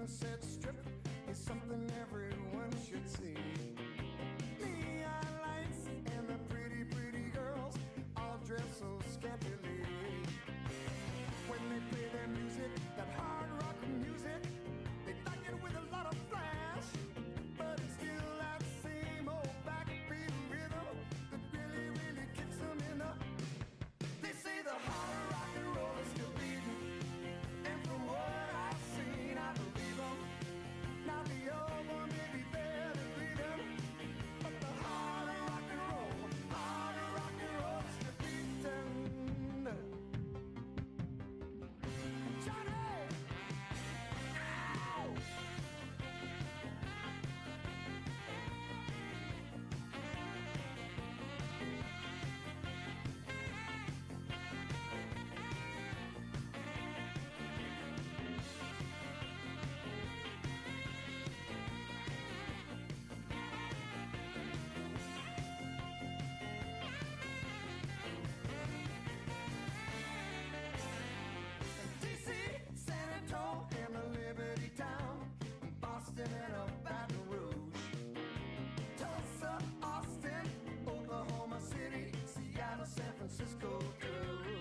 Sunset Strip is something everyone should see. Neon lights and the pretty, pretty girls all dress so scantily. When they play their music, that hard rock music, they like it with a lot of flash, but it's still that same old backbeat rhythm that really, really kicks them in the. They say the hard rock and roll is still beating, and from what I've seen, I believe them. Now the old one may be there to greet them, but the hard rock and roll is still beating. Boston and a Baton Rouge, Tulsa, Austin, Oklahoma City, Seattle, San Francisco too.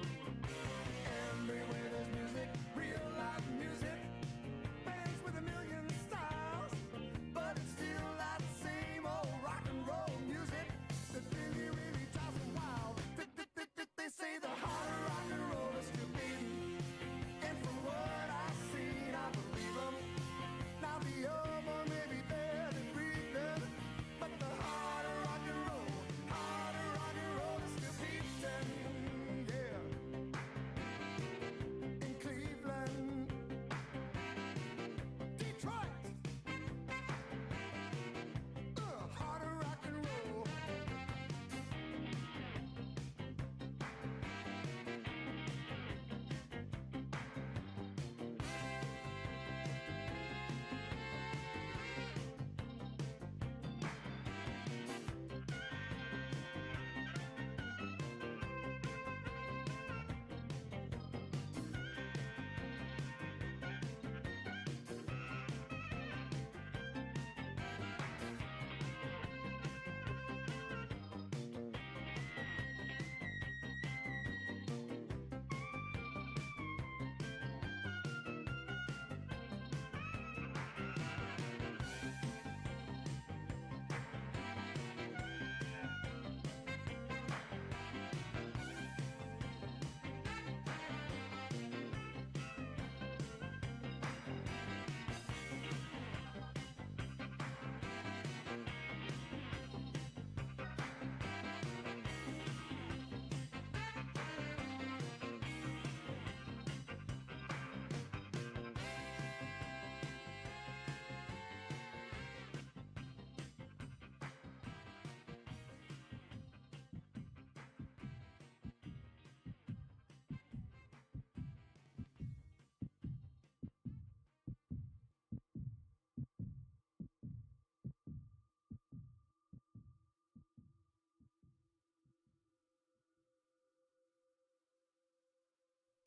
Everywhere there's music, real live music, bands with a million styles, but it's still that same old rock and roll music that really, really drives them wild. They say the hard rock and roll is still beating, and from what I've seen, I believe them. Now the old one may be there to greet them, but the harder rock and roll is still beating, yeah. In Cleveland, Detroit, harder rock and roll.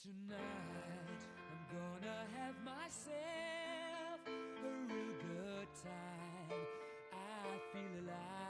Tonight, I'm gonna have myself a real good time. I feel alive.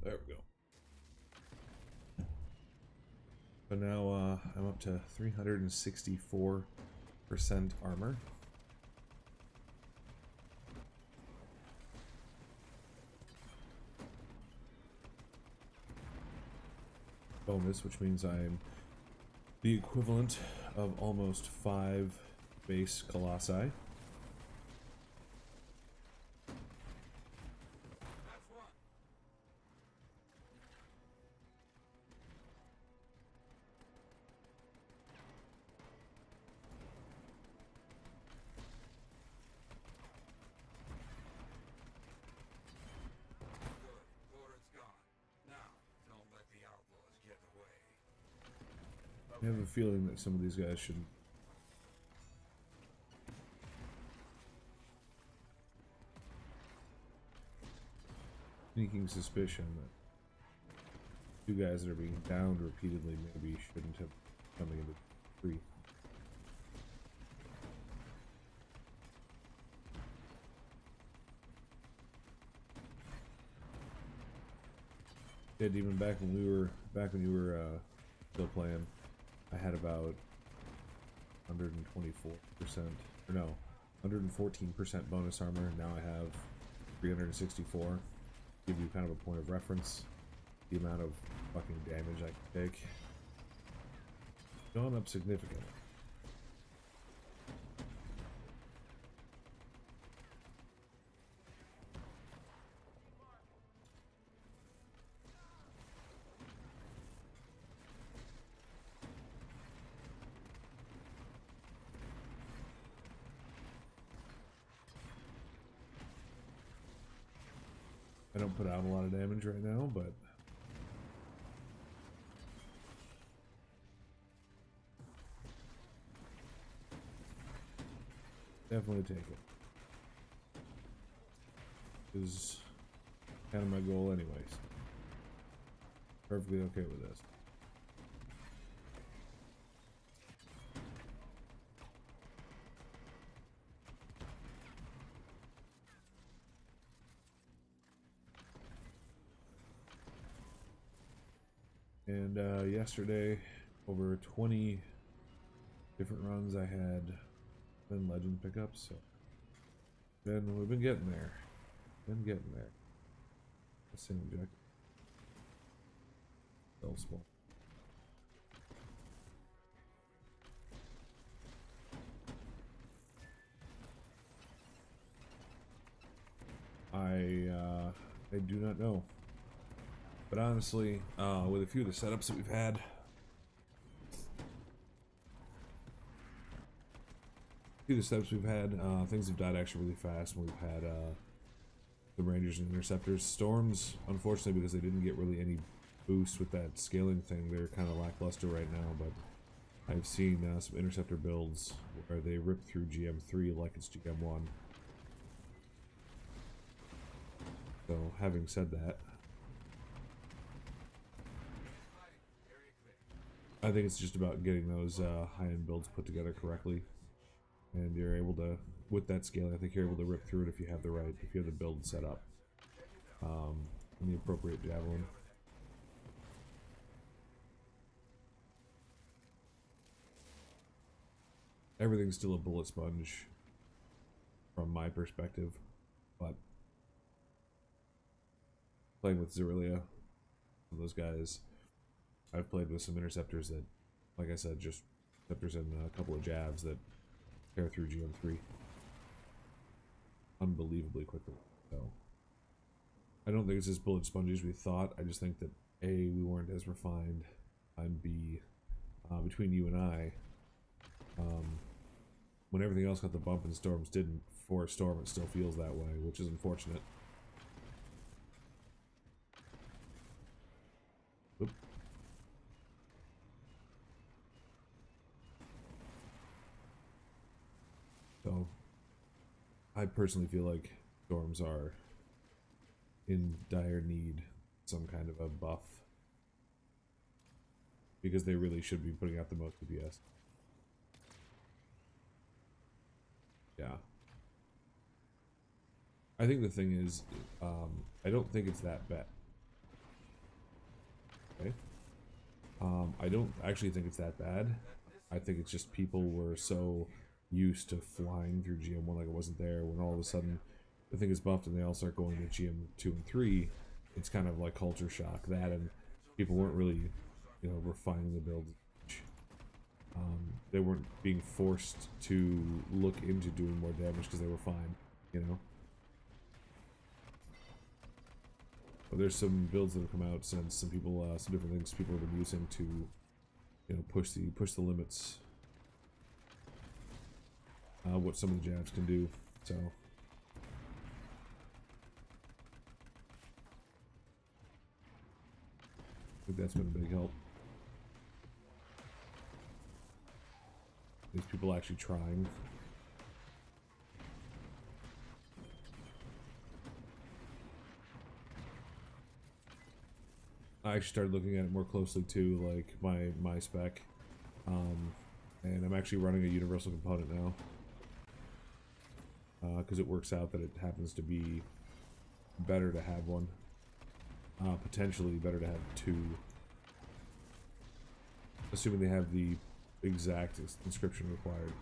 There we go. So now I'm up to 364% armor. Bonus, which means I'm the equivalent of almost 5 base Colossi. I have a feeling that some of these guys should sneaking suspicion that two guys that are being downed repeatedly maybe shouldn't have coming into free. Yeah, even back when you were still playing, I had about 124%, or no, 114% bonus armor. Now I have 364. Give you kind of a point of reference, the amount of fucking damage I can take. Gone up significantly. I don't put out a lot of damage right now, but definitely take it. Is kind of my goal anyways. Perfectly okay with this. And yesterday, over 20 different runs, I had 10 legend pickups. So then we've been getting there. Let's see, objective. Still small. I do not know. But honestly, with a few of the setups that we've had, things have died actually really fast when we've had the Rangers and Interceptors. Storms, unfortunately, because they didn't get really any boost with that scaling thing, they're kind of lackluster right now, but I've seen some Interceptor builds where they rip through GM3 like it's GM1. So, having said that, I think it's just about getting those high-end builds put together correctly, and you're able to, with that scaling, I think you're able to rip through it if you have the build set up, and the appropriate javelin. Everything's still a bullet sponge from my perspective, but playing with Zerilia, those guys, I've played with some interceptors that, like I said, just interceptors and a couple of jabs that tear through GM3 unbelievably quickly. So I don't think it's as bullet spongy as we thought. I just think that A, we weren't as refined, and B, between you and I, when everything else got the bump and Storms didn't, for a Storm it still feels that way, which is unfortunate. Oop. So I personally feel like Storms are in dire need of some kind of a buff, because they really should be putting out the most DPS. Yeah. I think the thing is, I don't think it's that bad. okay. I don't actually think it's that bad. I think it's just people were so used to flying through GM1 like it wasn't there. When all of a sudden the thing is buffed and they all start going to GM2 and 3, it's kind of like culture shock. That, and people weren't really, you know, refining the build. They weren't being forced to look into doing more damage because they were fine, you know. But there's some builds that have come out since, some people, some different things people have been using to, you know, push the limits. What some of the jabs can do. So I think that's been a big help. These people actually trying. I actually started looking at it more closely too, like my spec, and I'm actually running a universal component now, because it works out that it happens to be better to have one, potentially better to have two, assuming they have the exact inscription required.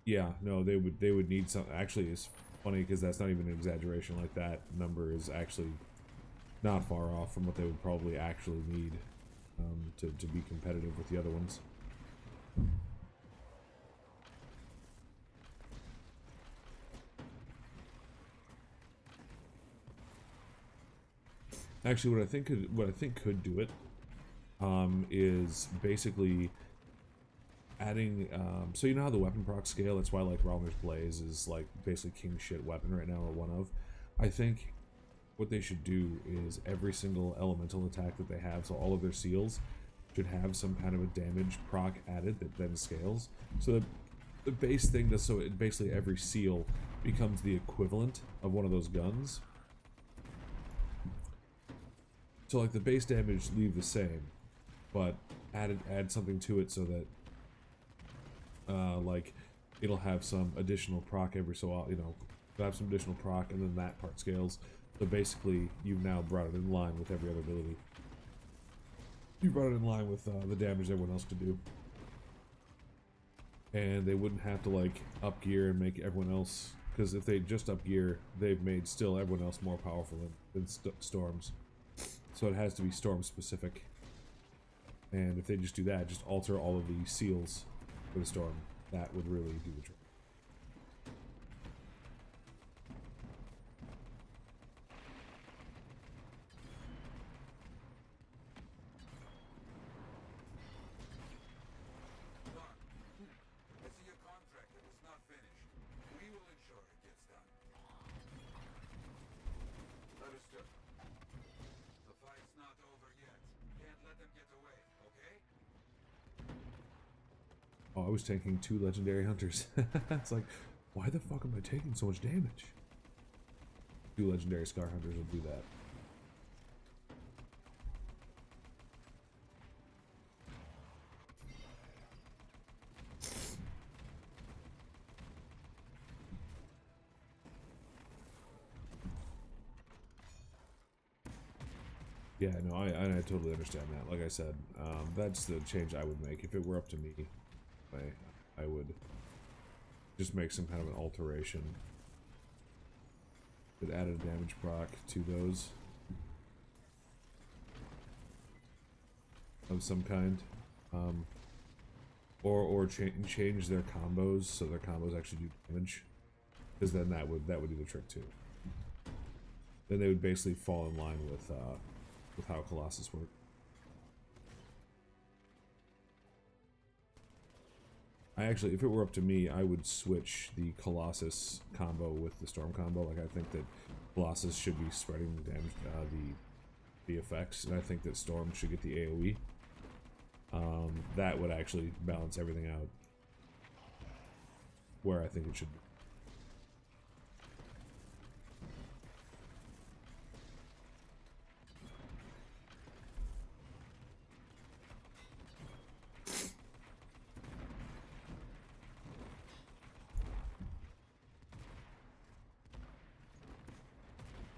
Yeah, no, they would need some. Actually, it's funny because that's not even an exaggeration. Like, that number is actually not far off from what they would probably actually need, to be competitive with the other ones. Actually, what I think could do it, is basically adding, so you know how the weapon proc scale, that's why like Realmer's Blaze is like basically king shit weapon right now, or one of. I think what they should do is every single elemental attack that they have, so all of their seals should have some kind of a damage proc added that then scales. So the base thing does, so it basically every seal becomes the equivalent of one of those guns. So like the base damage leave the same, but add something to it so that like it'll have some additional proc every so often, you know, it'll have some additional proc, and then that part scales. So basically you've now brought it in line with every other ability. You brought it in line with the damage everyone else could do. And they wouldn't have to like up gear and make everyone else, because if they just up gear, they've made still everyone else more powerful than Storms. So it has to be Storm specific. And if they just do that, just alter all of the seals for the Storm, that would really do the trick. Oh, I was taking 2 legendary hunters. It's like, why the fuck am I taking so much damage? 2 legendary scar hunters will do that. Yeah, no, I totally understand that. Like I said, that's the change I would make if it were up to me. I would just make some kind of an alteration that added damage proc to those of some kind, or change their combos so their combos actually do damage, because then that would do the trick too. Then they would basically fall in line with how Colossus worked. I actually, if it were up to me, I would switch the Colossus combo with the Storm combo. Like, I think that Colossus should be spreading the damage, the effects, and I think that Storm should get the AoE. That would actually balance everything out where I think it should be.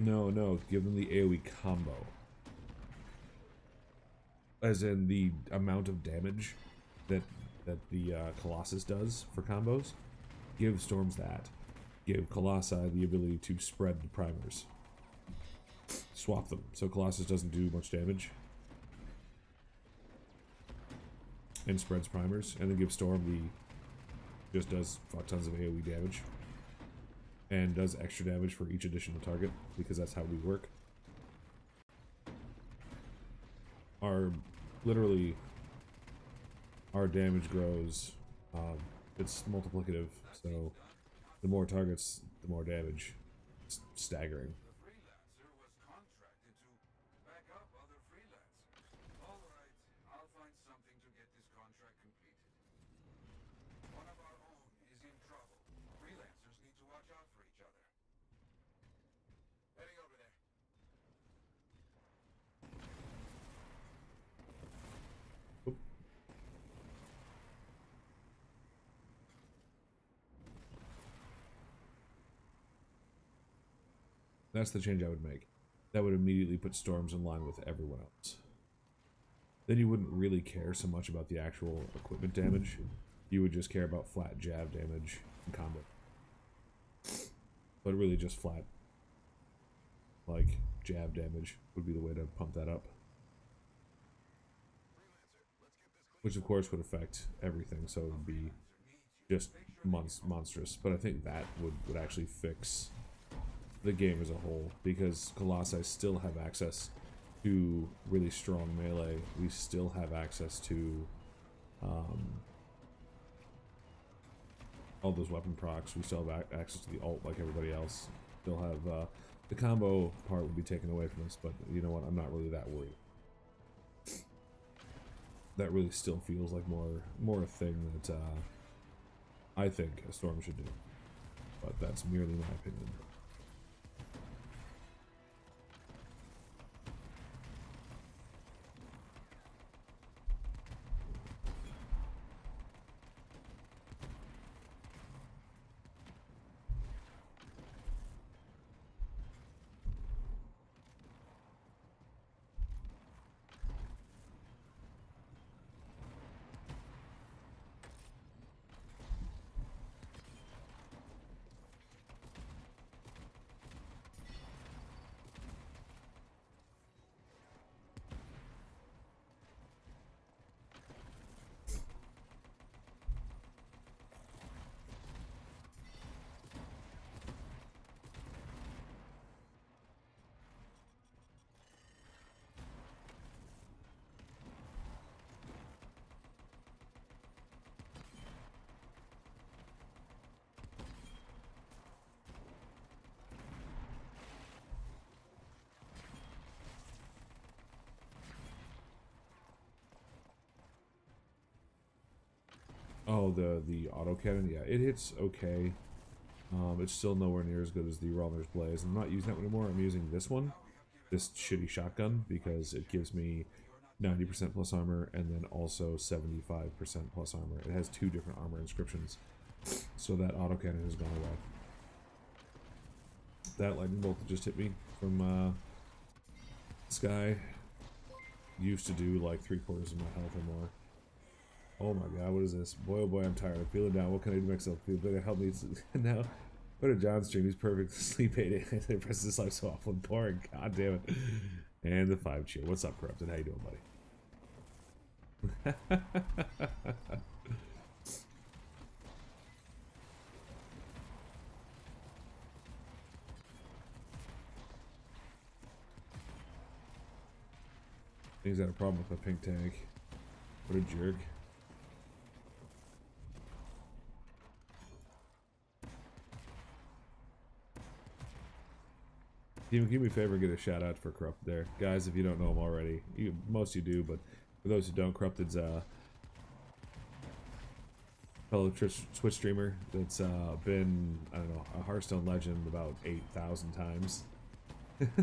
No, give them the AoE combo. As in the amount of damage that the Colossus does for combos. Give Storms that. Give Colossi the ability to spread the primers. Swap them, so Colossus doesn't do much damage. And spreads primers. And then give Storm the... just does fuck tons of AoE damage. And does extra damage for each additional target, because that's how we work. Literally, our damage grows. It's multiplicative, so the more targets, the more damage. It's staggering. The freelancer was contracted to back up other freelancers. All right, I'll find something to get this contract completed. One of our own is in trouble. Freelancers need to watch out for each other. Heading over there. That's the change I would make. That would immediately put Storms in line with everyone else. Then you wouldn't really care so much about the actual equipment damage. You would just care about flat jab damage and combo. But really just flat, like, jab damage would be the way to pump that up. Which of course would affect everything, so it would be just monstrous. But I think that would actually fix the game as a whole, because Colossi still have access to really strong melee. We still have access to all those weapon procs. We still have access to the ult like everybody else. Still have the combo part would be taken away from us, but you know what? I'm not really that worried. That really still feels like more a thing that I think a Storm should do, but that's merely my opinion. Oh, the autocannon, yeah, it hits okay. It's still nowhere near as good as the Realmer's Blaze. I'm not using that one anymore. I'm using this one, this shitty shotgun, because it gives me 90% plus armor and then also 75% plus armor. It has two different armor inscriptions, so that autocannon has gone away. That lightning bolt that just hit me from sky used to do like 3/4 of my health or more. Oh my god, what is this? Boy, oh boy, I'm tired. I'm feeling down. What can I do to make myself feel better? Help me. Now, what a John stream. He's perfect. Sleep 8 and the rest of his life so awful and boring. God damn it. And the 5 cheer. What's up, Corrupted? How you doing, buddy? He's got a problem with my pink tank. What a jerk. Team, give me a favor and get a shout out for Corrupted there. Guys, if you don't know him already, most of you do, but for those who don't, Corrupted's fellow Twitch streamer that's been, I don't know, a Hearthstone legend about 8,000 times. But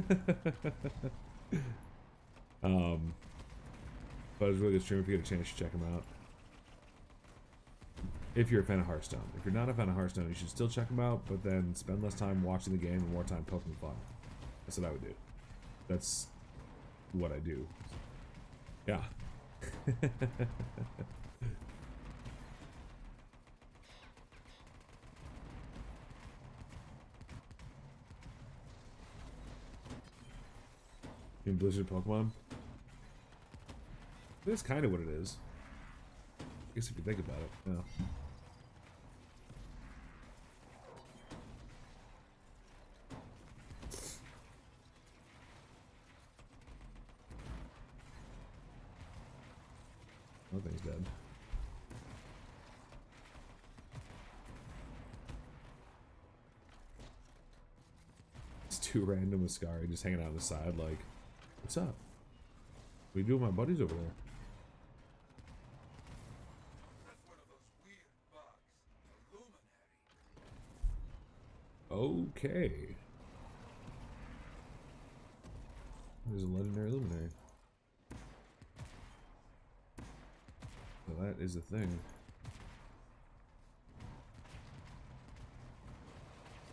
it's a really good stream. If you get a chance, you check him out. If you're a fan of Hearthstone. If you're not a fan of Hearthstone, you should still check him out, but then spend less time watching the game and more time poking fun. That's what I would do. That's what I do. Yeah. In Blizzard Pokemon? That's kind of what it is. I guess if you think about it, yeah. Nothing's dead. It's too random with Scary just hanging out on the side like, what's up? What are you doing with my buddies over there? That's one of those weird bugs. A luminary. Okay. There's a legendary luminary. So that is a thing.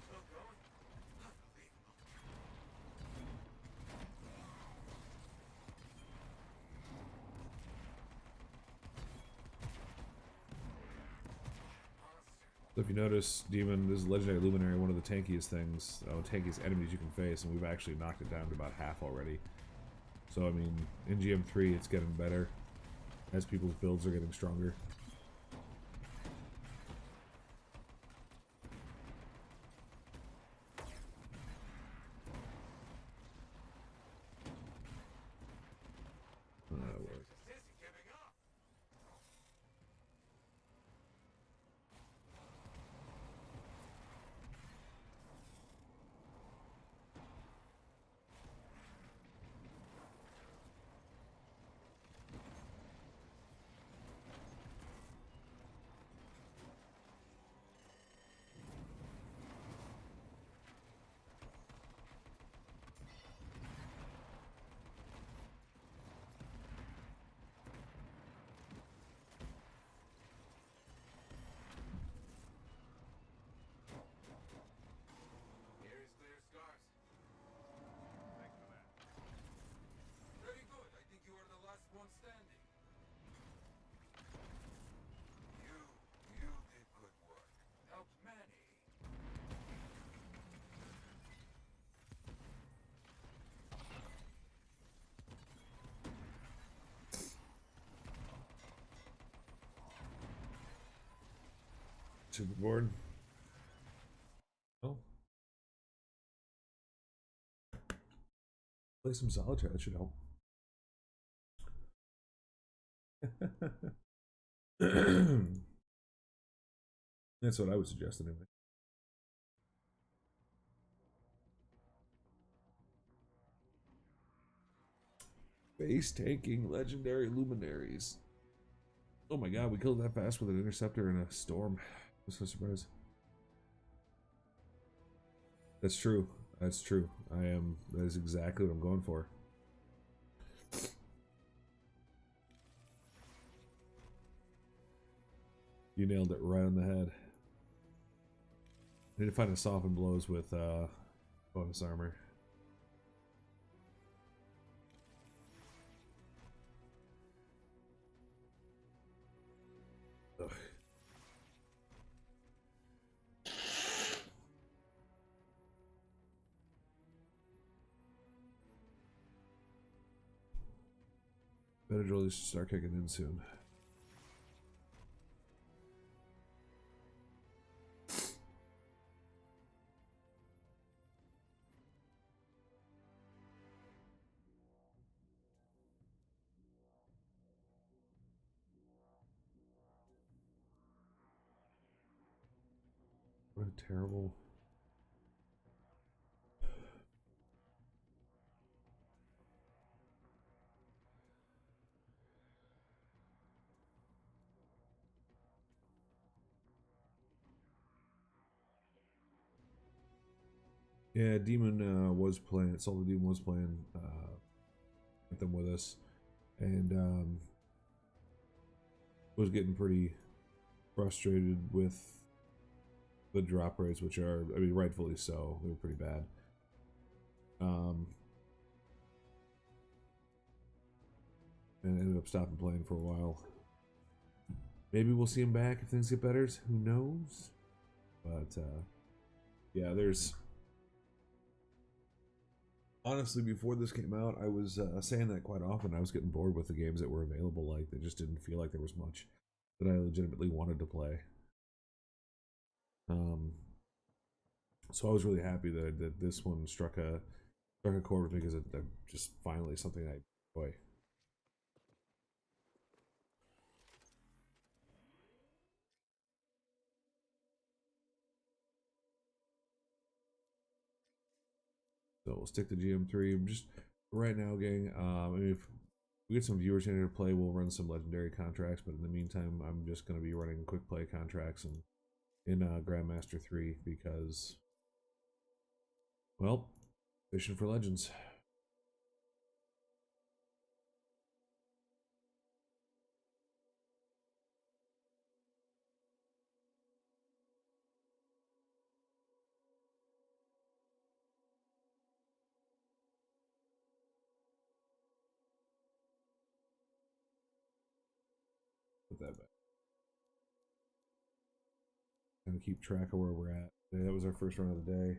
Still going? Unbelievable. So if you notice, Demon, this is legendary luminary, one of the tankiest things, tankiest enemies you can face, and we've actually knocked it down to about half already. So I mean, in GM3 it's getting better as people's builds are getting stronger. Is he giving up? Here is clear scars. Thanks for that. Very good. I think you are the last one standing. You did good work. Helped many. Superboard. Oh. Play some solitaire, that should help. That's what I would suggest anyway. Base tanking legendary luminaries. Oh my god, we killed that fast with an interceptor and a storm. I'm so surprised. That's true. That's true. That is exactly what I'm going for. You nailed it right on the head. I need to find a soften blows with bonus armor. Ugh. Better really start kicking in soon. What a terrible... Yeah, Demon was playing, Soul the Demon was playing with them with us, and was getting pretty frustrated with the drop rates, which are, I mean, rightfully so, they were pretty bad. Um, and ended up stopping playing for a while. Maybe we'll see him back if things get better. Who knows? But yeah, there's honestly, before this came out, I was saying that quite often. I was getting bored with the games that were available. Like, they just didn't feel like there was much that I legitimately wanted to play. So I was really happy that this one struck a chord with me, because it's just finally something I enjoy. So we'll stick to GM3. Just right now, gang. I mean, if we get some viewers in here to play, we'll run some legendary contracts. But in the meantime, I'm just going to be running quick play contracts and in Grandmaster 3, because, well, fishing for legends. Put that back. Kind of keep track of where we're at. That was our first run of the day.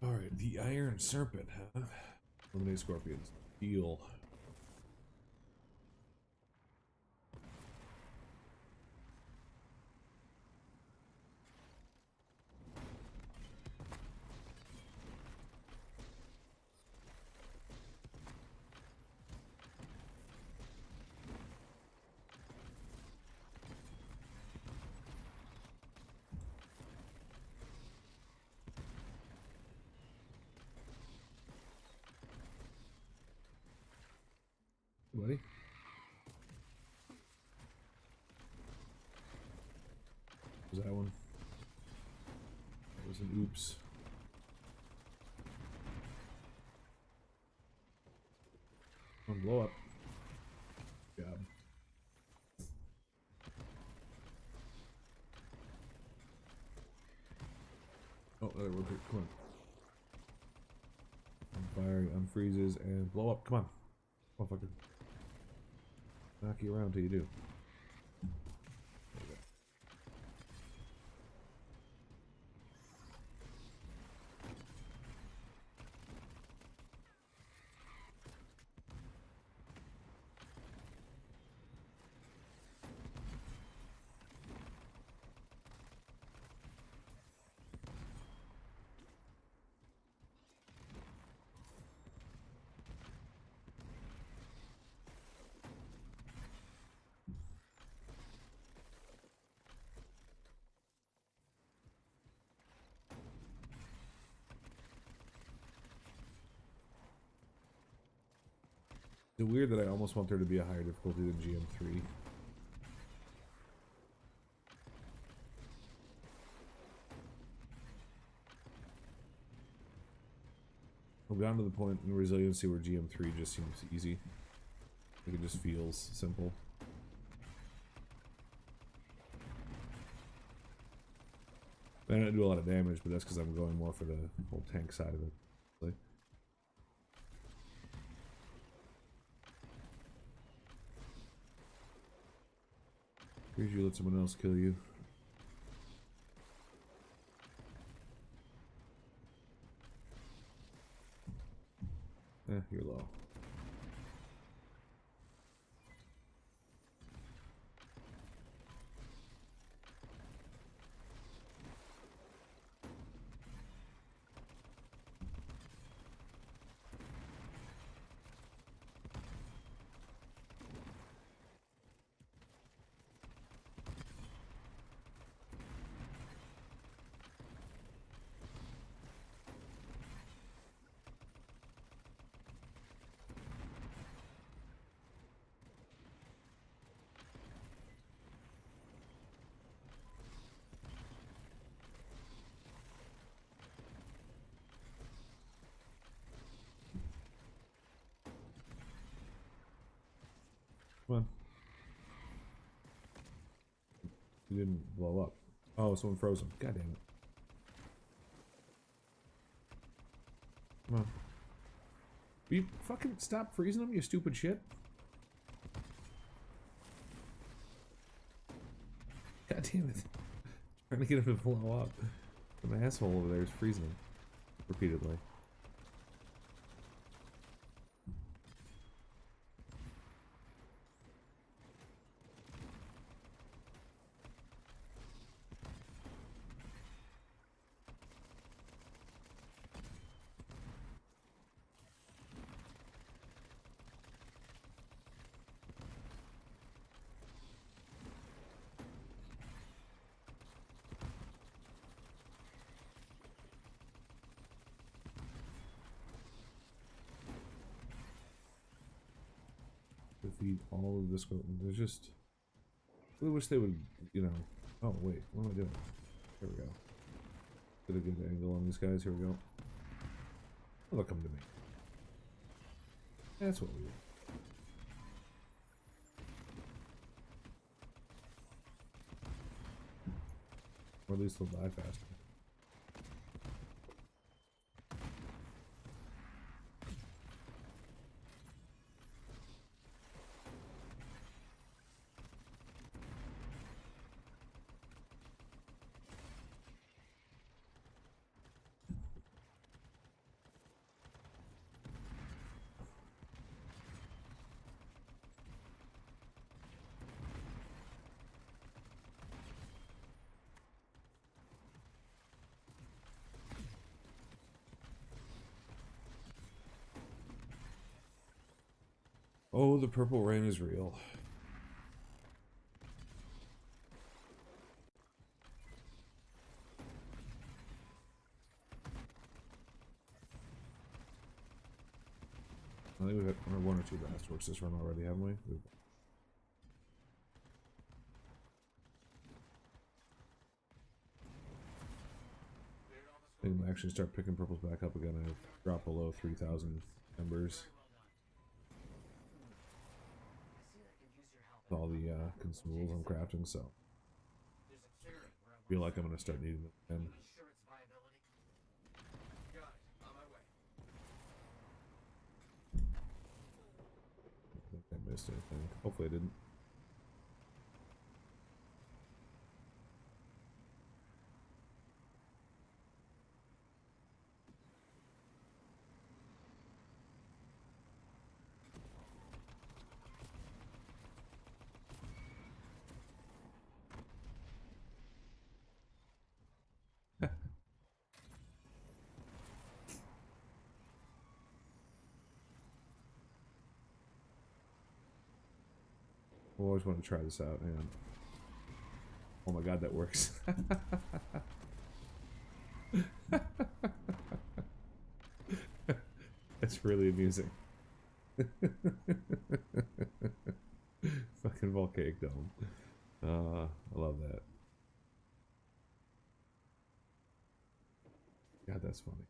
Alright, the Iron Serpent, huh? Eliminate scorpions. Deal. Buddy? Was that one? That was an oops. One blow up. Good job. Oh, that worked. Come on. Fire, unfreezes, and blow up. Come on. Motherfucker. Knock you around till you do. It's weird that I almost want there to be a higher difficulty than GM3. I've gotten to the point in resiliency where GM3 just seems easy. Like, it just feels simple. I don't do a lot of damage, but that's because I'm going more for the whole tank side of it. Like, here's you, let someone else kill you. You're low. Come on. He didn't blow up. Oh, someone froze him. God damn it. Come on. Will you fucking stop freezing them, you stupid shit? God damn it. Trying to get him to blow up. Some asshole over there is freezing him. Repeatedly. Defeat all of this. There's just. I really wish they would, you know. Oh, wait. What am I doing? Here we go. Get a good angle on these guys. Here we go. Oh, they'll come to me. That's what we do. Or at least they'll die faster. Oh, the purple rain is real. I think we've had one or two blast works this run already, haven't we? I think I'm actually start picking purples back up again. I've dropped below 3,000 embers. With all the consumables I'm crafting, so feel like I'm gonna start needing them again. I think I missed anything. Hopefully I didn't. I always want to try this out, man. Oh my god, that works. That's really amusing. Fucking volcanic dome. I love that. God, that's funny.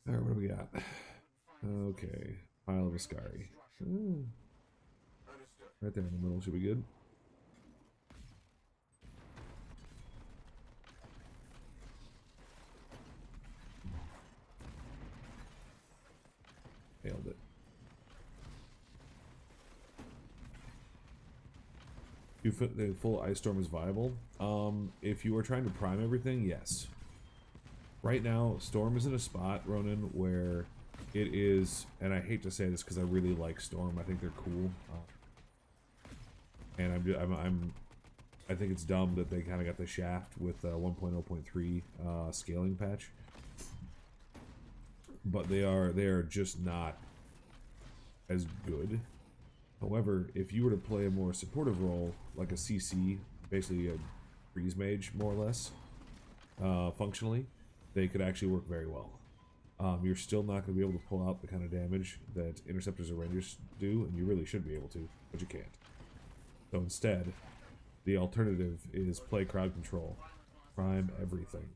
Alright, what do we got? Okay. Pile of Ascari. Right there in the middle should be good. Nailed it. The full ice storm is viable. If you are trying to prime everything, yes. Right now, Storm is in a spot, Ronan, where it is, and I hate to say this because I really like Storm. I think they're cool, and I think it's dumb that they kind of got the shaft with 1.0.3 scaling patch. But they are just not as good. However, if you were to play a more supportive role, like a CC, basically a freeze mage, more or less, functionally, they could actually work very well. You're still not going to be able to pull out the kind of damage that interceptors or rangers do, and you really should be able to, but you can't. So instead, the alternative is play crowd control, prime everything.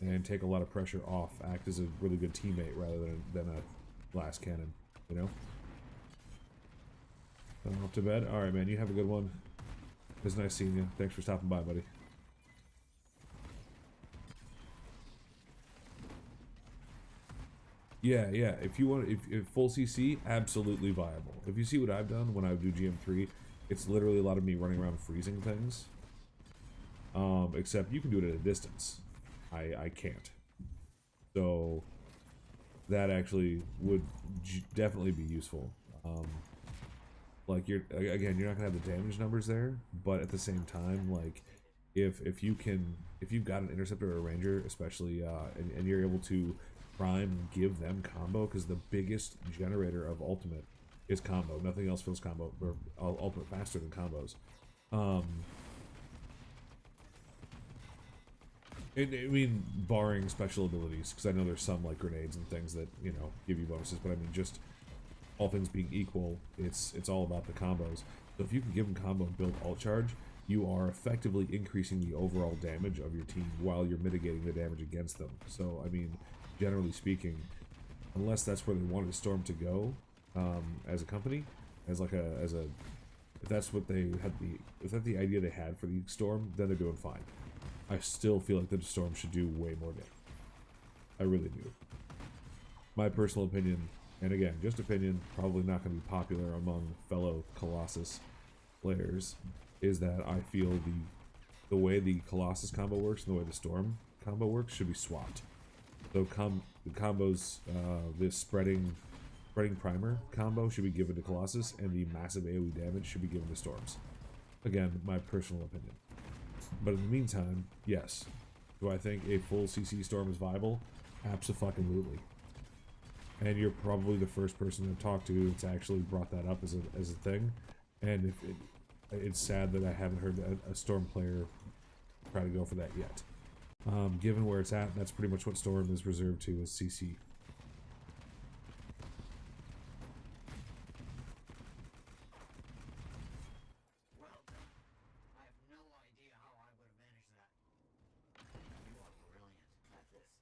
and take a lot of pressure off. Act as a really good teammate rather than a glass cannon, you know? Off to bed? Alright, man, you have a good one. It was nice seeing you. Thanks for stopping by, buddy. Yeah, if you want, if full CC, absolutely viable. If you see what I've done when I do GM3, it's literally a lot of me running around freezing things. Except you can do it at a distance. I can't. So that actually would definitely be useful. Like you're not gonna have the damage numbers there, but at the same time, like if you've got an interceptor or a ranger, especially, and you're able to prime and give them combo, because the biggest generator of ultimate is combo. Nothing else fills combo or ultimate faster than combos. I mean, barring special abilities, because I know there's some like grenades and things that, you know, give you bonuses, but I mean, just all things being equal, it's all about the combos. So if you can give them combo and build ult charge, you are effectively increasing the overall damage of your team while you're mitigating the damage against them. So I mean, generally speaking, unless that's where they wanted Storm to go, as a company, as if that's what they had if that's the idea they had for the Storm, then they're doing fine. I still feel like the Storm should do way more damage. I really do. My personal opinion, and again, just opinion, probably not going to be popular among fellow Colossus players, is that I feel the way the Colossus combo works and the way the Storm combo works should be swapped. So the combos, this spreading primer combo should be given to Colossus, and the massive AoE damage should be given to Storms. Again, my personal opinion. But in the meantime, yes. Do I think a full CC Storm is viable? Abso-fucking-lutely. And you're probably the first person I've talked to that's actually brought that up as a thing. And it's sad that I haven't heard a Storm player try to go for that yet. Given where it's at, that's pretty much what Storm is reserved to, as CC.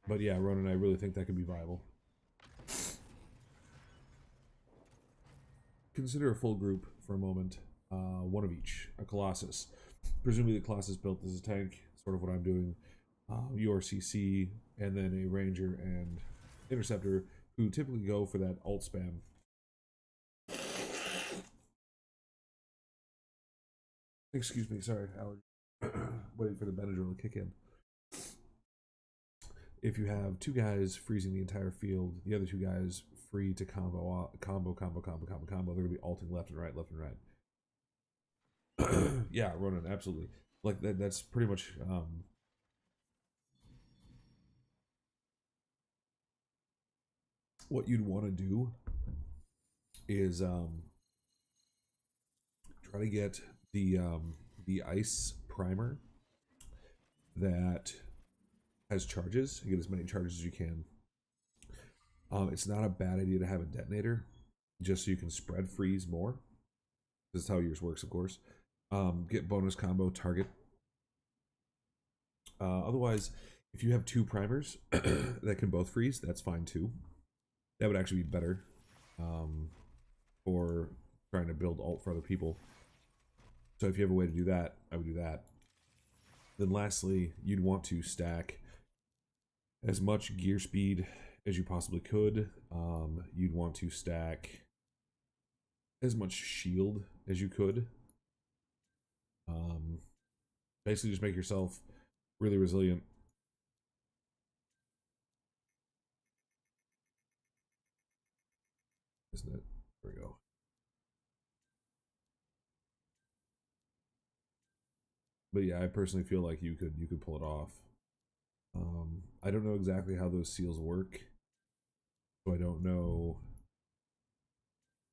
But yeah, Ronan, I really think that could be viable. Consider a full group for a moment. One of each. A Colossus. Presumably the Colossus built as a tank, sort of what I'm doing. Your CC, and then a Ranger and Interceptor, who typically go for that ult spam. Excuse me, sorry, Howard. Waiting for the Benadryl to kick in. If you have two guys freezing the entire field, the other two guys free to combo, they're gonna be ulting left and right. Yeah, Ronan, absolutely. Like that's pretty much what you'd want to do is try to get the ice primer that has charges. You get as many charges as you can. It's not a bad idea to have a detonator, just so you can spread freeze more. This is how yours works, of course. Get bonus combo target. Otherwise, if you have two primers that can both freeze, that's fine too. That would actually be better for trying to build ult for other people. So if you have a way to do that, I would do that. Then lastly, you'd want to stack as much gear speed as you possibly could. You'd want to stack as much shield as you could. Basically just make yourself really resilient. Isn't it? There we go. But yeah, I personally feel like you could pull it off. I don't know exactly how those seals work, so I don't know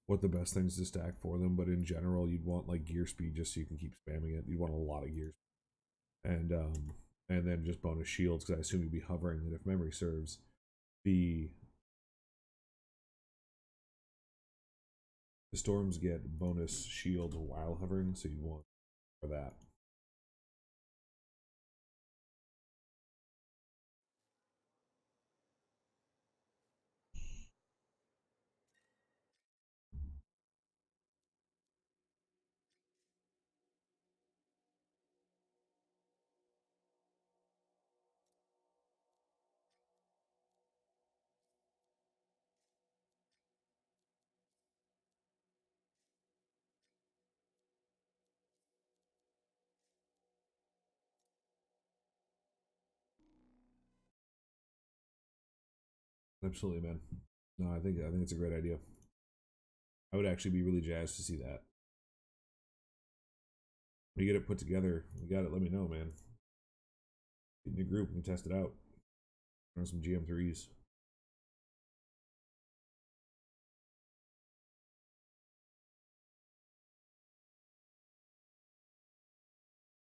what the best things to stack for them, but in general you'd want like gear speed just so you can keep spamming it. You'd want a lot of gears. And then just bonus shields, because I assume you'd be hovering, and if memory serves, the storms get bonus shield while hovering, so you want for that. Absolutely, man. No, I think it's a great idea. I would actually be really jazzed to see that. When you get it put together, you got it. Let me know, man. Get in your group and test it out. Run some GM3s.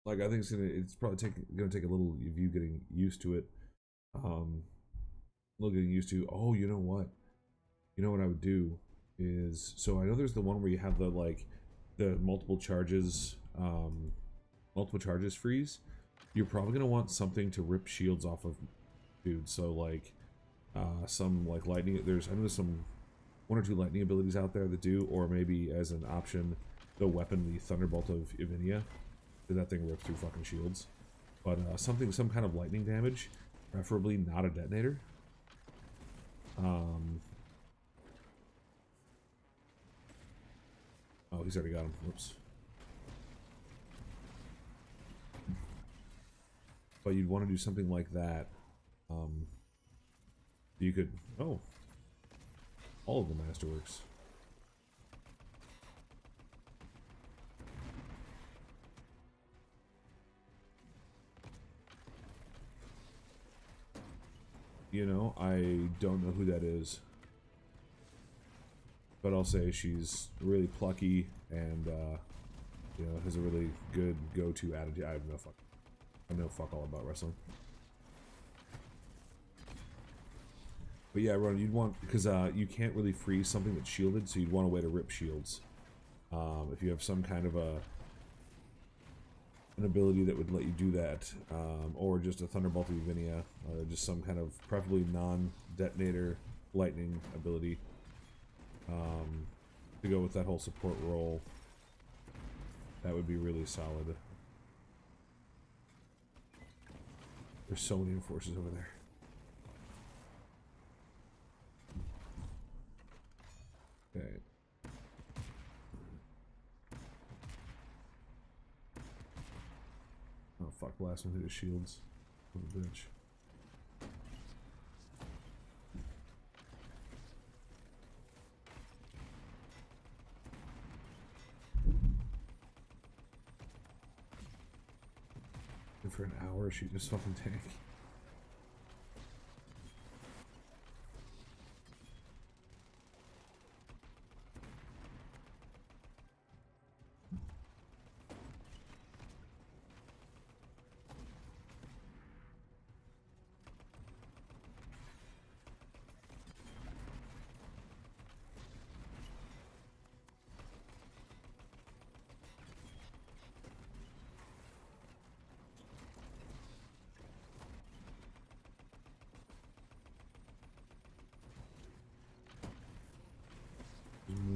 Like I think it's probably gonna take a little of you getting used to it. A little getting used to. Oh, you know what? You know what I would do is, so I know there's the one where you have the like the multiple charges freeze. You're probably gonna want something to rip shields off of, dude. So like some like lightning. I know there's some one or two lightning abilities out there that do, or maybe as an option, the weapon, the Thunderbolt of Ivinia. That thing rips through fucking shields. But some kind of lightning damage, preferably not a detonator. Oh, he's already got him. Whoops. But you'd want to do something like that. You could. Oh, all of the masterworks. You know, I don't know who that is. But I'll say she's really plucky and, you know, has a really good go-to attitude. I know fuck all about wrestling. But yeah, Ron, you'd want, because you can't really freeze something that's shielded, so you'd want a way to rip shields. If you have some kind of an ability that would let you do that, or just a Thunderbolt of Ivinia, or just some kind of preferably non-detonator lightning ability, to go with that whole support role, that would be really solid. There's so many enforcers over there. Okay. Oh fuck, blast him through his shields. What a bitch. And for an hour she just fucking tank.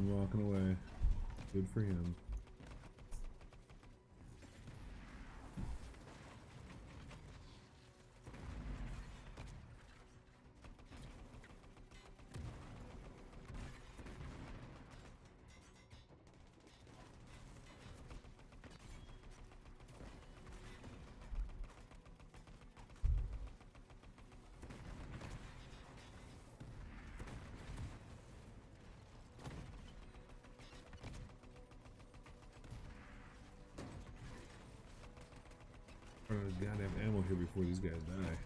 Walking away. Good for him. Run out of goddamn ammo here before these guys die.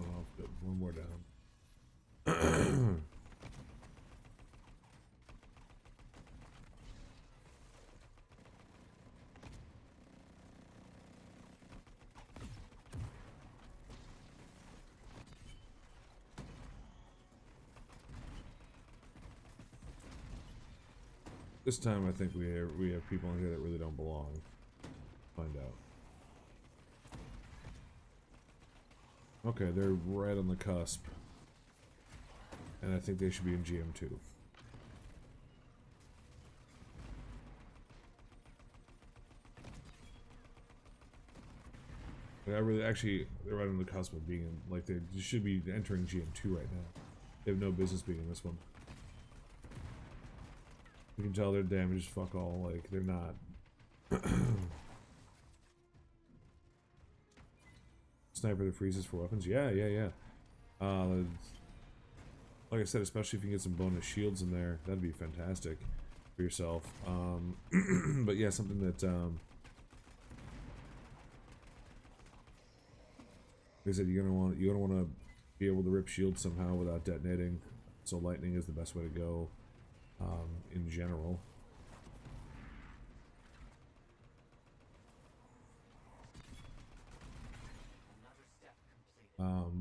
Oh, I'll put one more down. This time I think we have people in here that really don't belong. Find out. Okay, they're right on the cusp. And I think they should be in GM2. But I really, actually, they're right on the cusp of being in, like, they should be entering GM2 right now. They have no business being in this one. You can tell their damage is fuck all, like, they're not. Sniper that freezes for weapons? Yeah. Like I said, especially if you can get some bonus shields in there, that'd be fantastic for yourself. But yeah, something that, like I said, you're gonna want to be able to rip shields somehow without detonating. So lightning is the best way to go, in general.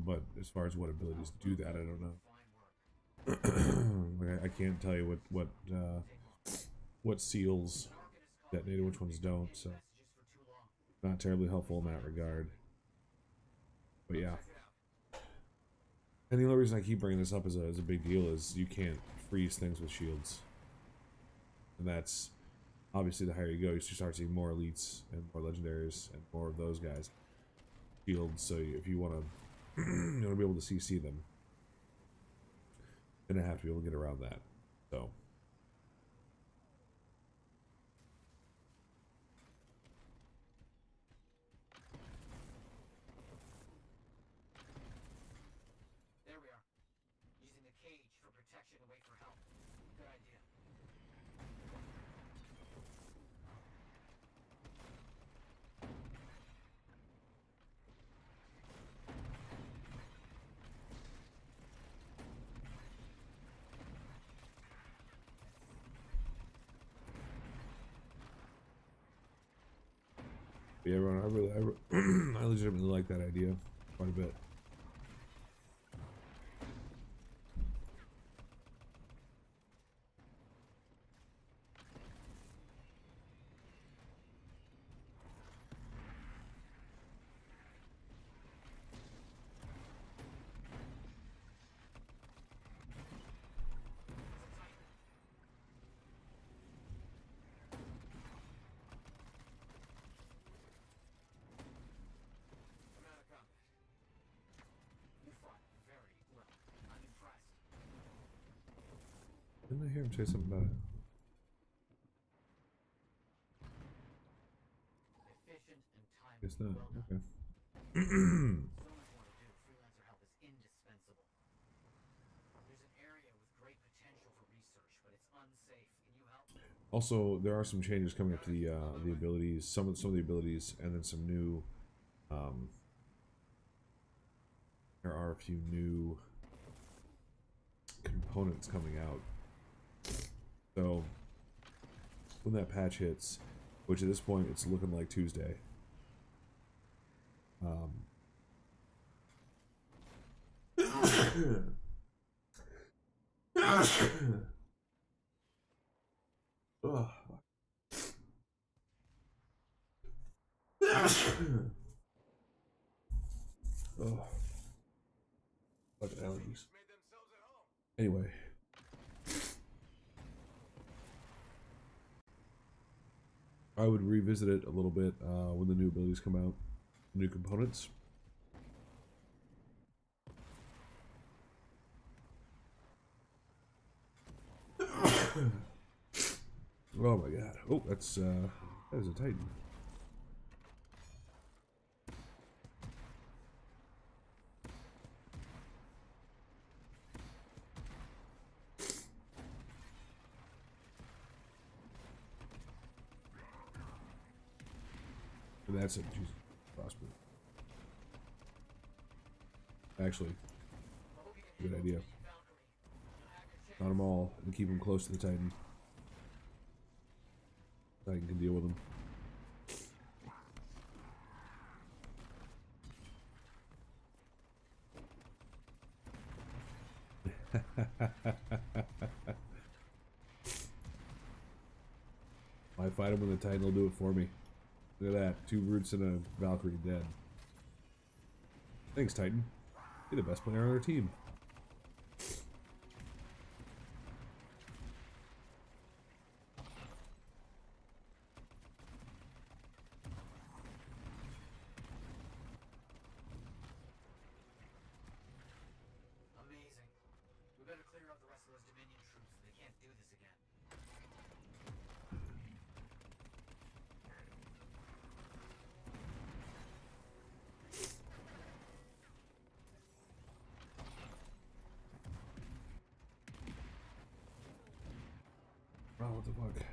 But as far as what abilities do that, I don't know. Like, I can't tell you what seals detonate, which ones don't. So not terribly helpful in that regard. But yeah. And the only reason I keep bringing this up as a big deal is you can't freeze things with shields. And that's obviously the higher you go, you start seeing more elites and more legendaries and more of those guys. Shields, so if you want to you want to be able to CC them, then I have to be able to get around that. So There we are. Using the cage for protection and wait for help. Good idea. yeah, I legitimately like that idea quite a bit. Didn't I hear him say something about it? Efficient and timely. Guess not. Well done. Okay. So much more to do. Freelancer help is indispensable. There's an area with great potential for research, but it's unsafe. Can you help? Also, there are some changes coming up to the abilities, some of the abilities, and then some new. There are a few new components coming out. So when that patch hits, which at this point it's looking like Tuesday. Oh. Oh. Bunch of allergies. Anyway. I would revisit it a little bit when the new abilities come out. New components. Oh my god. Oh, that is a Titan. And that's it. Jesus. Prosper. Actually, good idea. Not them all, and keep them close to the Titan. Titan can deal with them. I fight him when the Titan will do it for me. Look at that. 2 brutes and a Valkyrie dead. Thanks, Titan. You're the best player on our team. Amazing. We better clear out the rest of those Dominion troops so they can't do this again. Oh, what the fuck?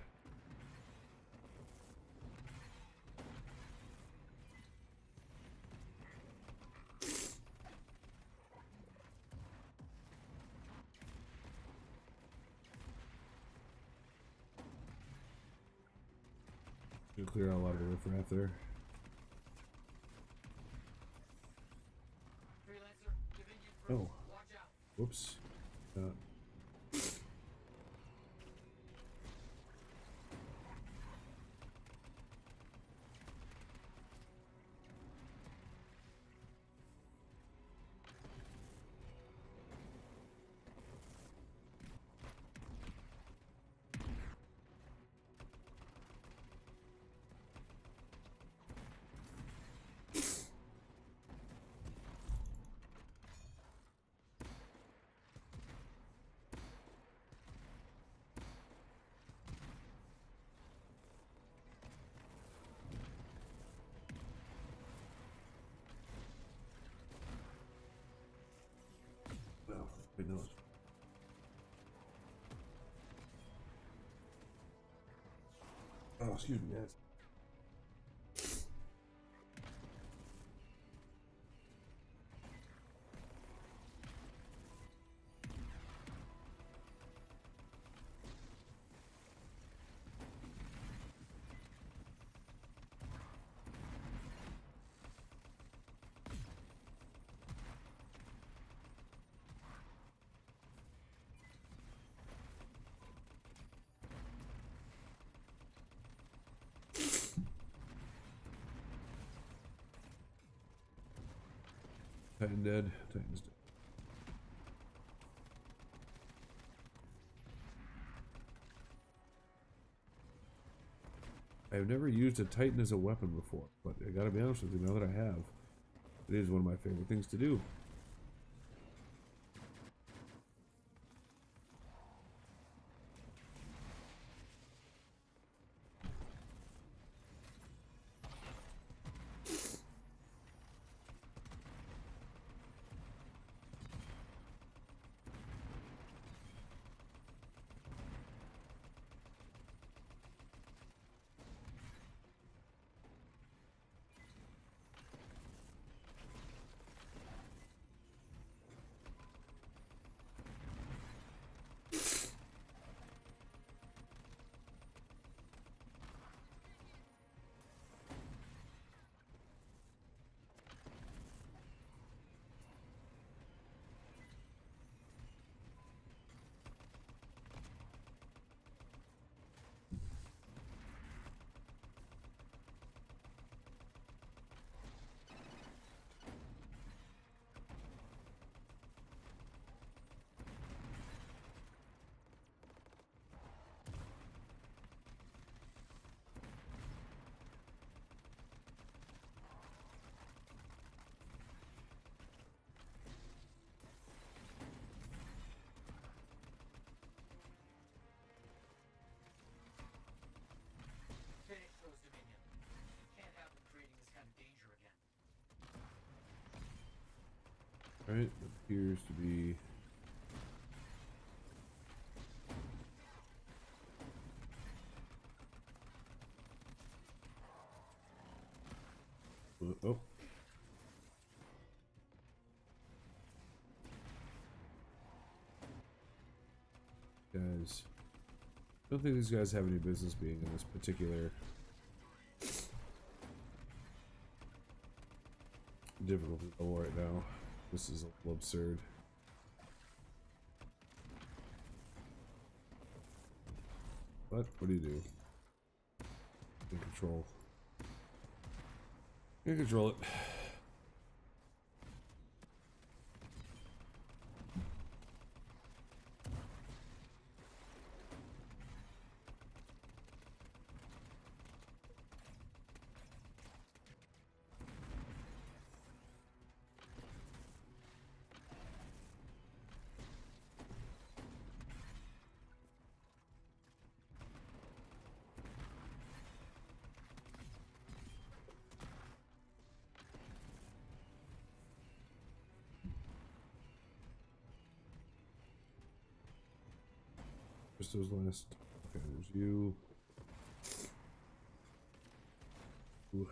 Should clear out a lot of the riffraff there. Freelancer, Dominion troops, Oh. watch out. Whoops. Well, wait, no. Oh, excuse me, guys. Titan dead. Titan's dead. I've never used a Titan as a weapon before, but I gotta be honest with you, now that I have, it is one of my favorite things to do. Finish those Dominion. Can't have them creating this kind of danger again. Right, appears to be. Oh. Guys. I don't think these guys have any business being in this particular difficulty level right now. This is a little absurd. But what do you do? In control. You control it. Just those last. Okay, there's you. Ooh.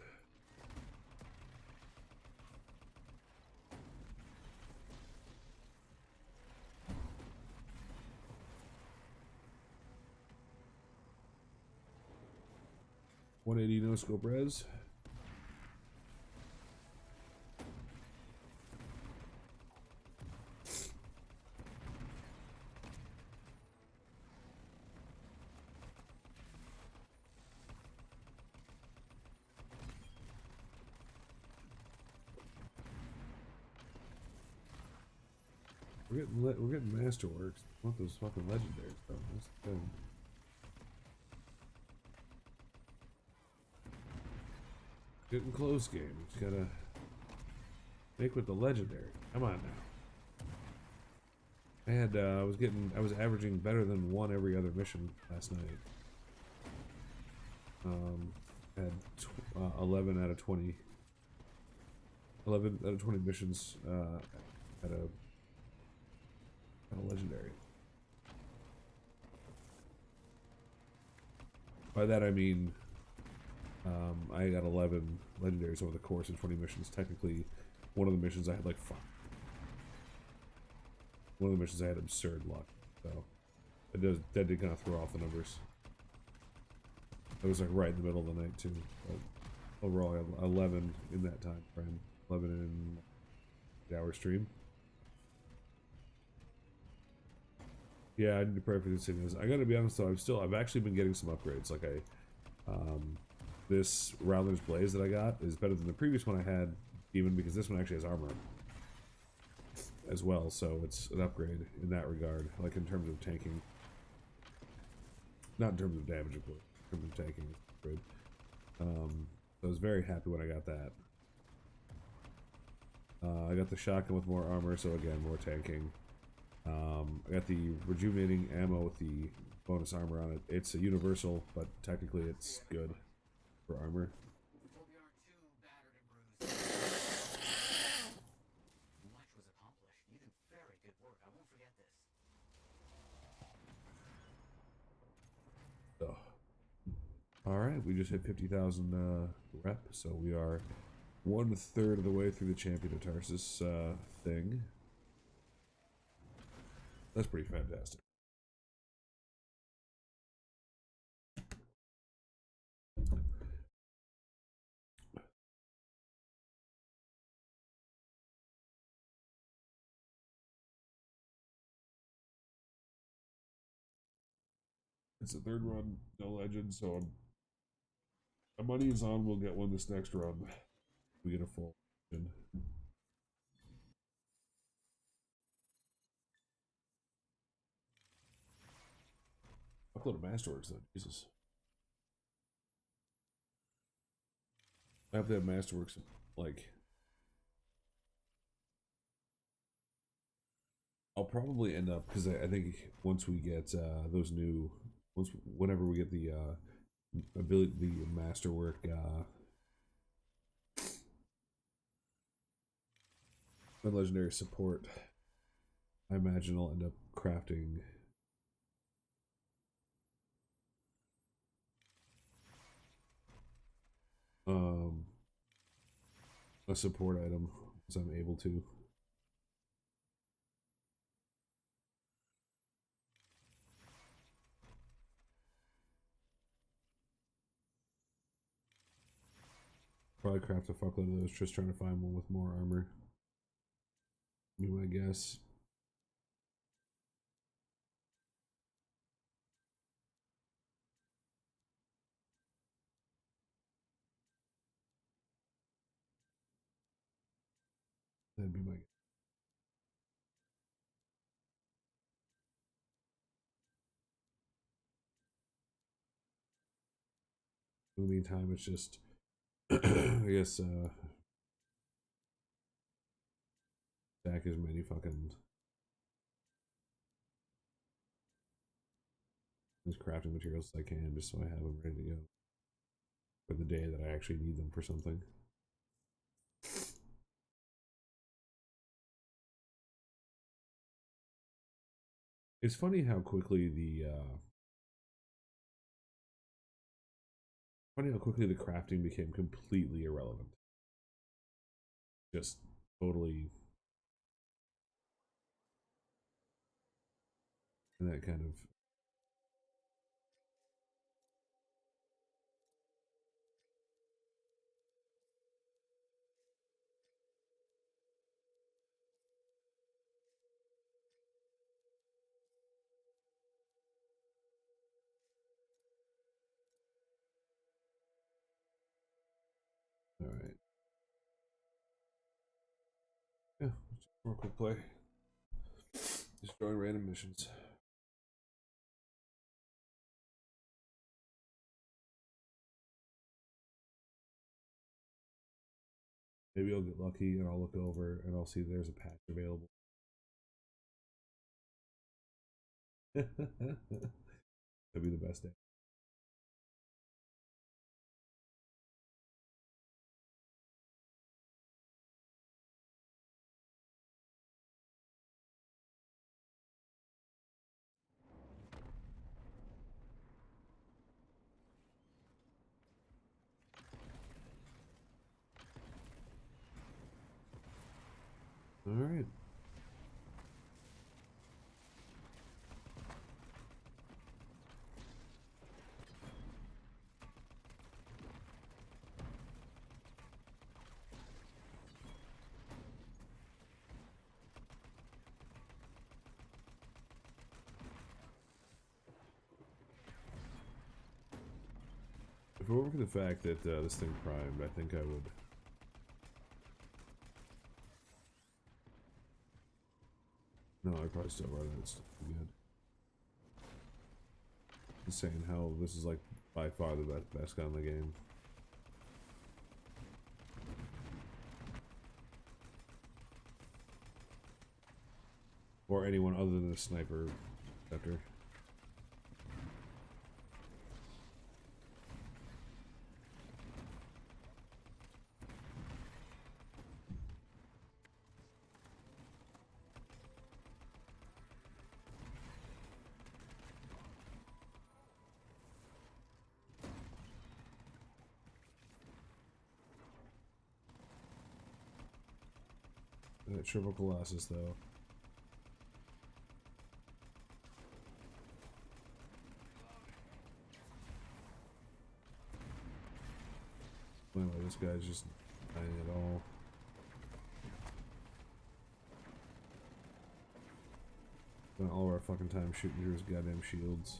$180 no scope res. We're getting masterworks. I want those fucking legendaries though. That's the thing. Getting close game. Just gotta make with the legendary. Come on now. I was averaging better than one every other mission last night. Had 11 out of 20. 11 out of 20 missions at a legendary. By that I mean I got 11 legendaries over the course of 20 missions. Technically, one of the missions I had like 5. One of the missions I had absurd luck, so that did kind of throw off the numbers. It was like right in the middle of the night too. But overall, I had 11 in that time frame. 11 in the hour stream. Yeah, I need to pray for these things. I gotta be honest though, I've actually been getting some upgrades. Like this Rowler's Blaze that I got is better than the previous one I had, even because this one actually has armor as well, so it's an upgrade in that regard, like in terms of tanking. Not in terms of damage, of course. In terms of tanking, it's an upgrade. So I was very happy when I got that. I got the shotgun with more armor, so again, more tanking. I got the rejuvenating ammo with the bonus armor on it. It's a universal, but technically it's good for armor. Hope you aren't too battered and bruised. Much was accomplished. You did very good work. I won't forget this. So, all right, we just hit 50,000 rep, so we are 1/3 of the way through the Champion of Tarsus thing. That's pretty fantastic. It's the third run, no legend, so my money is on. We'll get one this next run. We get a full legend. Upload a Masterworks though, Jesus. I have to have Masterworks like I'll probably end up because I think once we get those new whenever we get the ability the Masterwork the legendary support, I imagine I'll end up crafting a support item as I'm able to. Probably craft a fuckload of those, just trying to find one with more armor. Be my guess. That'd be my guess. In the meantime, it's just, I guess, stack as many fucking as crafting materials as I can, just so I have them ready to go for the day that I actually need them for something. It's funny how quickly the crafting became completely irrelevant. Just totally, and that kind of. All right. Yeah, just more quick play. Destroying random missions. Maybe I'll get lucky and I'll look over and I'll see there's a patch available. That'd be the best day. All right. If it weren't for the fact that this thing primed, I think I would. No, I'd probably still run it. It's still pretty good. Just saying how this is like by far the best gun in the game. Or anyone other than the sniper scepter. That triple Colossus though. Well, this guy's just dying at all. Spent all of our fucking time shooting through his goddamn shields.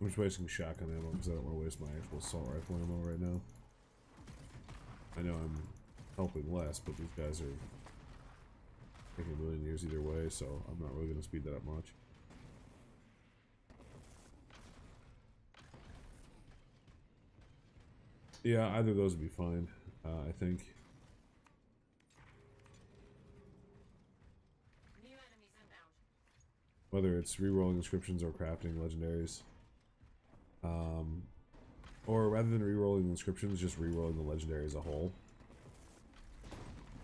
I'm just wasting shotgun ammo because I don't want to waste my actual assault rifle ammo right now. I know I'm helping less, but these guys are taking a million years either way, so I'm not really going to speed that up much. Yeah, either of those would be fine, I think. New enemies inbound. Whether it's rerolling inscriptions or crafting legendaries. Or rather than rerolling the inscriptions, just rerolling the legendary as a whole.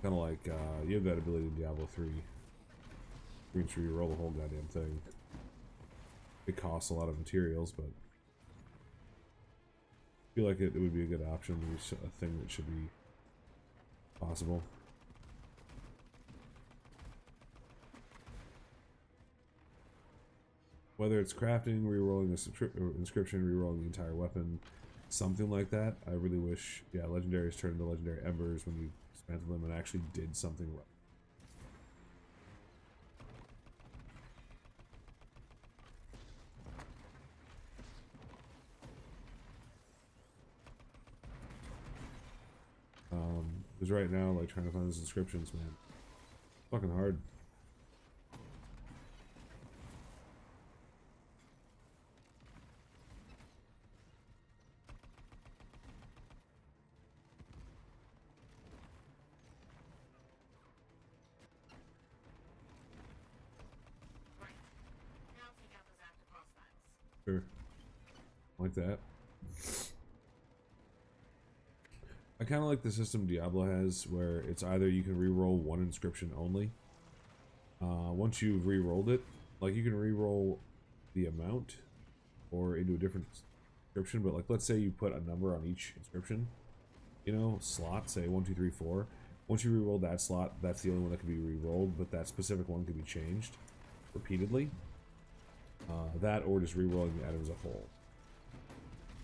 Kind of like, you have that ability in Diablo 3. You can reroll the whole goddamn thing. It costs a lot of materials, but I feel like it would be a good option, a thing that should be possible. Whether it's crafting, re-rolling a inscription, re-rolling the entire weapon, something like that. I really wish, yeah, legendaries turned into legendary embers when you dismantled them and actually did something right. Because right now, like, trying to find those inscriptions, man, fucking hard. Right. Now take out those active hostiles. Sure. Like that. I kind of like the system Diablo has, where it's either you can re-roll one inscription only. Once you've re-rolled it, like, you can re-roll the amount or into a different inscription, but like, let's say you put a number on each inscription, you know, slot, say 1, 2, 3, 4. Once you re-roll that slot, that's the only one that can be re-rolled, but that specific one can be changed repeatedly. That or just re-rolling the item as a whole.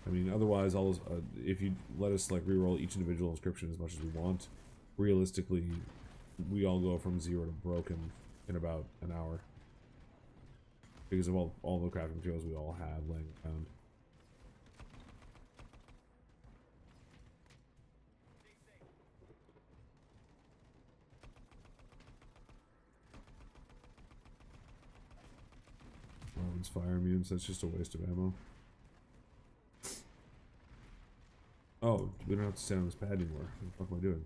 I mean, otherwise, all those, if you let us like re-roll each individual inscription as much as we want, realistically, we all go from 0 to broken in about an hour because of all the crafting materials we all have laying around. It's fire immune, so that's just a waste of ammo. Oh, we don't have to stand on this pad anymore. What the fuck am I doing?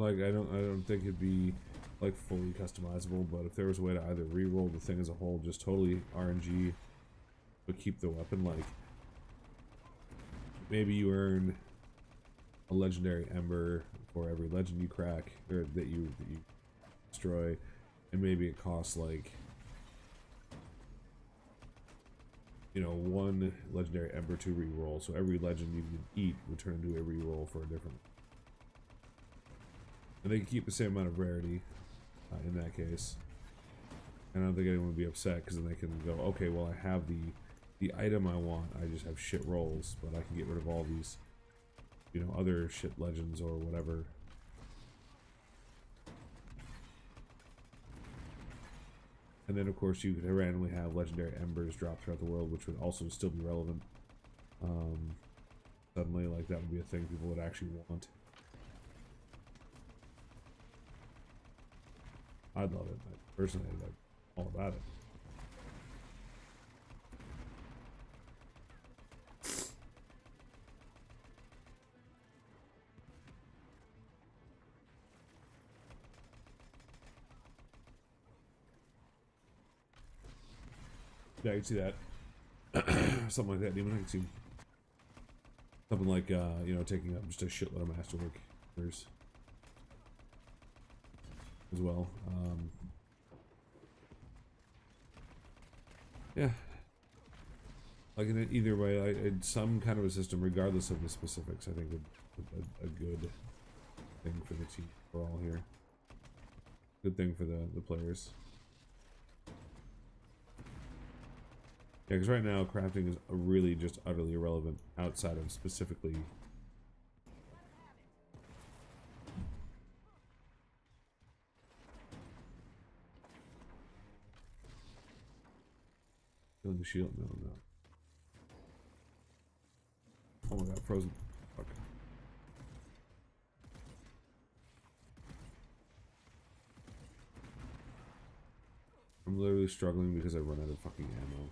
Like, I don't think it'd be like fully customizable, but if there was a way to either re-roll the thing as a whole, just totally RNG, but keep the weapon, like, maybe you earn a legendary ember for every legend you crack or that you destroy, and maybe it costs like, you know, 1 legendary ember to re-roll, so every legend you can eat would turn into a re-roll for a different. And they can keep the same amount of rarity in that case. And I don't think anyone would be upset, because then they can go, okay, well, I have the item I want, I just have shit rolls, but I can get rid of all these, you know, other shit legends or whatever. And then, of course, you could randomly have legendary embers drop throughout the world, which would also still be relevant. Suddenly, like, that would be a thing people would actually want. I'd love it. Personally, I'd like all about it. Yeah, I can see that. Something like that, Demon. I can see something like, you know, taking up just a shitload of masterwork as well. Yeah. Like, in either way, some kind of a system, regardless of the specifics, I think a good thing for the team. We're all here. Good thing for the players. Yeah, because right now crafting is really just utterly irrelevant outside of specifically. Killing the shield? No, no. Oh my god, frozen. Fuck. I'm literally struggling because I run out of fucking ammo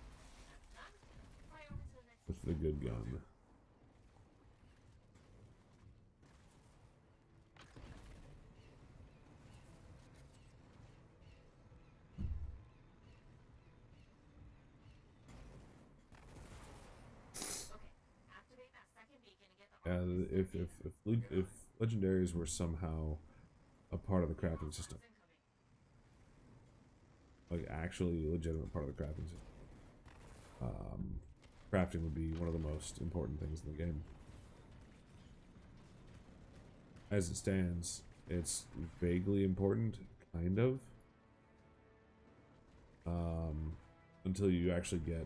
with the good gun. Okay, activate that second Yeah, if legendaries were somehow a part of the crafting system, like actually a legitimate part of the crafting system, crafting would be one of the most important things in the game. As it stands, it's vaguely important, kind of, until you actually get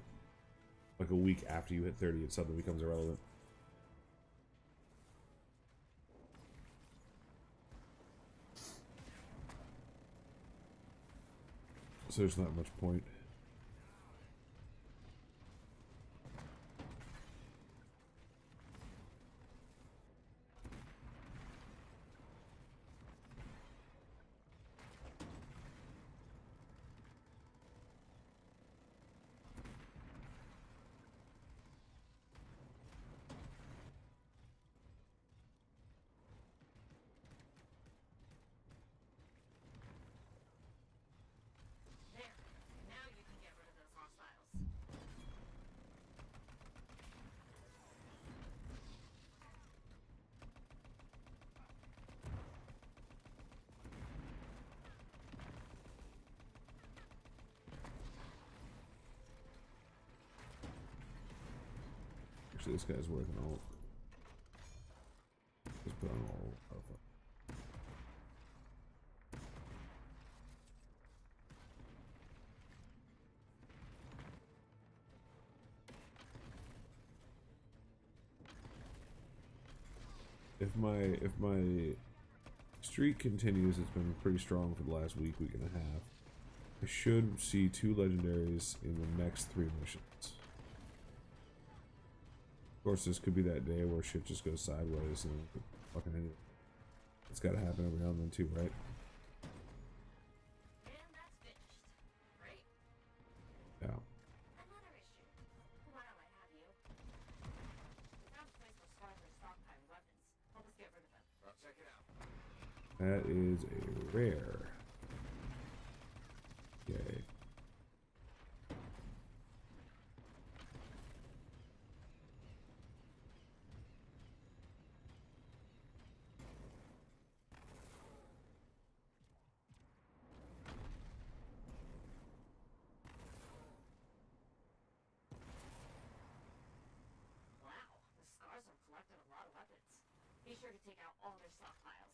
like a week after you hit 30, it suddenly becomes irrelevant. So there's not much point. There. Now you can get rid of those hostiles. Actually, this guy's worth an ult. Just put on ult. Oh, fuck. If my streak continues, it's been pretty strong for the last week and a half. I should see 2 legendaries in the next 3 missions. Of course, this could be that day where shit just goes sideways and fucking anything. It's gotta happen every now and then too, right? And that's finished. Great. Yeah. Another issue. While I have you. We found a place where Scars are stockpiling weapons. Help us get rid of them. I'll check it out. That is a rare. Okay. Wow. The Scars have collected a lot of weapons. Be sure to take out all their stockpiles.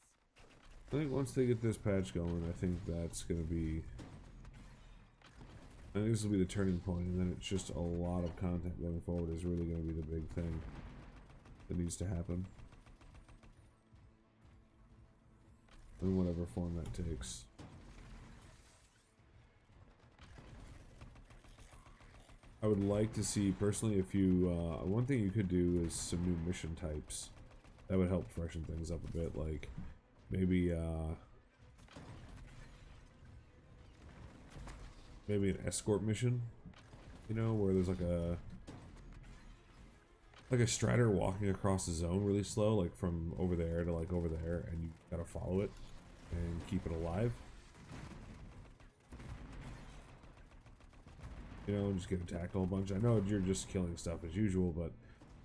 I think once they get this patch going, I think that's gonna be. I think this will be the turning point, and then it's just a lot of content going forward is really going to be the big thing that needs to happen. In whatever form that takes. I would like to see, personally, if you, one thing you could do is some new mission types. That would help freshen things up a bit, like, maybe an escort mission, you know, where there's like a strider walking across the zone really slow, like from over there to like over there, and you gotta follow it and keep it alive. You know, just get attacked a whole bunch. I know you're just killing stuff as usual, but it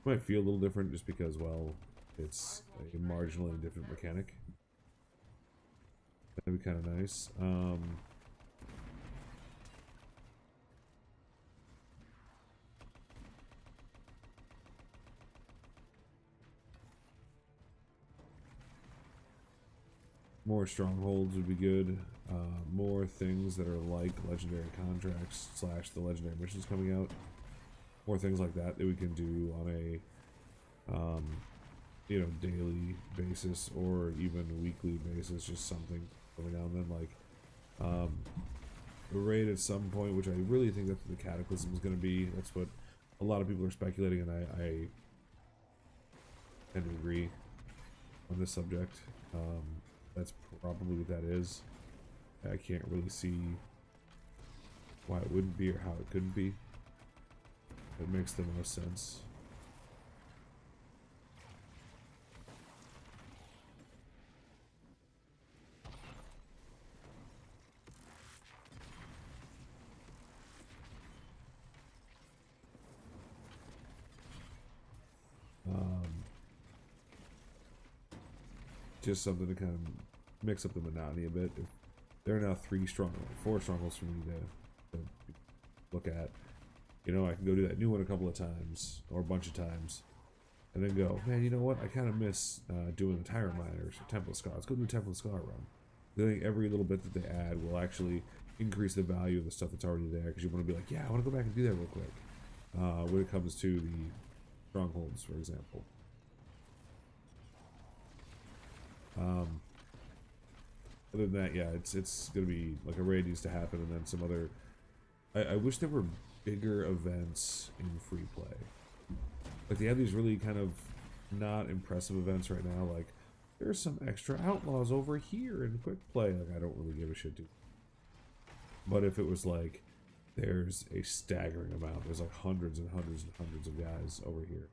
might feel a little different just because, well, it's a marginally different mechanic. That'd be kind of nice. More strongholds would be good. More things that are like legendary contracts / the legendary missions coming out. More things like that that we can do on a, you know, daily basis or even weekly basis. Just something every now and then, like a raid at some point, which I really think that's what the Cataclysm is going to be. That's what a lot of people are speculating, and I tend to agree on this subject. That's probably what that is. I can't really see why it wouldn't be or how it couldn't be. It makes the most sense. just something to kind of mix up the monotony a bit. If there are now 4 strongholds for me to look at. You know, I can go do that new one a couple of times, or a bunch of times, and then go, man, you know what? I kind of miss doing the Tyrant Miners or Temple of Scar. Let's go do the Temple of Scar run. I think every little bit that they add will actually increase the value of the stuff that's already there, because you want to be like, yeah, I want to go back and do that real quick. When it comes to the strongholds, for example. Other than that, yeah, it's gonna be like a raid needs to happen, and then some other. I wish there were bigger events in free play. Like they have these really kind of not impressive events right now. Like there's some extra outlaws over here in quick play. Like I don't really give a shit, dude. But if it was like there's a staggering amount, there's like hundreds and hundreds and hundreds of guys over here,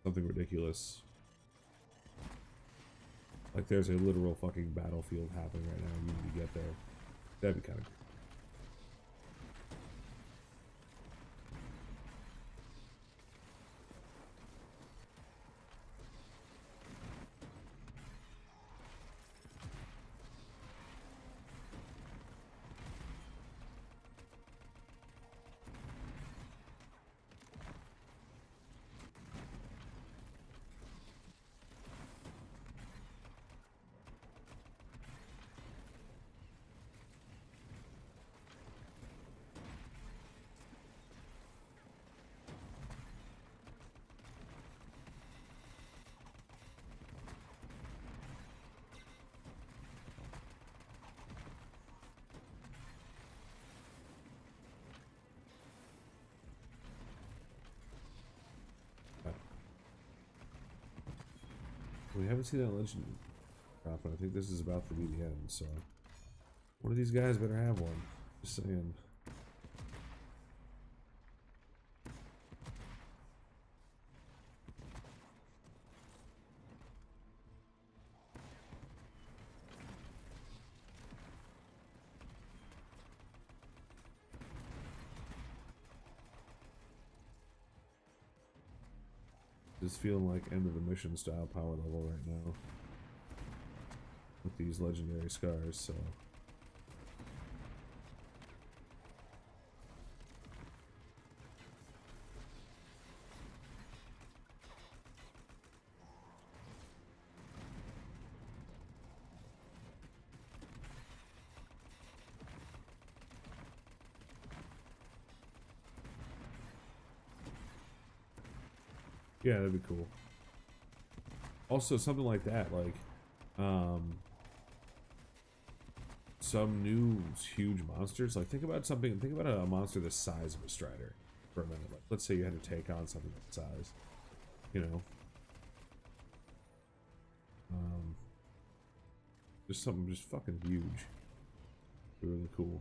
something ridiculous. Like there's a literal fucking battlefield happening right now. You need to get there. That'd be kind of cool. We haven't seen that legend drop, and I think this is about to be the end, so one of these guys better have one. Just saying. Just feeling like end of the mission style power level right now with these legendary scars, so yeah, that'd be cool. Also, something like that, like, some new huge monsters. Like, think about a monster the size of a Strider for a minute. Like, let's say you had to take on something that size, you know. Just something just fucking huge. Really cool.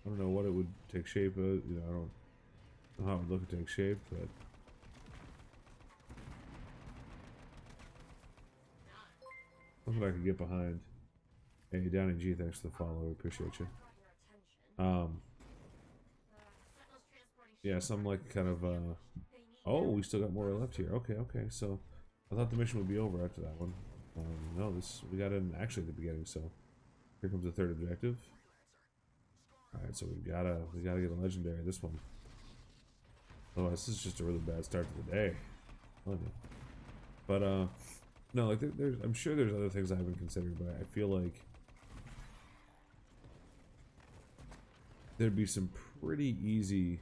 I don't know what it would take shape of, you know, I don't know how it would look to take shape, but something I could get behind. Hey, Downy G, thanks for the follow. We appreciate you. Yeah, something like kind of, oh, we still got more left here. Okay, okay, so I thought the mission would be over after that one. No, we got in actually at the beginning, so here comes the third objective. Alright, so we gotta get a legendary this one. Otherwise, this is just a really bad start to the day. But, no, like, I'm sure there's other things I haven't considered, but I feel like there'd be some pretty easy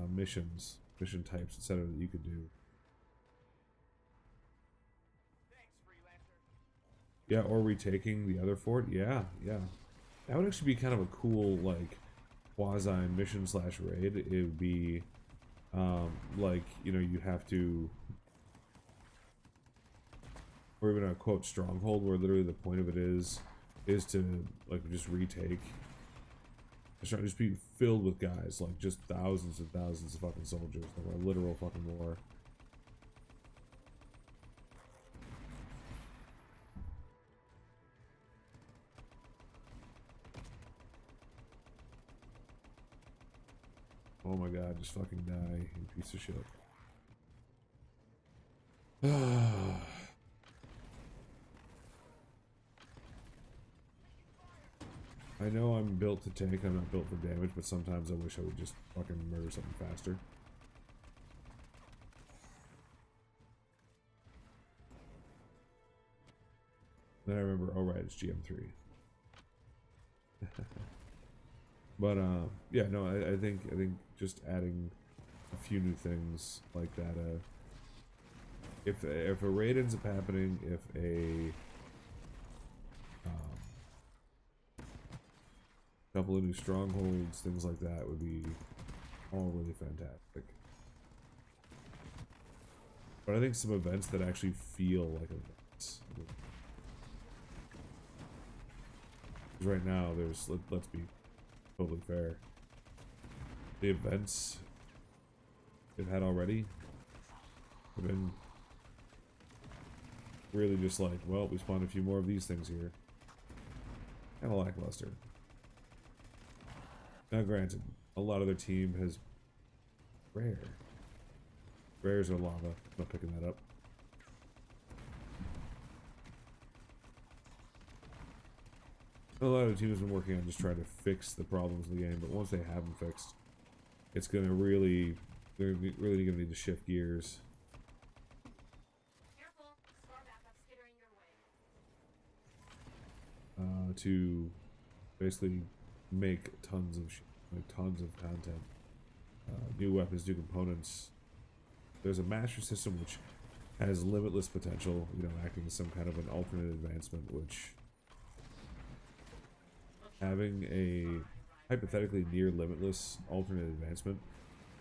mission types, etc. that you could do. Yeah, or retaking the other fort. Yeah, yeah. That would actually be kind of a cool, like, quasi mission slash raid. It would be, like, you know, you have to, or even a quote stronghold, where literally the point of it is to, like, just retake. It's trying to just be filled with guys, like, just thousands and thousands of fucking soldiers, like a literal fucking war. Oh my god, just fucking die, you piece of shit. I know I'm built to tank, I'm not built for damage, but sometimes I wish I would just fucking murder something faster. Then I remember, oh right, it's GM3. But yeah, no, I think just adding a few new things like that. If a raid ends up happening, if a couple of new strongholds, things like that would be all really fantastic. But I think some events that actually feel like events. Because right now, let's be totally fair. The events they've had already have been really just like, well, we spawned a few more of these things here. Kind of lackluster. Now, granted, a lot of their team has rare. Rares are lava. I'm not picking that up. A lot of the team has been working on just trying to fix the problems in the game, but once they have them fixed, it's gonna really, they're really gonna need to shift gears. Careful, star backup skittering your way. To basically make tons of content, new weapons, new components. There's a master system which has limitless potential, you know, acting as some kind of an alternate advancement, which having a hypothetically near limitless alternate advancement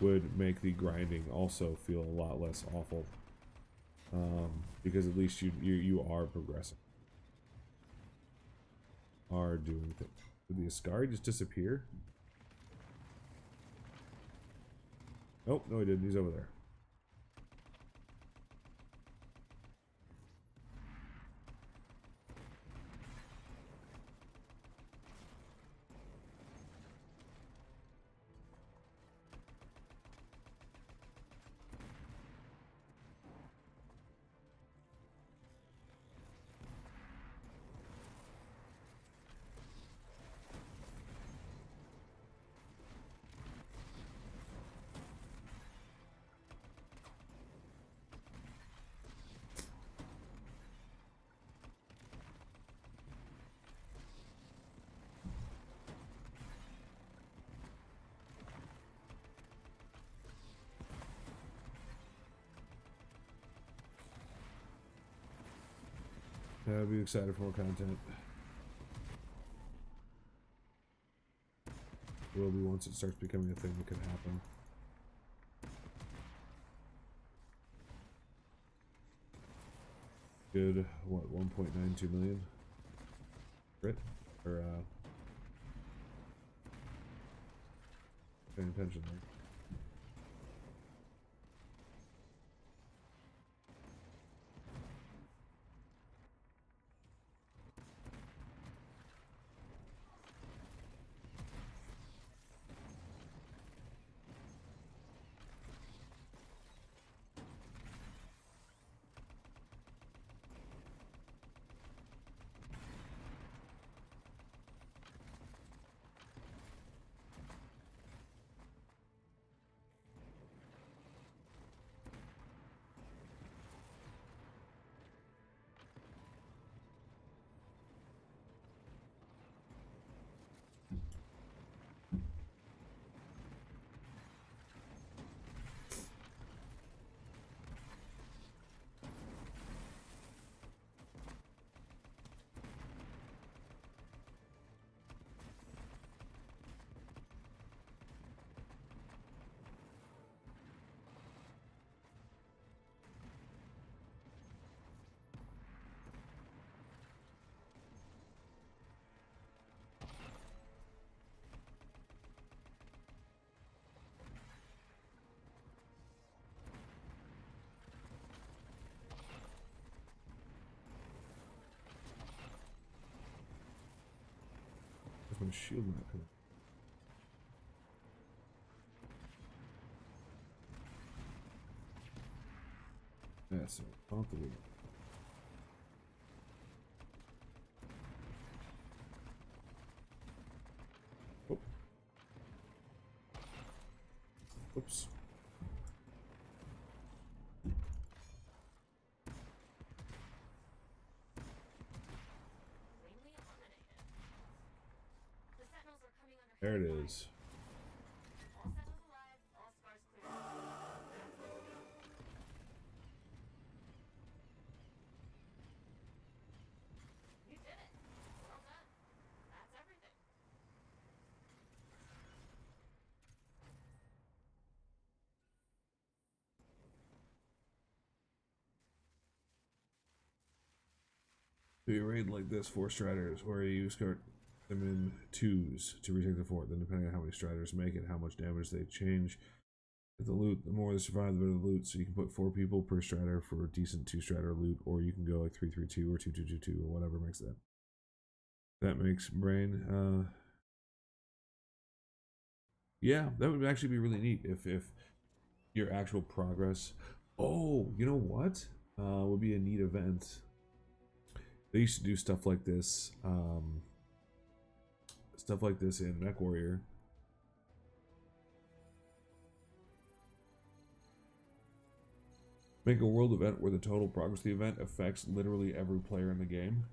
would make the grinding also feel a lot less awful, because at least you are progressing, are doing things. Did the Ascari just disappear? Nope, no he didn't. He's over there. I'll be excited for more content. Will be once it starts becoming a thing that could happen. Good, what, 1.92 million? Crit? Or, paying attention there. That's my shield not coming. Yeah, so comfortable. Oh. Oops. Cleanly eliminated. The sentinels are coming under There it heavy is. fire. All sentinels alive, all scars clear. You did it. Well done. That's everything. So you raid like this, 4 striders, where you start them in 2s to retake the fort. Then depending on how many striders make it, how much damage they change. If the loot, the more they survive, the better the loot. So you can put 4 people per strider for decent 2-strider loot, or you can go like 3-3-2 or 2-2-2-2 or whatever makes that. That makes brain. Yeah, that would actually be really neat if your actual progress. Oh, you know what? Would be a neat event. They used to do stuff like this. Stuff like this in MechWarrior. Make a world event where the total progress of the event affects literally every player in the game.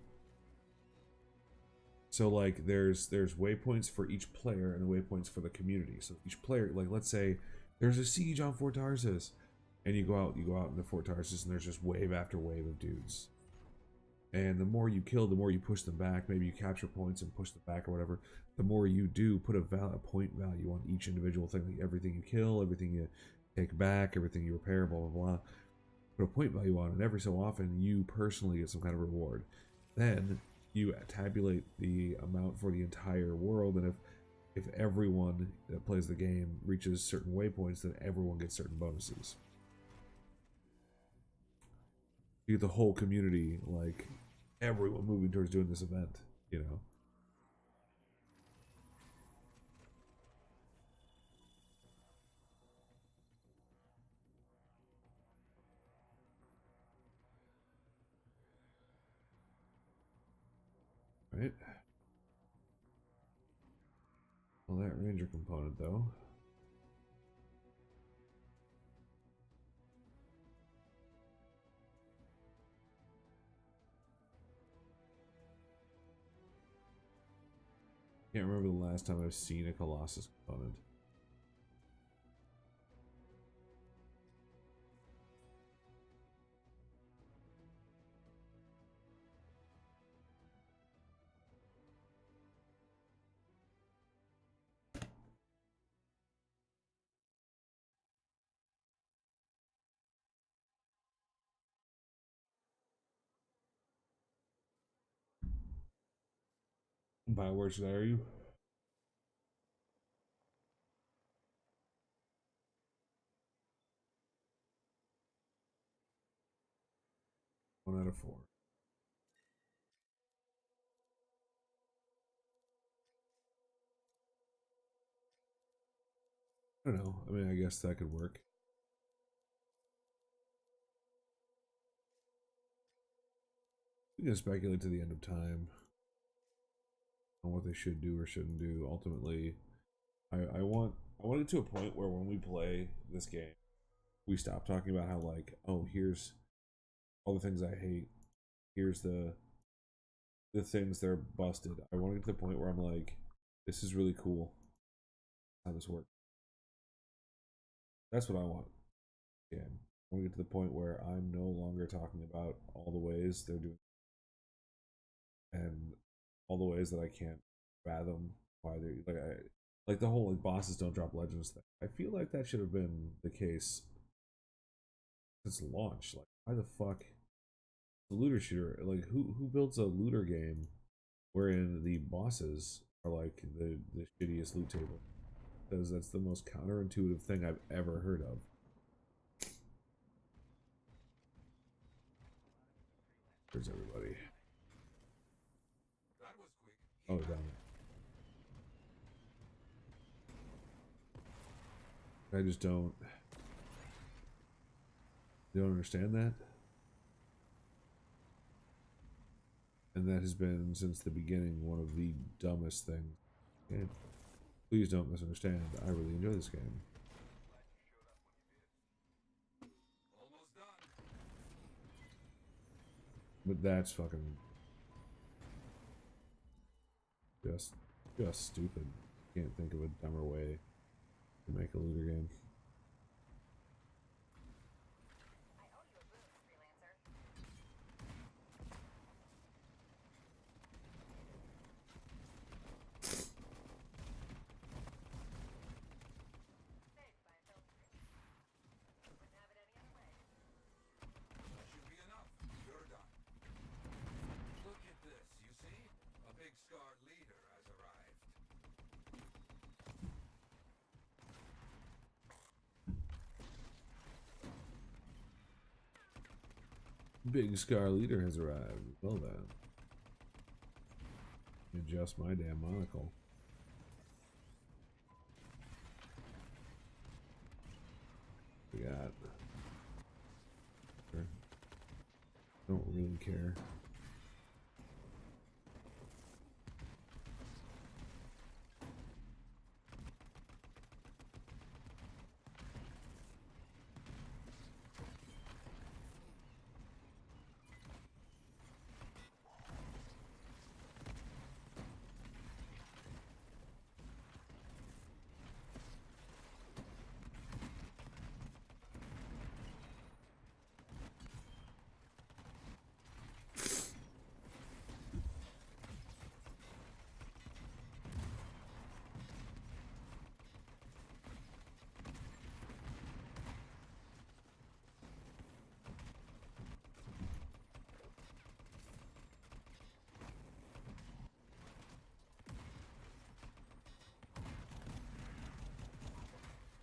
So like there's waypoints for each player and waypoints for the community. So each player, like let's say there's a siege on Fort Tarsus, and you go out into Fort Tarsus and there's just wave after wave of dudes. And the more you kill, the more you push them back. Maybe you capture points and push them back or whatever. The more you do, put a point value on each individual thing. Like everything you kill, everything you take back, everything you repair, blah blah blah. Put a point value on it. And every so often, you personally get some kind of reward. Then you tabulate the amount for the entire world, and if everyone that plays the game reaches certain waypoints, then everyone gets certain bonuses. You get the whole community, like everyone moving towards doing this event, you know. Right? Well, that ranger component though. Can't remember the last time I've seen a Colossus component. Bioware, should I hire you? One out of 4. I don't know. I mean, I guess that could work. We can speculate to the end of time on what they should do or shouldn't do. Ultimately, I want to get to a point where when we play this game, we stop talking about how like, oh, here's all the things I hate. Here's the things that are busted. I want to get to the point where I'm like, this is really cool how this works. That's what I want. Yeah. I want to get to the point where I'm no longer talking about all the ways they're doing and all the ways that I can't fathom why they're like the whole like bosses don't drop legends thing. I feel like that should have been the case since launch. Like why the fuck the looter shooter? Like who builds a looter game wherein the bosses are like the shittiest loot table? Because that's the most counterintuitive thing I've ever heard of. There's everybody. That was quick. Oh, damn it. I just don't understand that. And that has been, since the beginning, one of the dumbest things. And please don't misunderstand, I really enjoy this game. Almost done. But that's fucking just stupid. Can't think of a dumber way to make a looter game. I owe you a boost, freelancer. Saved by a filter. Wouldn't have it any other way. That should be enough. You're done. Look at this, you see? A big scarred leader has arrived. Big Scar Leader has arrived. Well then. Adjust my damn monocle. We got. Sure. Don't really care.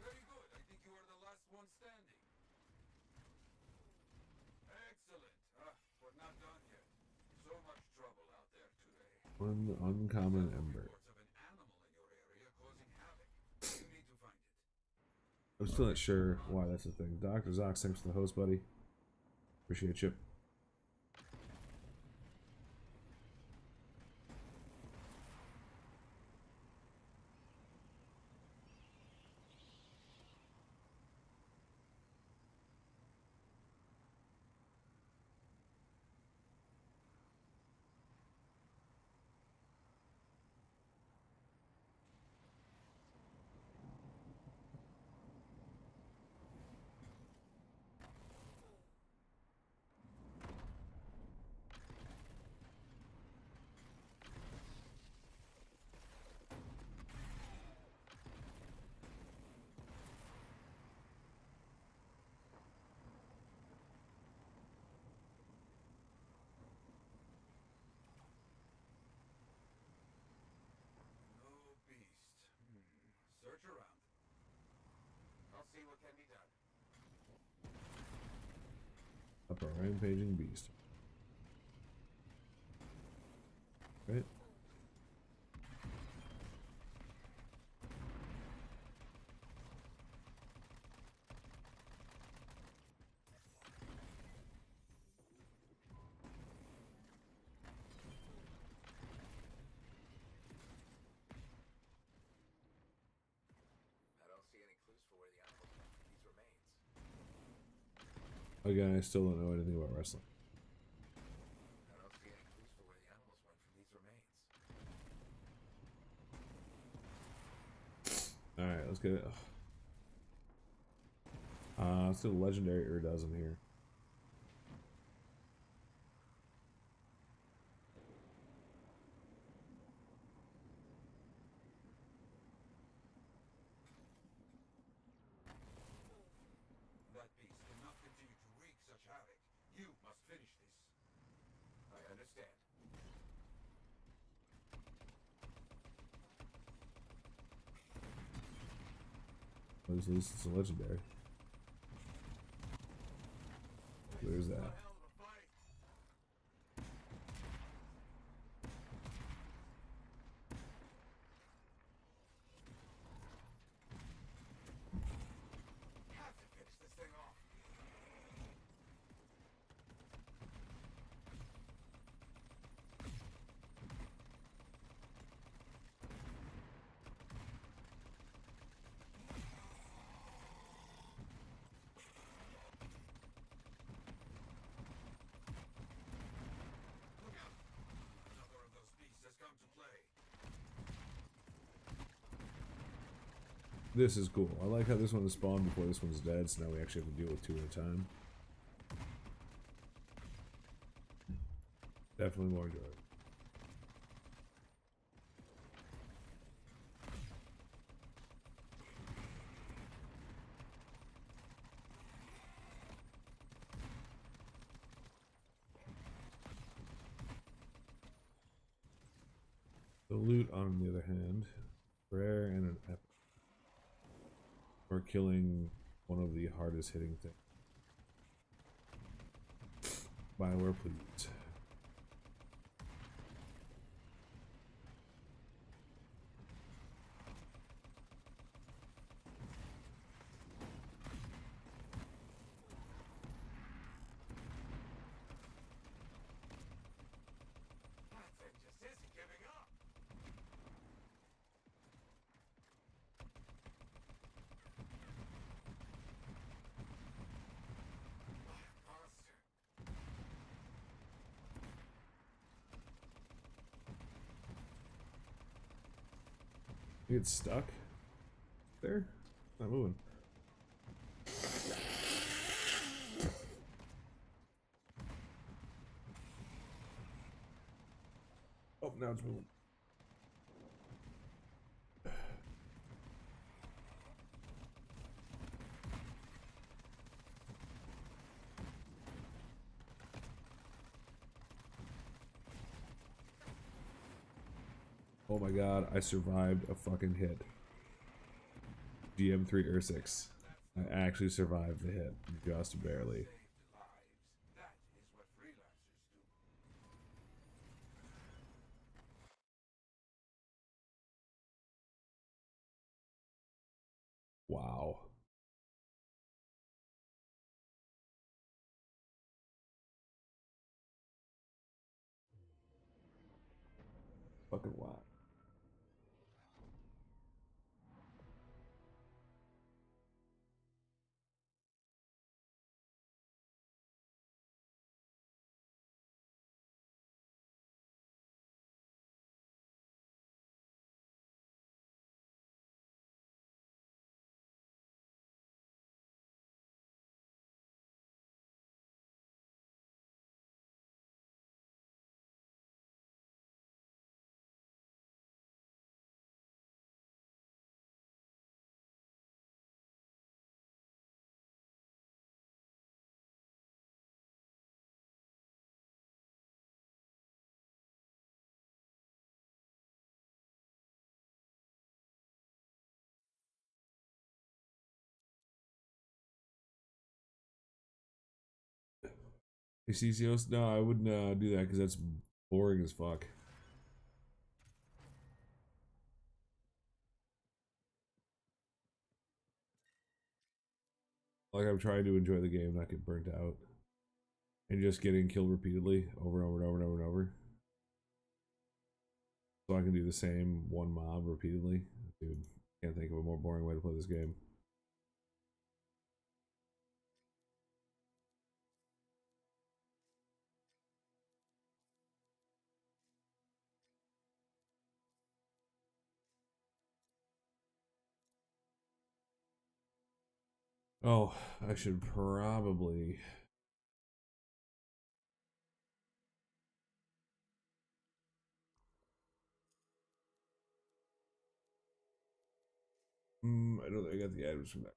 Very good. I think you are the last one standing. Excellent. We're not done yet. So much trouble out there today. One uncommon ember. Reports of an animal in your area causing havoc. You need to find it. I'm still not sure why that's a thing. Dr. Zox, thanks for the host, buddy. Appreciate you. No beast. Search around. I'll see what can be done. Up a rampaging beast. Right? I don't see any clues for where the animals went from these remains. Again, I still don't know anything about wrestling. I don't see any clues for where the animals went from these remains. Alright, let's get it. Let's do a legendary Ur-dozen here. That beast cannot continue to wreak such havoc. You must finish this. I understand. At least it's a legendary. There's that. Hell of a fight. Have to finish this thing off. This is cool. I like how this one is spawned before this one's dead, so now we actually have to deal with two at a time. Definitely more enjoyable. The loot, on the other hand, rare and an epic. Or killing one of the hardest hitting things. Bioware, please. That thing just isn't giving up. Monster. You get stuck there? Not moving. Oh, now it's moving. Oh my god, I survived a fucking hit. GM3 Ursix. I actually survived the hit, just barely. Saved lives. That is what freelancers do. Wow. Fucking wow. CCOs? No, I wouldn't do that because that's boring as fuck. Like, I'm trying to enjoy the game, not get burnt out. And just getting killed repeatedly over and over and over and over and over. So I can do the same one mob repeatedly. Dude, can't think of a more boring way to play this game. Oh, I should probably... I don't think I got the items from that.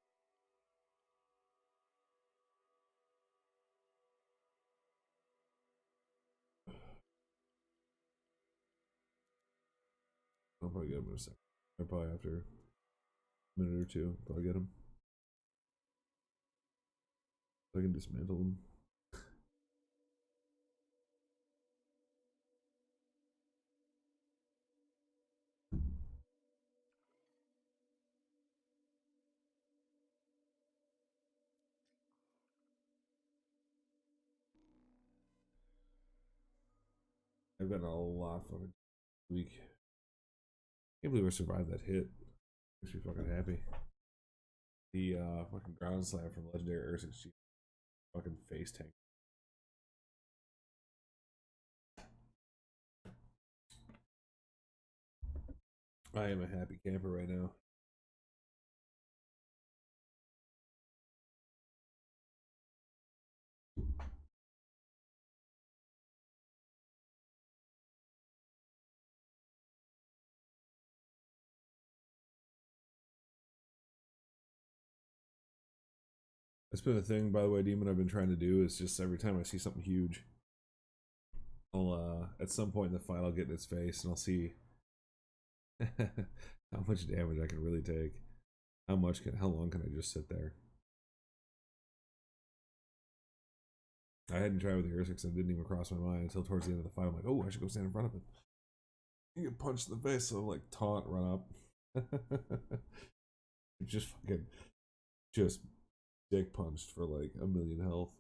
I'll probably get them in a second. Or probably after a minute or two, probably get them. I can dismantle them. I've gotten a lot fucking weak. Can't believe I survived that hit. Makes me fucking happy. The fucking ground slap from Legendary Ursix fucking face tank. I am a happy camper right now. It's been a thing, by the way, Demon, I've been trying to do is just every time I see something huge, I'll at some point in the fight I'll get in its face and I'll see how much damage I can really take. How long can I just sit there? I hadn't tried with the Ursix and it didn't even cross my mind until towards the end of the fight. I'm like, oh, I should go stand in front of it. You get punched in the face, so like taunt, run up. Just fucking, just dick punched for like 1,000,000 health.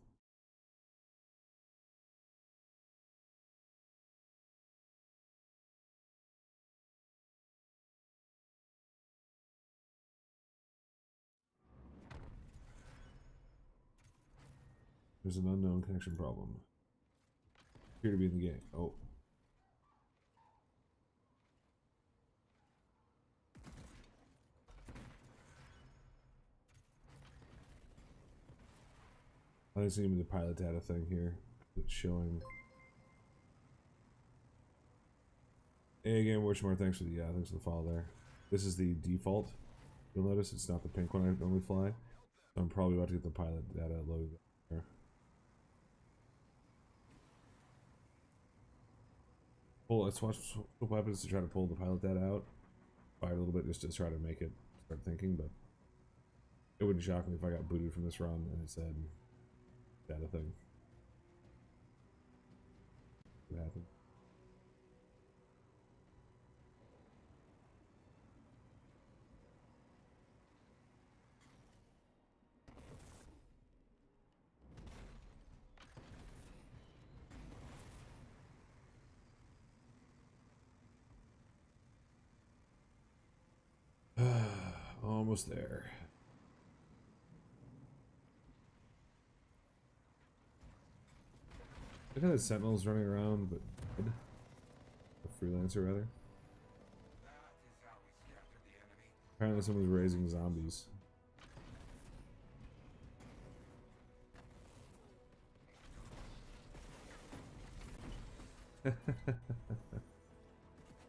There's an unknown connection problem. Appear to be in the game. Oh. I think it's gonna be the pilot data thing here. It's showing. Hey again, Wishmore, thanks for the follow there. This is the default. You'll notice it's not the pink one I normally fly. So I'm probably about to get the pilot data loaded there. Let's watch what happens to try to pull the pilot data out. Fire a little bit just to try to make it start thinking, but it wouldn't shock me if I got booted from this run and it said data thing. What happened? Almost there. Look at the sentinels running around, but dead. A freelancer, rather. That is how we scattered the enemy. Apparently, someone's raising zombies.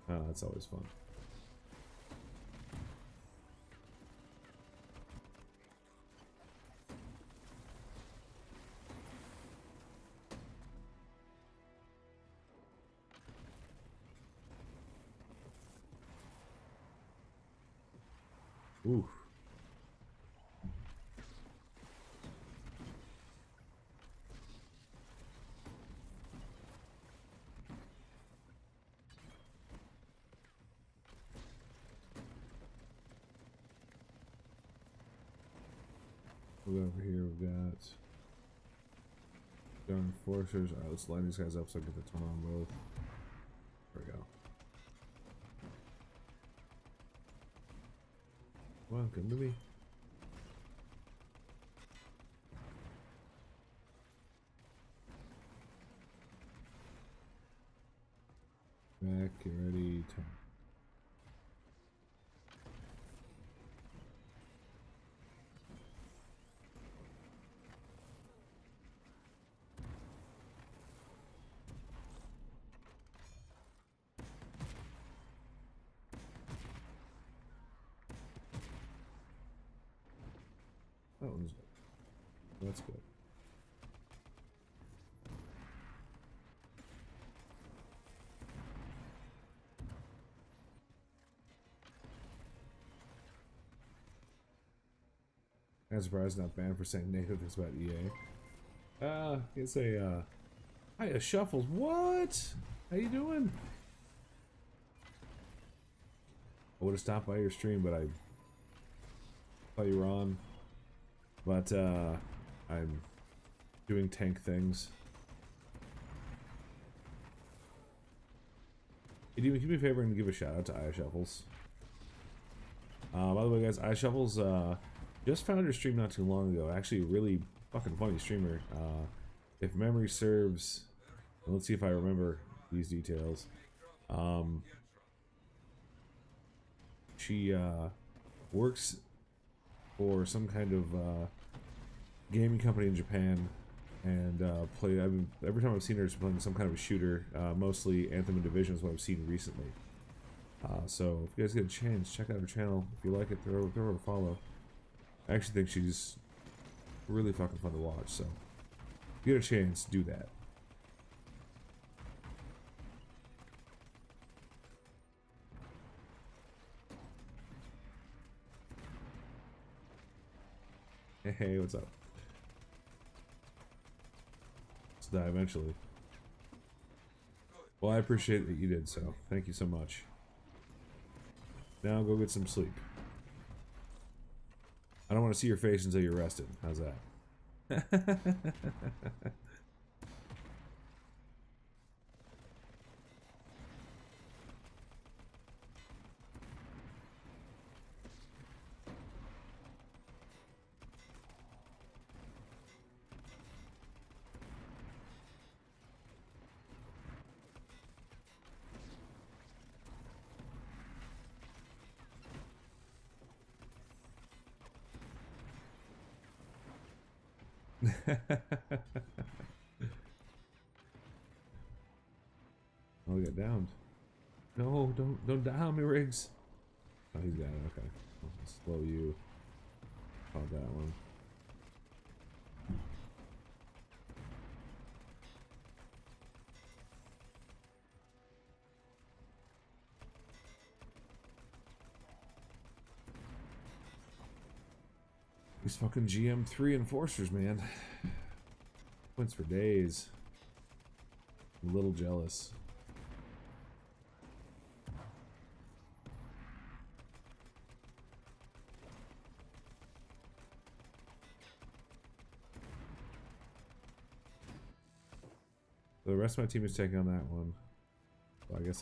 Oh, that's always fun. Ooh. We'll go over here, we've got gun enforcers. Alright, let's line these guys up so I can get the ton on both. There we go. Come on, come to me. Back, get ready, turn. That one's good. That's good. I'm surprised not banned for saying negative things about EA. It's a hiya Shuffles. What? How you doing? I would have stopped by your stream, but I thought you were on. But I'm doing tank things. Hey, do me a favor and give a shout out to Aya Shuffles. By the way, guys, Aya Shuffles just found her stream not too long ago. Actually, a really fucking funny streamer. If memory serves, let's see if I remember these details. She works for some kind of gaming company in Japan, and every time I've seen her, she's playing some kind of a shooter. Mostly Anthem and Division is what I've seen recently. So if you guys get a chance, check out her channel. If you like it, throw her a follow. I actually think she's really fucking fun to watch. So, if you get a chance, do that. Hey, what's up? Let's die eventually. Well, I appreciate that you did so. Thank you so much. Now go get some sleep. I don't want to see your face until you're rested. How's that? I'll get downed. No, don't down me, Riggs. Oh, he's got it. Okay, I'll slow you. Caught that one. These fucking GM3 enforcers, man. Points for days. I'm a little jealous. The rest of my team is taking on that one. So I guess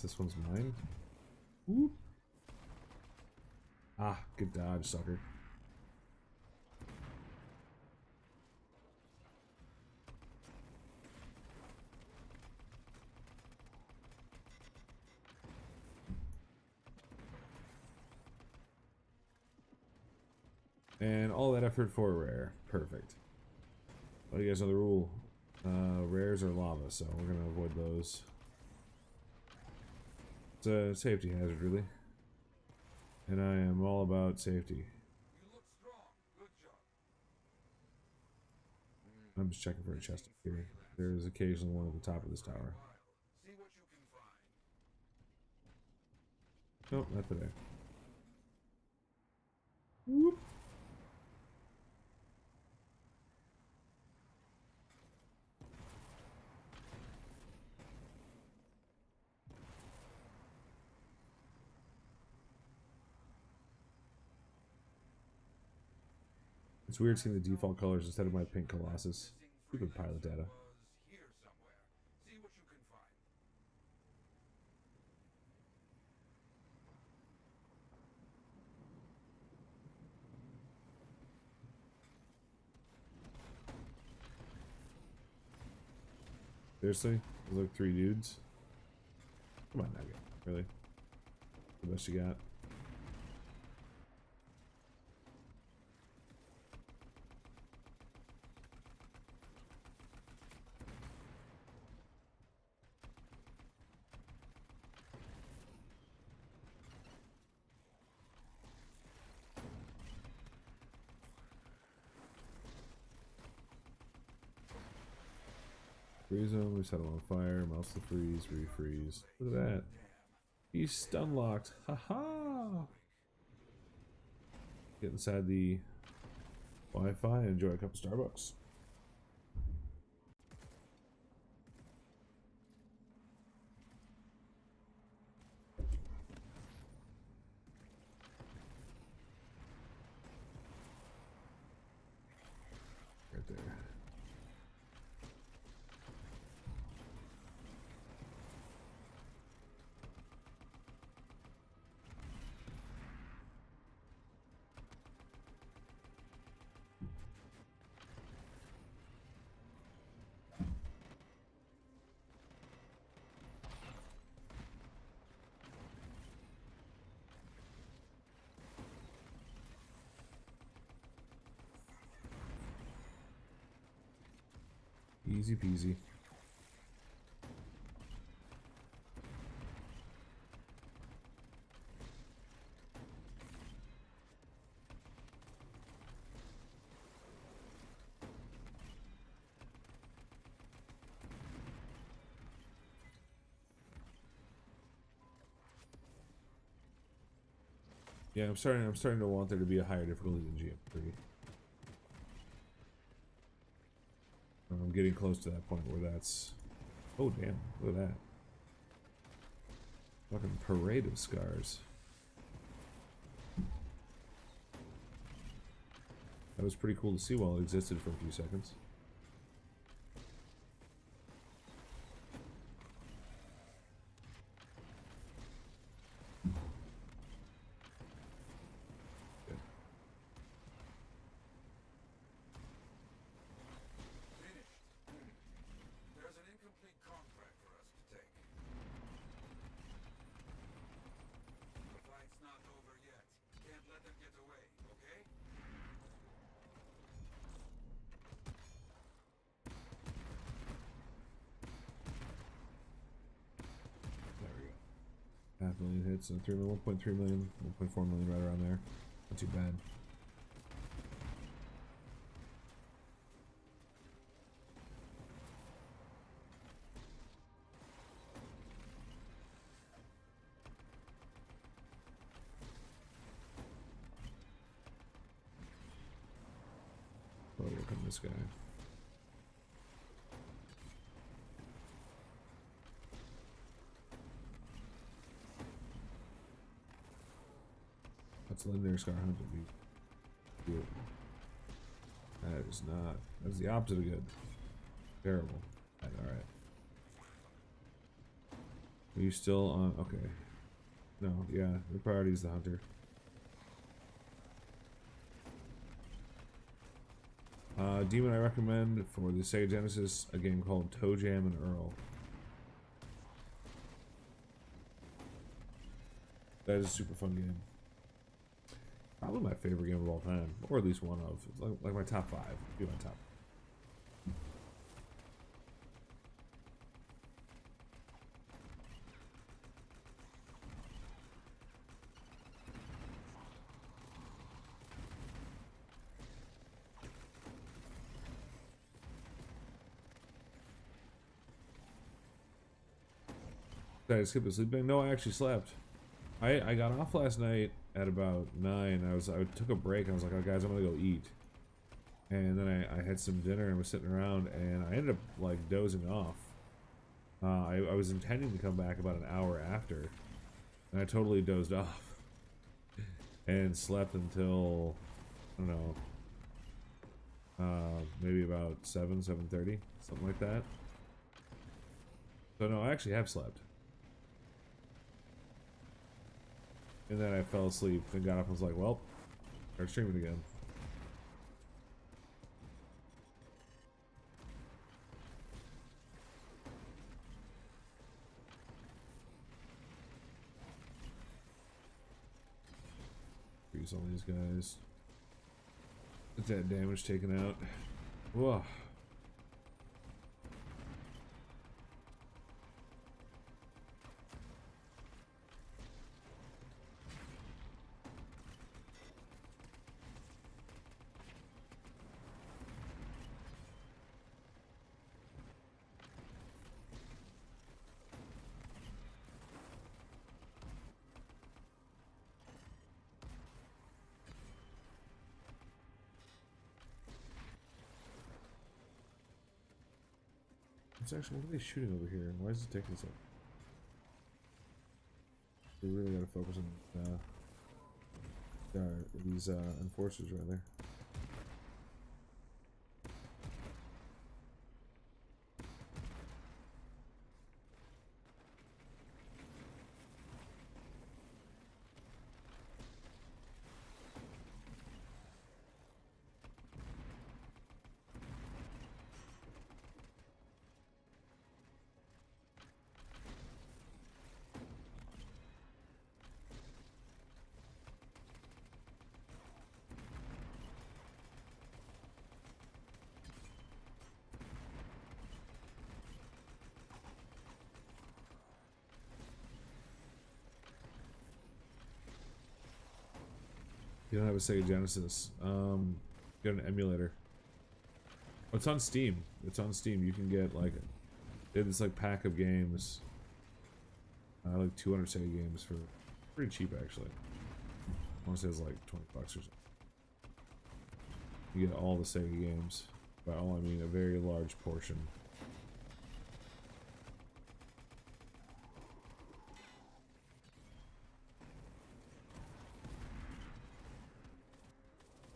this one's mine. Whoop. Ah, good dodge, sucker. And all that effort for a rare. Perfect. Well, you guys know the rule. Rares are lava, so we're gonna avoid those. It's a safety hazard, really. And I am all about safety. You look strong. Good job. I'm just checking for a chest up here. There's occasionally one at the top of this tower. See what you can find. Nope, not today. Whoop. It's weird seeing the default colors instead of my pink Colossus. Stupid pilot data. Here somewhere. See what you can find. Seriously? There's like 3 dudes? Come on, Nugget. Really? The best you got? Freeze them, we set them on fire, mouse the freeze, refreeze. Look at that. He's stun locked. Haha! Get inside the Wi-Fi and enjoy a cup of Starbucks. Right there. Easy peasy. Yeah, I'm starting to want there to be a higher difficulty than GM3. I'm getting close to that point where that's... Oh damn, look at that. Fucking parade of scars. That was pretty cool to see while it existed for a few seconds. Finished. There's an incomplete contract for us to take. The fight's not over yet. Can't let them get away, okay? There we go. 500,000 hits and 3 million, 1.3 million, 1.4 million, right around there. Not too bad. Oh, look at this guy. That's legendary scar hunter. Good. That is not. That's the opposite of good. Terrible. Alright. Are you still on? Okay. No, yeah. The priority is the hunter. Demon I recommend for the Sega Genesis, a game called Toe Jam and Earl. That is a super fun game. Probably my favorite game of all time, or at least one of. It's like my top 5. Be my top. Did I skip the sleep thing? No, I actually slept. I got off last night at about 9. I took a break and I was like, oh guys, I'm gonna go eat. And then I had some dinner and was sitting around and I ended up like dozing off. I was intending to come back about an hour after, and I totally dozed off and slept until I don't know, maybe about 7:30, something like that. So no, I actually have slept. And then I fell asleep and got up and was like, well, start streaming again. Use all these guys. Get that damage taken out. Whoa. It's actually, what are they shooting over here? Why is it taking so? We really gotta focus on these enforcers right there. You don't have a Sega Genesis. Get an emulator. Oh, it's on Steam. It's on Steam. You can get like this like pack of games. Like 200 Sega games for pretty cheap actually. want to say it's like 20 bucks or something. You get all the Sega games. By all I mean a very large portion.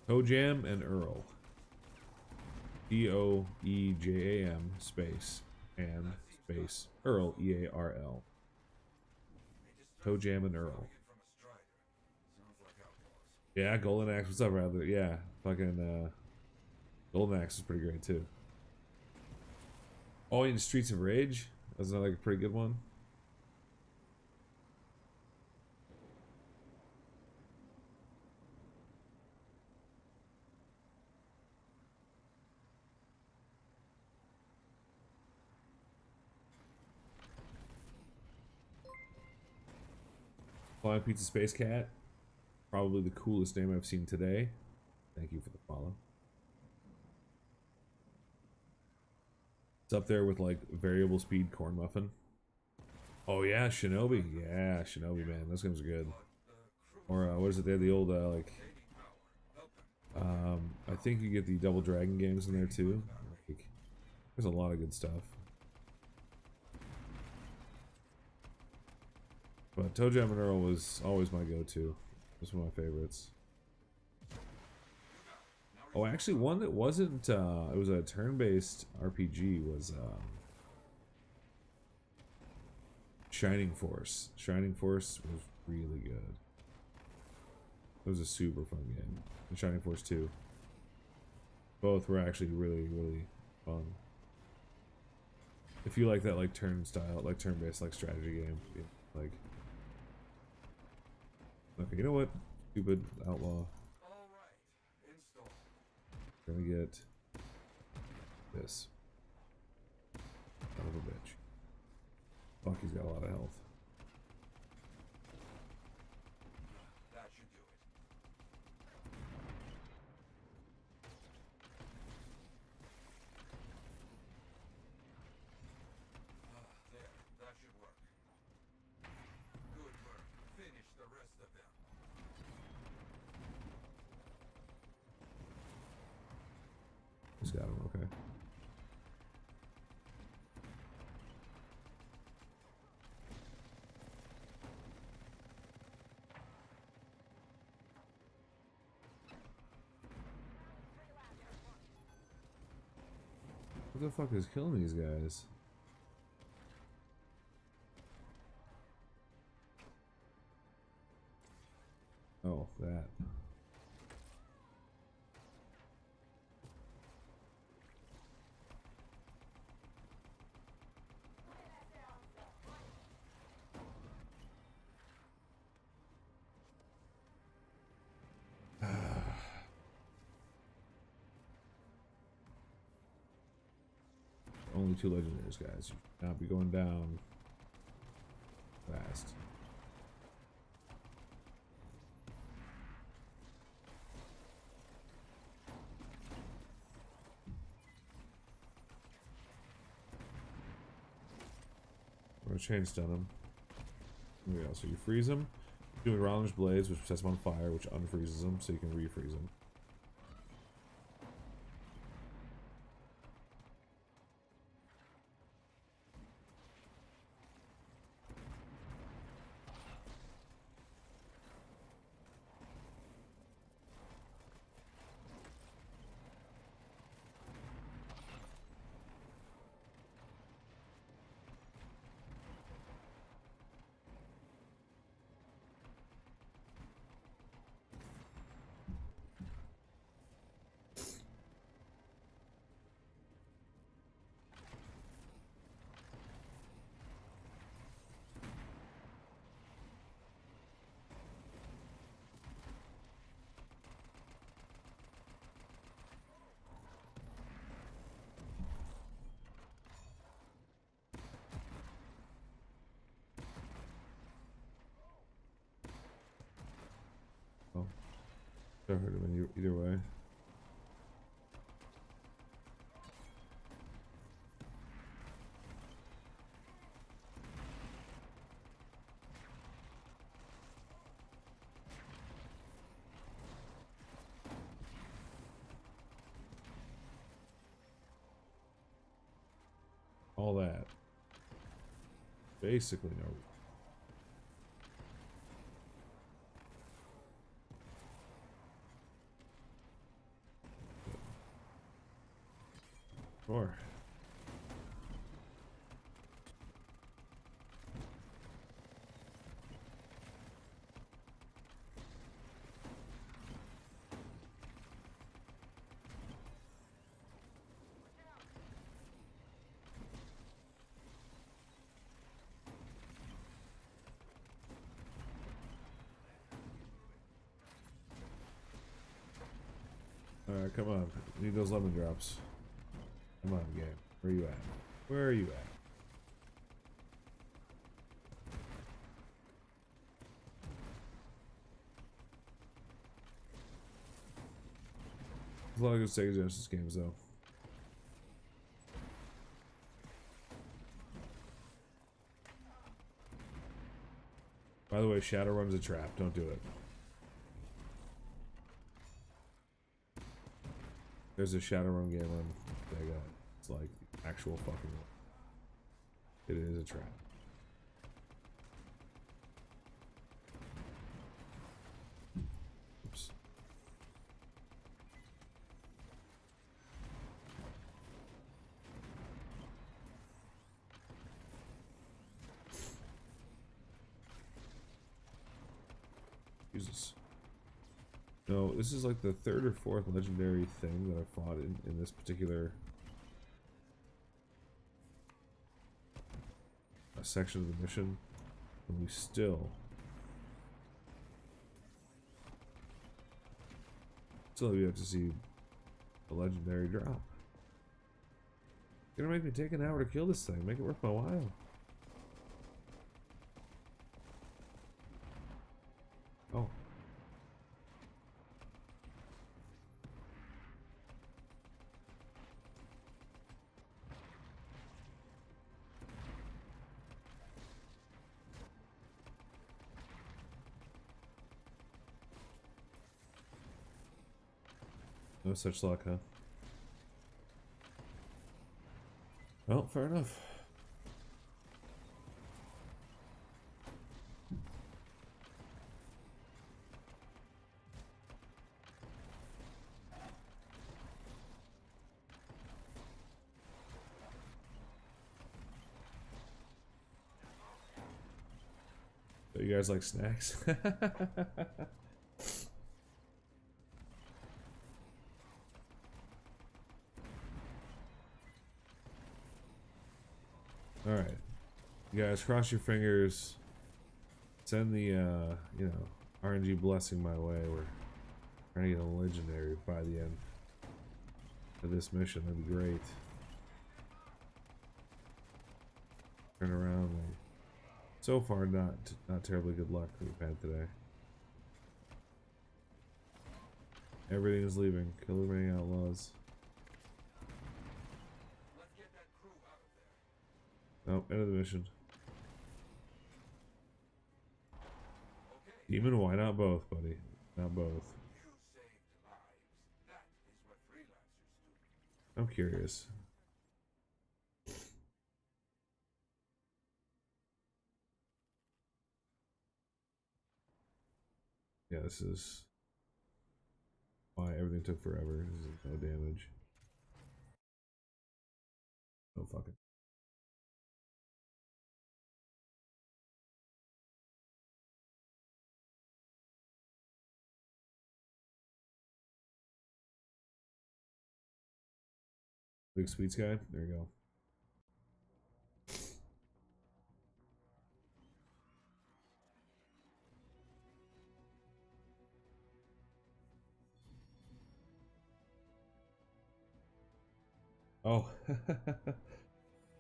Toe Jam and Earl. DOEJAM space and space Earl EARL. Toe Jam and Earl. Yeah, Golden Axe. What's up, Rather? Yeah, fucking Golden Axe is pretty great too. Oh, in Streets of Rage. That's not like a pretty good one. Flying Pizza Space Cat. Probably the coolest name I've seen today. Thank you for the follow. It's up there with like variable speed corn muffin. Oh yeah, Shinobi. Yeah, Shinobi, man. Those games are good. Or what is it? They had the old I think you get the Double Dragon games in there too. Like, there's a lot of good stuff. But Toe Jam and Earl was always my go-to. It was one of my favorites. Oh, actually, one that wasn't. It was a turn-based RPG. Was Shining Force. Shining Force was really good. It was a super fun game. And Shining Force 2. Both were actually really, really fun. If you like that, like turn style, like turn-based, like strategy game, like. Okay, you know what? Stupid outlaw. We're gonna get this. Son of a bitch. Fuck, he's got a lot of health. That should do it. There, that should work. Good work. Finish the rest of them. He's got him, okay. What the fuck is killing these guys? Oh, that. Only 2 legendaries, guys. You should not be going down fast. We're gonna chain stun him. There we go. So you freeze him. Doing Rollinger's Blades, which sets him on fire, which unfreezes him, so you can refreeze him. Oh, I hurt him either way. basically no. Sure. Alright, come on. Need those lemon drops. Come on, game. Where you at? Where are you at? There's a lot of good Sega Genesis games, though. By the way, Shadowrun's a trap. Don't do it. There's a Shadowrun game on Sega. It's like actual fucking one. It is a trap. Oops. Jesus. No, this is like the third or fourth legendary thing that I fought in this particular section of the mission, and we still have yet to see a legendary drop. You're gonna make me take an hour to kill this thing. Make it worth my while. Oh. No such luck, huh? Well, fair enough. So you guys like snacks? Alright. You guys cross your fingers. Send the, you know, RNG blessing my way. We're trying to get a legendary by the end of this mission. That'd be great. Turn around. So far, not terribly good luck that we've had today. Everything is leaving. Kill the remaining outlaws. Let's get that crew out of there. Nope, end of the mission. Okay, Demon, why not both, buddy? Not both. you saved lives. That is what freelancers do. I'm curious. Yeah, this is why everything took forever. This is no damage. No fucking. Big sweets guy. There you go. Oh.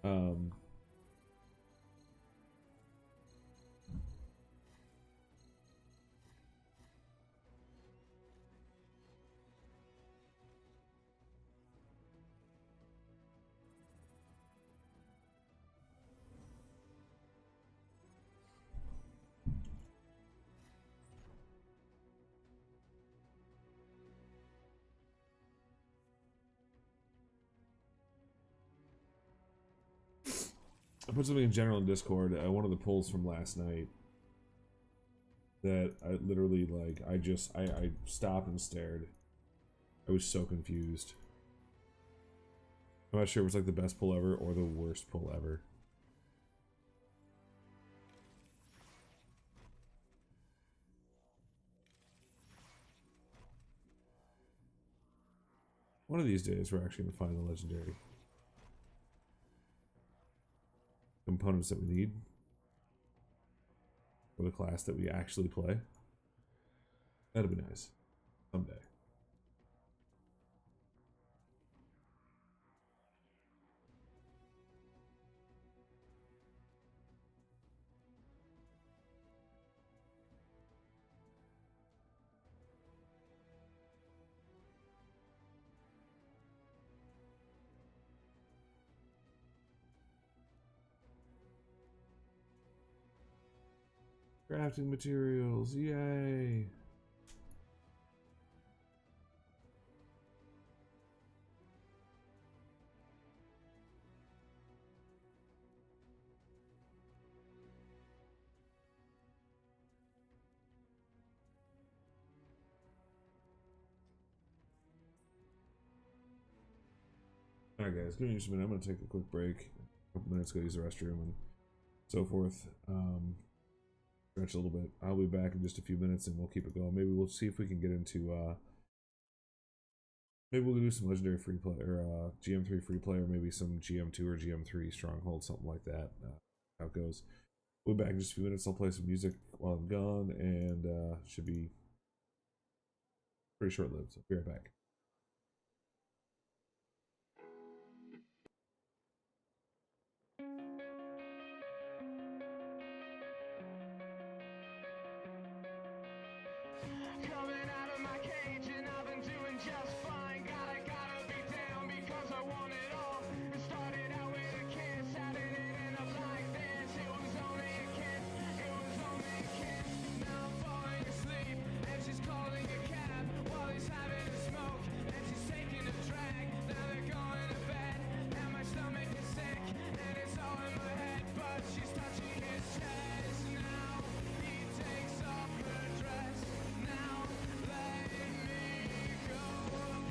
um. I put something in general in Discord, one of the polls from last night, that I literally, like, I stopped and stared. I was so confused. I'm not sure if it's like the best pull ever or the worst pull ever. One of these days we're actually going to find the legendary components that we need for the class that we actually play. That'd be nice. Someday. Crafting materials, yay! Alright guys, give me just a minute. I'm going to take a quick break. A couple minutes, go use the restroom and so forth. Stretch a little bit. I'll be back in just a few minutes and we'll keep it going. Maybe we'll see if we can get into maybe we'll do some legendary free play or GM3 free play, or maybe some GM2 or GM3 stronghold, something like that. How it goes. We'll be back in just a few minutes. I'll play some music while I'm gone, and should be pretty short lived. So be right back. Coming out of my cage and I've been doing just fine. Gotta be down because I want it all. It started out with a kiss, how did it end up like this? It was only a kiss, it was only a kiss. Now I'm falling asleep and she's calling a cab while he's having a smoke and she's taking a drag. Now they're going to bed and my stomach is sick and it's all in my head, but she's touching his chest. Now he takes off her dress. Now let me go.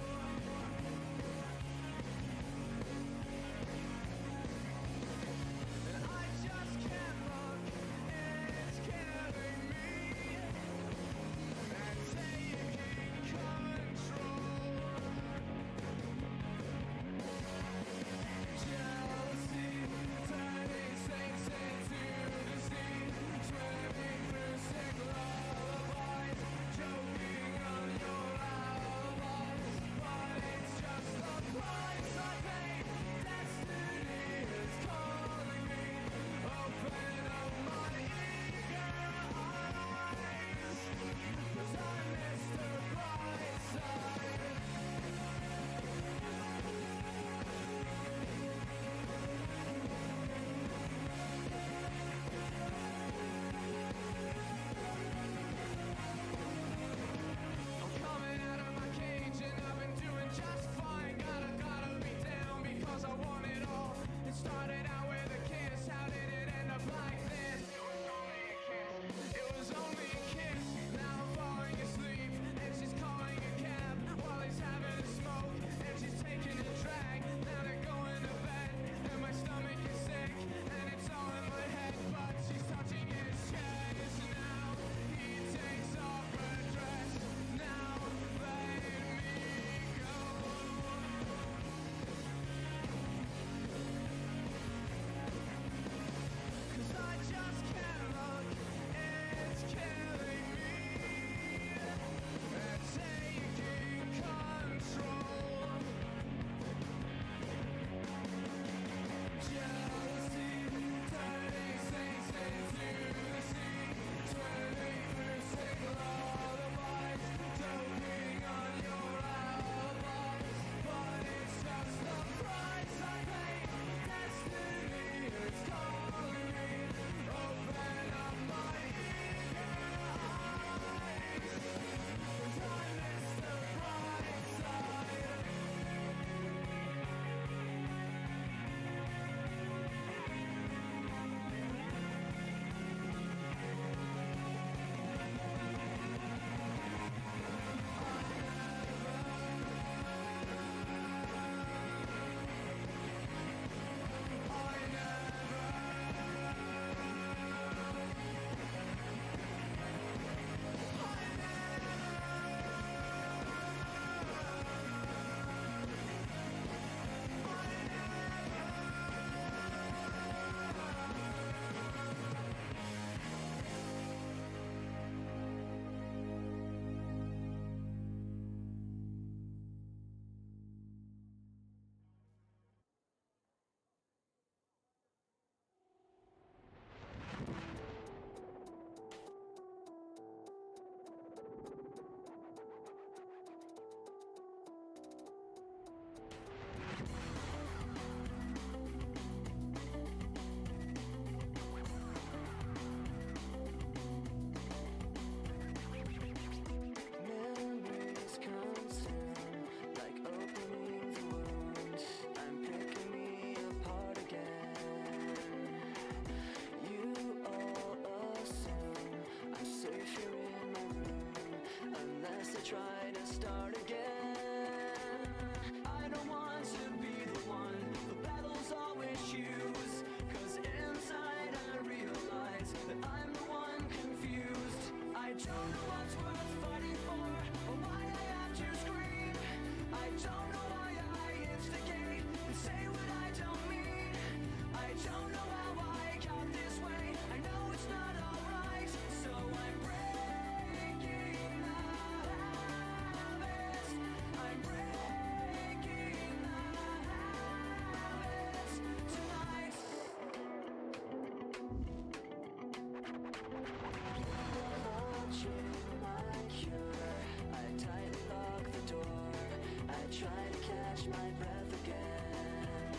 catch my breath again.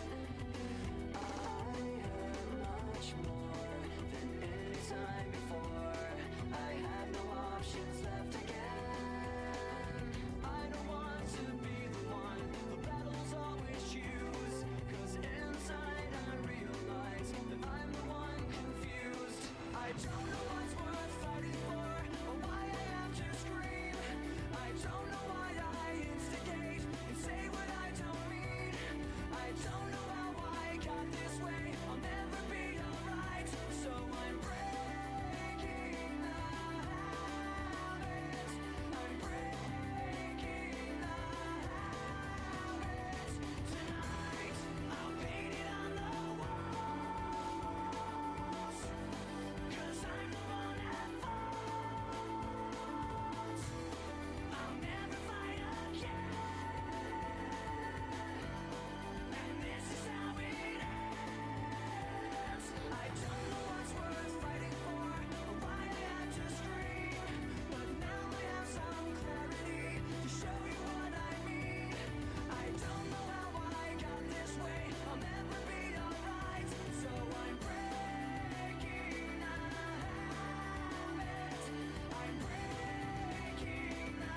I am much more than any time before. I have no options left again. I don't want to be the one the battles always choose. 'Cause inside I realize that I'm the one confused. I don't know what's worth fighting for, or why I have to scream. I don't know why I instigate and say what I don't mean. I don't know how I got this way. I'll never be alright. So I'm breaking the habit. I'm breaking the habit. Tonight I'll paint it on the walls. 'Cause I'm the one at fault. I'll never fight again. And this is how it ends. I don't know what's worth fighting for, or why I had to scream. But now I have some clarity to show you what I mean. I don't know how I got this way. I'll never be alright. So I'm breaking the habit. I'm breaking the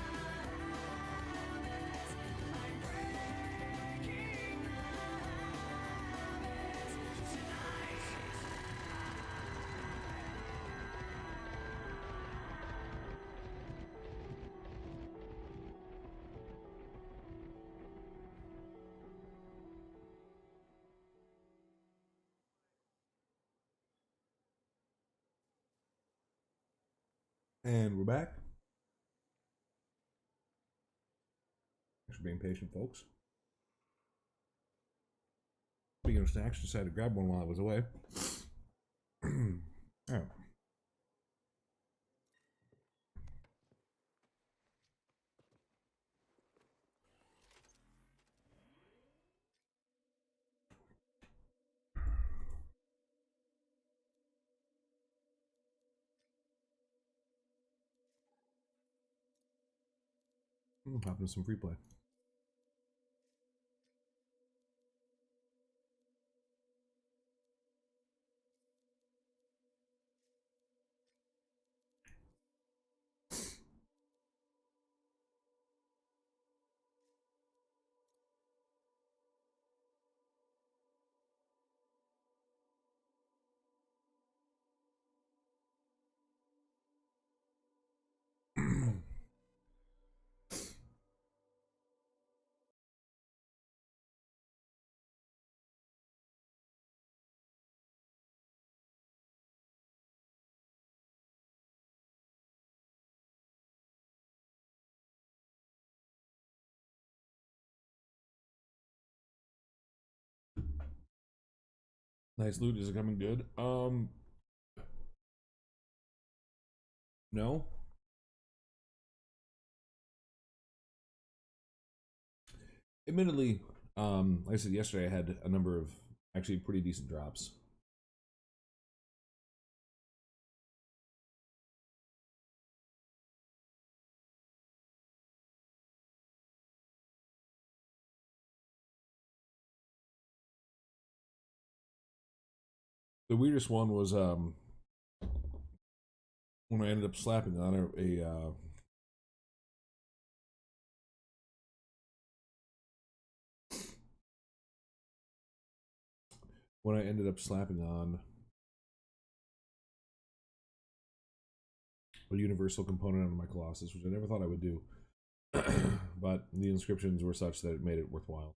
habit. I'm breaking the habit tonight. And we're back. Thanks for being patient, folks. Speaking of snacks, decided to grab one while I was away. Oh. Hop into some free play. Nice loot. Is it coming good? No. Admittedly, like I said yesterday, I had a number of actually pretty decent drops. The weirdest one was when I ended up slapping on a when I ended up slapping on a universal component on my Colossus, which I never thought I would do. But the inscriptions were such that it made it worthwhile.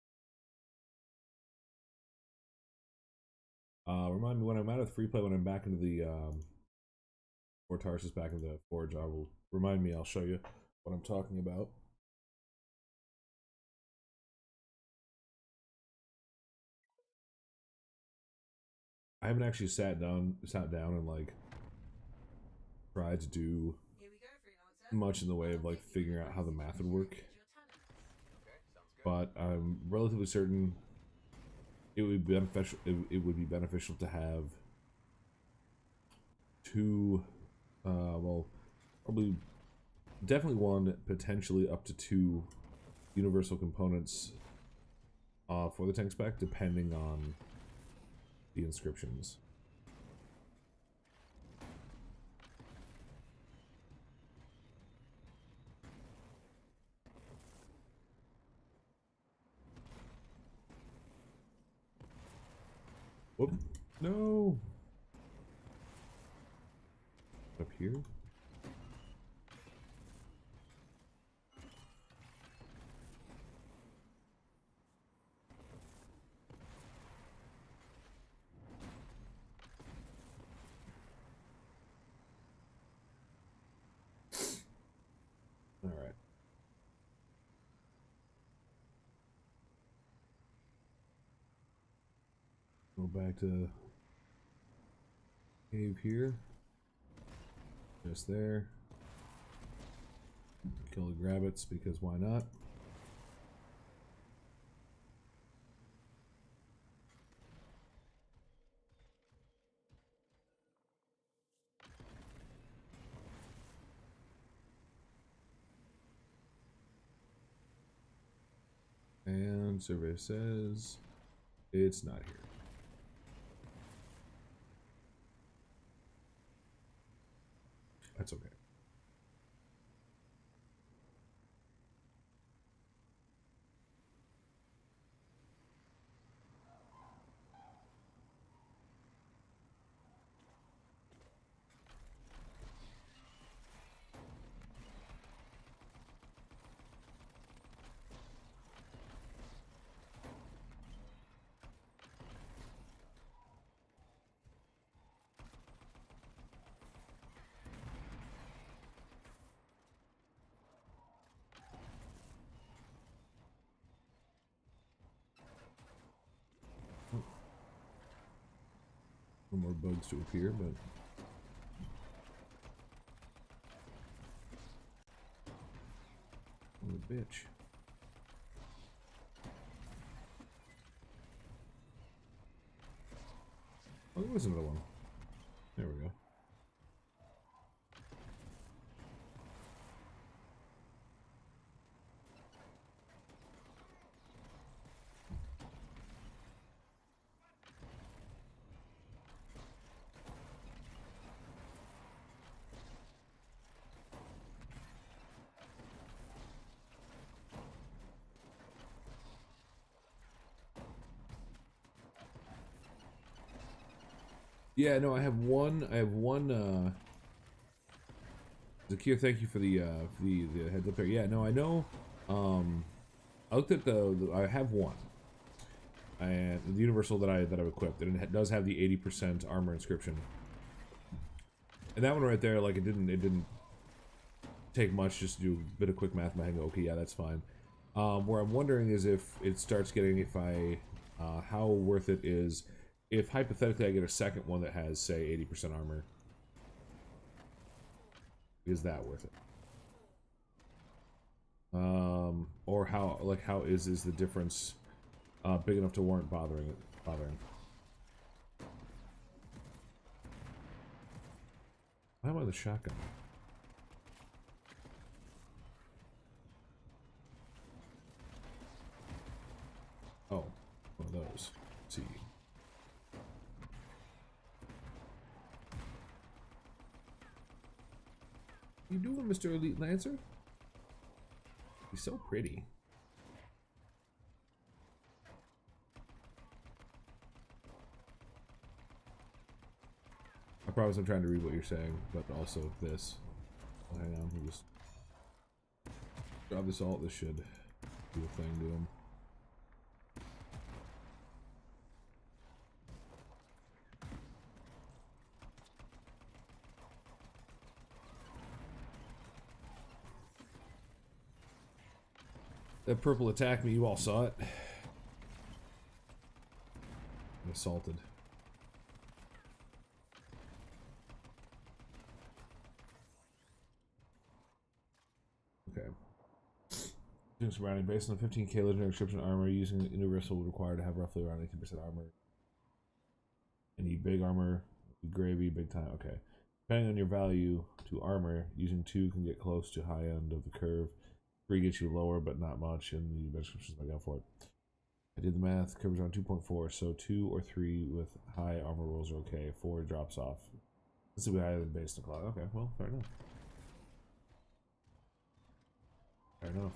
Remind me when I'm out of free play, when I'm back into the Fort Tarsus, back in the Forge, I will remind me. I'll show you what I'm talking about. I haven't actually sat down and like tried to do much in the way of like figuring out how the math would work. But I'm relatively certain it would be beneficial. It would be beneficial to have two, well, probably definitely one, potentially up to two universal components for the tank spec, depending on the inscriptions. Whoop. No. Up here. All right. Go back to cave here. Just there. Kill the grabbits because why not? And survey says it's not here. That's okay. No more bugs to appear, but what a bitch. Oh, there was another one. There we go. Yeah, no, I have one. Zakir, thank you for the heads up there. Yeah, no, I know. I looked at I have one, and the universal that I've equipped, and it does have the 80% armor inscription. And that one right there, like it didn't take much, just to do a bit of quick math in my head and go, okay, yeah, that's fine. Where I'm wondering is if it starts getting, how worth it is if hypothetically I get a second one that has, say, 80% armor. Is that worth it? Or how is the difference big enough to warrant bothering? Why am I the shotgun? Oh, one of those. Let's see. You doing, Mr. Elite Lancer? He's so pretty. I promise I'm trying to read what you're saying, but also this. Oh, hang on, we'll just grab this alt. This should do a thing to him. That purple attacked me, you all saw it. I'm assaulted. Okay. Surrounding based on 15k legendary inscription armor, using universal would require to have roughly around 18% armor. I need big armor, gravy, big time. Okay. Depending on your value to armor, using 2 can get close to high end of the curve. 3 gets you lower, but not much, and the inscriptions might go for it. I did the math. Coverage on 2.4, so 2 or 3 with high armor rolls are okay. 4 drops off. This will be higher than base o'clock. Okay, well, fair enough. Fair enough.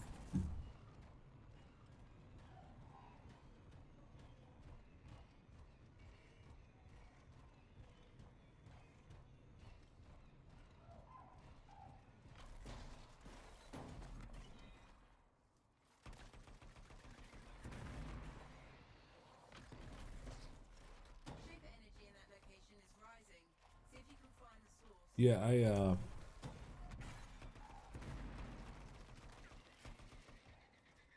Shaper energy in that location is rising. See if you can find the source. Yeah,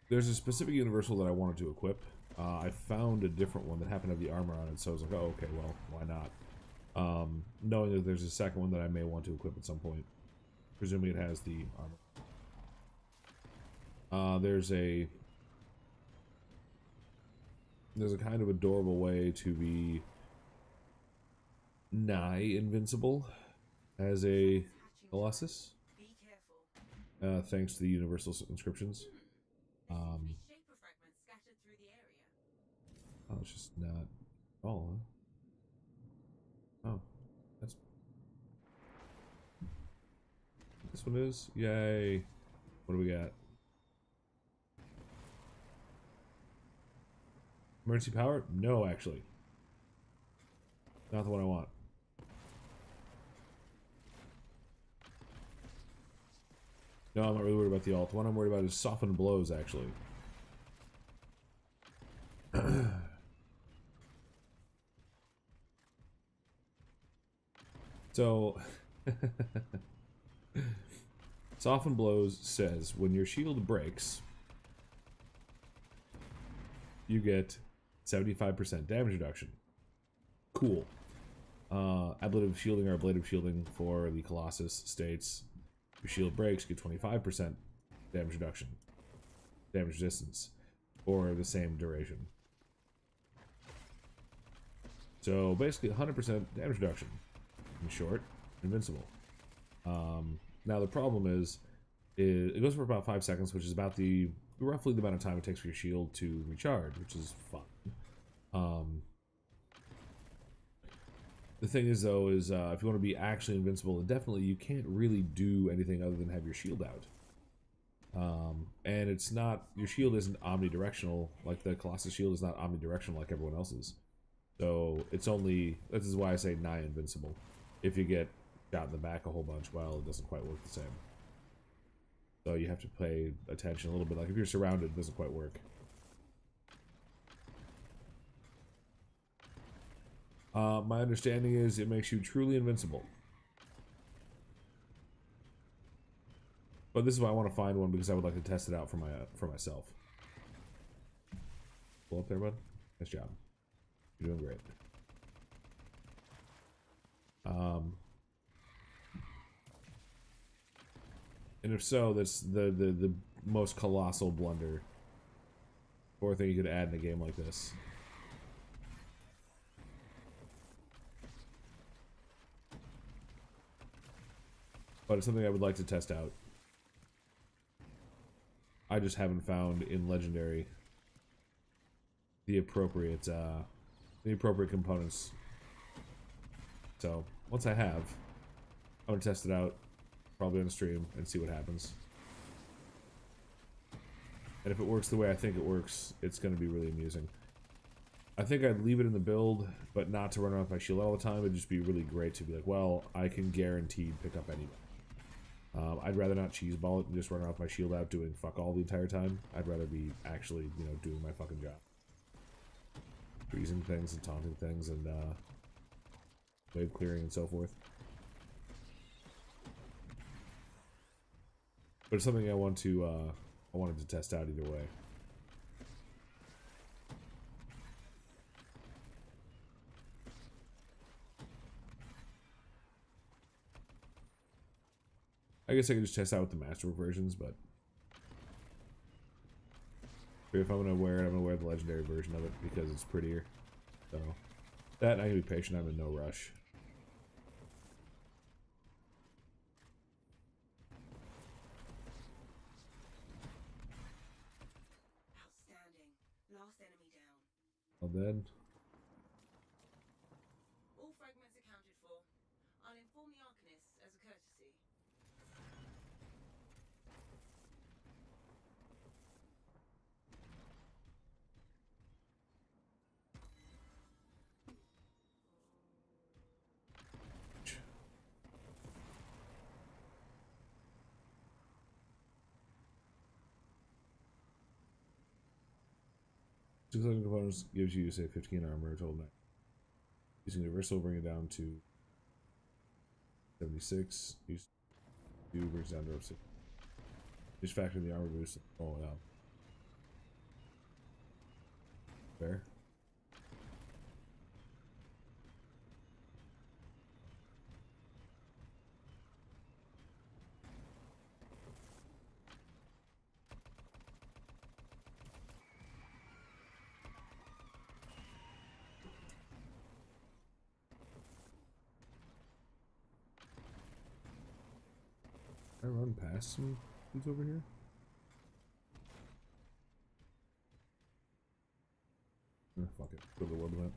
there's a specific universal that I wanted to equip. I found a different one that happened to have the armor on it, so I was like, oh, okay, well, why not? Knowing that there's a second one that I may want to equip at some point. Presuming it has the armor. There's a kind of adorable way to be nigh invincible as a Colossus. Be careful. Thanks to the universal inscriptions. There seem to be shaper fragments scattered through the area. Oh, it's just not all, huh? Oh, that's... This one is? Yay! What do we got? Emergency power? No, actually. Not the one I want. No, I'm not really worried about the alt. The one I'm worried about is softened blows, actually. So, softened blows says when your shield breaks, you get 75% damage reduction. Cool. Ablative shielding or ablative shielding for the Colossus states your shield breaks, you get 25% damage reduction, damage resistance, for the same duration. So basically 100% damage reduction. In short, invincible. Now the problem is it goes for about 5 seconds, which is about roughly the amount of time it takes for your shield to recharge, which is fun. The thing is, though, is if you want to be actually invincible indefinitely, you can't really do anything other than have your shield out. And it's not, your shield isn't omnidirectional, like the Colossus shield is not omnidirectional like everyone else's. So it's only, this is why I say nigh invincible. If you get shot in the back a whole bunch, well, it doesn't quite work the same. So you have to pay attention a little bit, like if you're surrounded, it doesn't quite work. My understanding is it makes you truly invincible. But this is why I want to find one, because I would like to test it out for myself. Pull up there, bud. Nice job. You're doing great. And if so, that's the most colossal blunder or thing you could add in a game like this. But it's something I would like to test out. I just haven't found in Legendary the appropriate components. So once I have, I'm gonna test it out, probably on the stream, and see what happens. And if it works the way I think it works, it's gonna be really amusing. I think I'd leave it in the build, but not to run around with my shield all the time. It'd just be really great to be like, well, I can guaranteed pick up anybody. I'd rather not cheeseball it and just run around with my shield out doing fuck all the entire time. I'd rather be actually, you know, doing my fucking job. Freezing things and taunting things and wave clearing and so forth. But it's something I wanted to test out either way. I guess I could just test out with the Masterwork versions, but if I'm gonna wear it, I'm gonna wear the Legendary version of it because it's prettier. So that, and I can be patient. I'm in no rush. Outstanding. Last enemy down. dead. All fragments accounted for. I'll inform the Arcanists as a courtesy. Six components gives you, say, 15 armor total net. Using universal, bring it down to 76. Use 2 brings it down to 6. Just factor in the armor boost. Oh, yeah. Fair. Can I run past some dudes over here? Fuck it. Go to the world event.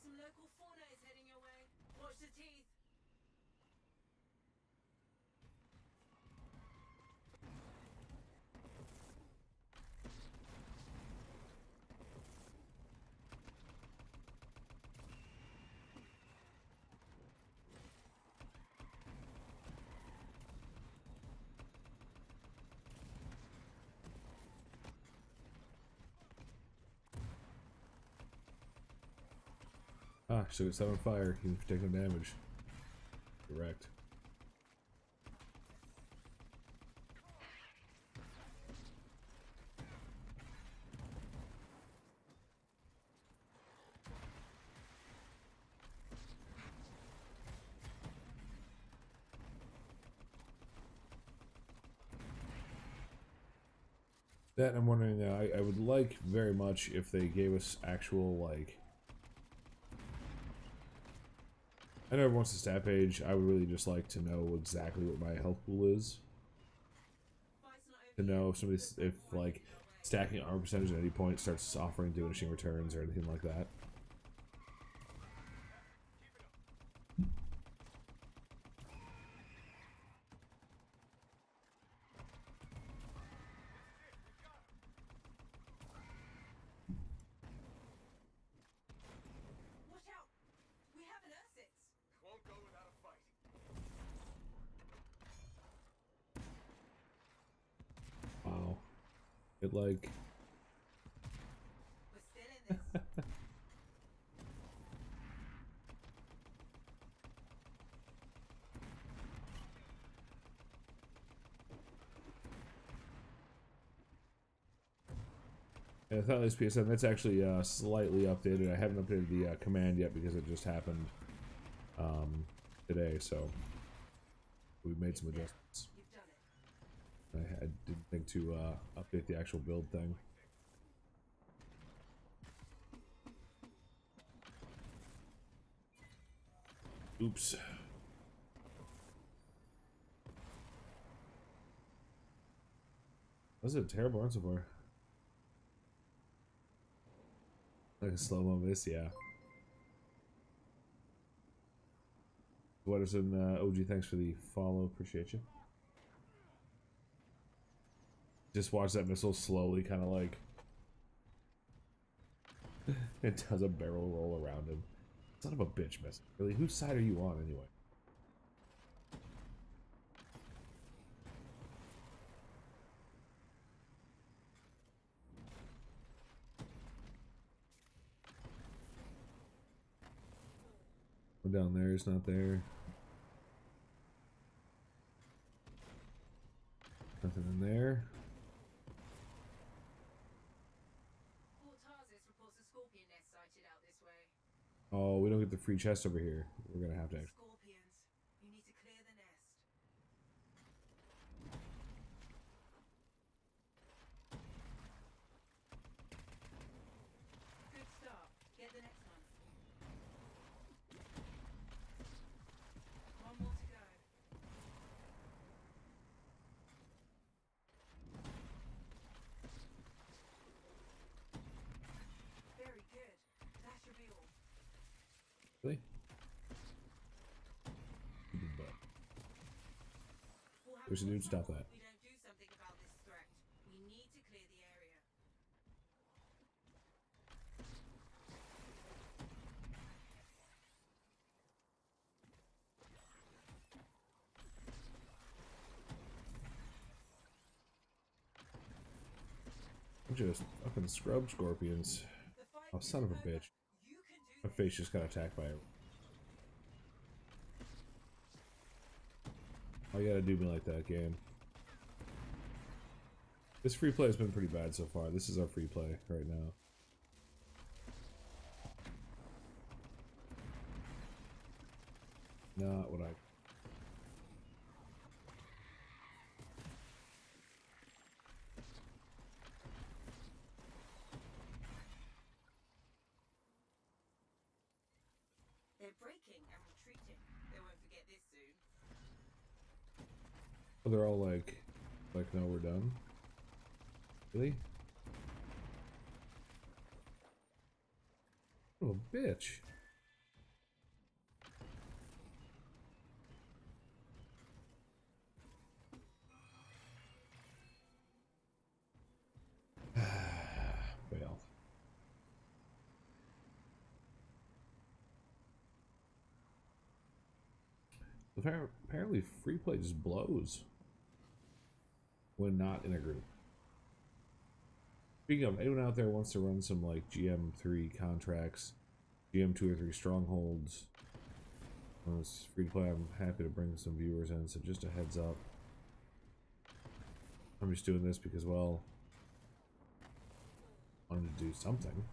Some local fauna is heading your way. Watch the teeth. Ah, so it's set on fire. You take no damage. Correct. That I'm wondering. I would like very much if they gave us actual like. I know everyone wants a stat page. I would really just like to know exactly what my health pool is. To know if somebody's if like stacking armor percentage at any point starts offering diminishing returns or anything like that. Watch out! We have an Ursitz. Won't go without a fight. Wow. It like. We're still in this. Yeah, Thales PSN, that's actually slightly updated. I haven't updated the command yet because it just happened today, so we made some adjustments. You've done it. I didn't think to update the actual build thing. Oops. That was a terrible run so far. Like a slow-mo miss, yeah. Whatterson, OG, thanks for the follow. Appreciate you. Just watch that missile slowly, kind of like... it does a barrel roll around him. Son of a bitch, missile. Really, whose side are you on, anyway? One down there is not there. Nothing in there. Fort Tarsus reports a scorpion nest sighted out this way. Oh, we don't get the free chest over here. We're gonna have to actually... Scorpions. You need to clear the nest. Good start. Get the nest Really? Stupid butt. We'll have There's a more dude, stop trouble that. if we don't do something about this threat. We need to clear the area. Just fucking scrub scorpions. The fight Oh, son of a isn't over. bitch. You can do My this. face just got attacked by a... Why you gotta do me like that, game? This free play has been pretty bad so far. This is our free play right now. Not what I... They're breaking and retreating. They won't forget this soon. Oh, they're all like, no, we're done. Really? Oh, bitch. Failed. Apparently, free play just blows when not in a group. Speaking of, anyone out there wants to run some like GM3 contracts, GM2 or 3 strongholds, on this free to play, I'm happy to bring some viewers in. So just a heads up, I'm just doing this because, well, I wanted to do something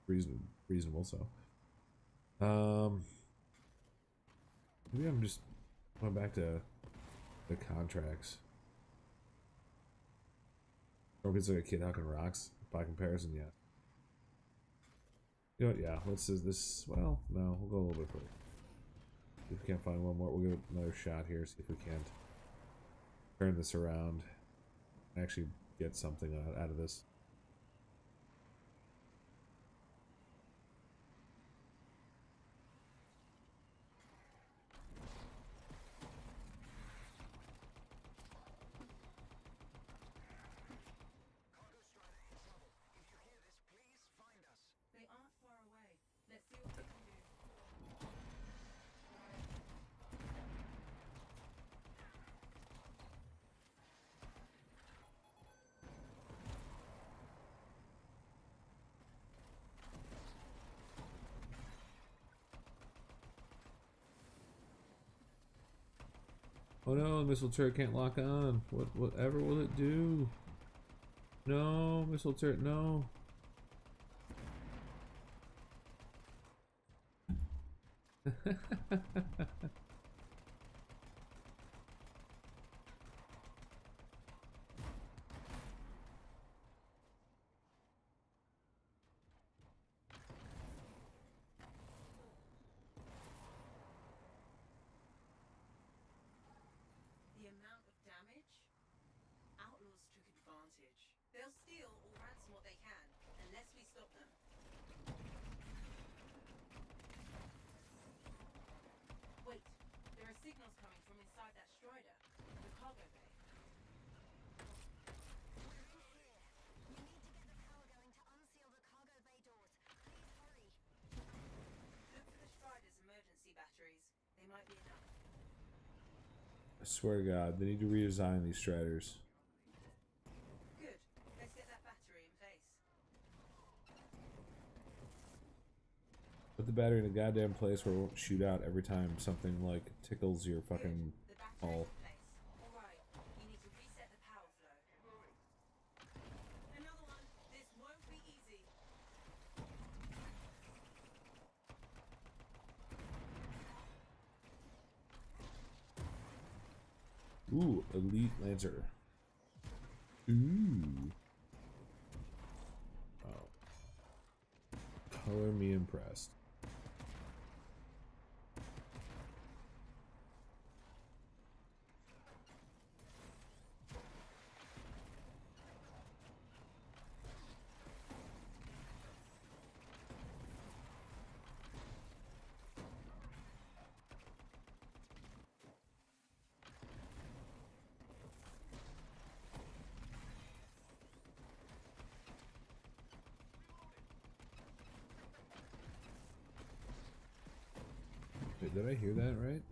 reasonable. So, maybe I'm just going back to the contracts. Or if it's like a kid hucking rocks by comparison, yeah. You know what? Yeah, let's do this. Well, no, we'll go a little bit further. If we can't find one more, we'll give it another shot here. See if we can't turn this around and actually get something out of this. They aren't far away. Let's see what we can do. Oh no, the missile turret can't lock on. Whatever will it do? No, missile turret, no. The amount of damage? Outlaws took advantage. They'll steal or ransom what they can, unless we stop them. Wait, there are signals coming from inside that Strider, the cargo bay. You need to get the power going to unseal the cargo bay doors. Please hurry. Look for the Strider's emergency batteries. They might be enough. I swear to God, they need to redesign these Striders. Good. Let's get that battery in place. Put the battery in a goddamn place where it won't shoot out every time something like tickles your fucking The battery's hull. in place. Alright, you need to reset the power flow. Another one. This won't be easy. Ooh, Elite Lancer. Ooh. Oh. Color me impressed. Did I hear that right?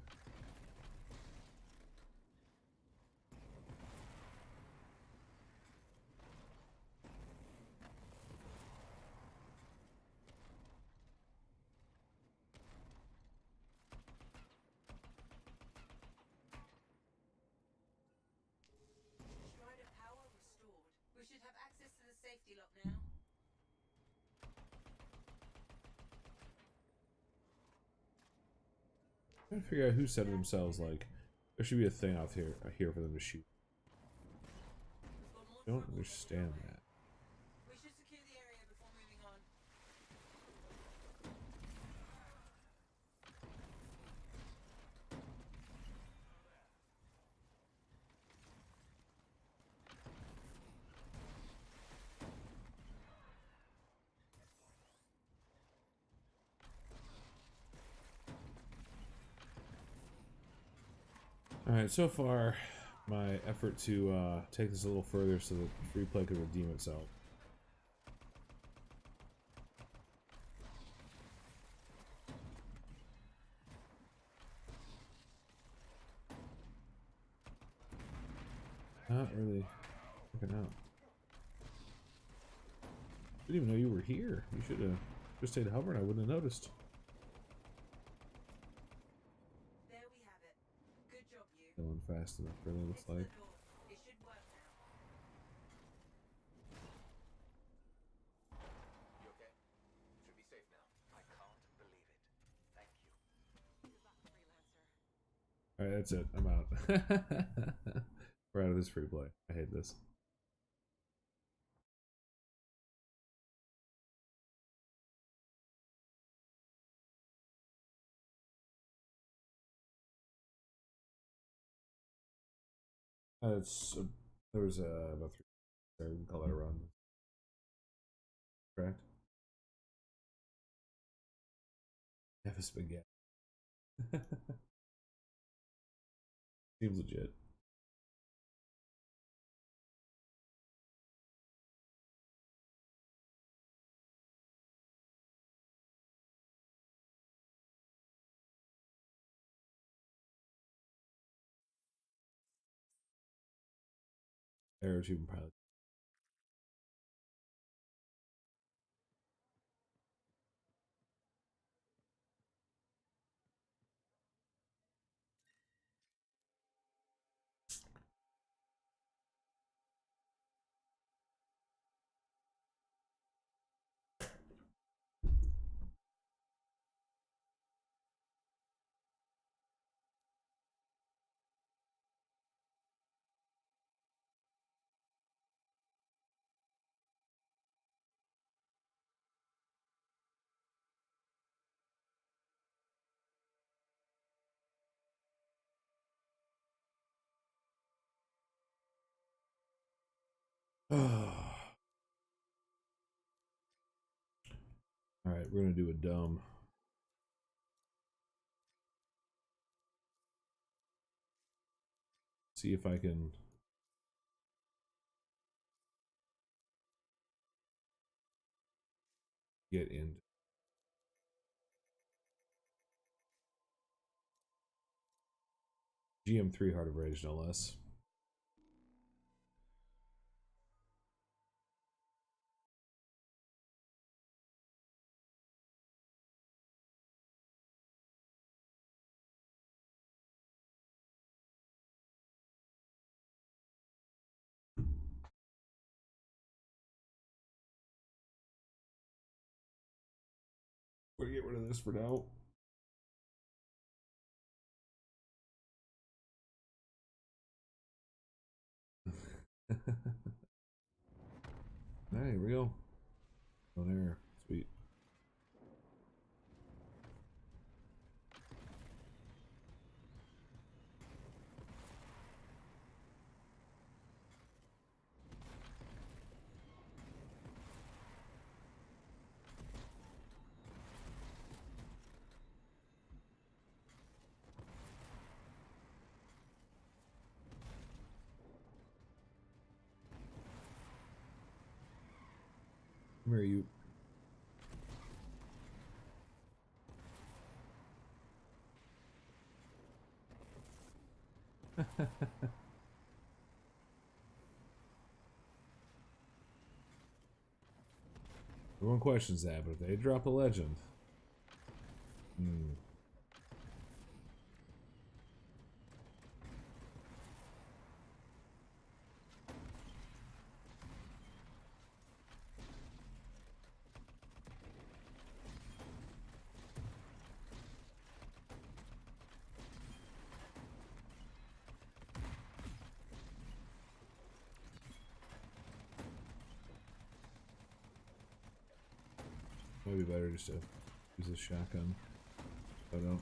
Strider power restored. We should have access to the safety lock now. Trying to figure out who said to themselves like there should be a thing out here for them to shoot. We've got more I don't trouble understand coming our way. that. We should secure the area before moving on. Alright, so far my effort to take this a little further so that free play could redeem itself. Not really working out. Didn't even know you were here. You should have just stayed hovering. I wouldn't have noticed. There we have it. Good job, you. Going fast enough, really looks It's the like. door. It should work now. You okay? Should be safe now. I can't believe it. Thank you. Alright, that's it. I'm out. We're out of this free play. I hate this. There was about 3 there. We can call that a run. Correct? Have a spaghetti. Seems legit. Aerotube pilot. Alright, we're gonna do a dumb. See if I can get in. GM3 Heart of Rage, no less. We're gonna get rid of this for now. Alright, here we go. On air. Sweet. Come here, you. Everyone questions that, but if they drop a legend... Hmm. Might be better just to use this shotgun. I don't.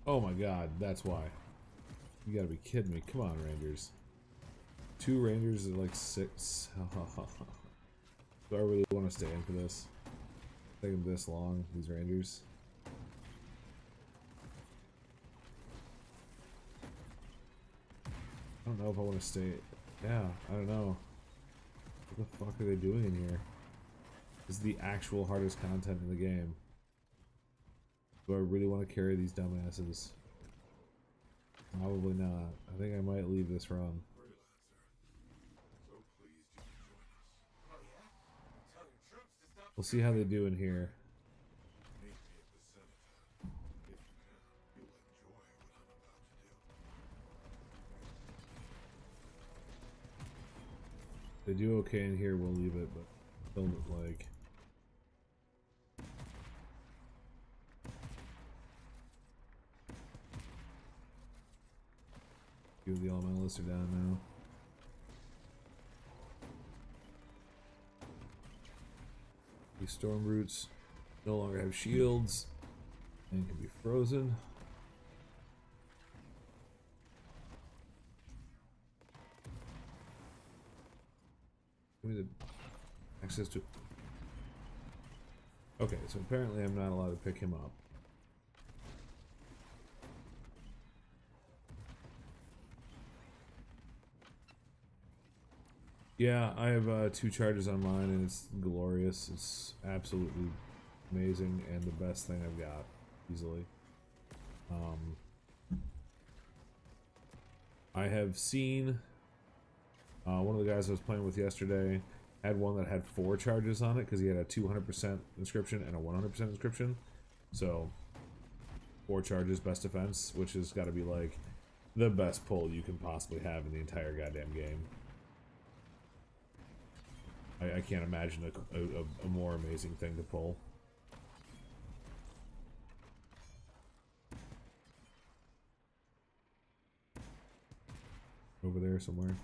Oh my god, that's why. You gotta be kidding me. Come on, Rangers. 2 Rangers are like 6. Do I really want to stay in for this? Taking this long, these Rangers. I don't know if I want to stay. Yeah, I don't know. What the fuck are they doing in here? This is the actual hardest content in the game. Do I really want to carry these dumbasses? Probably not. I think I might leave this run. We'll see how they do in here. If they do okay in here, we'll leave it, but film it like... Few of the elementalists are down now. These storm roots no longer have shields and can be frozen. Give me the access to... Okay, so apparently I'm not allowed to pick him up. Yeah, I have 2 charges on mine, and it's glorious. It's absolutely amazing, and the best thing I've got, easily. I have seen one of the guys I was playing with yesterday had one that had 4 charges on it because he had a 200% inscription and a 100% inscription. So 4 charges, best defense, which has got to be like the best pull you can possibly have in the entire goddamn game. I can't imagine a more amazing thing to pull. Over there somewhere.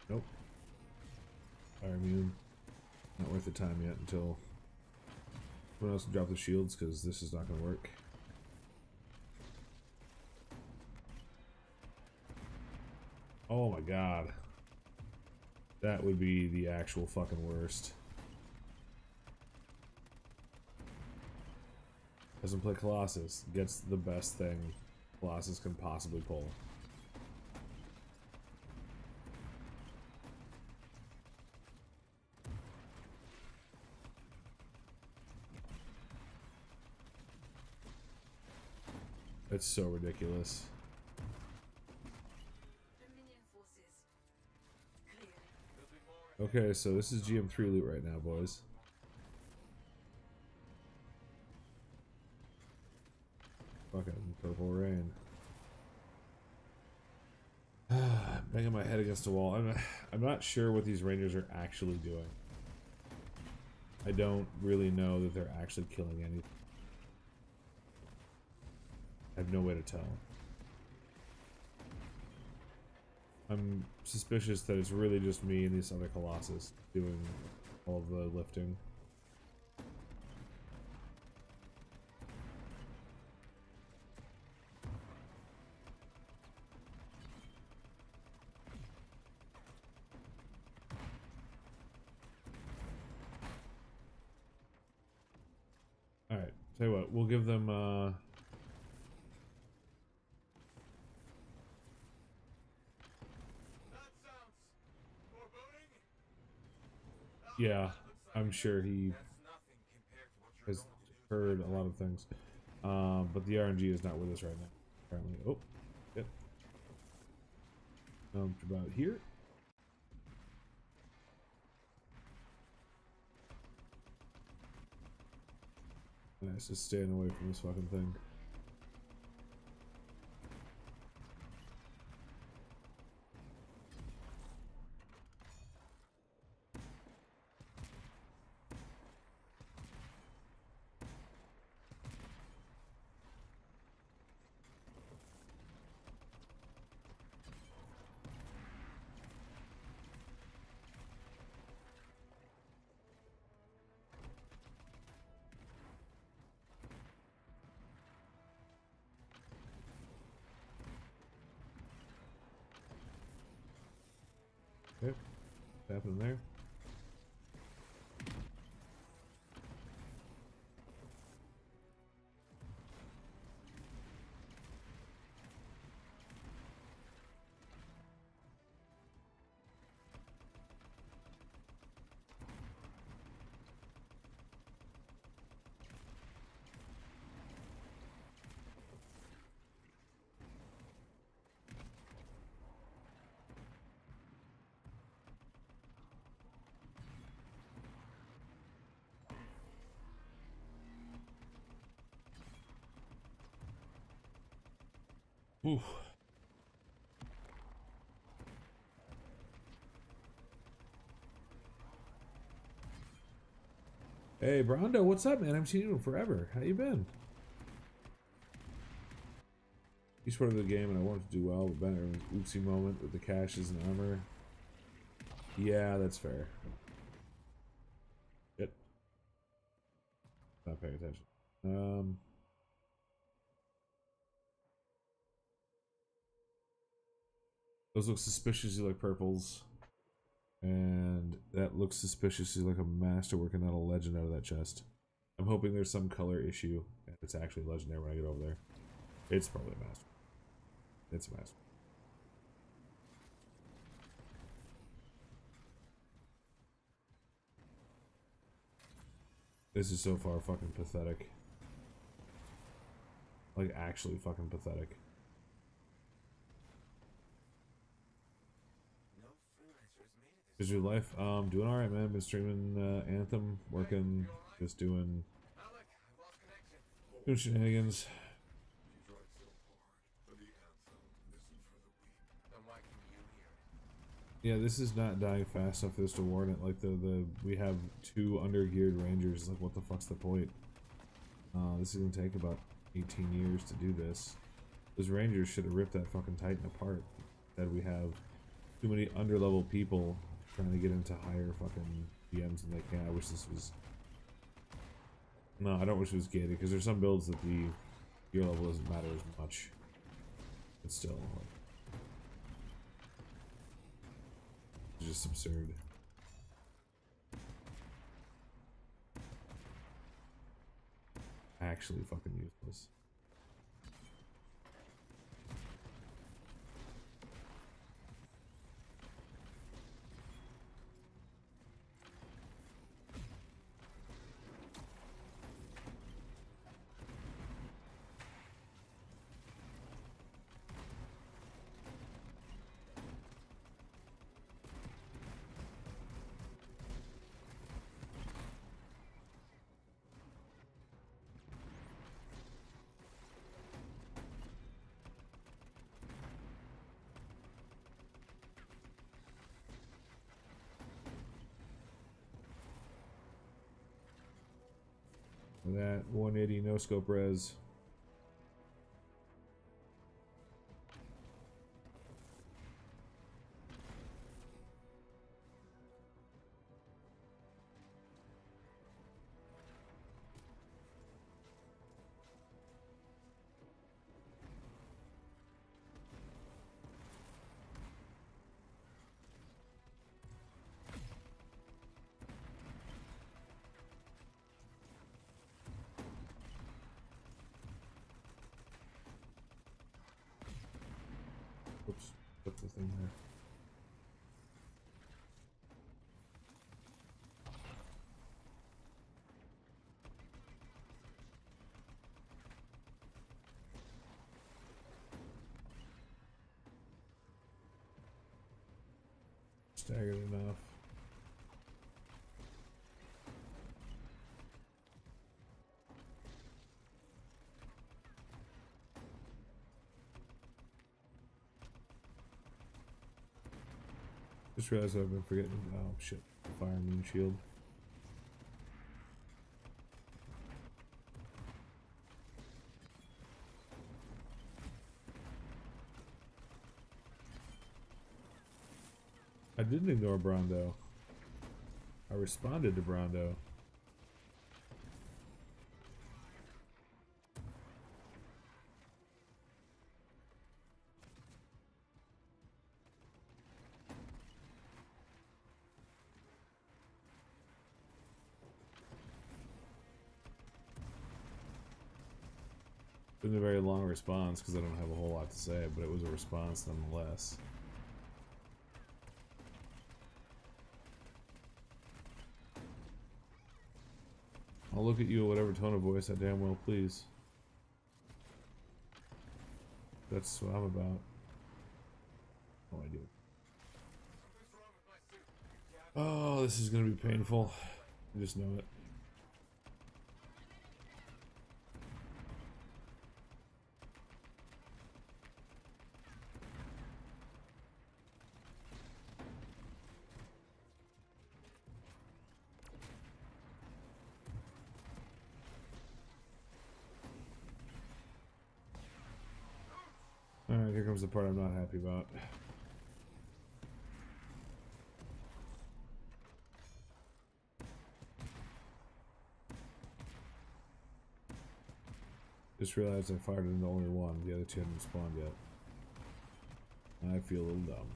Nope. Fire immune. Not worth the time yet until someone else can drop the shields, because this is not going to work. Oh my god. That would be the actual fucking worst. Doesn't play Colossus. Gets the best thing Colossus can possibly pull. It's so ridiculous. Dominion forces cleared. Okay, so this is GM3 loot right now, boys. Fucking purple rain. Banging my head against a wall. I'm not sure what these rangers are actually doing. I don't really know that they're actually killing anything. I have no way to tell. I'm suspicious that it's really just me and these other Colossus doing all of the lifting. Tell you what, we'll give them That sounds foreboding. yeah, I'm sure he That's nothing compared to what you're has going to do. heard a lot of things. But the RNG is not with us right now, apparently. Oh, yep. About here. Nice, just staying away from this fucking thing. Okay, what's happening there? Oof. Hey, Brondo, what's up, man? I haven't seen you in forever. How you been? He's part of the game, and I wanted to do well, but Ben, an oopsie moment with the caches and armor. Yeah, that's fair. Shit. Not paying attention. Those look suspiciously like purples. And that looks suspiciously like a masterwork and not a legend out of that chest. I'm hoping there's some color issue and it's actually legendary when I get over there. It's probably a master. It's a master. This is so far fucking pathetic. Like, actually fucking pathetic. No freelancers made it Is your life? Doing alright, man. Been streaming Anthem, working, just doing Alec, I've lost connection. doing shenanigans. You tried so hard, but the anthem isn't for the weak. Then why can you hear it? Yeah, this is not dying fast enough for this to warrant it. Like we have 2 undergeared rangers. Like, what the fuck's the point? This is gonna take about 18 years to do this. Those rangers should have ripped that fucking Titan apart. Instead, we have too many underlevel people trying to get into higher fucking GMs than they can. I wish this was. No, I don't wish it was gated because there's some builds that the gear level doesn't matter as much. But still, like, it's just absurd. Actually fucking useless. That 180 no scope res. Oops, put the thing there. Staggered enough. Just realized I've been forgetting. Oh shit, fire immune shield. I didn't ignore Brondo. I responded to Brondo. Been a very long response because I don't have a whole lot to say, but it was a response nonetheless. I'll look at you at whatever tone of voice I damn well please. That's what I'm about. Oh, I do. Oh, this is gonna be painful. I just know it. Alright, here comes the part I'm not happy about. Just realized I fired into only one, the other two hadn't spawned yet. I feel a little dumb.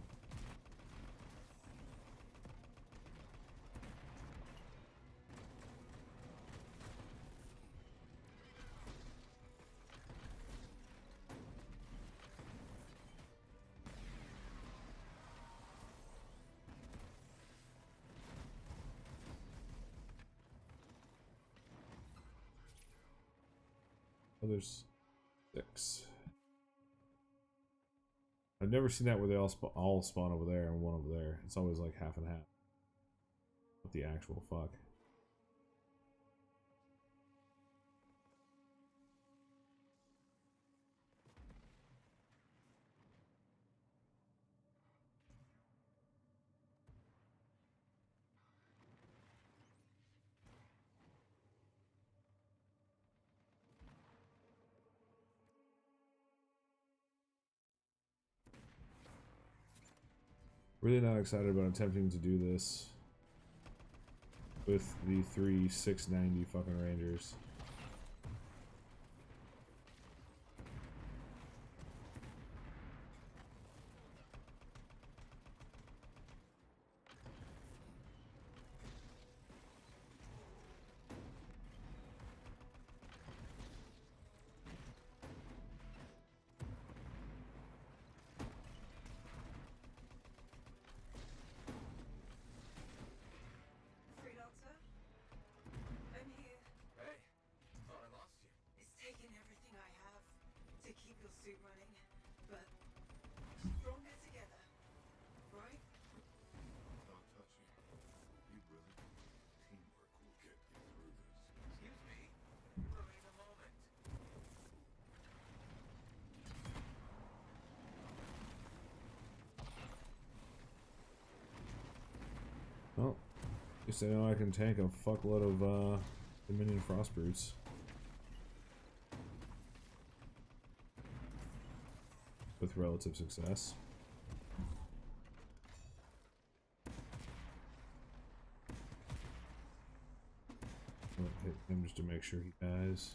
Oh, there's 6. I've never seen that where they all spawn over there and one over there. It's always like half and half. What the actual fuck? Really not excited about attempting to do this with the 3 690 fucking Rangers. Freelancer? I'm here. Hey, thought I lost you. It's taken everything I have to keep your suit running, but stronger together, right? Don't touch me. You really? Teamwork will get you through this. Excuse me. You're ruining the moment. Well, at least I know I can tank a fuckload of Dominion Frost Brutes. With relative success. I'll hit him just to make sure he dies.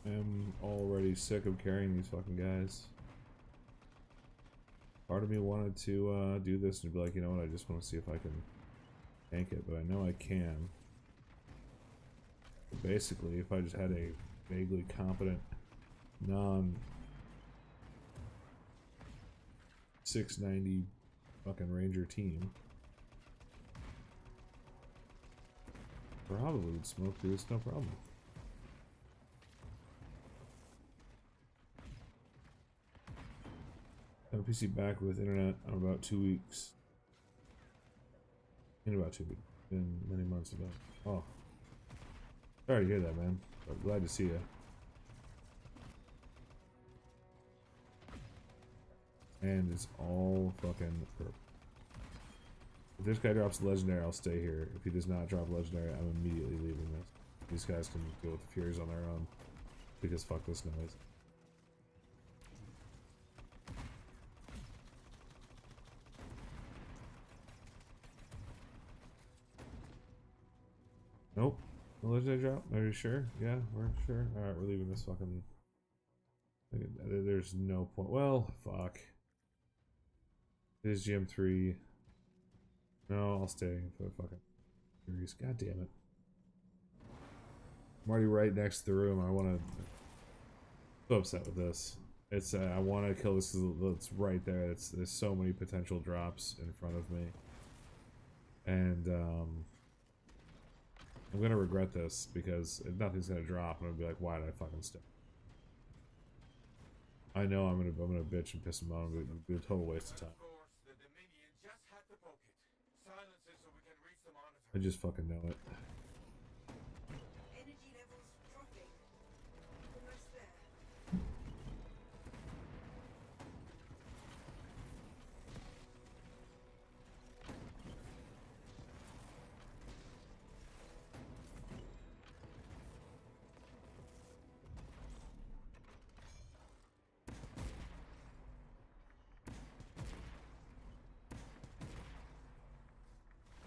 am already sick of carrying these fucking guys. Part of me wanted to do this and be like, you know what, I just want to see if I can tank it, but I know I can. But basically, if I just had a vaguely competent, non 690 fucking Ranger team, probably would smoke through this no problem. Have a PC back with internet in about 2 weeks. In about 2 weeks. In many months ago. Oh. Sorry to hear that, man. But glad to see you. And it's all fucking purple. If this guy drops legendary, I'll stay here. If he does not drop legendary, I'm immediately leaving this. These guys can deal with the Furies on their own. Because fuck this noise. Nope. No legendary drop? Are you sure? Yeah, we're sure. Alright, we're leaving this fucking... There's no point. Well, fuck. It is GM3. No, I'll stay for the fucking Furies. God damn it. I'm already right next to the room. I want to... So upset with this. It's I want to kill this because it's right there. There's so many potential drops in front of me. And, I'm gonna regret this because nothing's gonna drop. I'm gonna be like, why did I fucking stay? I know I'm gonna bitch and piss him off. It'll be a total waste of time. Of course, the Dominion just had to poke it. Silence it so we can reach the monitor. I just fucking know it. Energy levels dropping. Almost there.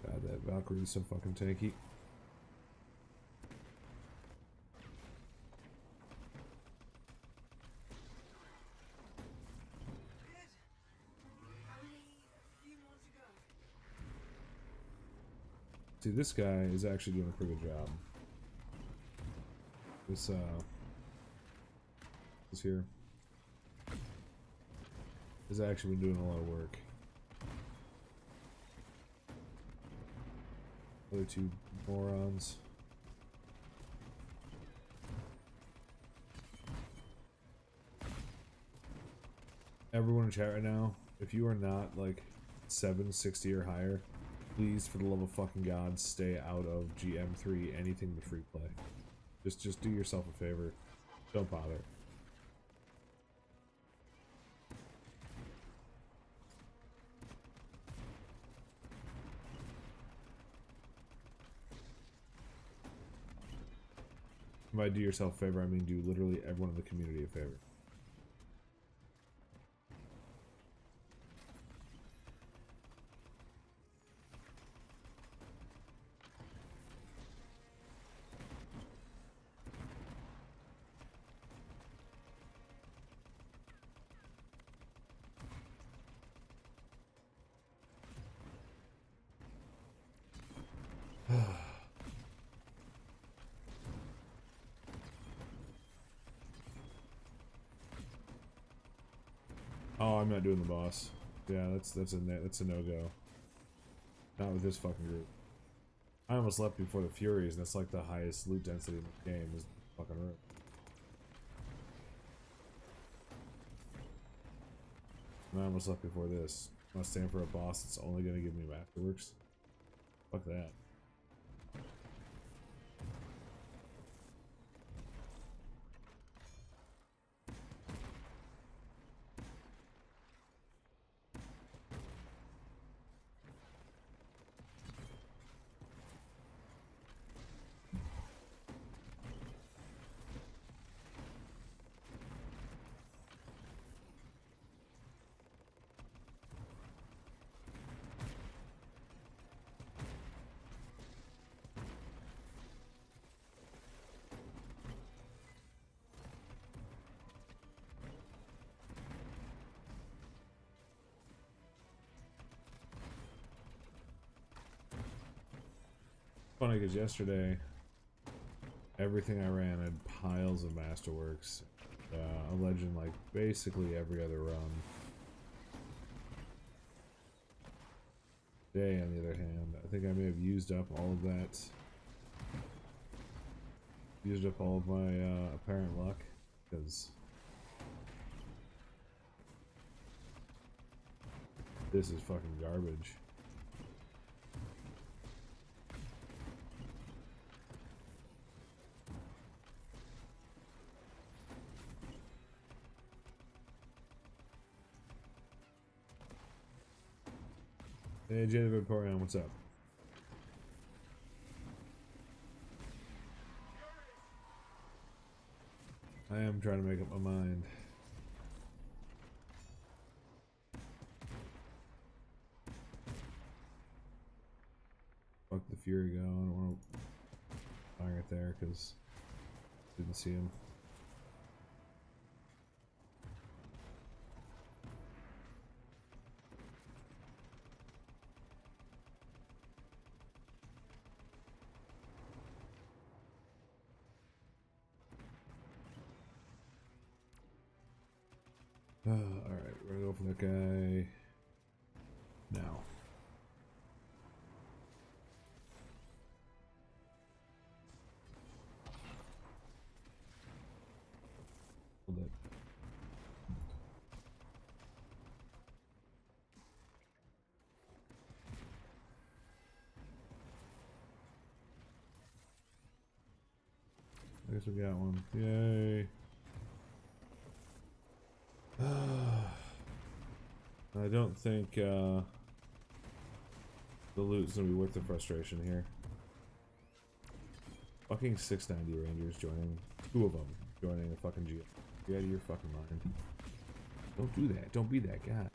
God, that Valkyrie is so fucking tanky. Good. Only a few more to go. See, this guy is actually doing a pretty good job. This here has actually been doing a lot of work. Other two morons. Everyone in chat right now, if you are not like 760 or higher, please, for the love of fucking God, stay out of GM3, anything but free play. Just do yourself a favor. Don't bother. By do yourself a favor, I mean do literally everyone in the community a favor. Oh, I'm not doing the boss. Yeah, that's a no-go. Not with this fucking group. I almost left before the Furies, and that's like the highest loot density in the game is the fucking room. And I almost left before this. I'm gonna stand for a boss that's only gonna give me masterworks. Fuck that. Funny because yesterday, everything I ran had piles of masterworks. A legend like basically every other run. Today, on the other hand, I think I may have used up all of that. Used up all of my apparent luck, because this is fucking garbage. Hey, Jay the Victorian, what's up? I am trying to make up my mind. Fuck the Fury go. I don't want to fire it there because didn't see him. Alright, we're gonna go for that guy now. Hold it. I guess we got one. Yay. I don't think the loot's gonna be worth the frustration here. Fucking 690 Rangers joining, 2 of them joining a fucking GM. Get out of your fucking mind. Don't do that. Don't be that guy.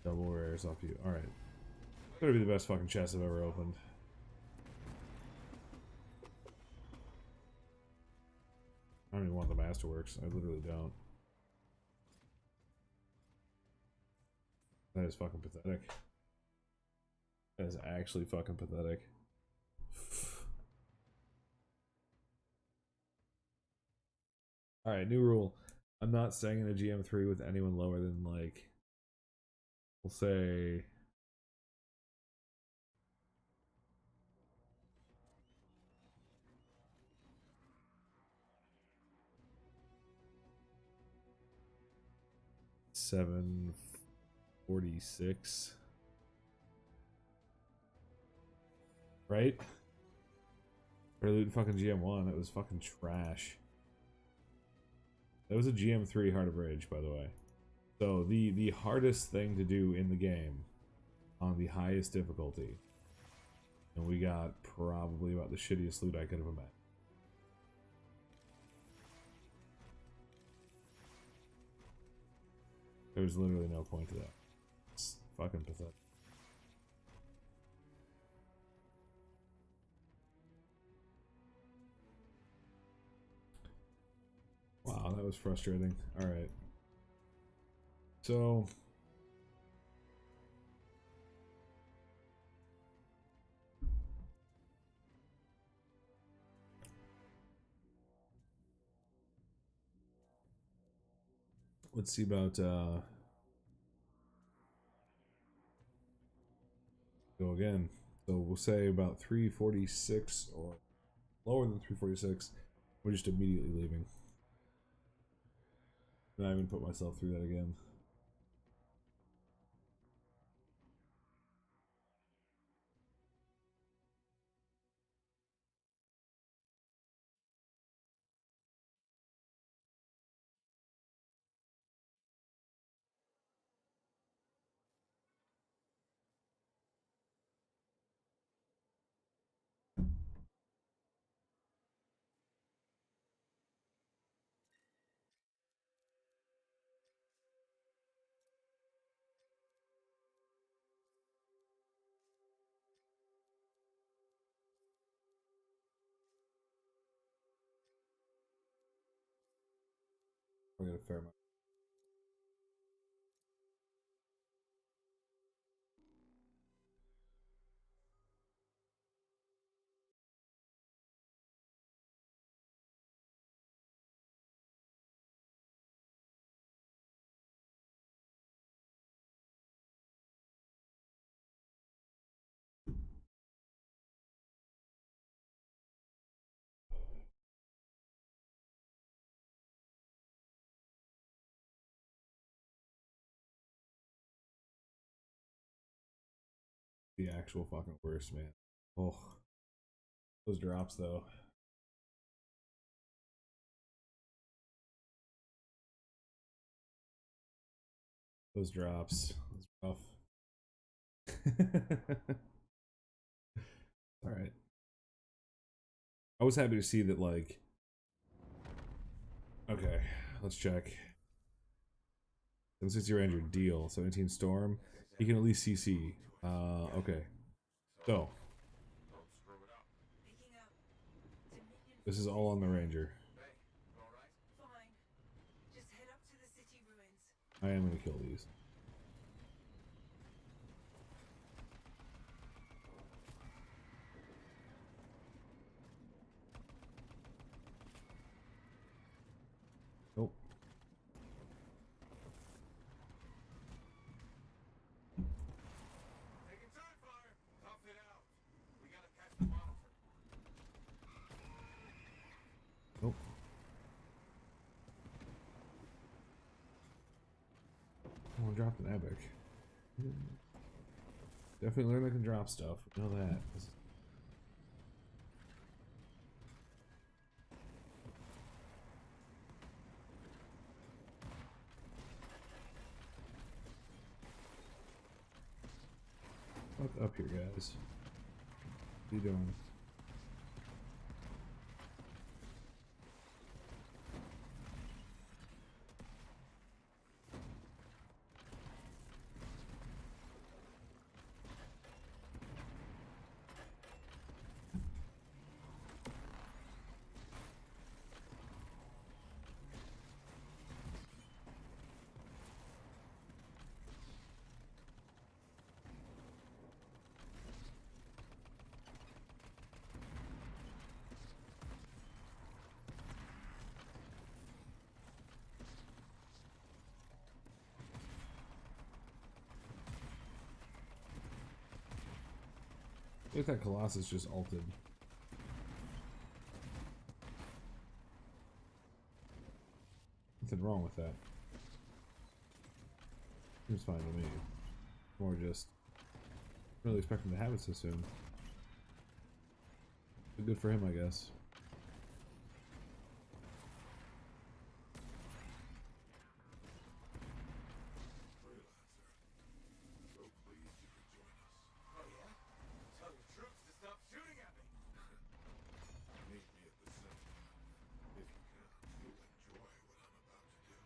Double rares off you. Alright. Better be the best fucking chest I've ever opened. I don't even want the Masterworks. I literally don't. That is fucking pathetic. That is actually fucking pathetic. Alright, new rule. I'm not staying in a GM3 with anyone lower than, like, we'll say... $746. Right? For looting fucking GM1, it was fucking trash. That was a GM3 Heart of Rage, by the way. So the hardest thing to do in the game on the highest difficulty, and we got probably about the shittiest loot I could have imagined. There's literally no point to that. It's fucking pathetic. Wow, that was frustrating. Alright. So... let's see about, go again. So we'll say about 346 or lower than 346. We're just immediately leaving. And I haven't put myself through that again. I got a fair amount. The actual fucking worst, man. Oh, those drops though. Those drops. Those rough. All right. I was happy to see that, like. Okay, let's check. 760 Ranger deal. 17 Storm. He can at least CC. Okay. So Don't screw it up. Picking up. Dominion this is all on the Ranger. Hey, you alright? fine. Just head up to the city ruins. I am gonna kill these. Nope. Taking time fire. Tough it out. We gotta catch the monitor. Nope. Oh, I dropped an epic. Definitely learn I can drop stuff. We know that. What's up here, guys? What are you doing? I think that Colossus just ulted. Nothing wrong with that. Seems fine to me. More just really expecting to have it so soon. But good for him, I guess. So pleased you could join us. Oh yeah? Tell your troops to stop shooting at me. Meet me at the center. If you can, you'll enjoy what I'm about to do.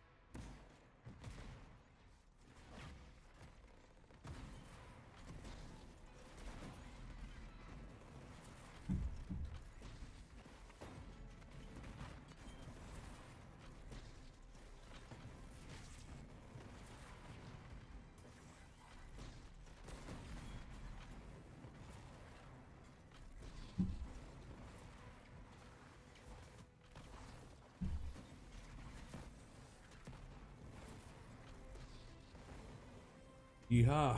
Yeehaw.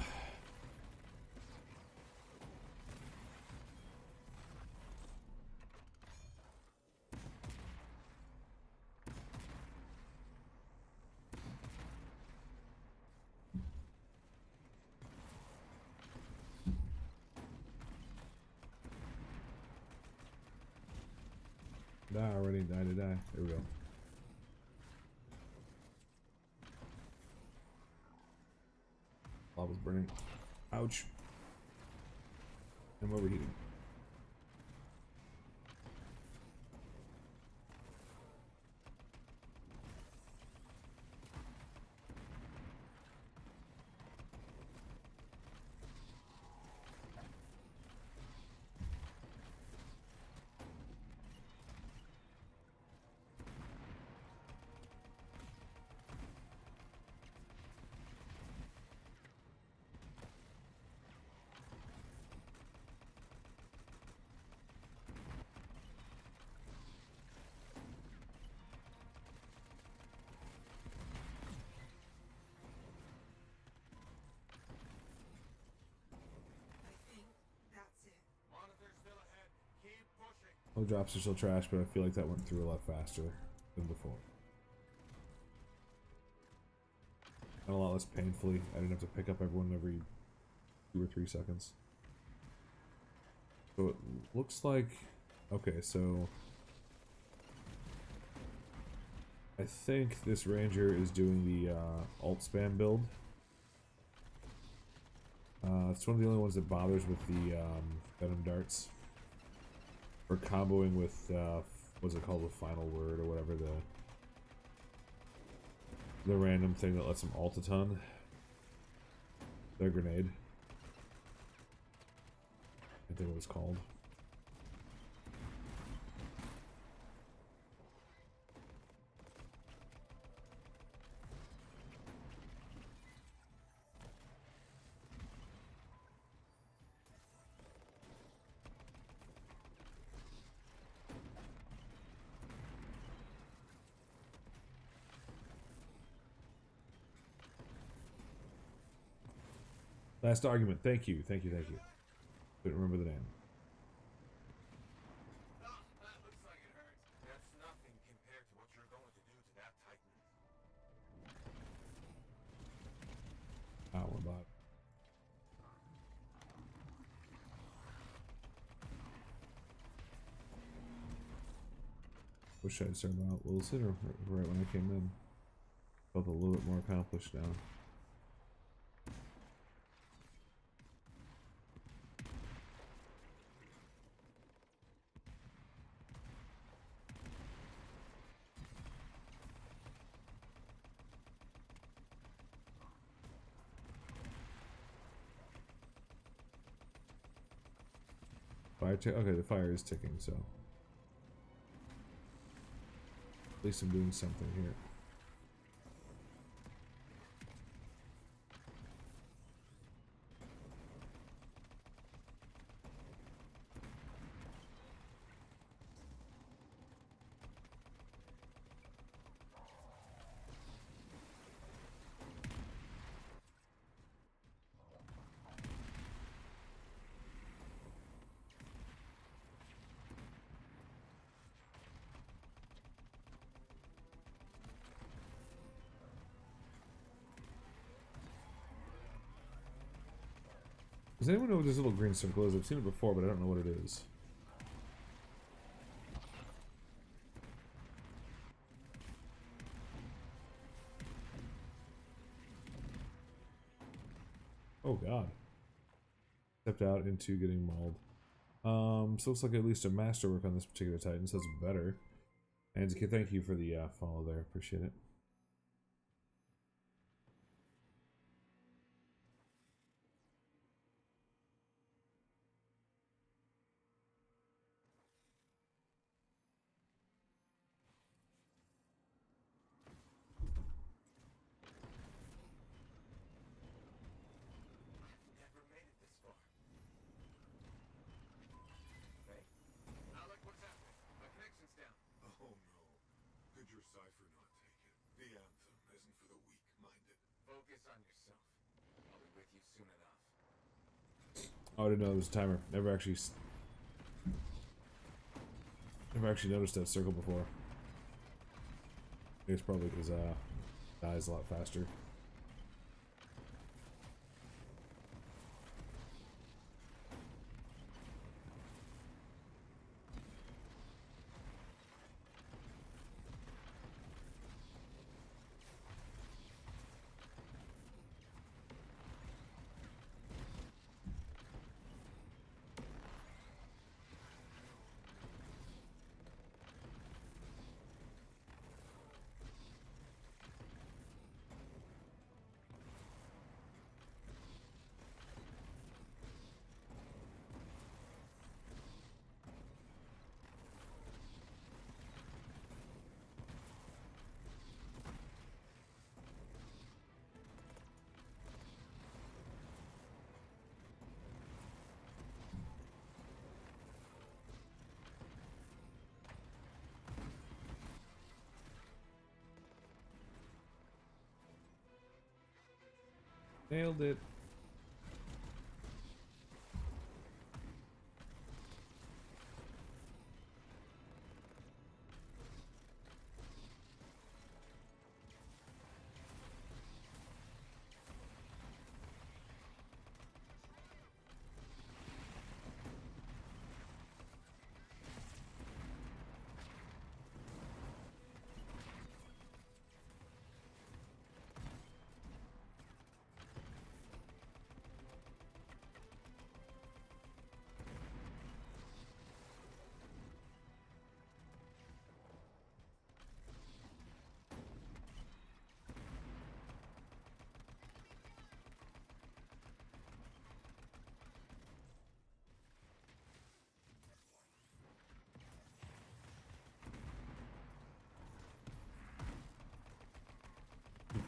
Die already, die to die. There we go. Lava's burning. Ouch. I'm overheating. I think that's it. Monitor's still ahead. Keep pushing. All drops are still trash, but I feel like that went through a lot faster than before. And a lot less painfully. I didn't have to pick up everyone every 2 or 3 seconds. So it looks like, okay, so I think this ranger is doing the alt spam build. It's one of the only ones that bothers with the venom darts. Or comboing with, what's it called, the final word or whatever, the random thing that lets them alt a ton. Their grenade. I think it was called. Last argument. Thank you. Thank you. Thank you. Couldn't remember the name. Ah, that looks like it hurts. That's nothing compared to what you're going to do to that Titan. I don't know about. Wish I'd started out a little sooner, right when I came in. Felt a little bit more accomplished now. Fire tick. Okay, the fire is ticking, so at least I'm doing something here. Does anyone know what this little green circle is? I've seen it before, but I don't know what it is. Oh god. Stepped out into getting mauled. So looks like at least a masterwork on this particular Titan, so that's better. And thank you for the follow there, appreciate it. Never made it this far. Hey, Alec, what's happening? My connection's down. Oh no. Could your cipher not take it? The anthem isn't for the weak-minded. Focus on yourself. I'll be with you soon enough. Oh, I didn't know there was a timer. Never actually noticed that circle before. I think it's probably because dies a lot faster. Nailed it.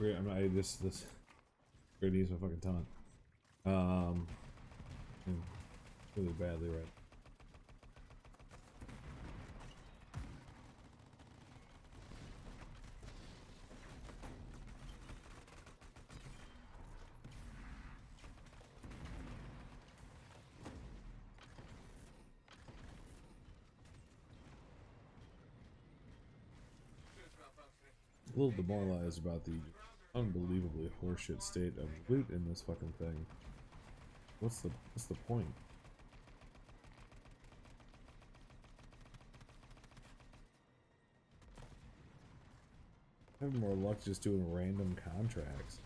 I this gonna use my fucking taunt. Really badly right. A little demoralized about the unbelievably horseshit state of loot in this fucking thing. What's the point? I have more luck just doing random contracts.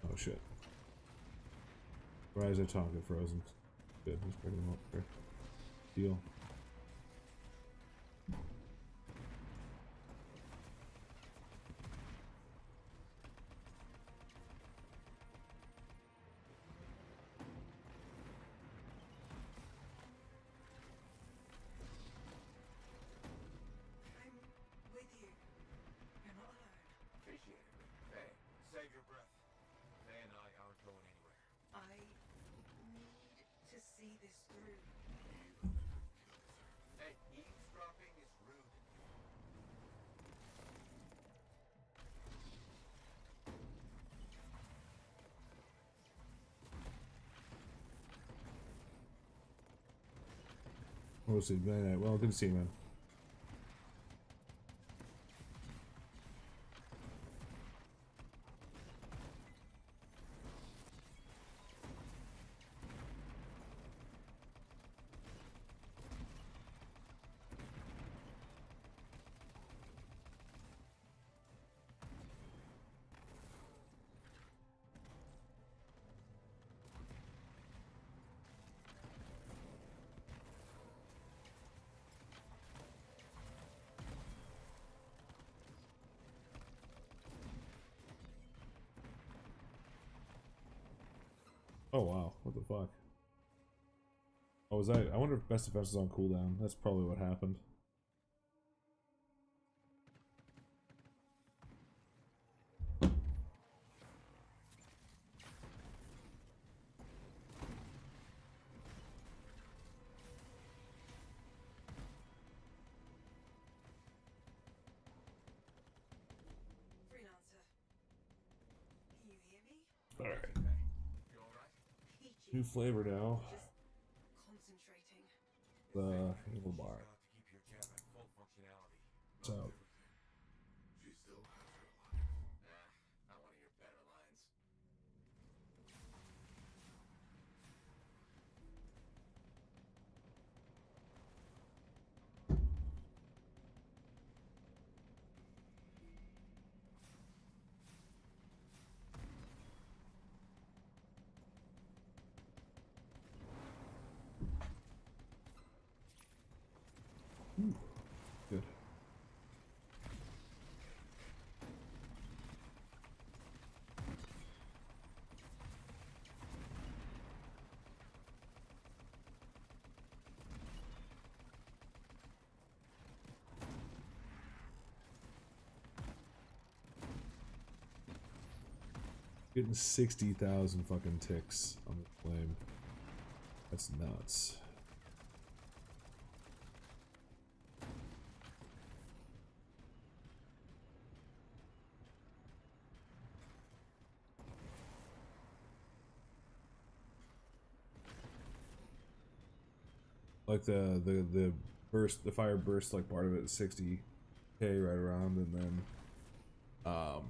Oh shit. Why is our tongue get frozen? Good, let's bring him up there. Deal. I'm with you. You're not alone. Appreciate it. Hey, save your breath. Faye and I aren't going anywhere. I need to see this through. Hey, eavesdropping is rude. What was it? Well, good to see you, man. Oh wow, what the fuck? Oh, was I wonder if best defense is on cooldown. That's probably what happened. Freelancer. Can you hear me? Alright. You alright? Peachy. New flavor now. Just concentrating. The handlebar. Got to keep your cab at full functionality. So She still has her life. Not one of your better lines. good. Getting 60,000 fucking ticks on the flame. That's nuts. Like the burst, the fire burst, like part of it is 60k right around, and then I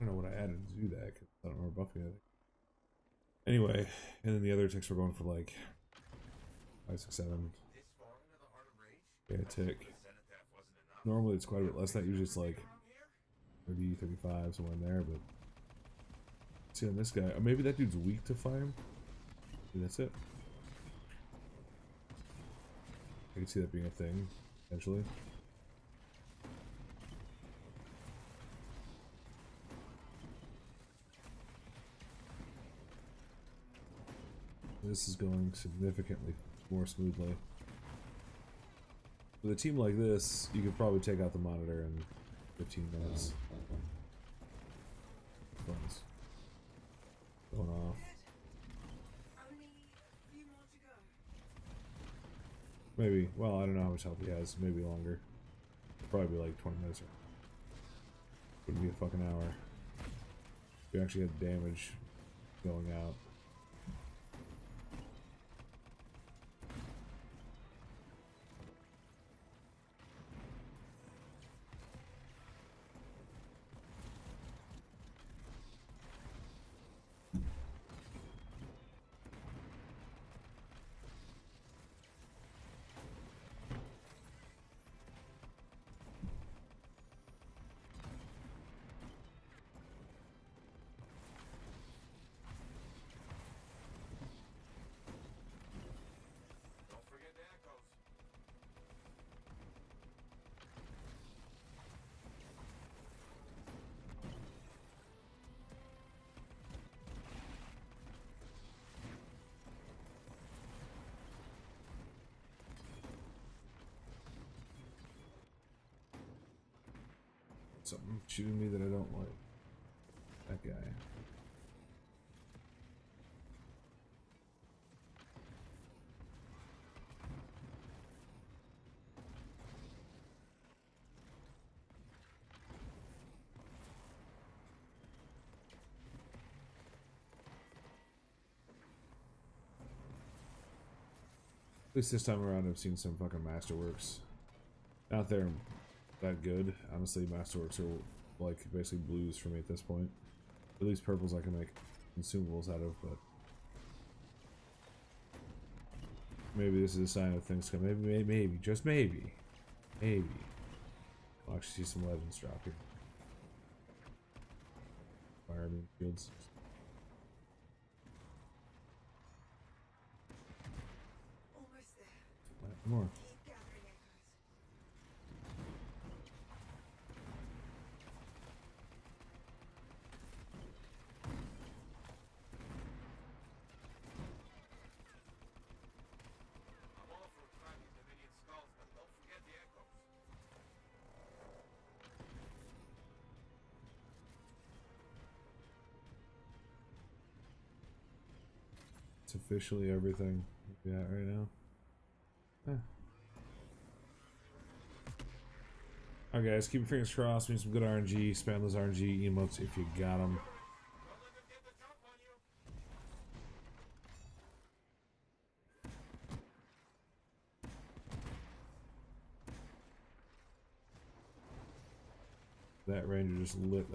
don't know what I added to do that because I don't remember buffing it. Anyway, and then the other ticks were going for like 5, 6, 7. This far into the heart of rage? Yeah, tick. Cenotaph wasn't enough. Normally it's quite a bit less than that. Usually it's like Around here? 30, 35, somewhere in there. But see on this guy, maybe that dude's weak to fire. Maybe that's it. I could see that being a thing, potentially. This is going significantly more smoothly. With a team like this, you could probably take out the monitor in 15 minutes. Phone's going off. Only a few more to go. Maybe, well, I don't know how much health he has. Maybe longer. Probably be like 20 minutes. Wouldn't be a fucking hour. We actually had damage going out. Don't forget the echoes. Something shooting me that I don't like. That guy. At least this time around I've seen some fucking Masterworks. Not there that good. Honestly, Masterworks are like basically blues for me at this point. At least purples I can make consumables out of, but maybe this is a sign of things coming. Maybe, just maybe. Maybe. I'll actually see some legends drop here. Fire beam fields. Almost there. More. Keep gathering echoes. I'm all for cracking the minion skulls, but don't forget the echoes. It's officially everything we got right now. Alright guys, keep your fingers crossed. We need some good RNG. Spam those RNG emotes if you got them. Don't let them get the jump on you. That ranger just lit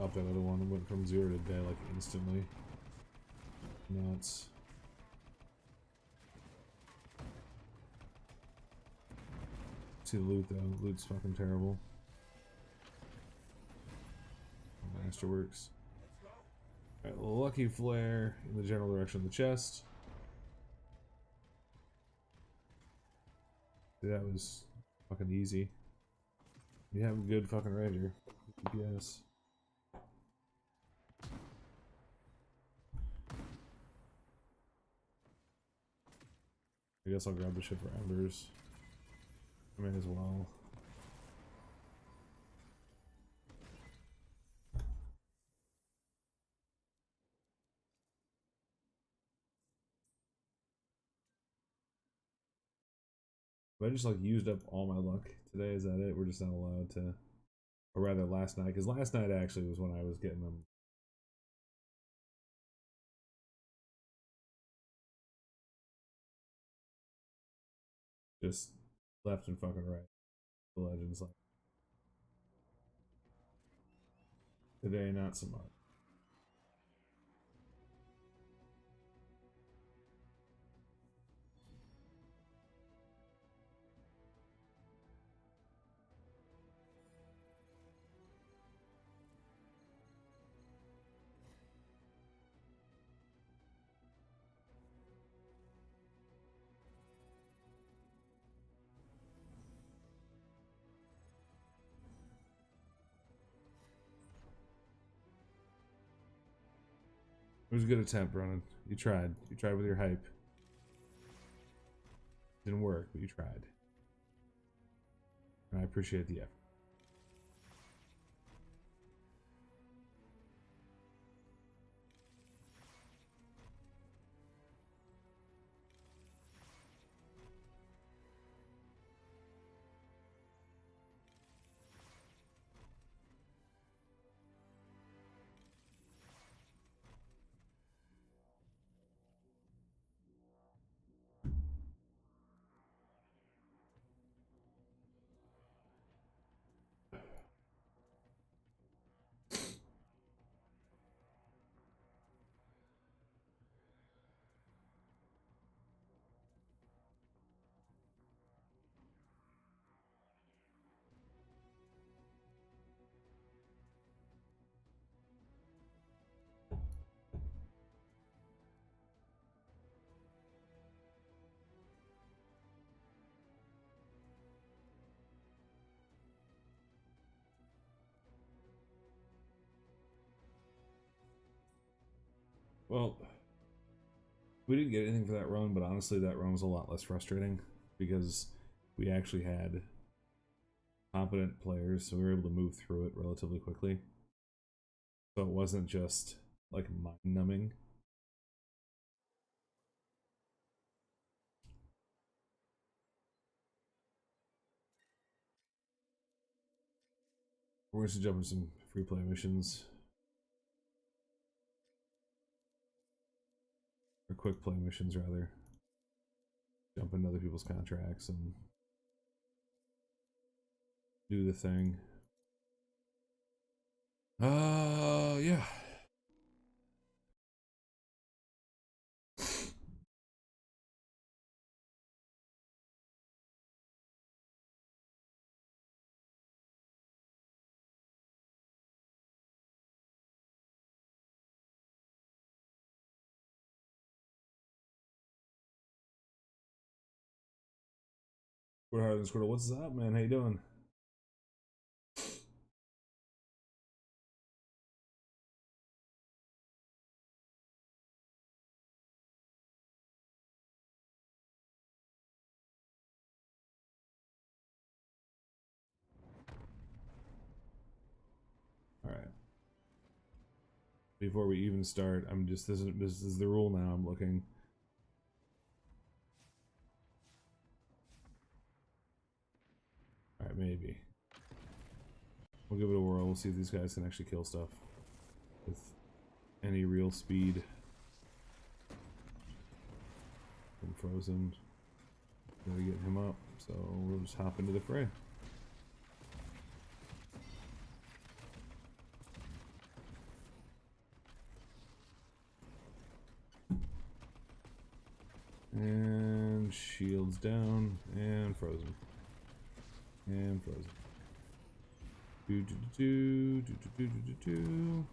up that other one and went from 0 to dead like instantly. Nuts. See the loot though. Loot's fucking terrible. Masterworks. Alright, lucky flare in the general direction of the chest. That was fucking easy. You have a good fucking ranger. Yes. I guess I'll grab the shit for embers. I may as well. But I just like used up all my luck today. Is that it? We're just not allowed to, or rather last night, because last night actually was when I was getting them. Just left and fucking right. The legends like today, not so much. It was a good attempt, Ronan. You tried. You tried with your hype. Didn't work, but you tried. And I appreciate the effort. Well, we didn't get anything for that run, but honestly, that run was a lot less frustrating because we actually had competent players, so we were able to move through it relatively quickly. So it wasn't just like mind-numbing. We're going to jump into some free play missions. Or quick play missions, rather. Jump into other people's contracts and do the thing. Yeah. We're hard than Squirtle. What's up, man? How you doing? All right. Before we even start, I'm just this is the rule now. I'm looking. All right, maybe we'll give it a whirl. We'll see if these guys can actually kill stuff with any real speed. I'm frozen. Gotta get him up, so we'll just hop into the fray. And shields down, and frozen. And frozen. Do do do do do do do do.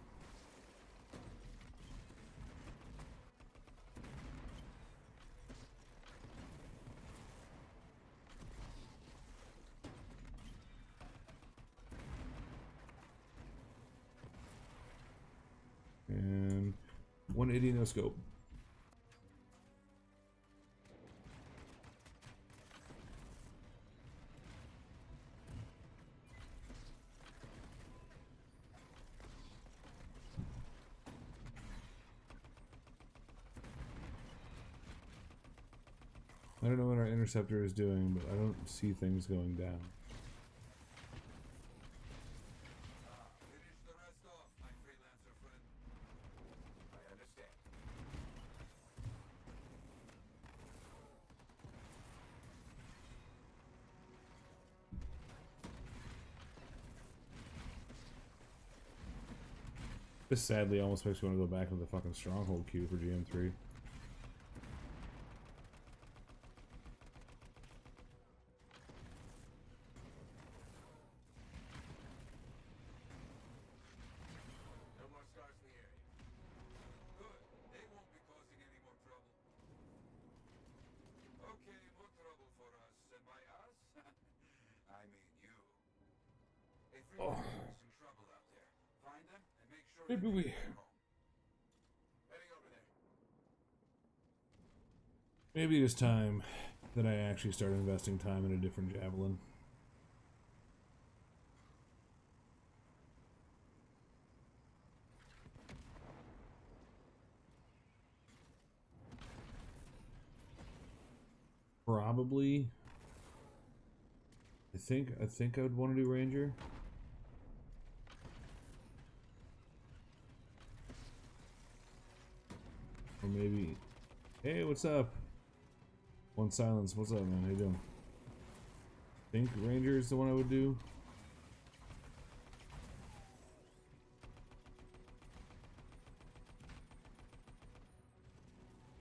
And 180 no scope. I don't know what our interceptor is doing, but I don't see things going down. Finish the rest off, my freelancer friend. I understand. This sadly almost makes me want to go back to the fucking stronghold queue for GM3. No more stars in the area. Good. They won't be causing any more trouble. Okay, more trouble for us. And by us, I mean you. A freelancer is in trouble out there. Find them and make sure Maybe they we make it home. Heading Maybe it's time that I actually start investing time in a different javelin. Probably. I think I would want to do Ranger. Or maybe, hey, what's up? One Silence, what's up, man? How you doing? Think Ranger is the one I would do.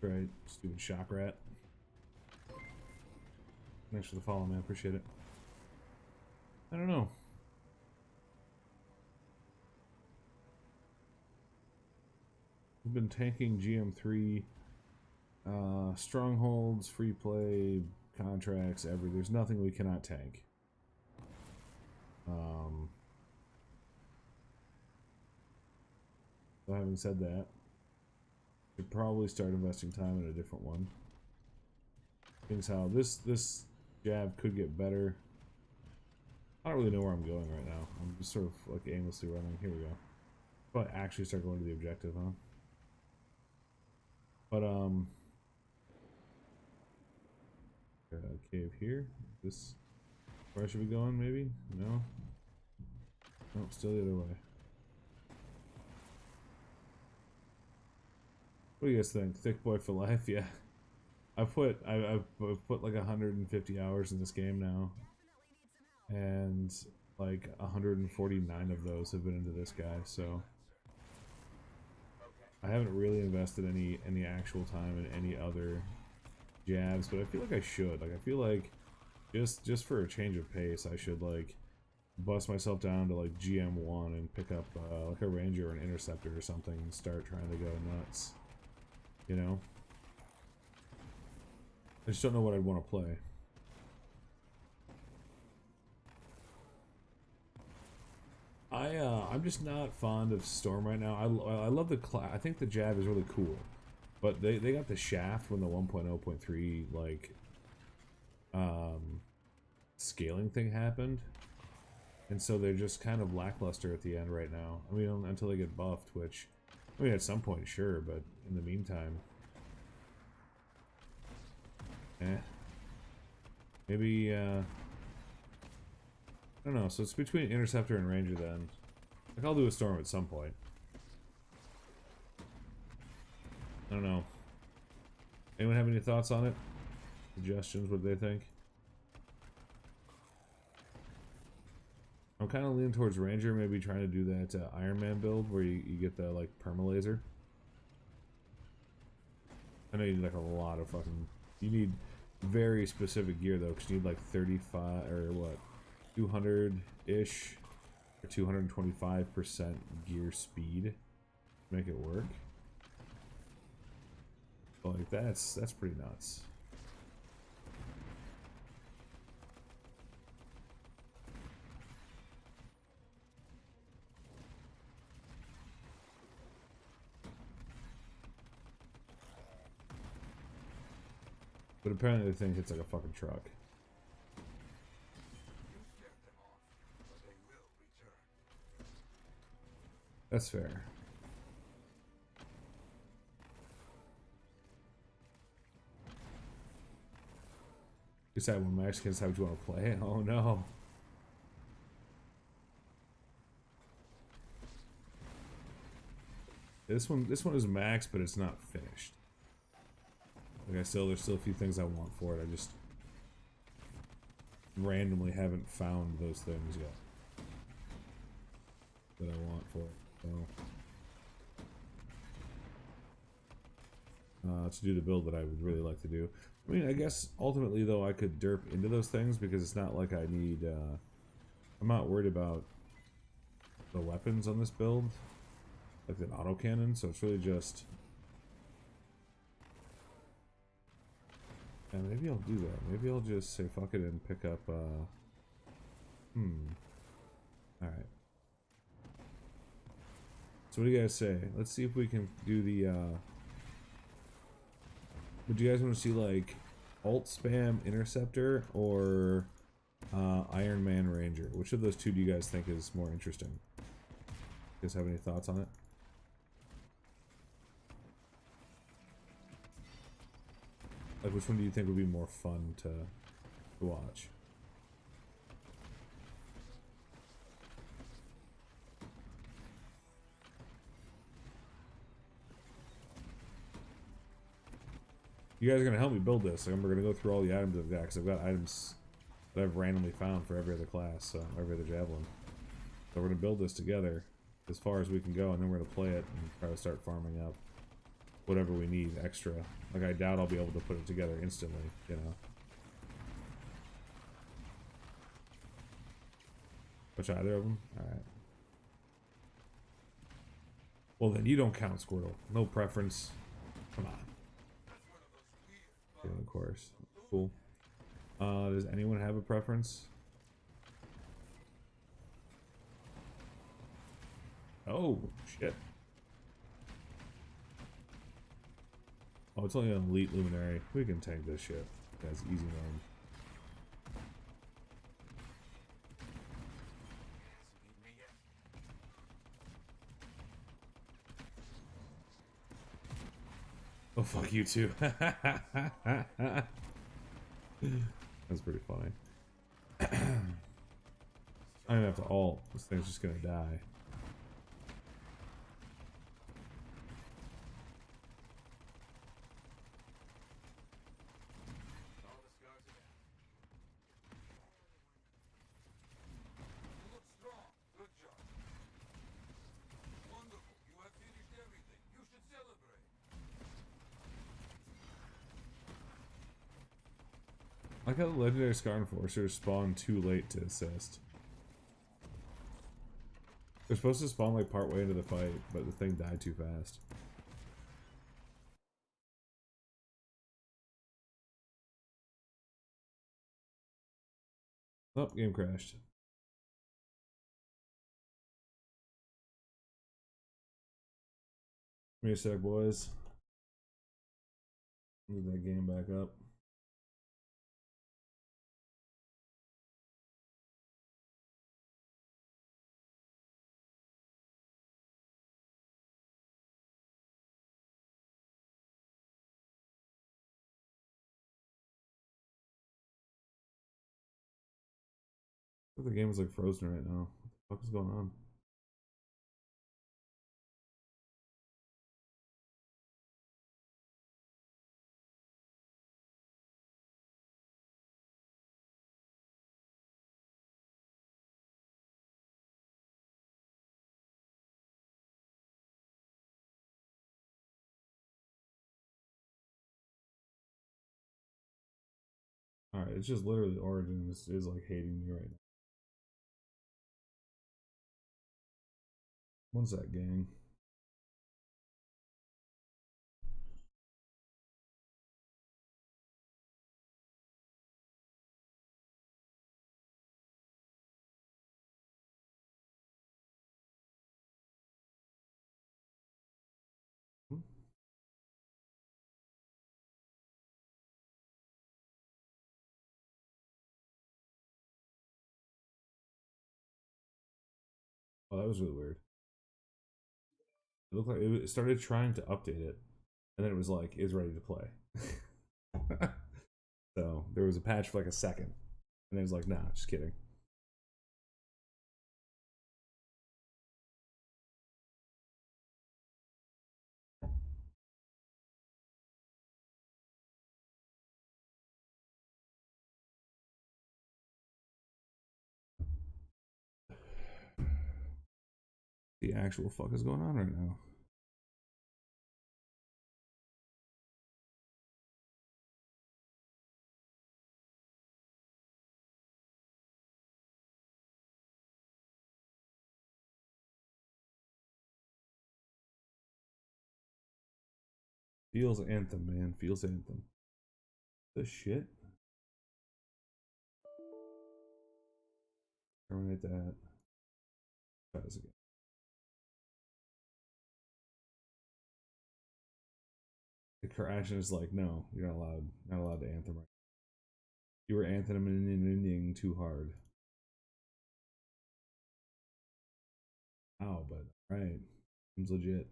Right, stupid shock rat. Thanks for the follow, man. Appreciate it. I don't know. We've been tanking GM3 strongholds, free play, contracts, there's nothing we cannot tank. So having said that, should probably start investing time in a different one. Things how this jab could get better. I don't really know where I'm going right now. I'm just sort of like aimlessly running. Here we go. Probably actually start going to the objective, huh? But cave here. This where I should be going? Maybe? No. No, still the other way. What do you guys think? Thick boy for life? Yeah. I've put like 150 hours in this game now, and like 149 of those have been into this guy. So I haven't really invested any actual time in any other jabs, but I feel like I should. Like I feel like just for a change of pace, I should like bust myself down to like GM1 and pick up like a Ranger or an Interceptor or something and start trying to go nuts. You know? I just don't know what I'd want to play. I'm just not fond of Storm right now. I love the I think the jab is really cool, but they got the shaft when the 1.0.3 like scaling thing happened, and so they're just kind of lackluster at the end right now. I mean, until they get buffed, which I mean at some point sure, but in the meantime, maybe I don't know. So it's between Interceptor and Ranger then. Like I'll do a Storm at some point. I don't know. Anyone have any thoughts on it? Suggestions? What they think? I'm kind of leaning towards Ranger. Maybe trying to do that Iron Man build where you get the like perma laser. I know you need like a lot of fucking. You need very specific gear though, because you need like 35 or what, 200-ish or 225% gear speed to make it work. But like that's pretty nuts. But apparently the thing hits like a fucking truck. You scared them off, but they will return. That's fair. Decide when Mexicans how you want to play. Oh no. This one is max, but it's not finished. Like there's still a few things I want for it. I just randomly haven't found those things yet that I want for it. So to do the build that I would really like to do. I mean, I guess ultimately though I could derp into those things because it's not like I need. I'm not worried about the weapons on this build, like an autocannon. So it's really just. Yeah, maybe I'll do that. Maybe I'll just say fuck it and pick up, Alright. So what do you guys say? Let's see if we can do the, Would you guys want to see like alt spam interceptor or Iron Man Ranger? Which of those two do you guys think is more interesting? You guys have any thoughts on it? Like, which one do you think would be more fun to watch? You guys are gonna help me build this. Like, we're gonna go through all the items I've got, because I've got items that I've randomly found for every other class, so every other javelin. So we're gonna build this together as far as we can go, and then we're gonna play it and try to start farming up whatever we need extra. Like, I doubt I'll be able to put it together instantly, you know. Which either of them? Alright. Well then, you don't count, Squirtle. No preference. Come on. Yeah, of course. Cool. Does anyone have a preference? Oh, shit. Oh, it's only an elite luminary. We can tank this shit. That's easy mode. Oh, fuck you too. That's pretty funny. I don't have to ult. This thing's just gonna die. I like how the legendary Scar Enforcers spawn too late to assist. They're supposed to spawn like part way into the fight, but the thing died too fast. Oh, game crashed. Give me a sec, boys. Move that game back up. I think the game is like frozen right now. What the fuck is going on? Alright, it's just literally Origin is like hating me right now. One sec, gang. Hmm? Oh, that was really weird. It looked like it started trying to update it, and then it was like, it's ready to play. So there was a patch for like a second, and then it was like, nah, just kidding. The actual fuck is going on right now? Feels Anthem, man. Feels Anthem. The shit? Terminate that. Try this again. It Ashen is like, no, you're not allowed to anthem right. You were antheming too hard. Wow, but right, seems legit.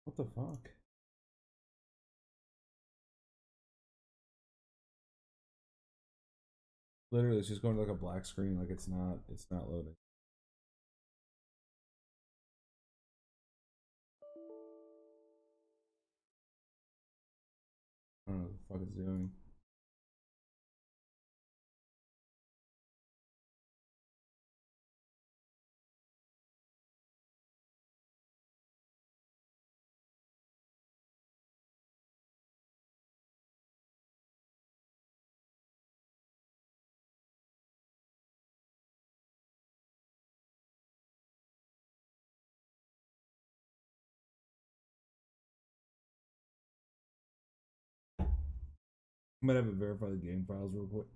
What the fuck? Literally, it's just going to like a black screen, like it's not loading. I don't know what the fuck it's doing. I might have it verify the game files real quick.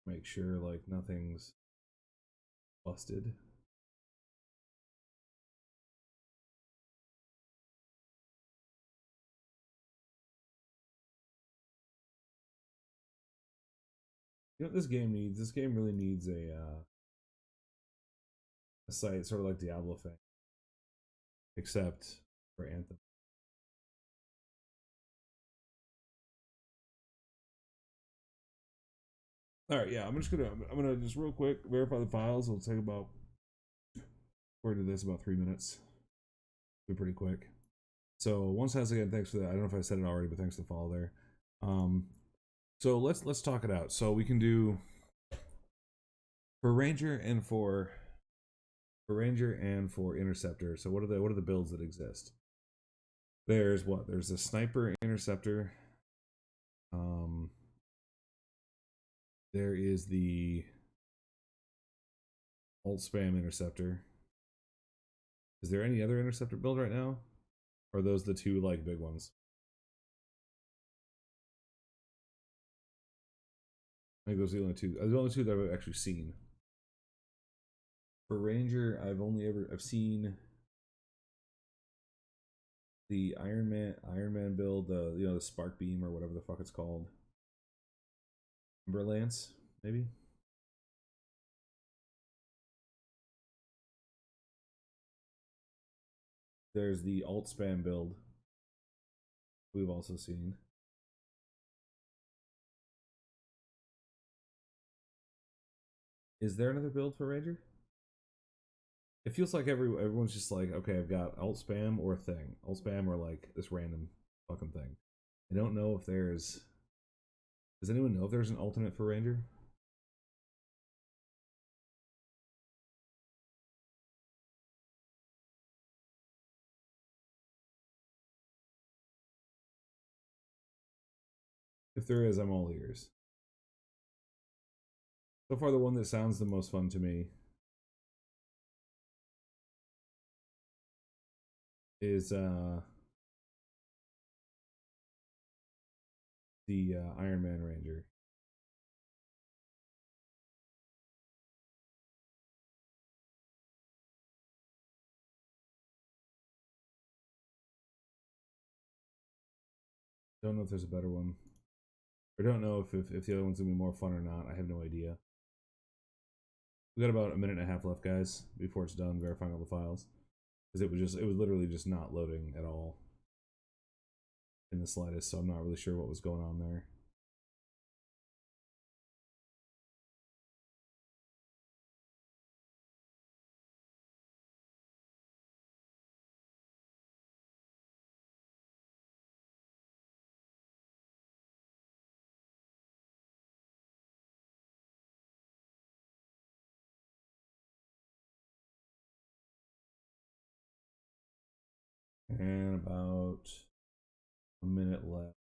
Make sure like nothing's busted. You know what this game needs? This game really needs a site sort of like Diablo thing, except for Anthem. All right, yeah, I'm gonna just real quick verify the files. It'll take about, according to this, about 3 minutes. Be pretty quick. So once again, thanks for that. I don't know if I said it already, but thanks for the follow there. So let's talk it out. So we can do for Ranger and for Interceptor. So what are the builds that exist? There's what? There's a Sniper Interceptor. There is the Alt Spam Interceptor. Is there any other Interceptor build right now? Or are those the two like big ones? I think those are the only two. The only two that I've actually seen. For Ranger, I've seen the Iron Man build, the Spark Beam or whatever the fuck it's called. Lance, maybe. There's the alt spam build we've also seen. Is there another build for Ranger? It feels like everyone's just like, okay, I've got alt spam or a thing. Alt spam or like this random fucking thing. I don't know if there's... Does anyone know if there's an alternate for Ranger? If there is, I'm all ears. So far, the one that sounds the most fun to me is the Iron Man Ranger. Don't know if there's a better one. I don't know if the other one's gonna be more fun or not. I have no idea. We got about a minute and a half left, guys, before it's done verifying all the files. Because it was literally just not loading at all in the slightest, so I'm not really sure what was going on there. And about a minute left.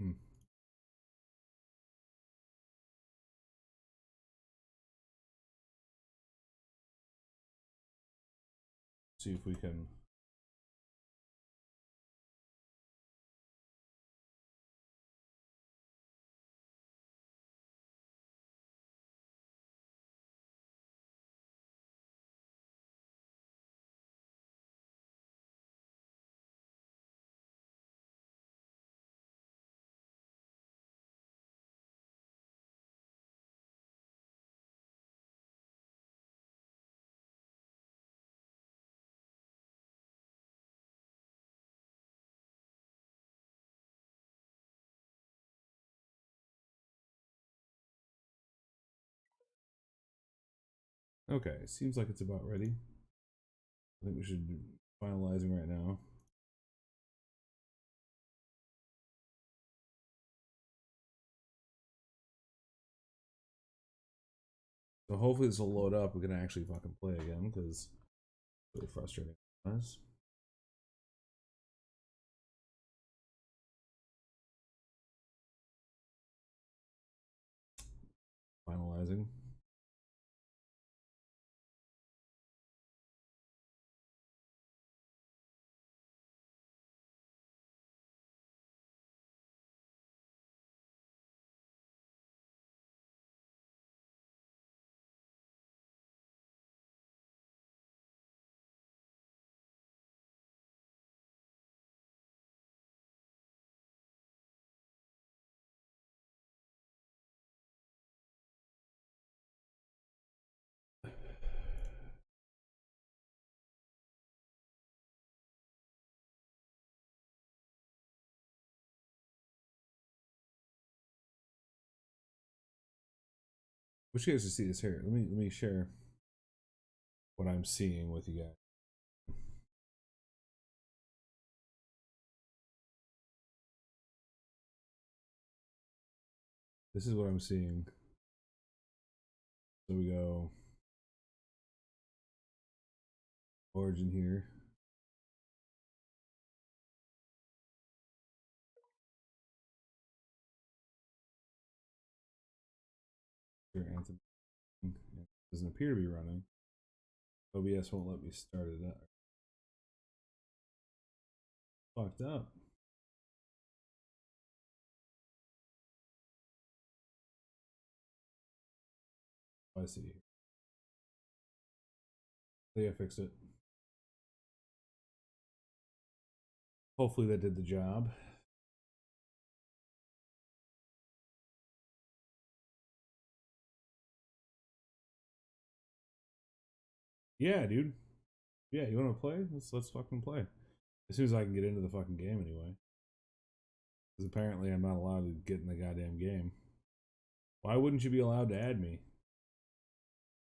Hmm. See if we can. Okay, seems like it's about ready. I think we should be finalizing right now. So hopefully this will load up. We can actually fucking play again because it's really frustrating. Nice. Finalizing. Wish you guys to see this here. Let me share what I'm seeing with you guys. This is what I'm seeing. So we go origin here. Here, Anthem doesn't appear to be running. OBS won't let me start it up. Fucked up. I see. I think I fixed it. Hopefully that did the job. Yeah, dude. Yeah, you want to play? Let's fucking play. As soon as I can get into the fucking game, anyway. Because apparently I'm not allowed to get in the goddamn game. Why wouldn't you be allowed to add me?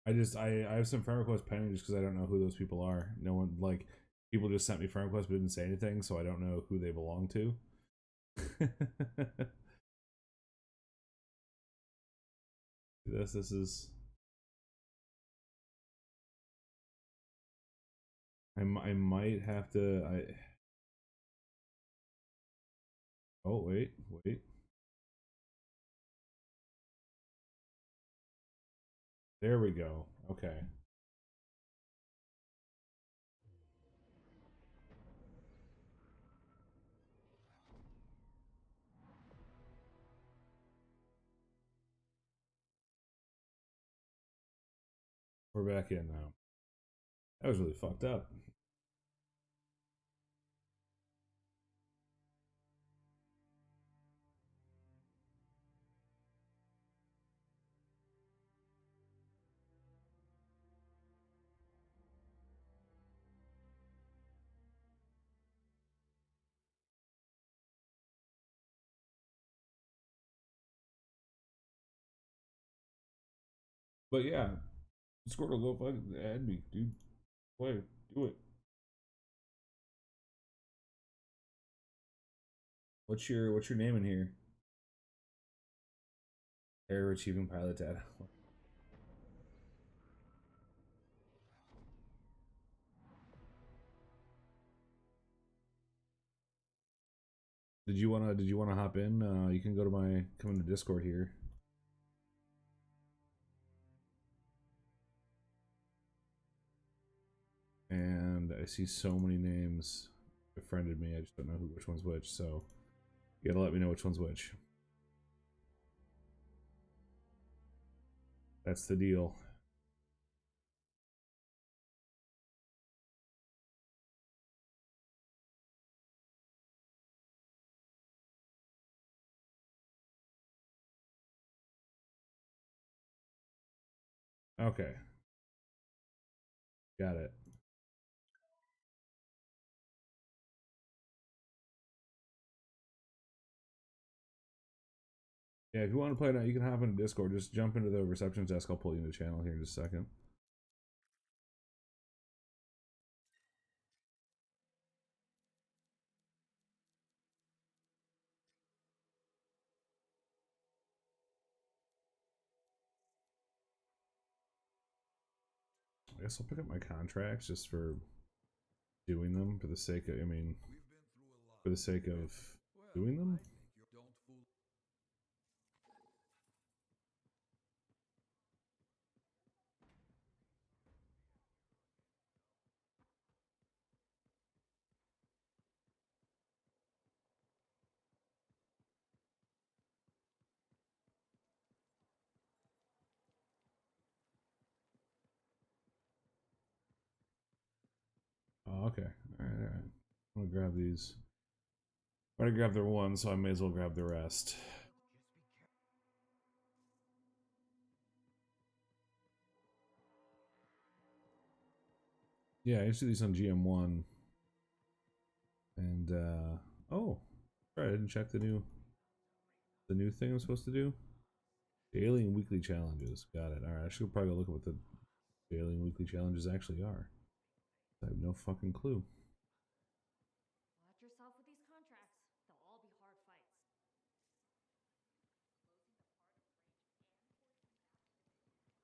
I have some friend requests pending just because I don't know who those people are. No one, like, people just sent me friend requests but didn't say anything, so I don't know who they belong to. This is. I might have to. Oh wait. There we go. Okay. We're back in now. That was really fucked up. But yeah, Discord will go fucking add me, dude. Play, do it. What's your name in here? Error achieving pilot data. Did you wanna hop in? You can go to come into Discord here. And I see so many names befriended me. I just don't know which one's which. So you gotta let me know which one's which. That's the deal. Okay. Got it. Yeah, if you want to play now, you can hop into Discord. Just jump into the receptions desk. I'll pull you into the channel here in just a second. I guess I'll pick up my contracts just for doing them for the sake of, I mean, for the sake of doing them. Oh, okay. All right, all right. I'm gonna grab these. I already grabbed their one, so I may as well grab the rest. Yeah, I used to do these on GM1. And oh, right, I didn't check the new thing I'm supposed to do. Daily and weekly challenges. Got it. Alright, I should probably go look at what the daily and weekly challenges actually are. I have no fucking clue. Watch yourself with these contracts. They'll all be hard fights.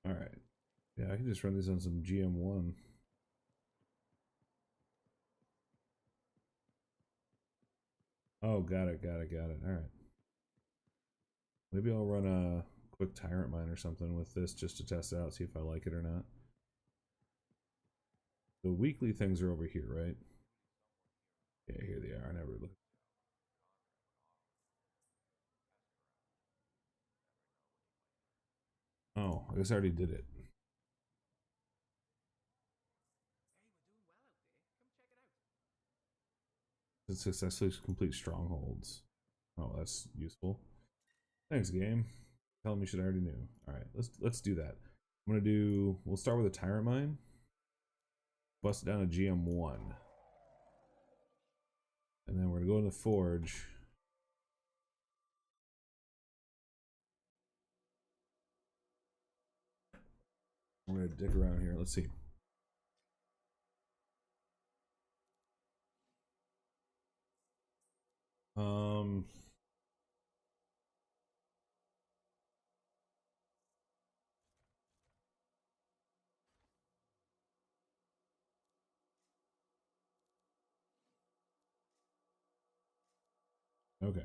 Alright. Yeah, I can just run these on some GM1. Oh, got it, got it, got it. Alright. Maybe I'll run a quick tyrant mine or something with this just to test it out, see if I like it or not. The weekly things are over here, right? Yeah, here they are. I never looked. Oh, I guess I already did it. It successfully complete strongholds. Oh, that's useful. Thanks, game. Tell me shit I already knew. Alright, let's do that. I'm gonna do, we'll start with a tyrant mine. Bust it down to GM1. And then we're gonna go in the forge. We're gonna dick around here. Let's see. Um okay.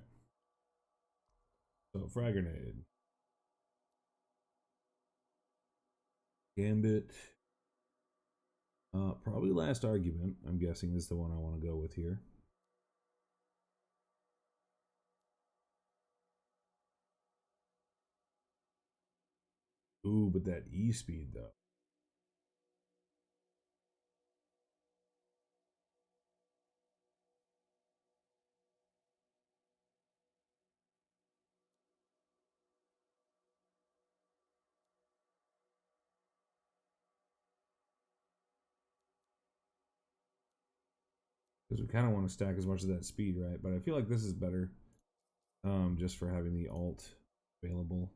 So frag grenade. Gambit. Probably last argument, I'm guessing, is the one I want to go with here. Ooh, but that E speed though. Because we kind of want to stack as much of that speed, right? But I feel like this is better. Just for having the alt available.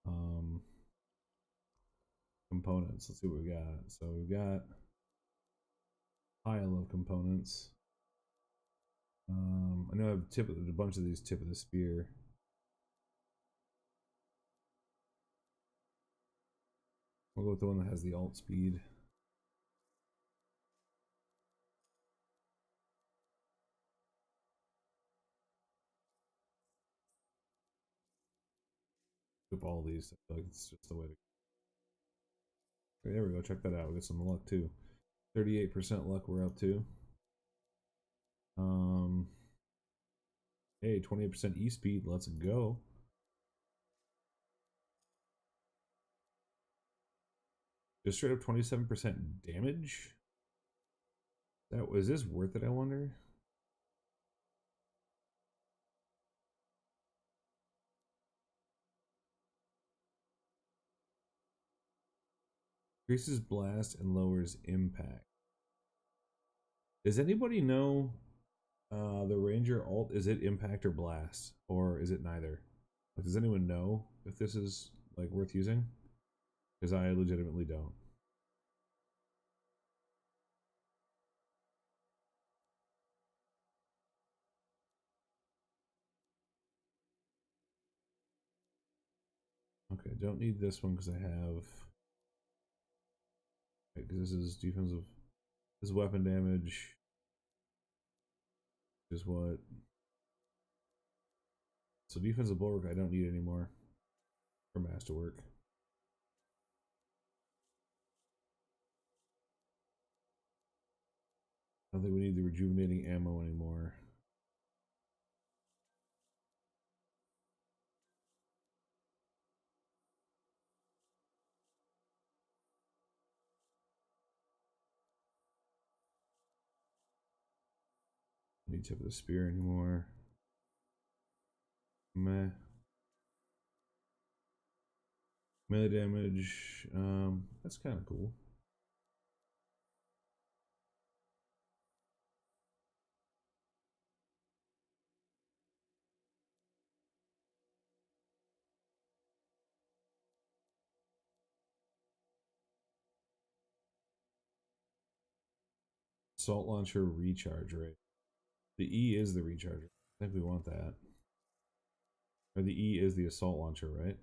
Um components. Let's see what we got. So we've got pile of components. I know I have a bunch of these tip of the spear. We'll go with the one that has the alt speed. Flip all these. I feel like it's just the way to. Okay, there we go. Check that out. We got some luck too. 38% luck we're up to. Hey, 28% E speed. Let's go. Just straight up 27% damage. That was this worth it? I wonder. Increases blast and lowers impact. Does anybody know the Ranger alt? Is it impact or blast, or is it neither? Like, does anyone know if this is like worth using? Because I legitimately don't. Okay, don't need this one because I have. Because this is defensive. This is weapon damage. Is what. So defensive bulwark I don't need anymore. For masterwork. I don't think we need the rejuvenating ammo anymore. Don't need tip of the spear anymore. Meh. Melee damage. That's kind of cool. Assault launcher recharge rate. The E is the recharger. I think we want that. Or the E is the assault launcher, right?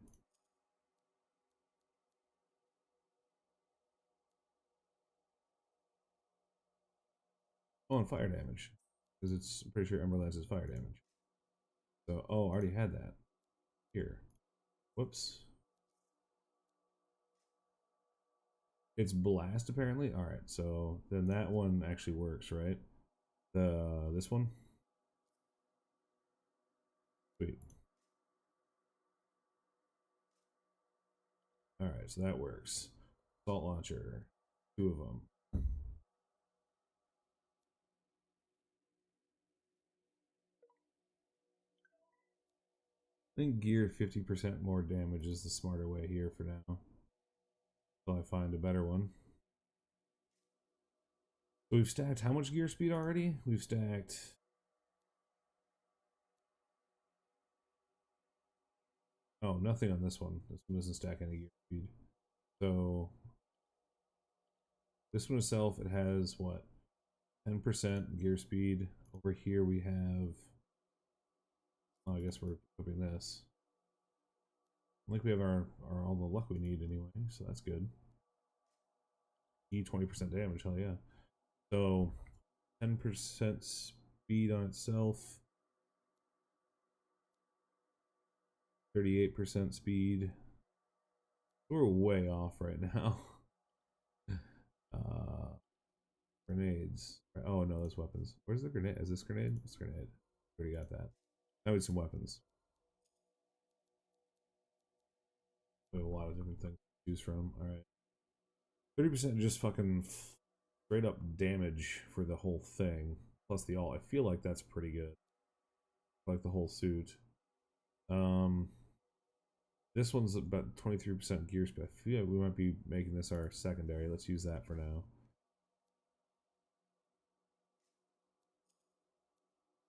Oh, and fire damage. Because it's I'm pretty sure Ember Lance is fire damage. So, oh, I already had that. Here. Whoops. It's blast apparently. Alright, so then that one actually works, right? This one? Sweet. Alright, so that works. Assault launcher. 2 of them. I think gear 50% more damage is the smarter way here for now. Until I find a better one. So we've stacked how much gear speed already? We've stacked. Oh, nothing on this one. This one doesn't stack any gear speed. So this one itself, it has what? 10% gear speed. Over here we have. Oh, I guess we're equipping this. I think we have our all the luck we need anyway, so that's good. E 20% damage, hell yeah. So 10% speed on itself. 38% speed. We're way off right now. Grenades. Oh no, those weapons. Where's the grenade? Is this grenade? It's grenade. Already got that. Now we need some weapons. We have a lot of different things to choose from. Alright. 30% just fucking straight up damage for the whole thing. Plus the all. I feel like that's pretty good. Like the whole suit. This one's about 23% gear speed. I feel like we might be making this our secondary. Let's use that for now.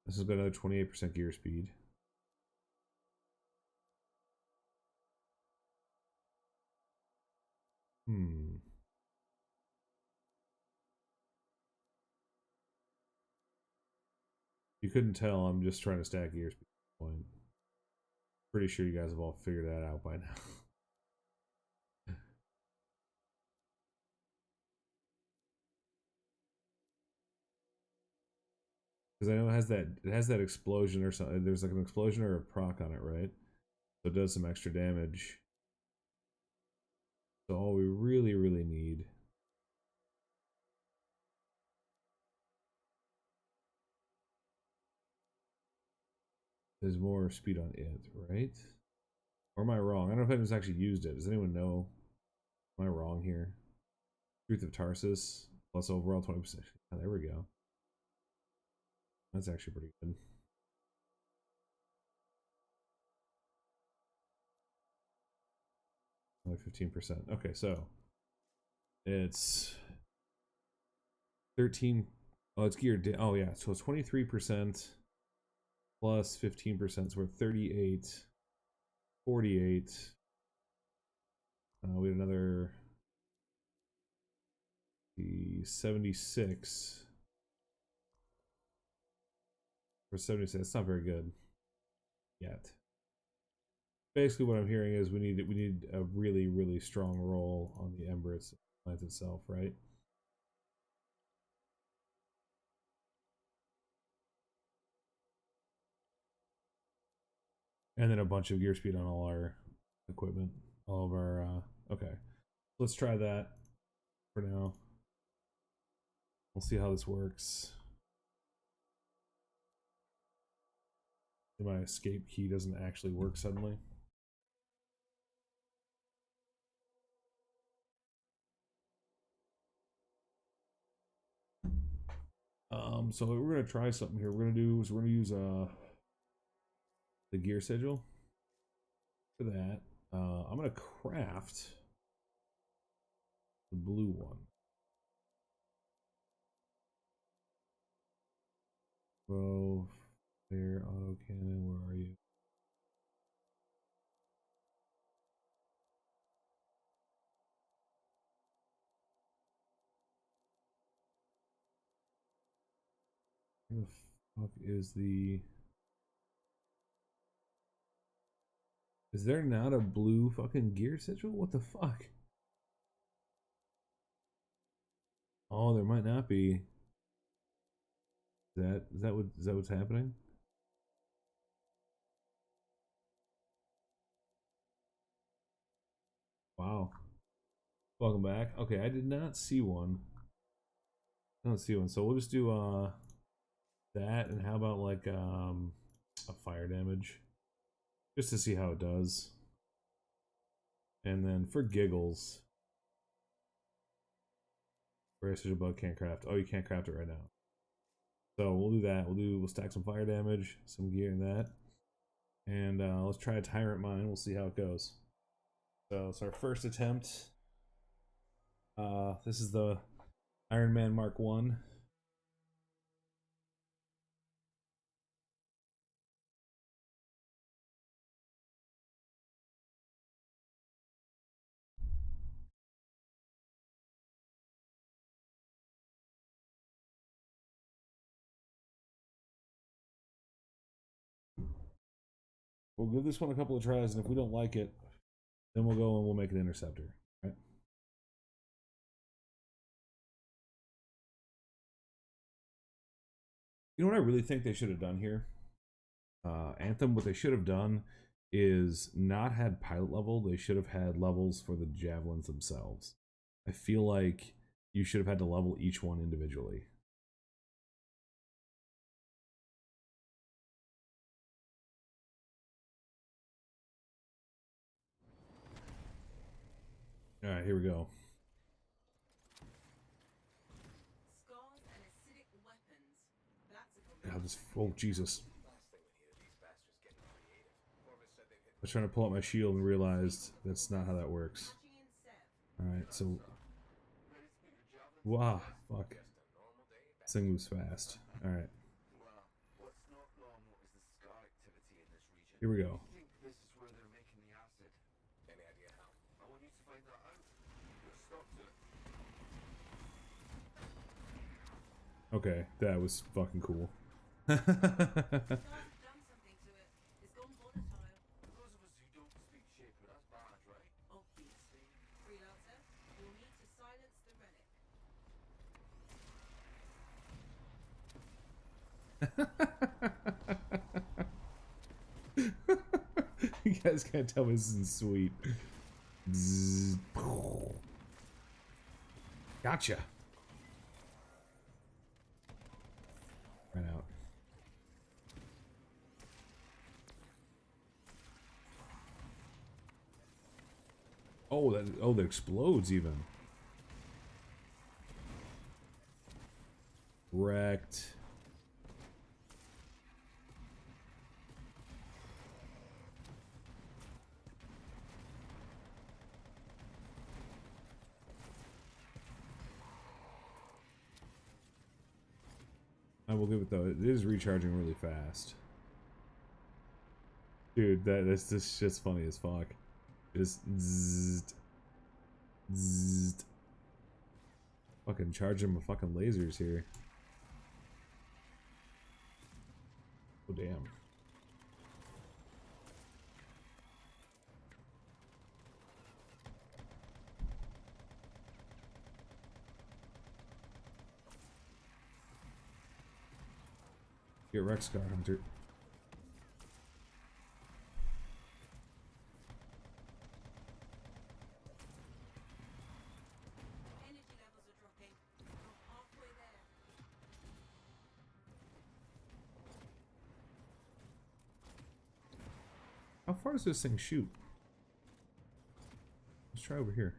This has got another 28% gear speed. Hmm. You couldn't tell, I'm just trying to stack gear speed at this point. Pretty sure you guys have all figured that out by now. Because I know it has that explosion or something. There's like an explosion or a proc on it, right? So it does some extra damage. So all we really, really need is more speed on it, right? Or am I wrong? I don't know if anyone's actually used it. Does anyone know? Am I wrong here? Truth of Tarsus plus overall 20%. Oh, there we go. That's actually pretty good. Only 15%. Okay, so it's 13. Oh, it's geared. Oh, yeah. So 23% plus 15%. So we're 38, 48. We had another 76 or 76. That's not very good yet. Basically, what I'm hearing is we need a really, really strong roll on the Emirates plant itself, right? And then a bunch of gear speed on all our equipment, all of our. Okay, let's try that for now. We'll see how this works. My escape key doesn't actually work suddenly. So we're gonna try something here. We're gonna use the gear schedule for that. I'm gonna craft the blue one. Bow, flare, auto cannon. Where are you? Where the fuck is the? Is there not a blue fucking gear schedule? What the fuck? Oh, there might not be. Is that what's happening? Wow. Welcome back. Okay, I did not see one. I don't see one. So we'll just do that, and how about like a fire damage? Just to see how it does. And then for giggles. Rare such a bug can't craft. Oh, you can't craft it right now. So we'll do that. We'll stack some fire damage, some gear in that. And let's try a tyrant mine. We'll see how it goes. So it's our first attempt. This is the Iron Man Mark 1. We'll give this one a couple of tries, and if we don't like it, then we'll go and we'll make an interceptor. Right? You know what I really think they should have done here? Anthem, what they should have done is not had pilot level. They should have had levels for the javelins themselves. I feel like you should have had to level each one individually. All right, here we go. Scars and acidic weapons. That's a God, this. Oh, Jesus. I was trying to pull out my shield and realized that's not how that works. Alright, so. Wow, fuck. This thing moves fast. Alright. Here we go. Okay, that was fucking cool. Stars have done something to it. It's gone volatile. For those of us who don't speak Shaper, that's bad, right? Obviously. Freelancer, you'll need to silence the relic. You guys can't tell me this isn't sweet. Bzzz. Gotcha. Ran out. Oh, that explodes even. Wrecked. I will give it though. It is recharging really fast. Dude, that's this shit's funny as fuck. Just zzzt, zzzt. Fucking charging my fucking lasers here. Oh damn. Get Rex Scar Hunter. Energy levels are dropping. You're halfway there. How far does this thing shoot? Let's try over here.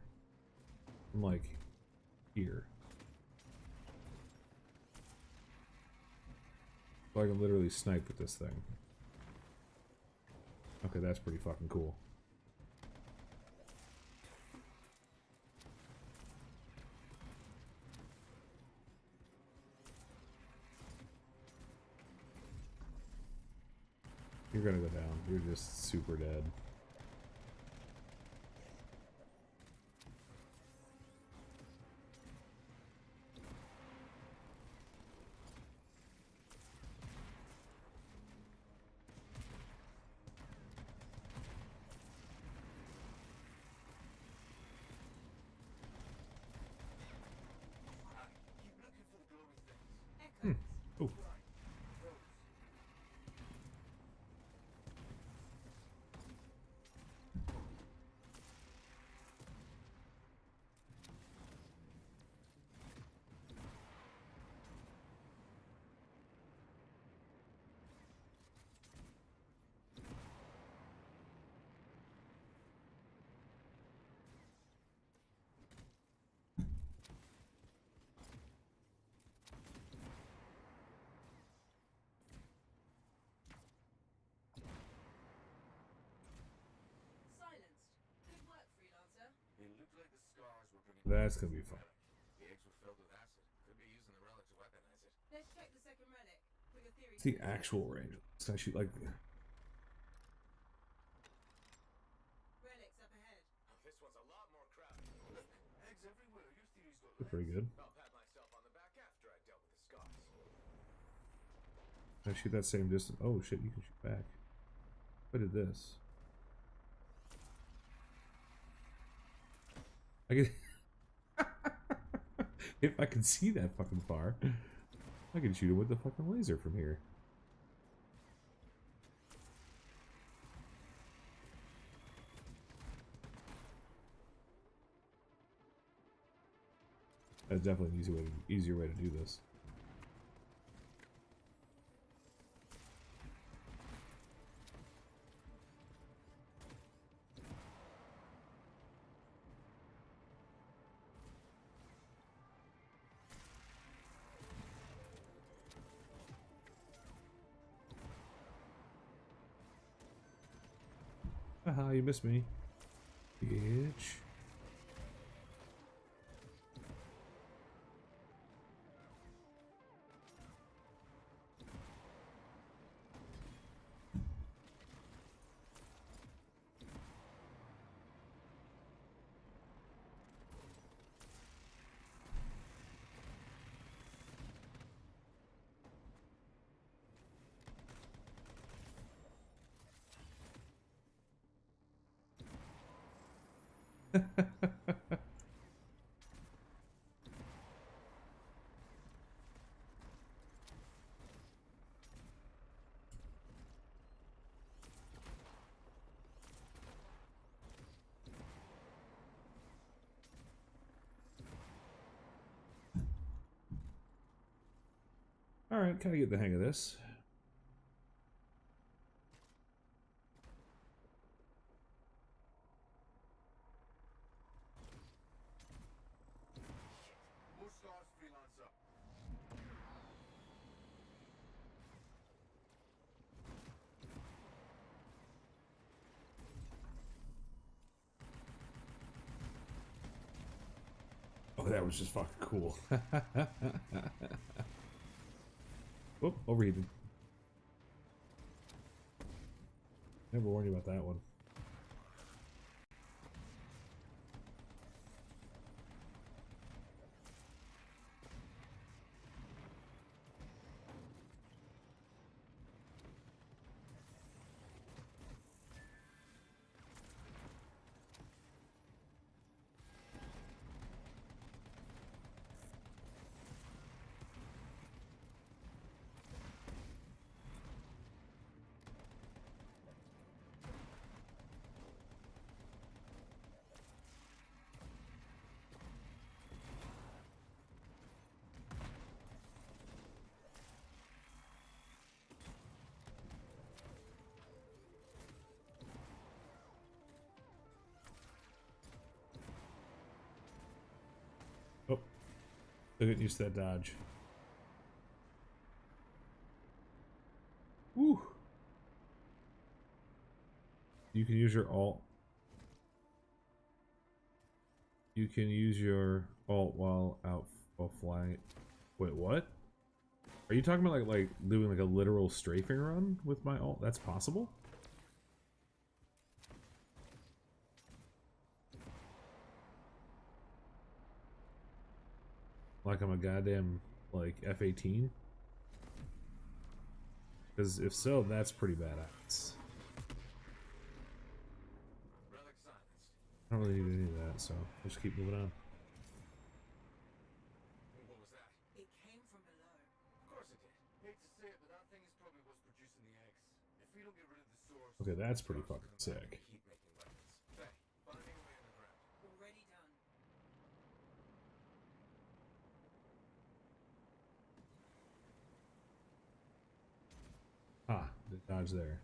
I'm like here. So I can literally snipe with this thing. Okay, that's pretty fucking cool. You're gonna go down. You're just super dead. Keep looking for the glowing things. Echoes. Oh, Those. Silenced. Good work, Freelancer. It looked like the scars were bringing. that's gonna be fun. The eggs were filled with acid. Could be using the relic to weaponize it. Let's check the second relic. Put your theory. It's the actual range. It's gonna shoot like. Relics up ahead. This one's a lot more crowded. Look, eggs everywhere. Your theory's got They're pretty good. I'll pat myself on the back after I dealt with the scars. Can I shoot that same distance? Oh shit, you can shoot back. What did this? I can. If I can see that fucking far, I can shoot it with the fucking laser from here. That's definitely an easier way to do this. Haha, you missed me. Bitch. All right, kind of get the hang of this. More stars freelance up. Oh, that was just fucking cool. Whoop, overheated. Never warned you about that one. Oh, still getting used to that dodge. Woo! You can use your alt. You can use your alt while out while flying. Wait, what? Are you talking about like doing like a literal strafing run with my alt? That's possible? Like I'm a goddamn like F-18? Because if so, that's pretty badass. Relic silenced. I don't really need any of that, so we'll just keep moving on. What was that? It came from below. Of course it did. Hate to say it, but that thing is probably what's producing the eggs. If we don't get rid of the source, Okay, that's pretty Carl's fucking gonna sick. keep making weapons. Hey, finding a way underground. Already done. Ah, the dodge there.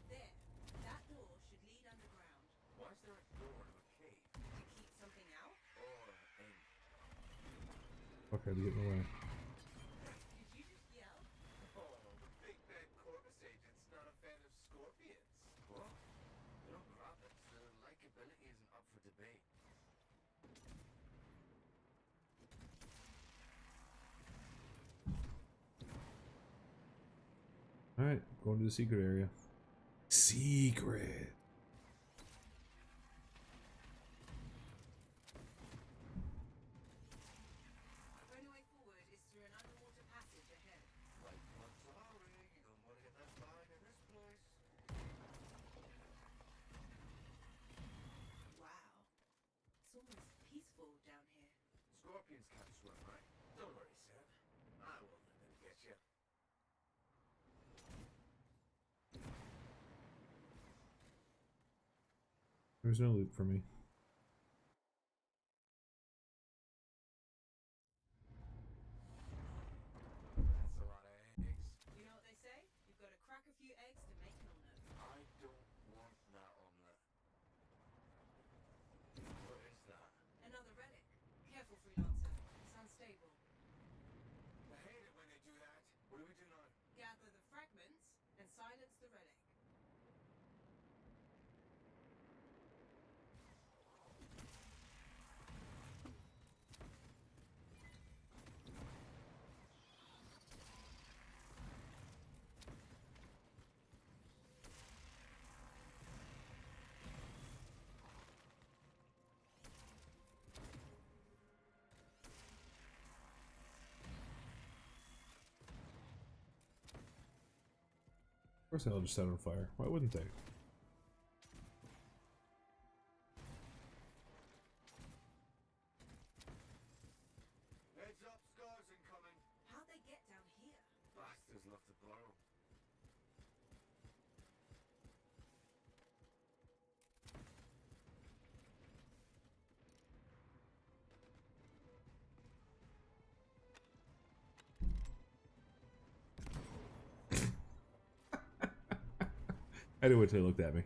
There. That door should lead underground. Why is there a door to a cave? To keep something out? Or in? Fuck, I had to get in the way. Did you just yell? Oh, the big bad Corvus agent's not a fan of scorpions. What? You know, Robert's likability isn't up for debate. Alright, going to the secret area. Secret! The only way forward is through an underwater passage ahead. Like, I'm sorry, you don't want to get that fine in this place. Wow. It's almost peaceful down here. Scorpions can't swim, right? Don't worry, Sam. I won't let them get you. There's no loot for me. That's a lot of eggs. You know what they say? You've got to crack a few eggs to make an omelette. I don't want that omelette. What is that? Another relic. Careful, freelancer. It's unstable. I hate it when they do that. What do we do now? Gather the fragments and silence the relic. course they'll just set on fire. Why wouldn't they? Heads up, scars incoming. How'd they get down here? Bastards love to blow. I didn't wait till they looked at me.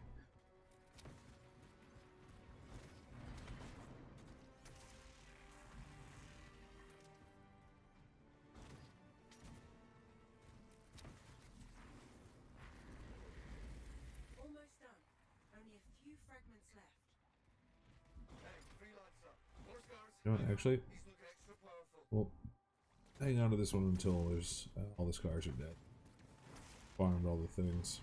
Almost done. Only a few fragments left. Hey, three lights up. More scars. You know what, actually, These look extra powerful. well, hang on to this one until there's all the scars are dead. Farmed all the things.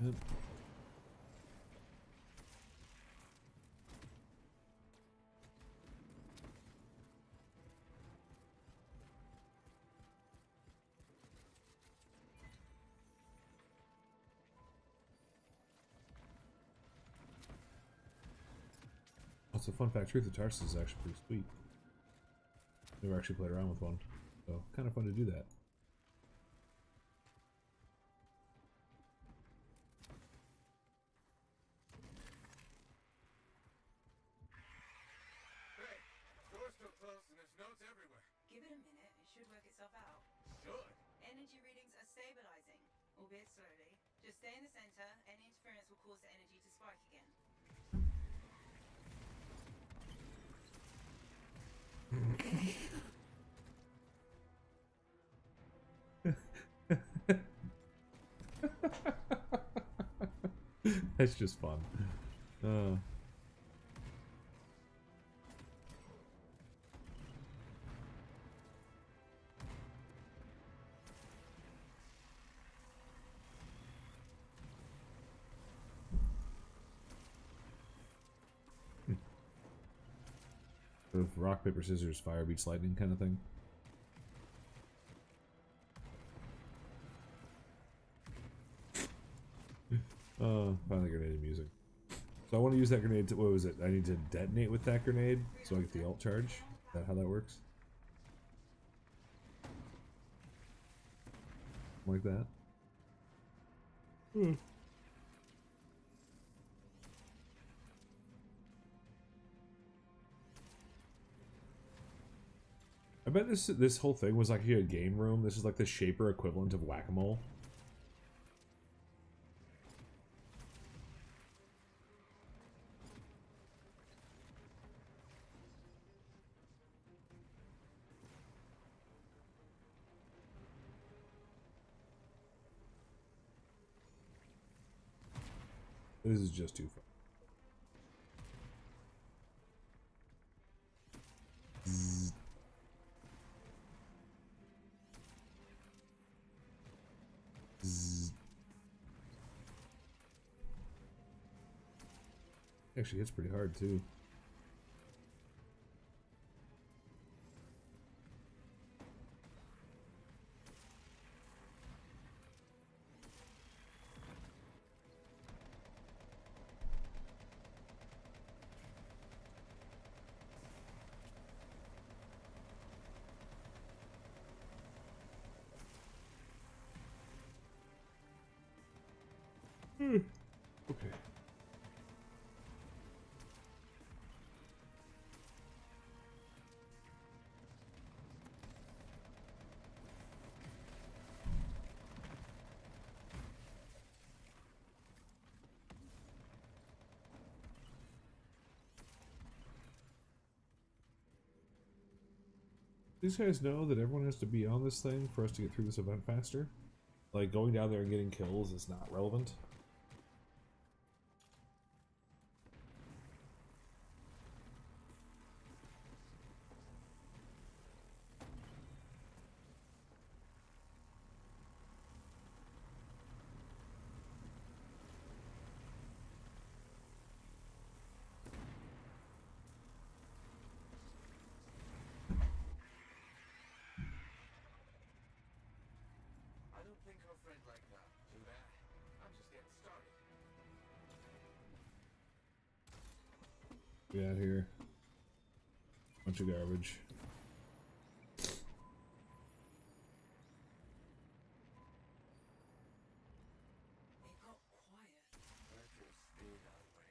Yep. It's a fun fact. Truth of Tarsus is actually pretty sweet. Never actually played around with one, so kind of fun to do that. Hey, door's still closed and there's notes everywhere. Give it a minute. It should work itself out. Should. Energy readings are stabilizing, albeit slowly. Just stay in the center. Any interference will cause the energy to spike again. That's just fun. Sort of rock, paper, scissors, fire beats lightning kind of thing. Finally grenade music. So I want to use that grenade to, what was it? I need to detonate with that grenade so I get the alt charge. Is that how that works? Like that? I bet this whole thing was like a game room. This is like the shaper equivalent of whack-a-mole. This is just too fun. Zzz. Zzz. Actually hits pretty hard too. Okay. These guys know that everyone has to be on this thing for us to get through this event faster. Like, going down there and getting kills is not relevant. I don't think her friend liked that. Too bad. I'm just getting started. We got here. Bunch of garbage. It got quiet. Let's just stay that way.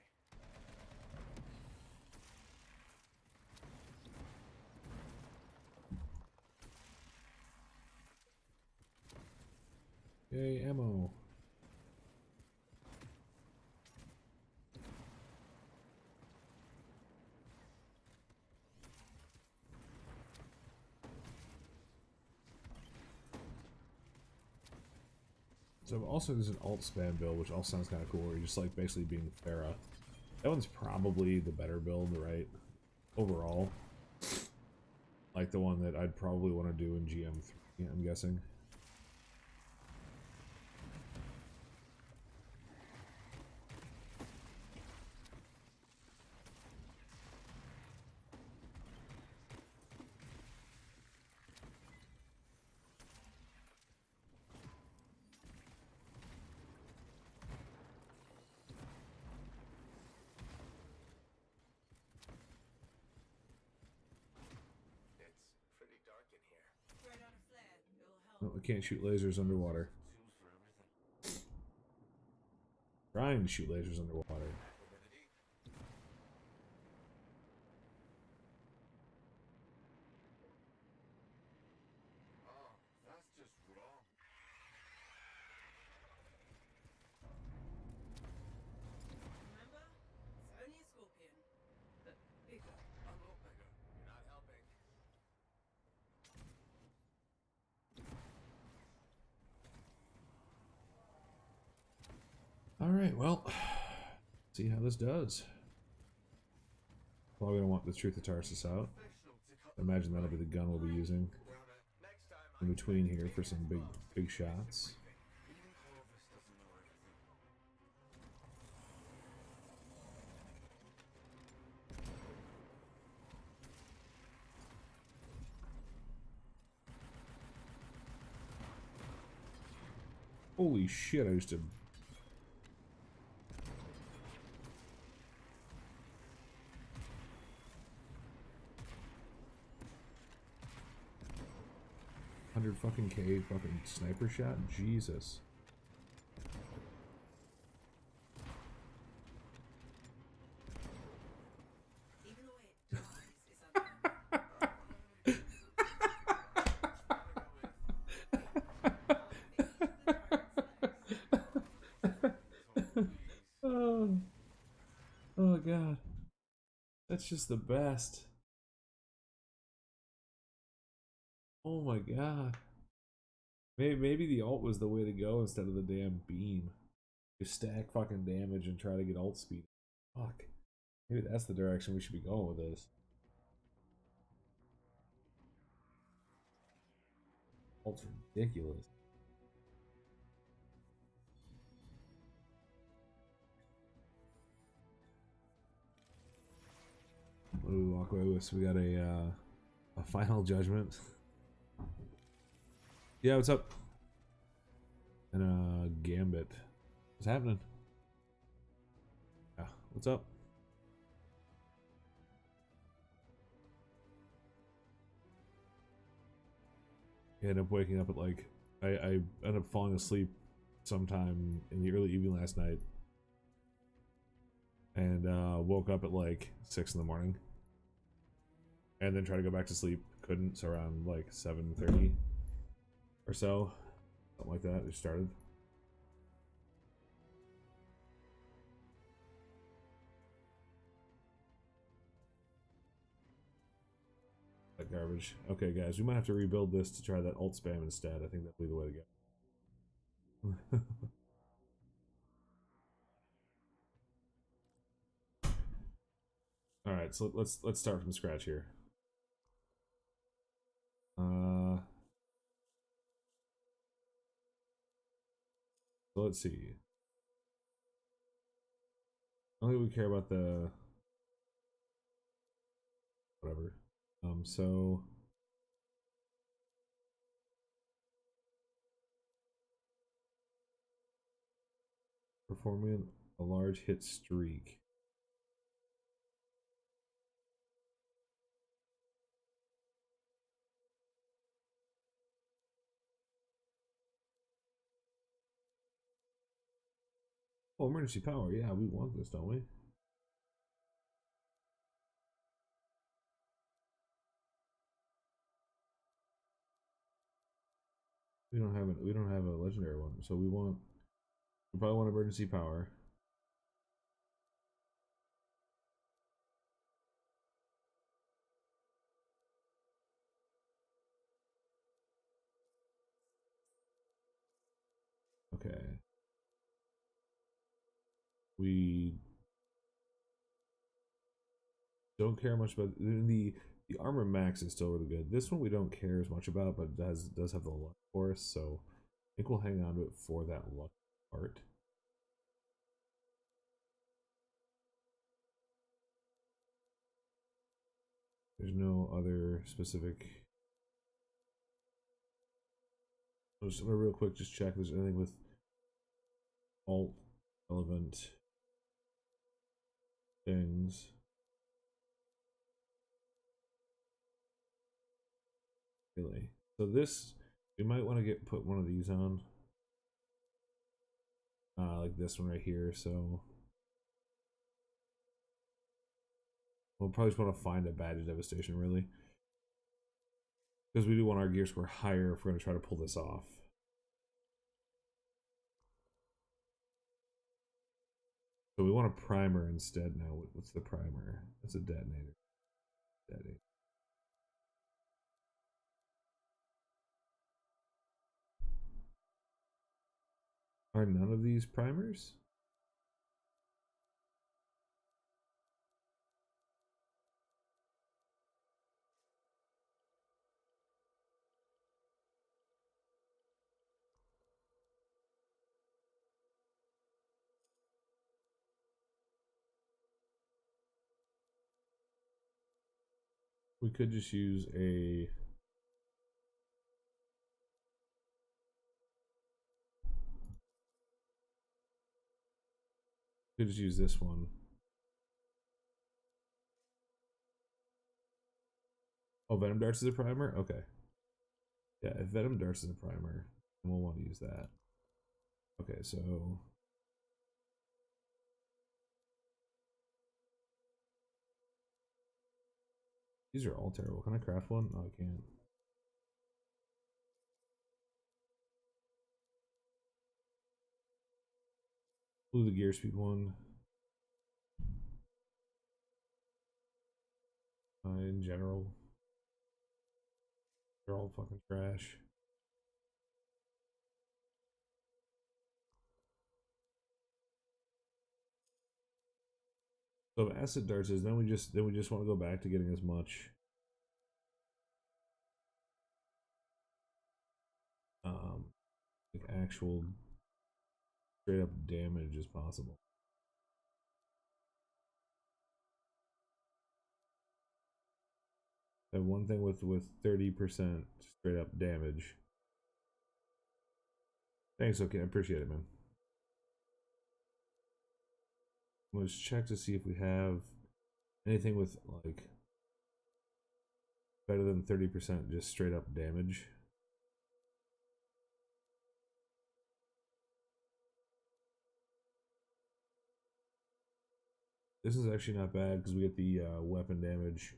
Yay, ammo. So also there's an alt spam build, which also sounds kind of cool, where you're just like basically being Farah. That one's probably the better build, right? Overall. Like the one that I'd probably want to do in GM3, I'm guessing. It's pretty dark in here. Spread out a flare. It'll help. No, I can't shoot lasers underwater. Tools for everything. Trying to shoot lasers underwater. Over the deep. Oh, that's just wrong. Remember? It's only a scorpion, but bigger. A lot bigger. You're not helping. Alright, well, see how this does. Probably gonna want the Truth of Tarsus out. Professional to cut I imagine that'll be the gun we'll be using Damn it. Next time in I between here for some big shots. even Clovis doesn't know everything. Holy shit, I just did. Fucking K fucking sniper shot? Jesus. Even the way it dies is Oh. Oh god. That's just the best. Oh my god. Maybe the ult was the way to go instead of the damn beam. Just stack fucking damage and try to get ult speed. Fuck. Maybe that's the direction we should be going with this. Ult's ridiculous. What do we walk away with? So we got a final judgment. Yeah, what's up? And a gambit. What's happening? Yeah, what's up? I ended up waking up at like I ended up falling asleep sometime in the early evening last night, and woke up at like 6 in the morning, and then tried to go back to sleep. Couldn't, so around like 7:30 or so, something like that. It started. Like garbage. Okay, guys, we might have to rebuild this to try that alt spam instead. I think that'll be the way to go. All right, so let's start from scratch here. So let's see. I don't think we care about the whatever. So performing a large hit streak. Oh, emergency power. Yeah, we want this, don't we? We don't have it. We don't have a legendary one, so we want. We probably want emergency power. Okay. We don't care much about the armor max is still really good. This one we don't care as much about, but it does have the luck for us, so I think we'll hang on to it for that luck part. There's no other specific. I'm just gonna real quick just check if there's anything with alt relevant things. Really. So this we might want to put one of these on. Like this one right here, so we'll probably just want to find a badge of devastation really. Because we do want our gear score higher if we're gonna try to pull this off. So we want a primer instead now. What's the primer? That's a detonator. Detonator. Are none of these primers? We could just use a could just use this one. Oh, Venom Darts is a primer? Okay. Yeah, if Venom Darts is a primer, then we'll want to use that. Okay, so these are all terrible. Can I craft one? No, I can't. Blue the gear speed one. In general, they're all fucking trash. So if acid darts is, then we just want to go back to getting as much like actual straight up damage as possible. That one thing with 30% straight up damage. Thanks, okay, I appreciate it, man. Let's check to see if we have anything with like better than 30% just straight up damage. This is actually not bad because we get the weapon damage.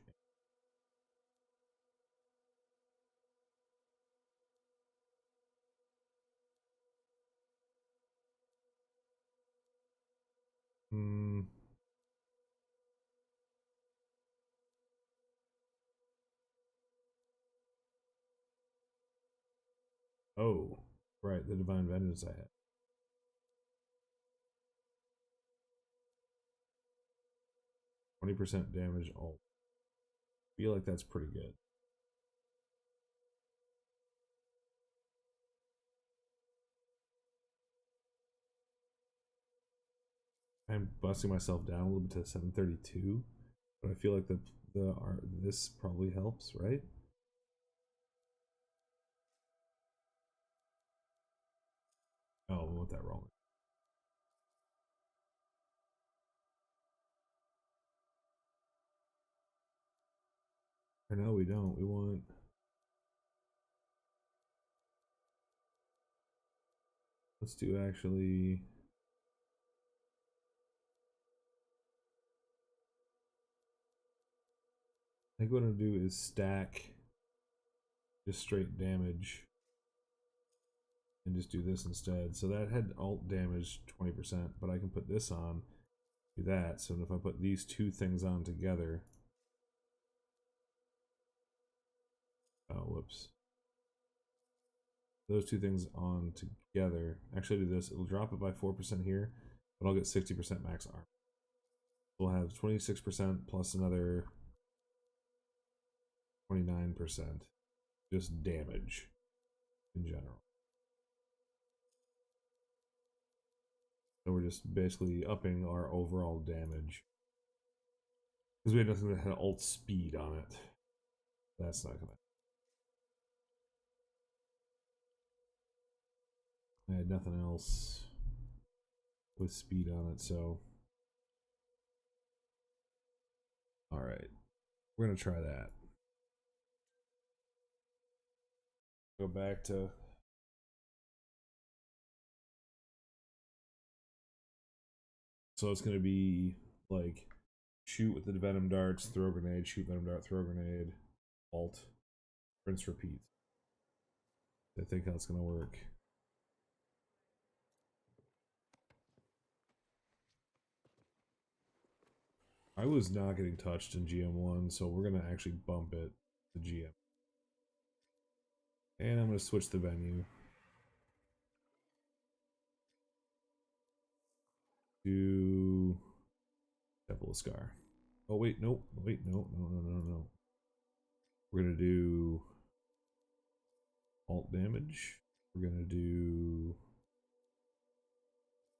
Hmm. Oh, right, the Divine Vengeance I had. %20 damage all. Feel like that's pretty good. I'm busting myself down a little bit to 732, but I feel like the art this probably helps, right? Oh, I want that wrong. Or no, we don't. We want. Let's do actually. I think what I'm gonna do is stack just straight damage and just do this instead. So that had alt damage 20%, but I can put this on, do that. So if I put these two things on together. Oh, whoops. Those two things on together. Actually, do this. It'll drop it by 4% here, but I'll get 60% max armor. We'll have 26% plus another 29% just damage in general. So we're just basically upping our overall damage. Because we had nothing that had alt speed on it. That's not gonna. I had nothing else with speed on it, so. Alright. We're gonna try that. Go back to. So it's gonna be like shoot with the venom darts, throw grenade, shoot venom dart, throw grenade, alt, rinse, repeat. I think that's gonna work. I was not getting touched in GM1, so we're gonna actually bump it to GM. And I'm gonna switch the venue to Temple of Scar. Oh wait, nope. Wait, no. We're gonna do alt damage. We're gonna do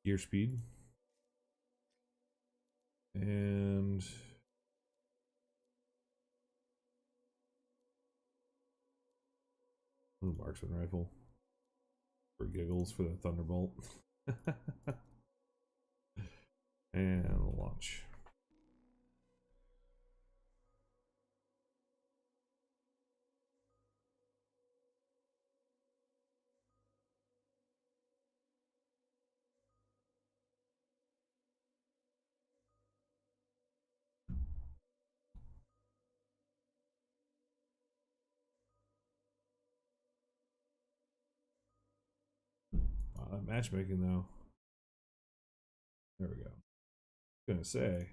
gear speed. And marksman rifle for giggles for the thunderbolt. And launch. Wow, that matchmaking though. There we go. I was gonna say.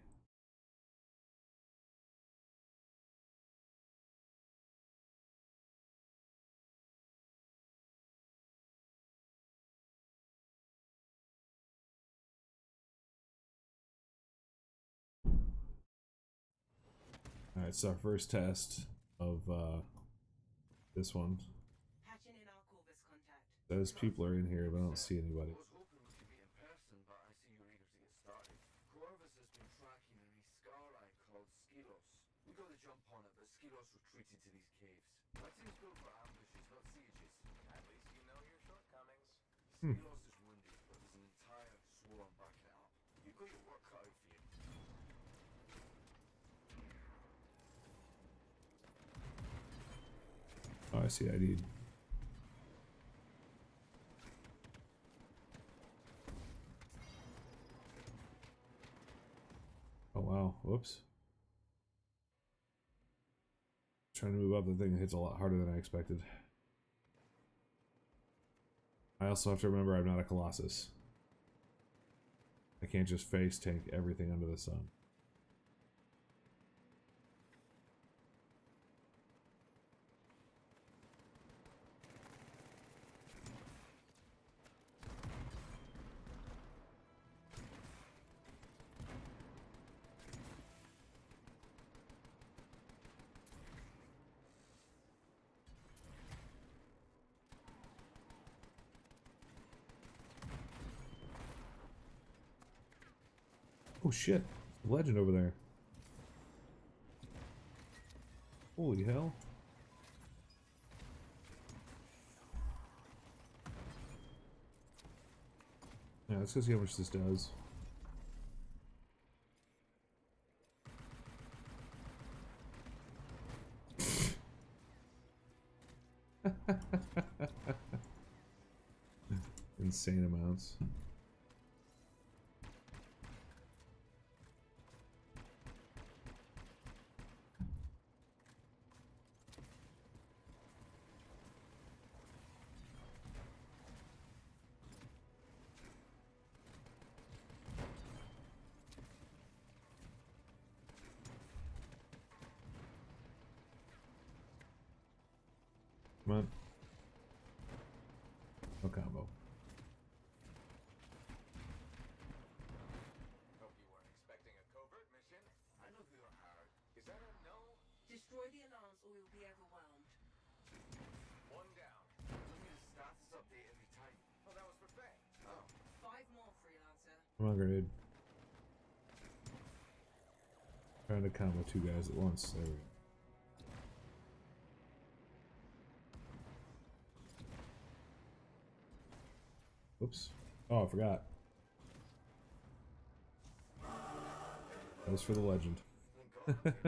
Alright, so our first test of this one. Patching in our Corvus contact. Says people are in here, but I don't see anybody. I was hoping we could meet in person, but I see you're eager to get started. Corvus has been tracking an Iskari called Skilos. We got the jump on it, but Skilos retreated to these caves. That seems built for ambushes, not sieges. At least you know your shortcomings. Skilos is wounded, but there's an entire swarm backing it up. You've got your work cut out for you. Oh, I see ID. Oh wow, whoops. Trying to move up, the thing hits a lot harder than I expected. I also have to remember I'm not a Colossus. I can't just face tank everything under the sun. Oh shit. Legend over there. Holy hell. Yeah, let's go see how much this does. Insane amounts. Come on. No combo. Hope you weren't expecting a covert mission. I know who you're hard. Is that a no? Destroy the alarms or we'll be overwhelmed. One down. Give me the status update every time. Oh, that was for Faye. Oh. 5 more, freelancer. Come on, grenade. Trying to combo 2 guys at once. There we go. Oops. Oh, I forgot. That was for the legend. Thank God. We couldn't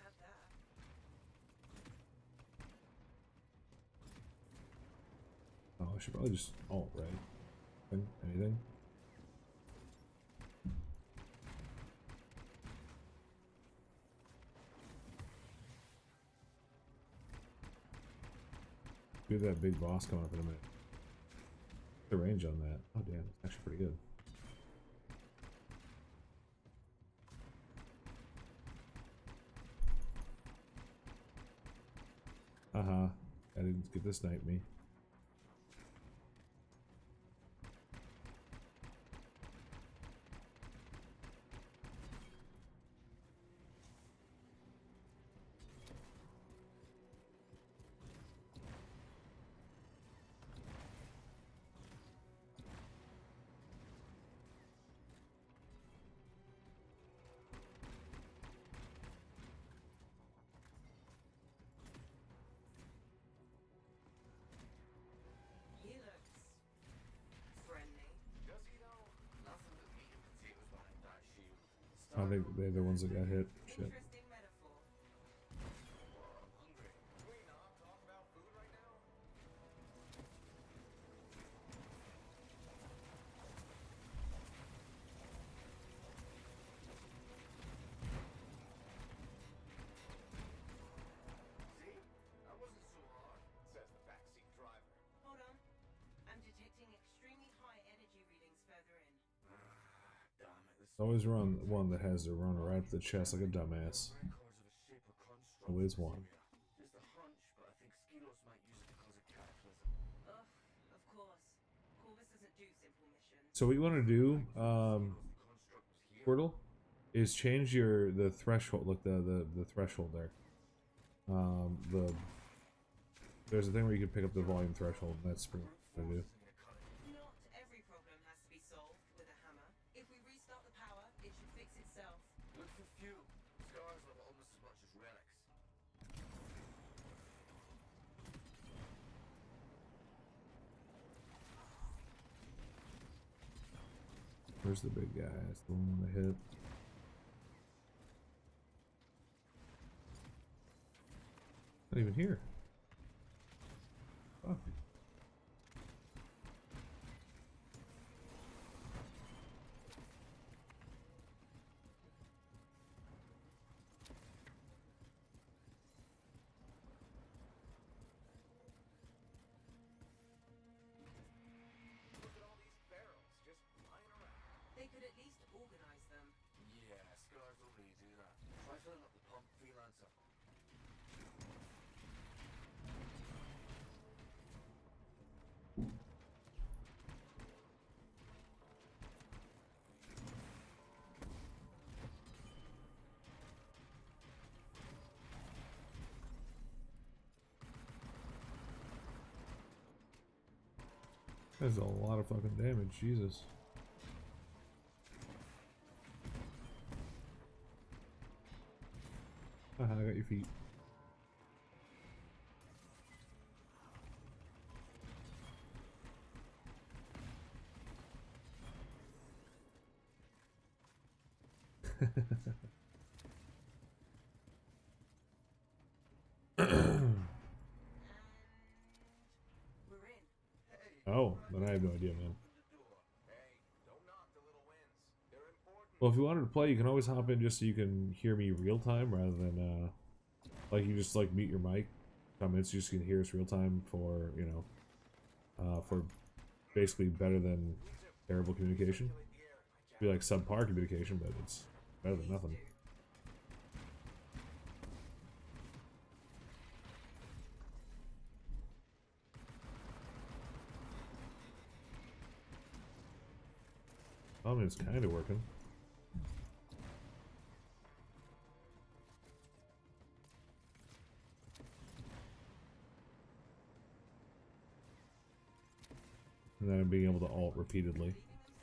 have that. Oh, I should probably just alt, right? Anything? We have that big boss coming up in a minute. The range on that. Oh damn, it's actually pretty good. I didn't get this snipe me. He looks friendly. Does he though? Nothing but meat and potatoes behind that shield. I think they're the ones that got hit. Shit. Interesting metaphor. I'm hungry. Can we not talk about food right now? See? That wasn't so hard. Says the backseat driver. Hold on. I'm detecting extremely high energy readings further in. Damn it. This Always run one that has to run right up the chest like a dumbass. records of a shape or construct. Always in this one. area. Just a hunch, but I think Skilos might use it to cause a cataclysm. Ugh, of course. Corvus doesn't do simple missions. So what you want to do, The construct was here. Portal, is change the threshold, look the threshold there. There's a thing where you can pick up the volume threshold, and that's pretty much what I do. Not every problem has to be solved with a hammer. If we restart the power, it should fix itself. Look for fuel. Scars love it almost as much as relics. Where's the big guy? That's the one I hit. Not even here. Fuck. Look at all these barrels just lying around. They could at least organize them. Yeah, scars don't really do that. Try filling up the pump, freelancer. That's a lot of fucking damage, Jesus. Haha, I got your feet. We're in. Oh, then I have no idea, man. Hey, don't knock the little wins. They're important. Well, if you wanted to play, you can always hop in just so you can hear me real time rather than, like, you just, like, mute your mic. Comments, you just can hear us real time for, you know, for basically better than terrible communication. Be like subpar communication, but it's better than nothing. I mean, it's kind of working. And then I'm being able to alt repeatedly.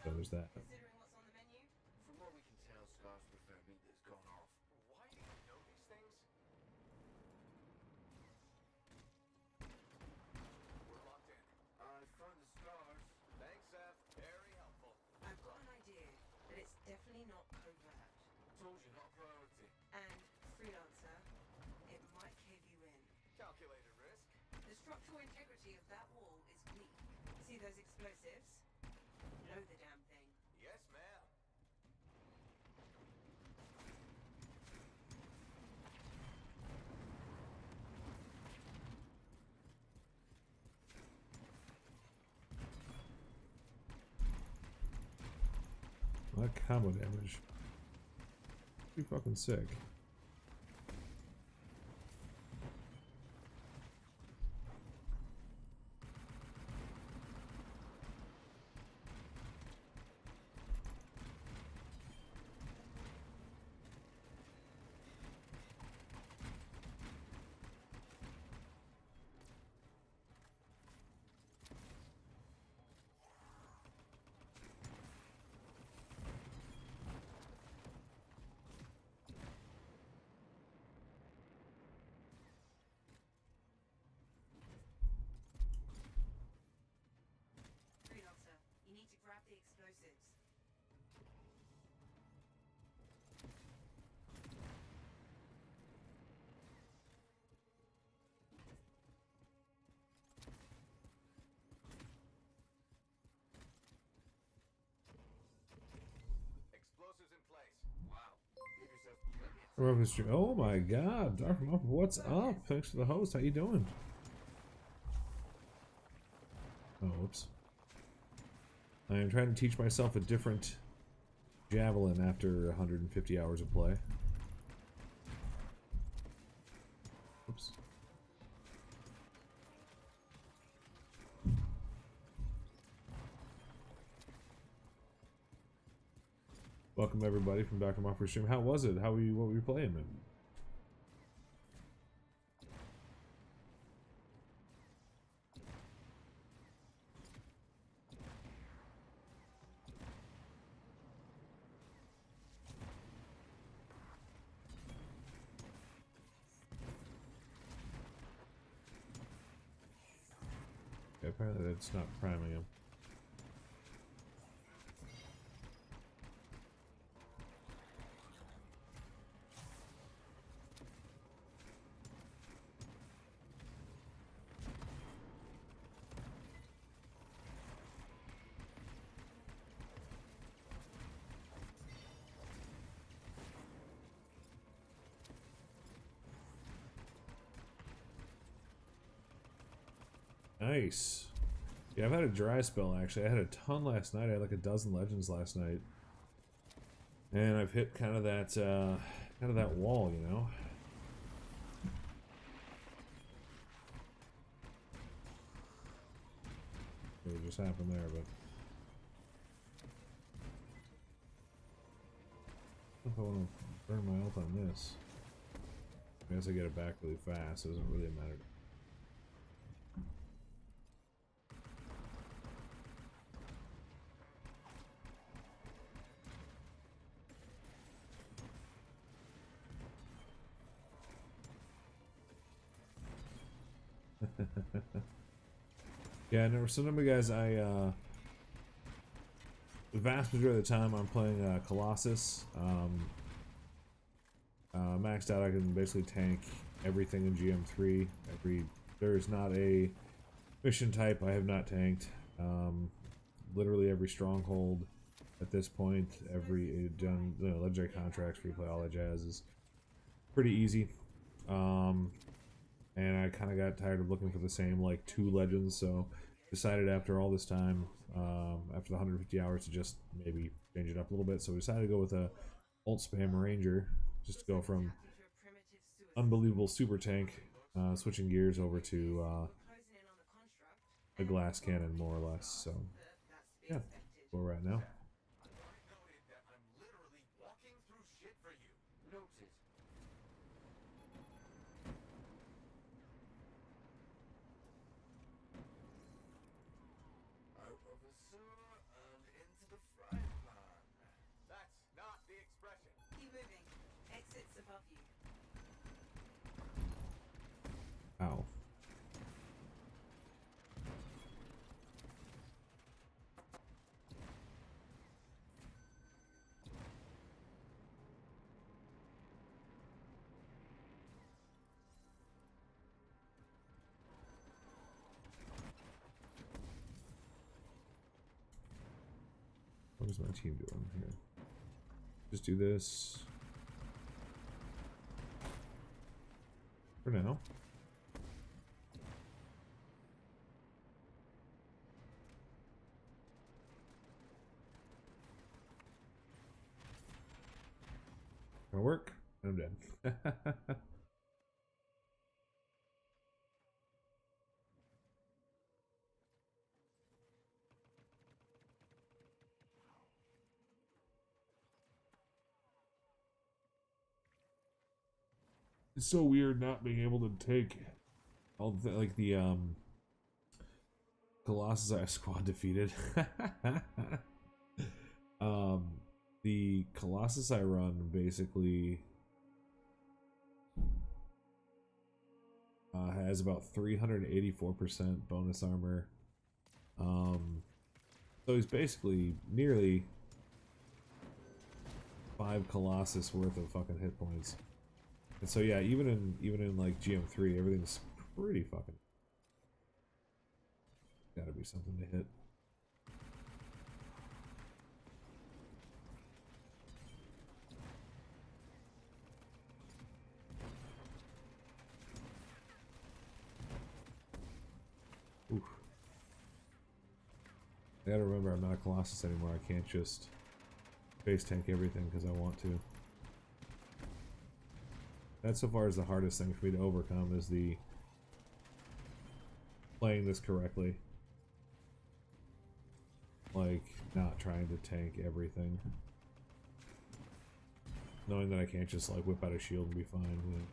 So there's that. Considering what's on the menu? From what we can tell, Scar's preferred meat that's gone off. Why do you know these things? We're locked in. I found the scars. Thanks, Seth. Very helpful. I've got an idea, but it's definitely not covert. Told you, not a priority. And, freelancer, it might cave you in. Calculated risk. The structural integrity of that wall is weak. See those explosives? Blow the damn thing. Yes, ma'am. That combo damage. Pretty fucking sick. Freelancer, you need to grab the explosives. Explosives in place. Wow. Give yourself plenty of Oh my god, Dark Muff, what's up? Thanks for the host, how you doing? Oh, oops. I am trying to teach myself a different javelin after 150 hours of play. Oops. Welcome everybody from Dr. Moffer's stream. How was it? What were you playing, man? Okay, apparently that's not priming him. Nice. Yeah, I've had a dry spell actually. I had a ton last night. I had like a dozen legends last night, and I've hit kind of that wall, you know. It just happened there, but I don't know if I want to burn my ult on this. I guess I get it back really fast. It doesn't really matter. Yeah, no, so number guys, the vast majority of the time I'm playing Colossus. Maxed out, I can basically tank everything in GM3. There's not a mission type I have not tanked. Literally every stronghold at this point, every done, legendary contracts, free play, all that jazz is pretty easy. And I kind of got tired of looking for the same like 2 legends, so decided after all this time, after the 150 hours, to just maybe change it up a little bit. So we decided to go with a ult spam ranger, just to go from unbelievable super tank, switching gears over to a glass cannon, more or less. So yeah, where we're at now. I've got it noted that I'm literally walking through shit for you. Noted. Out of the sewer and into the frying pan. That's not the expression. Keep moving. Exits above you. Ow. What is my team doing here? Just do this for now. Gonna work. I'm dead. It's so weird not being able to take all the like the Colossus I squad defeated. The Colossus I run basically has about 384% bonus armor. So he's basically nearly 5 Colossus worth of fucking hit points. And so yeah, even in like GM3, everything's pretty fucking. Gotta be something to hit. Oof. I gotta remember I'm not a Colossus anymore. I can't just base tank everything because I want to. That so far is the hardest thing for me to overcome, is the playing this correctly. Like, not trying to tank everything. Knowing that I can't just like whip out a shield and be fine with it.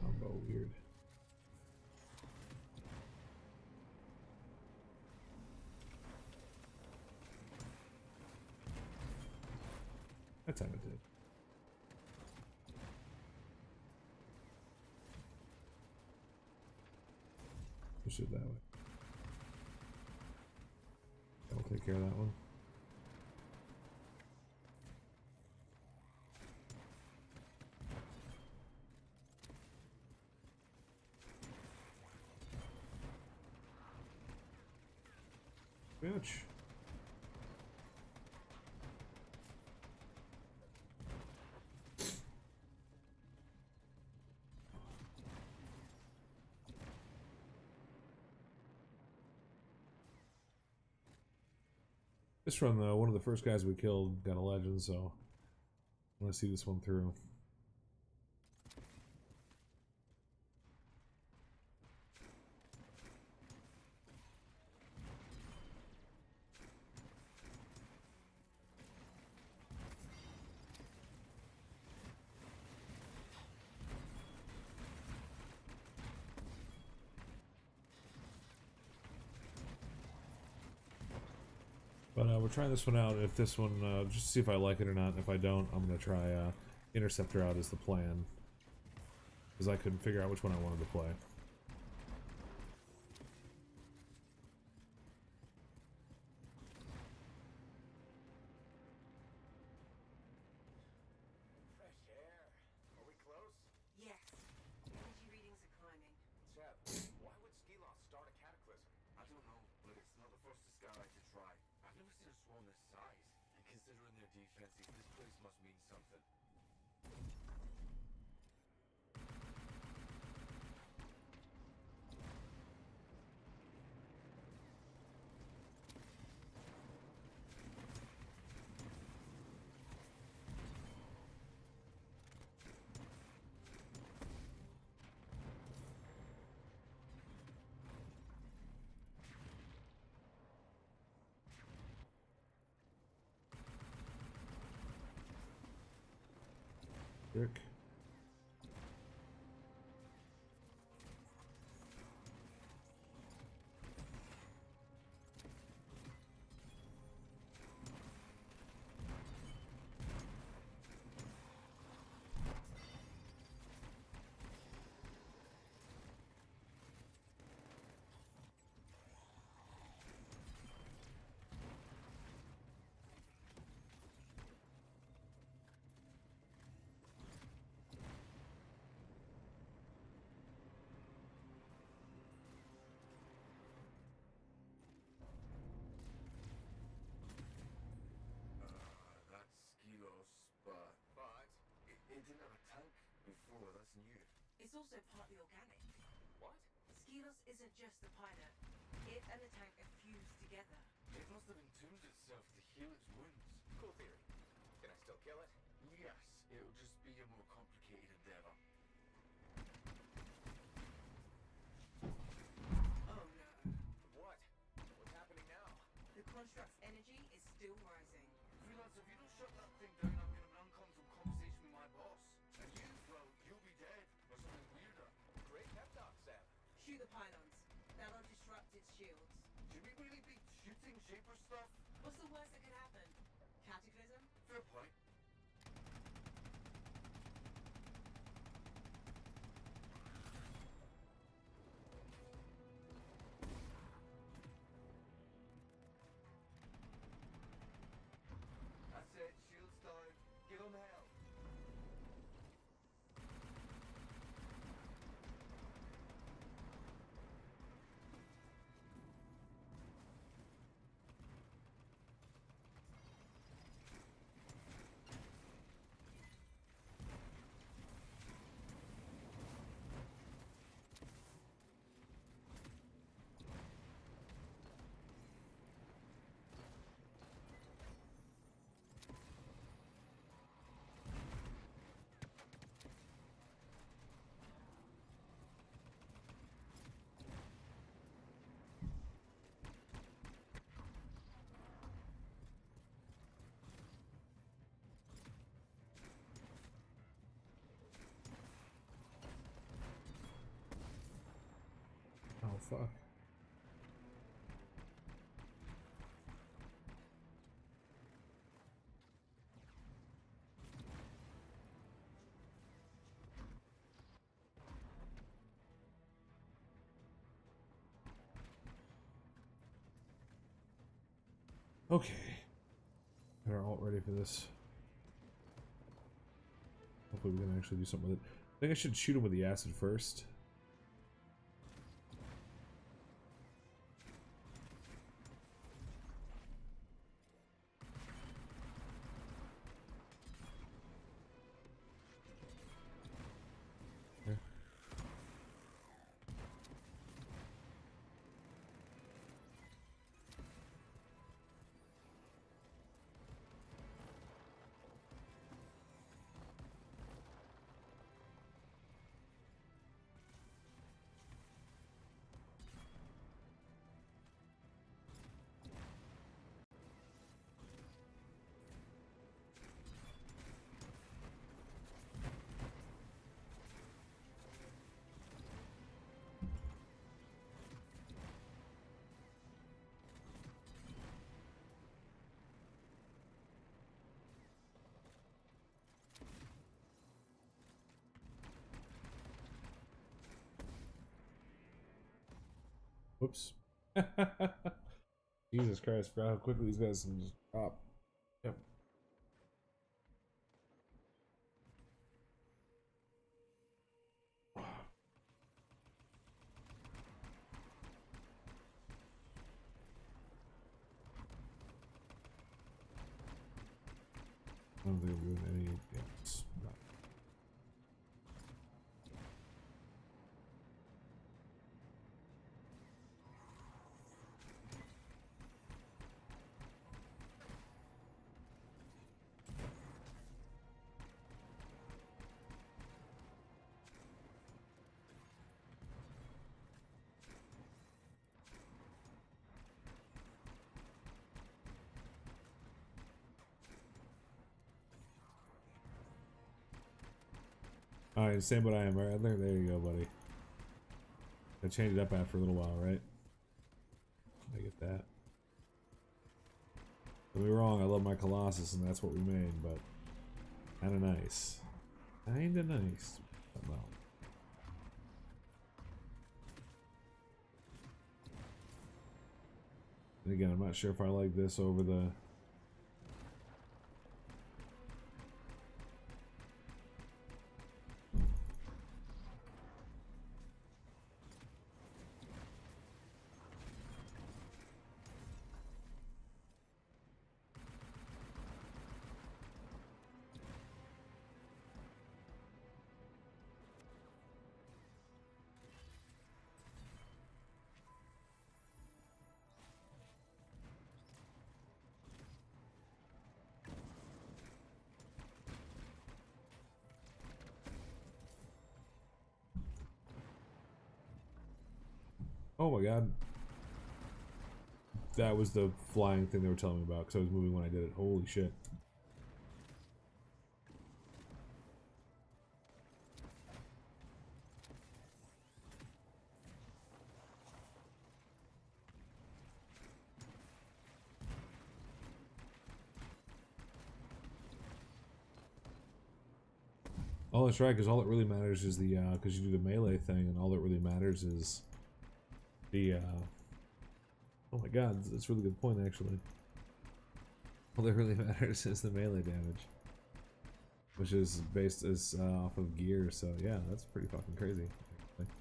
Combo weird. That time it did. Push it that way. I'll take care of that one. Bitch. This run though, one of the first guys we killed got a legend, so I want to see this one through. But we're trying this one out. If this one, just to see if I like it or not. And if I don't, I'm gonna try Interceptor out as the plan, because I couldn't figure out which one I wanted to play. Fresh air. Are we close? Yes. Energy readings are climbing. Chap, why would Skilos start a cataclysm? I don't know, but it's not the first Skylight to try. I've never seen a swarm this size. And considering their defenses, this place must mean something. Rick. That's Skilos, but But it didn't have a tank before. That's new. It's also partly organic. what? Skilos isn't just a pilot. It and the tank are fused together. It must have entombed itself to heal its wounds. Cool theory. Can I still kill it? Yes, it'll just be a more complicated endeavor. Oh no. What? What's happening now? The construct's energy is still rising. Freelance, if you don't shut that thing down, I'm gonna be uncomfortable conversation with my boss. And you, well, you'll be dead or something weirder. Great pep talk, Sam. Shoot the pylons. That'll disrupt its shields. Should we really be shooting Shaper stuff? What's the worst that could happen? Cataclysm? Fair point. That's it, shields down. Give 'em hell. Oh fuck. Okay. Got our alt ready for this. Hopefully we can actually do something with it. I think I should shoot him with the acid first. Okay. Whoops. Jesus Christ, forgot how quickly these guys can just drop. Yep. I don't think I'm doing any. Yeah, it's not. Alright, same what I am, right there. There you go, buddy. I changed it up after a little while, right? I get that. Don't be wrong, I love my Colossus and that's what we made, but kinda nice. Kinda nice. Well. And again, I'm not sure if I like this over the oh my god. That was the flying thing they were telling me about because I was moving when I did it. Holy shit. Oh, that's right, because all that really matters is the, because you do the melee thing, and all that really matters is the, oh my god, that's a really good point, actually. All that really matters is the melee damage. Which is based as, off of gear, so yeah, that's pretty fucking crazy. Actually.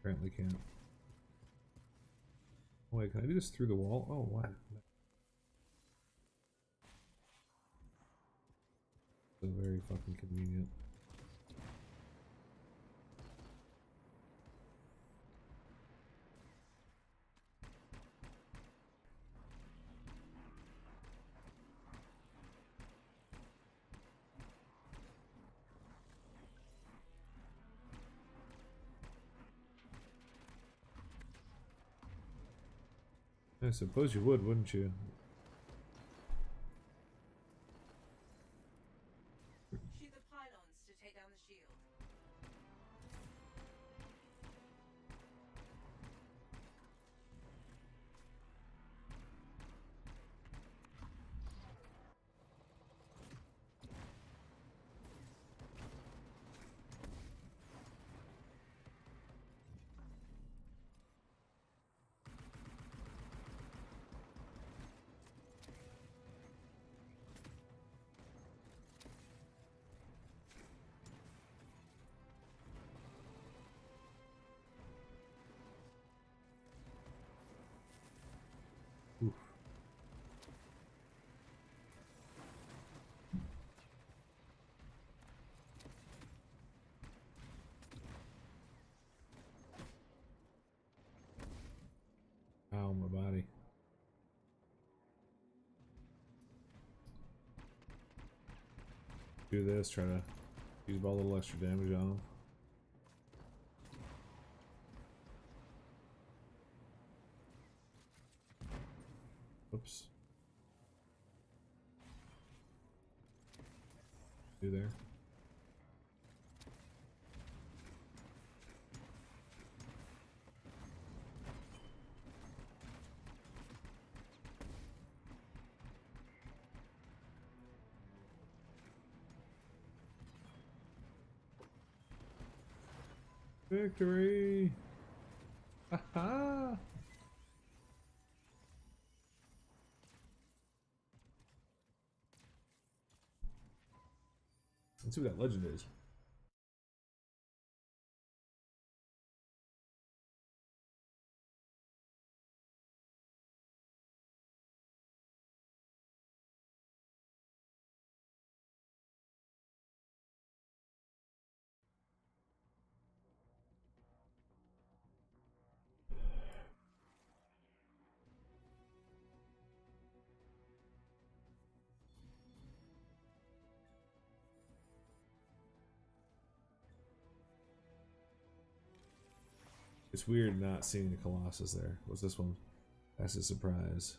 Apparently can't. Oh, wait, can I do this through the wall? Oh, what? So very fucking convenient. I suppose you would, wouldn't you? Shoot the pylons to take down the shield. Oof. Ow, my body. Do this, try to use a little extra damage on him. Whoops. Do there. Victory! Haha! Let's see what that legend is. It's weird not seeing the Colossus there. What's this one? That's a surprise.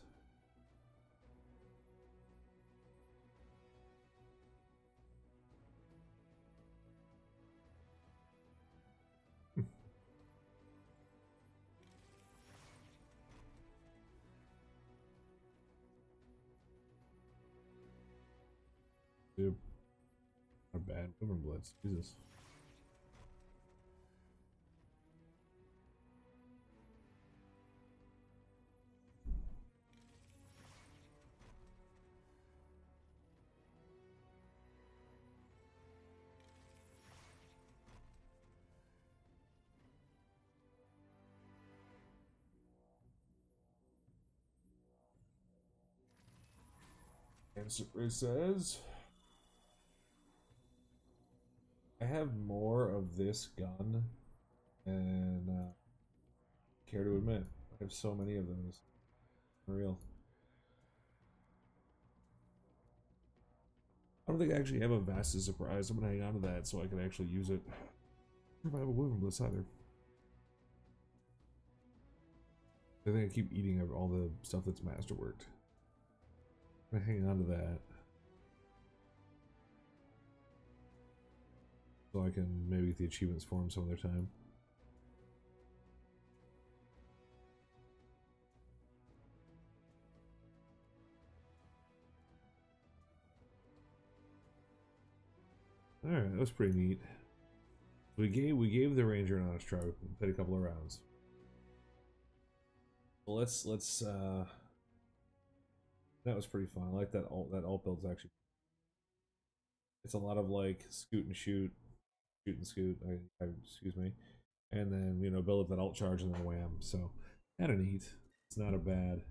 Dude, not bad. Liver blitz. Jesus. And Super says, I have more of this gun than care to admit. I have so many of those. Unreal. I don't think I actually have a vast surprise. I'm gonna hang on to that so I can actually use it. I don't know if I have a Wyvern Bliss either. I think I keep eating all the stuff that's masterworked. I'm gonna hang on to that. So I can maybe get the achievements for him some other time. Alright, that was pretty neat. We gave the Ranger an honest try. We played a couple of rounds. Well, let's that was pretty fun. I like that alt build's actually. It's a lot of like scoot and shoot, shoot and scoot. Excuse me, and then build up that alt charge and then wham. So kind of neat. It's not a bad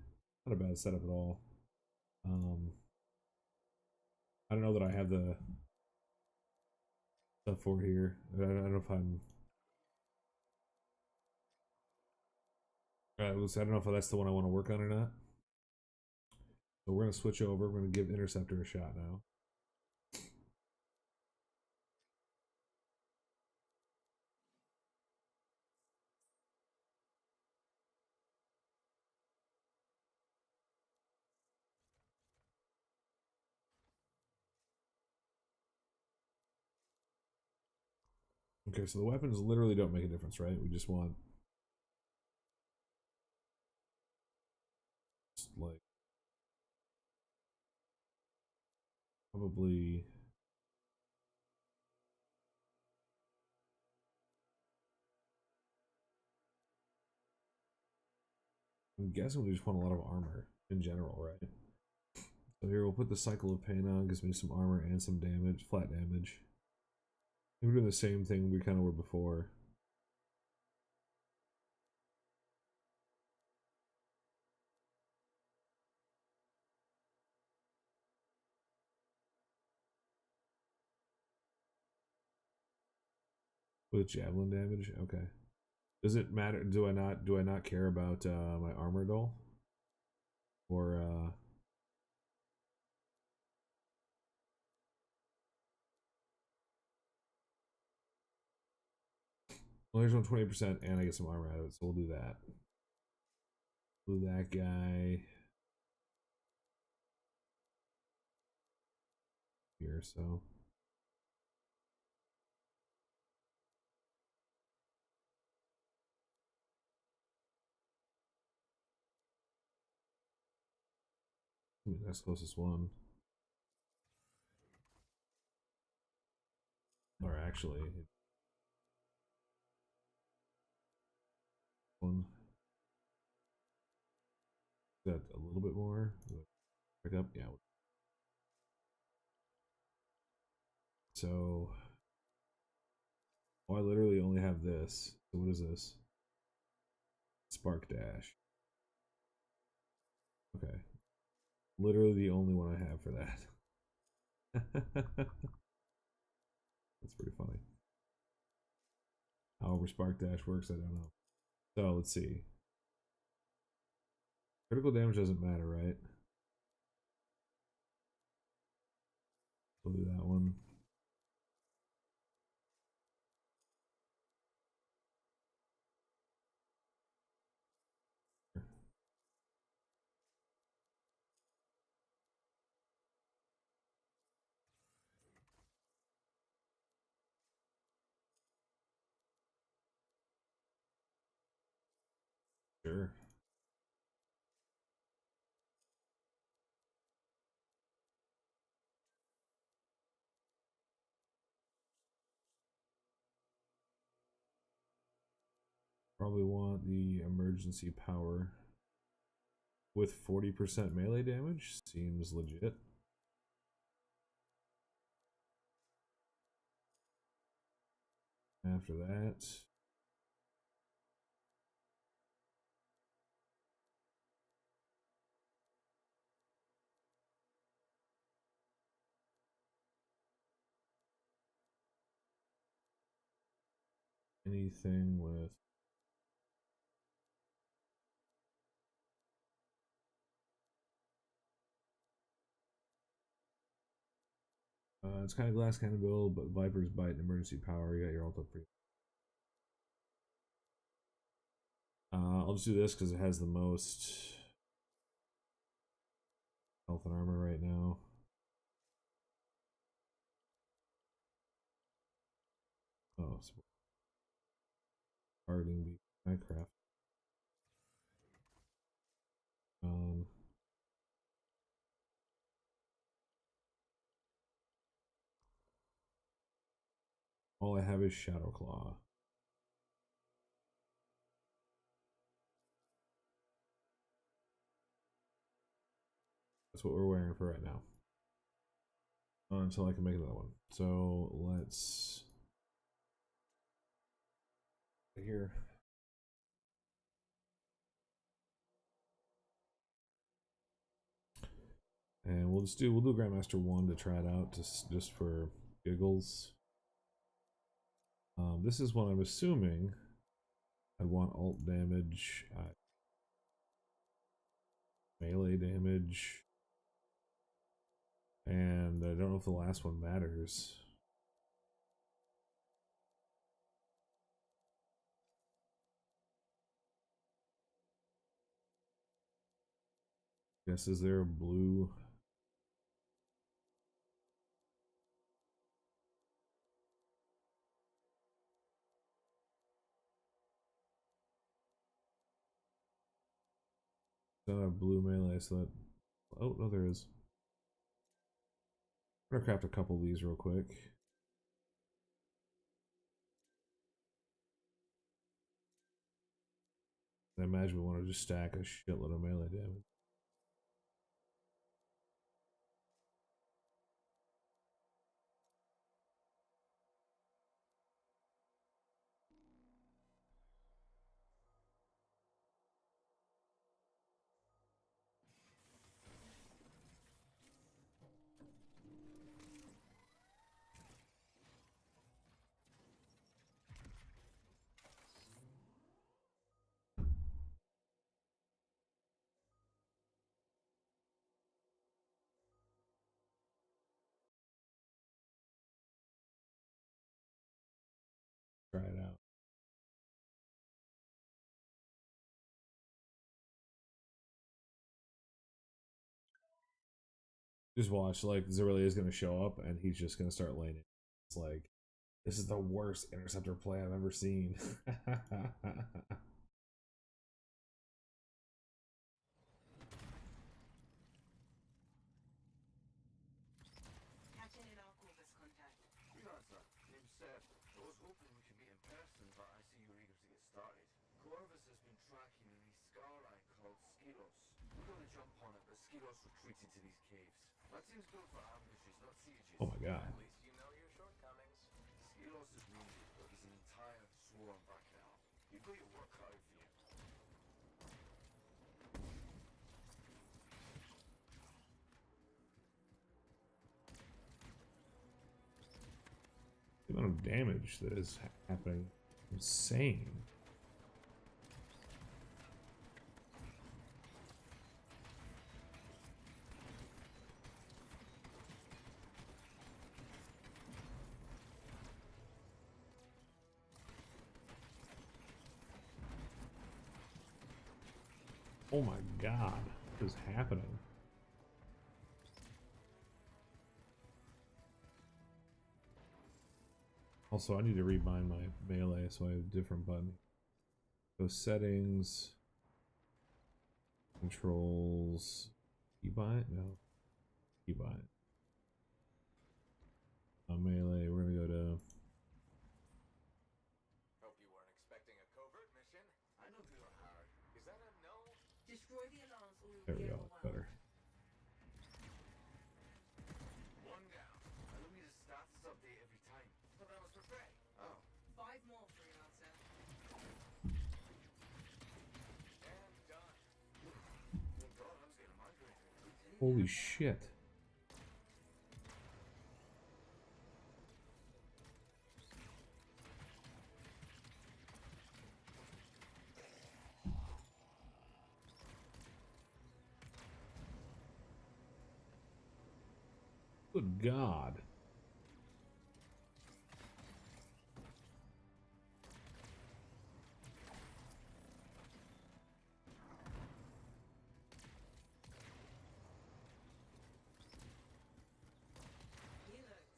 setup at all. I don't know that I have the stuff for here. I don't know if I'm. I don't know if that's the one I want to work on or not. So we're gonna switch over. We're gonna give Interceptor a shot now. Okay, so the weapons literally don't make a difference, right? We just want like probably I'm guessing we just want a lot of armor in general, right? So here we'll put the Cycle of Pain on, gives me some armor and some damage, flat damage. We're doing the same thing we kind of were before. With javelin damage, okay. Does it matter? Do I not care about my armor at all? Or well, there's no 20% and I get some armor out of it, so we'll do that. Do that guy. here, so. I mean, that's closest one. Or actually, one. Got a little bit more. Pick up, yeah. So, oh, I literally only have this. So what is this? Spark Dash. Okay. Literally the only one I have for that. That's pretty funny. However, Spark Dash works, I don't know. So let's see. Critical damage doesn't matter, right? We'll do that one. Sure. Probably want the emergency power with 40% melee damage. Seems legit. After that, anything with it's kind of glass cannon build, but Viper's Bite and emergency power. You got your ult up pretty. I'll just do this because it has the most health and armor right now. Oh, targeting beat Minecraft. All I have is Shadow Claw. That's what we're wearing for right now. Until I can make another one. So let's here. And we'll do Grandmaster 1 to try it out, just for giggles. This is what I'm assuming I'd want alt damage, melee damage, and I don't know if the last one matters. Guess, is there a blue? Don't have blue melee, so that. Oh no, there is. I'm gonna craft a couple of these real quick. I imagine we want to just stack a shitload of melee damage. Try it out. Just watch, like, Zirelia is going to show up, and he's just going to start laning. It's like, this is the worst interceptor play I've ever seen. Catching in our Corvus contact. Freelancer, name's Seth. I was hoping we could meet in person, but I see you're eager to get started. Corvus has been tracking an Iskari called Skilos. We're going to jump on it, but Skilos retreated to these caves. That seems built for ambushes, not sieges. Oh my god. At least you know your shortcomings. Skilos is wounded, but there's an entire swarm backing it up. You've got your work cut out for you. The amount of damage that is happening, insane. Oh my god, what is happening? Also, I need to rebind my melee so I have a different button. So settings, controls, keybind? No, keybind. Melee, we're gonna go to. Hope you weren't expecting a covert mission. I know they are hard. Is that a no? Destroy the alarms or you'll There we be go, overwhelmed. better. One down. I don't need a status update every time. But that was for Faye. Oh. 5 more, Freelancer. And done. Thank God, I was getting a migraine. Holy shit. Good God. He looks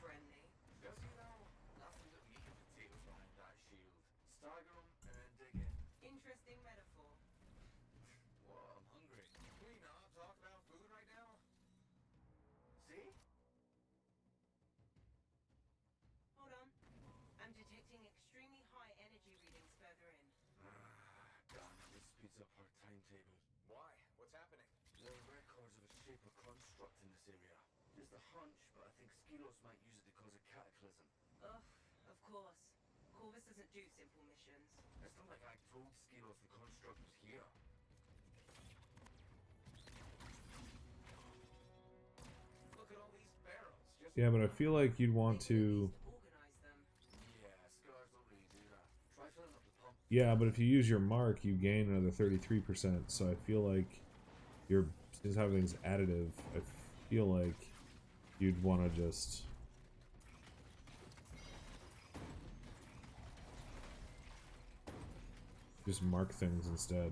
friendly. Does he now? Nothing but meat and potatoes behind that shield. Stagger him and then dig in. Interesting metaphor. Whoa, I'm hungry. Can we not talk about food right now? See? Hold on. I'm detecting extremely high energy readings further in. Damn, this speeds up our timetable. Why? What's happening? There are records of a shaper construct in this area. Just a hunch, but I think Skilos might use it to cause a cataclysm. Ugh, of course. Corvus doesn't do simple missions. It's not like I told Skilos the construct was here. Look at all these barrels. Just Yeah, but I feel like you'd want to. Organize them. Yeah, Scars don't really do that. Try filling up the pump. Yeah, but if you use your mark, you gain another 33%. So I feel like you're, since everything's additive, I feel like you'd want to just. Just mark things instead.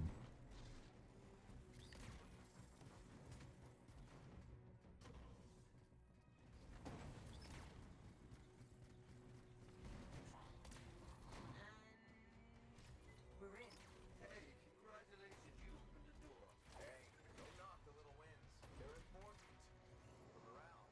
We're in. Hey, congratulations, you opened the door. hey, don't knock the little wins. They're important. For morale.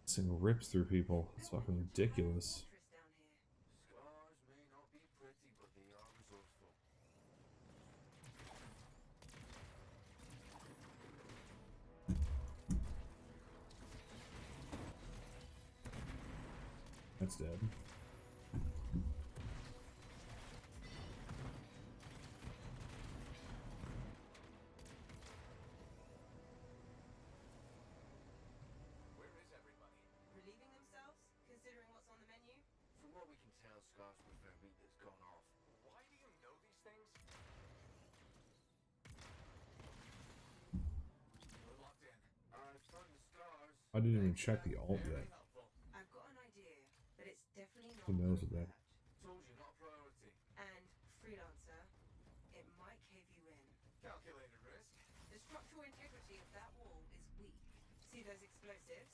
This thing rips through people. It's fucking ridiculous. Fortress down here. Scars may not be pretty, but they are resourceful. That's dead. Where is everybody? Relieving themselves, considering what's on the menu? From what we can tell, Scars prefer meat that's gone off. Why do you know these things? We're locked in. I found the Scars. I didn't even check the alt Very yet. helpful. I've got an idea, but it's definitely not Who knows what that? overt. Told you, not a priority. And freelancer, it might cave you in. Calculated risk. The structural integrity of that wall is weak. See those explosives?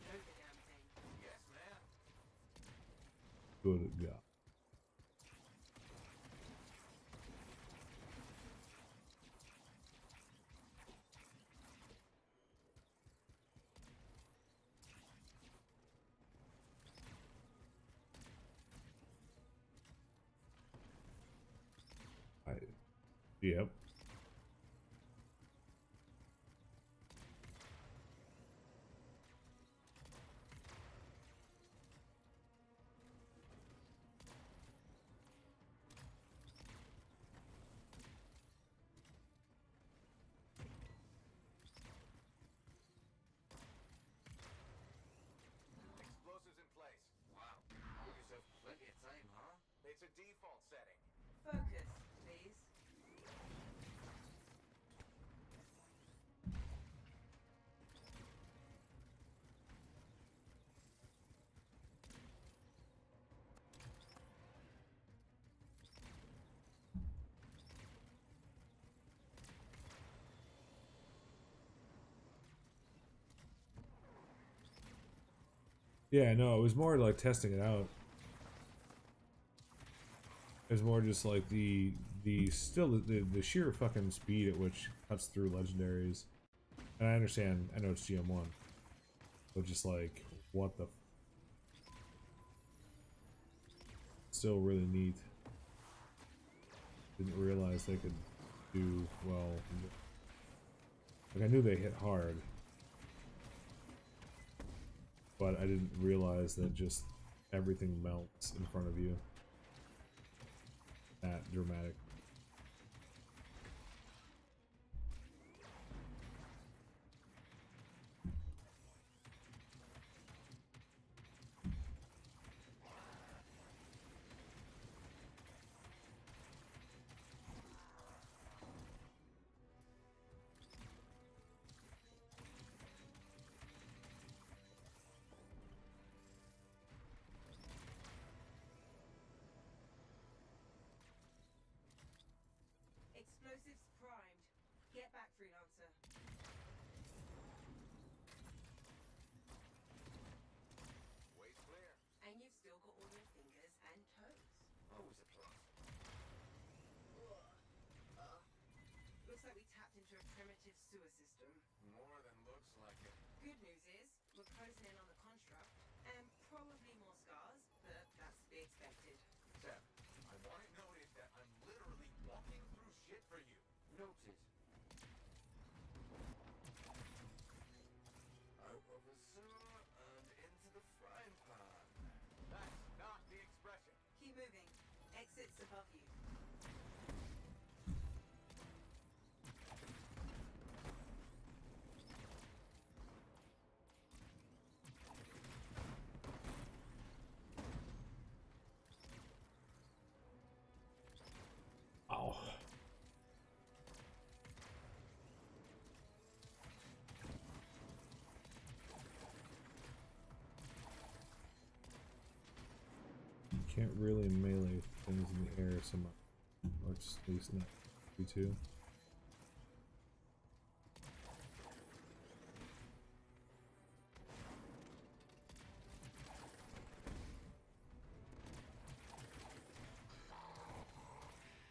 Know the damn thing. Yes, ma'am. Good God. Yep. Explosives in place. Wow. Give yourself plenty of time, huh? It's a default setting. Focus, please. Yeah, no, it was more like testing it out. It was more just like the sheer fucking speed at which cuts through legendaries. And I understand, I know it's GM1, but just like what the still really neat. Didn't realize they could do well. Like I knew they hit hard, but I didn't realize that just everything melts in front of you. That dramatic. Explosives primed. Get back, freelancer. Waste clear. And you've still got all your fingers and toes. Always a plus. Looks like we tapped into a primitive sewer system. More than looks like it. Good news is, we're closing in on the construct, and probably more scars, but that's to be expected. Seb, I want it noted that I'm literally walking through shit for you. Noted. Out of the sewer and into the frying pan. That's not the expression. Keep moving. Exits above you. Ow. Can't really melee things in the air so much. Or just at least not B2.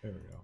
There we go.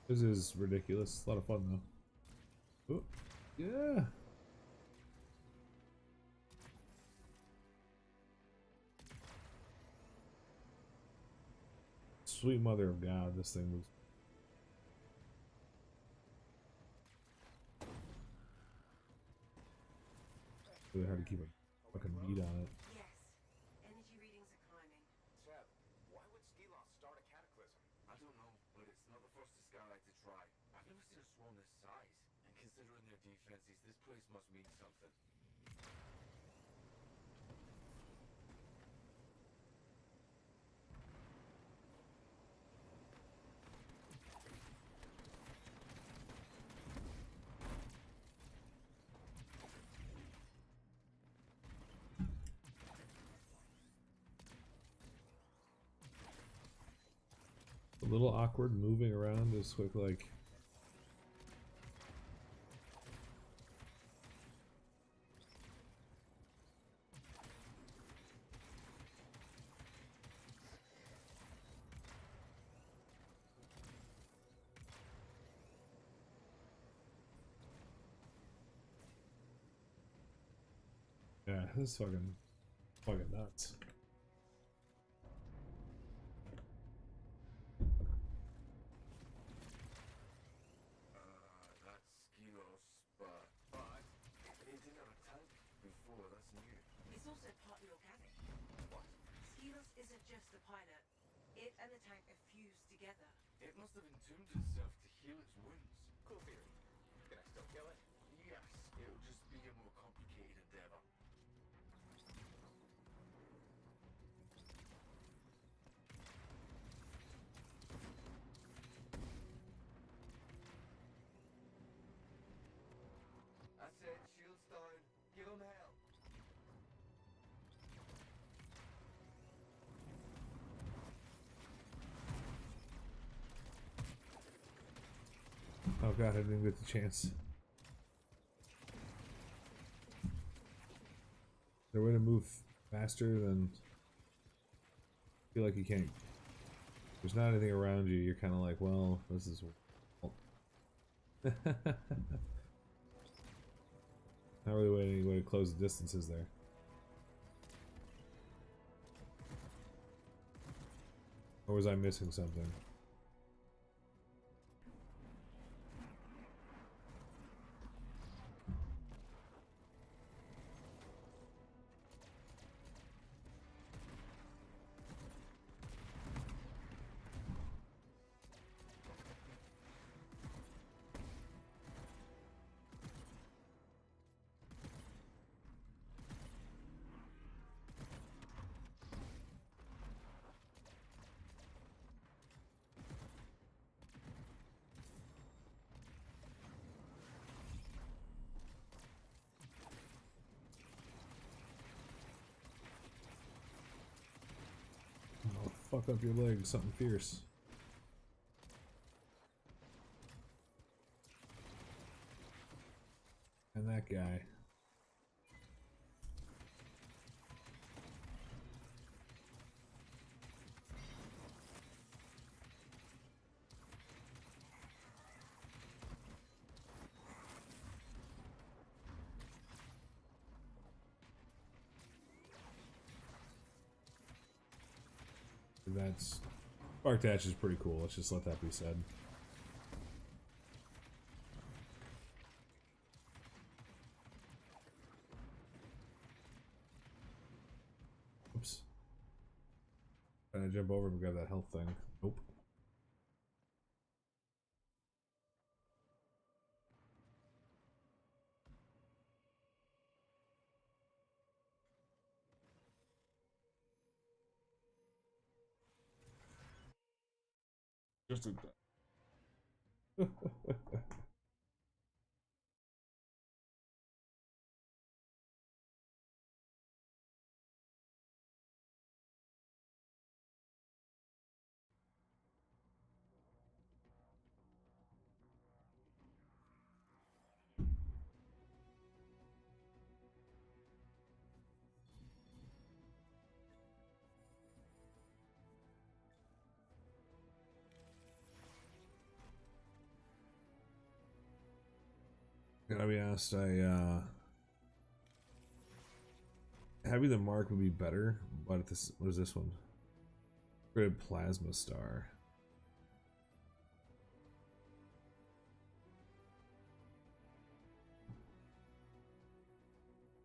This is ridiculous. It's a lot of fun though. Oh, yeah. Sweet mother of God, this thing was. really hard to keep a fucking beat on it. Yes. Energy readings are climbing. Seb, why would Skilos start a cataclysm? I don't know, but it's not the first Skylight to try. I've never seen a swarm this size. And considering their defenses, this place must mean something. A little awkward moving around this quick, like. Yeah, this is fucking nuts. That's Skilos, but it didn't have a tank before, that's new. It's also partly organic. What? Skilos isn't just the pilot. It and the tank are fused together. It must have entombed itself to heal its wounds. Cool theory. Can I still kill it? Yes, it'll just be a more complicated endeavor. That's it, shields down. Give him hell. Oh god, I didn't get the chance. Is there a way to move faster than? I feel like you can't. There's not anything around you. You're kind of like, well, this is. Not really any way to close the distances there. Or was I missing something? Oh, fuck up your leg, something fierce. And that guy. That's Spark Dash is pretty cool. Let's just let that be said. Oops. Trying to jump over and grab that health thing. Nope. Just a Gotta be honest, Heavy the Mark would be better, but this what is this one? Grid Plasma Star.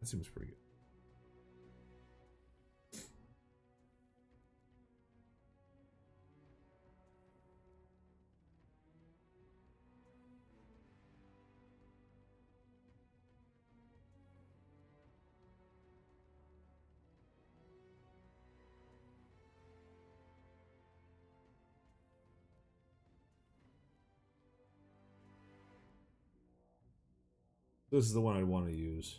That seems pretty good. This is the one I'd want to use.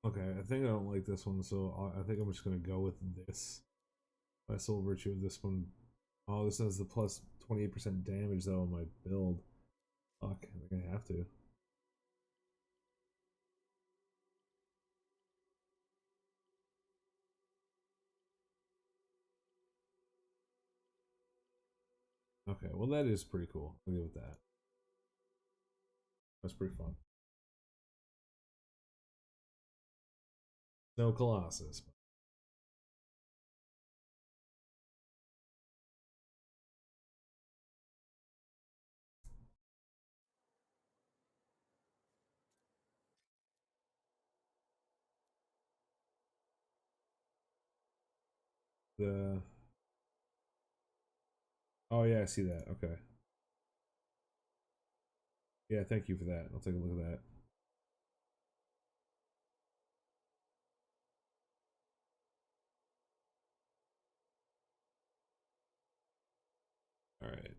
Okay, I think I don't like this one, so I think I'm just gonna go with this. My soul virtue of this one. Oh, this has the plus 28% damage though on my build. Fuck, I think I have to. Okay, well that is pretty cool. I'll give it that. That's pretty fun. No Colossus. The Oh yeah, I see that. Okay. Yeah, thank you for that. I'll take a look at that. Alright.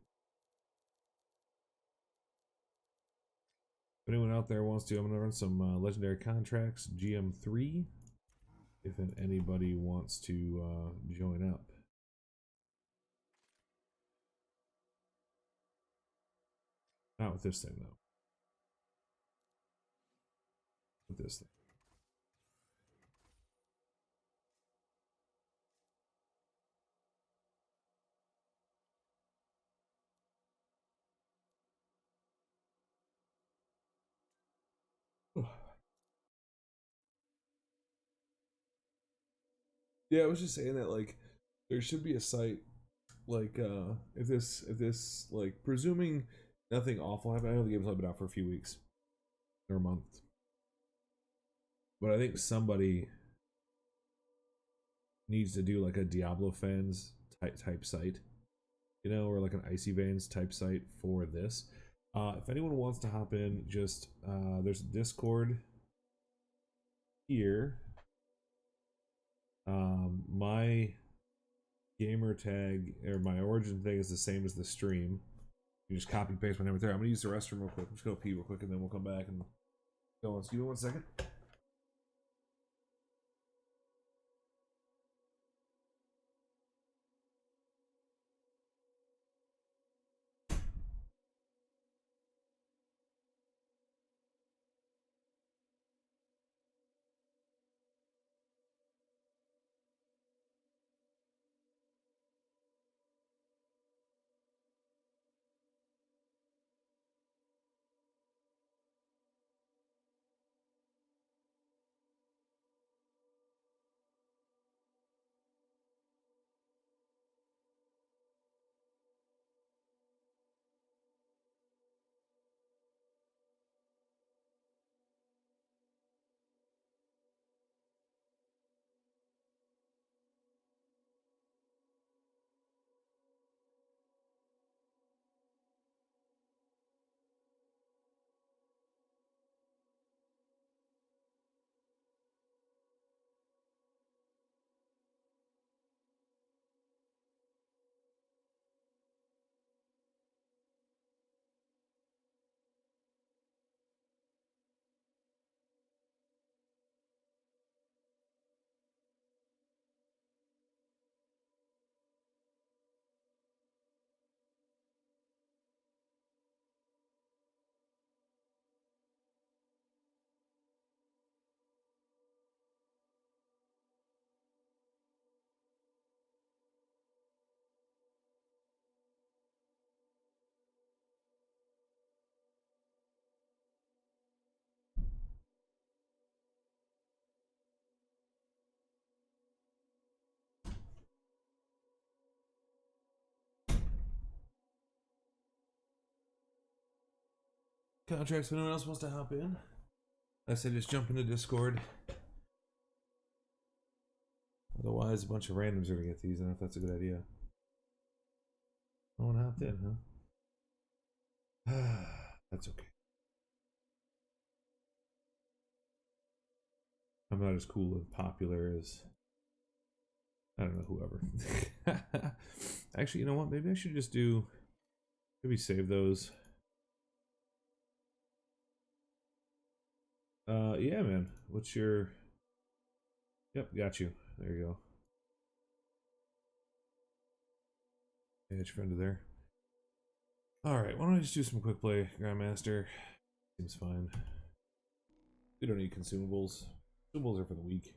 If anyone out there wants to, I'm gonna run some legendary contracts, GM3. If anybody wants to join up. Not with this thing though. With this thing. Yeah, I was just saying that like there should be a site like if this like presuming nothing awful happened. I know the game's only been out for a few weeks or a month, but I think somebody needs to do like a Diablo fans type site, you know, or like an Icy Veins type site for this. If anyone wants to hop in, just there's a Discord here. My gamer tag or my origin thing is the same as the stream. You just copy paste my name right there. I'm gonna use the restroom real quick. I'm just gonna pee real quick and then we'll come back and go on. So give me 1 second. contracts if anyone else wants to hop in. I said just jump into Discord. Otherwise, a bunch of randoms are gonna get these. I don't know if that's a good idea. No one hopped in, huh? That's okay. I'm not as cool and popular as, I don't know, whoever. Actually, you know what? Maybe I should just do, maybe save those. Yeah, man. What's your... Yep, got you. There you go. Yeah, it's your friend there. Alright, why don't I just do some quick play, Grandmaster? Seems fine. We don't need consumables. Consumables are for the weak.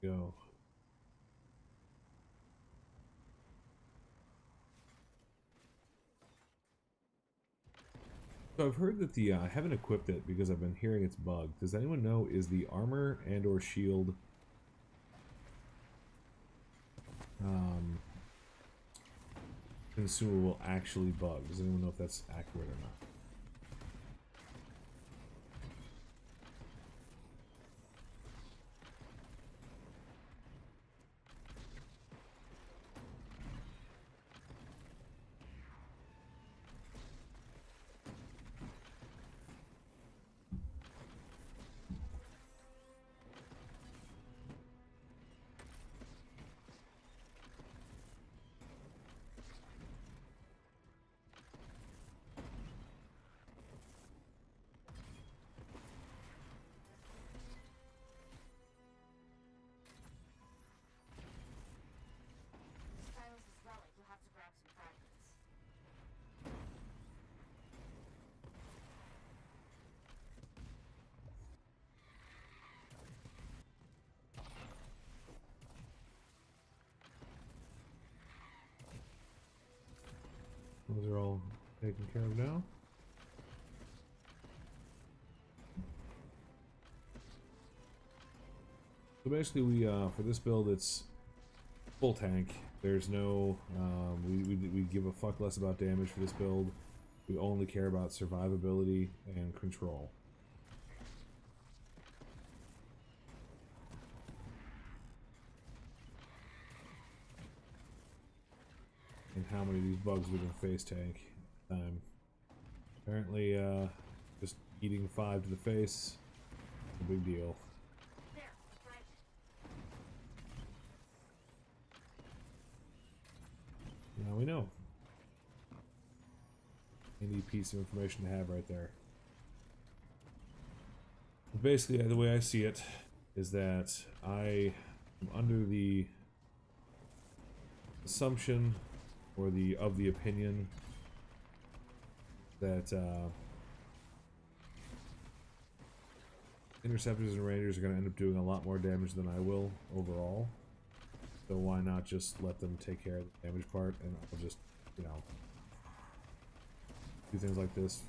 Go. So I've heard that the I haven't equipped it because I've been hearing it's bugged. Does anyone know, is the armor and or shield consumable actually bugged? Does anyone know if that's accurate or not? Silas' relic, you'll have to grab some fragments. Those are all taken care of now. So basically, we for this build, it's full tank. There's no we give a fuck less about damage for this build. We only care about survivability and control. And how many of these bugs we can face tank time. Apparently, just eating 5 to the face, a big deal. There, a fragment. Now we know. Any piece of information to have right there. But basically, the way I see it is that I am under the assumption or the opinion that interceptors and rangers are going to end up doing a lot more damage than I will overall. So why not just let them take care of the damage part, and I'll just, you know, do things like this.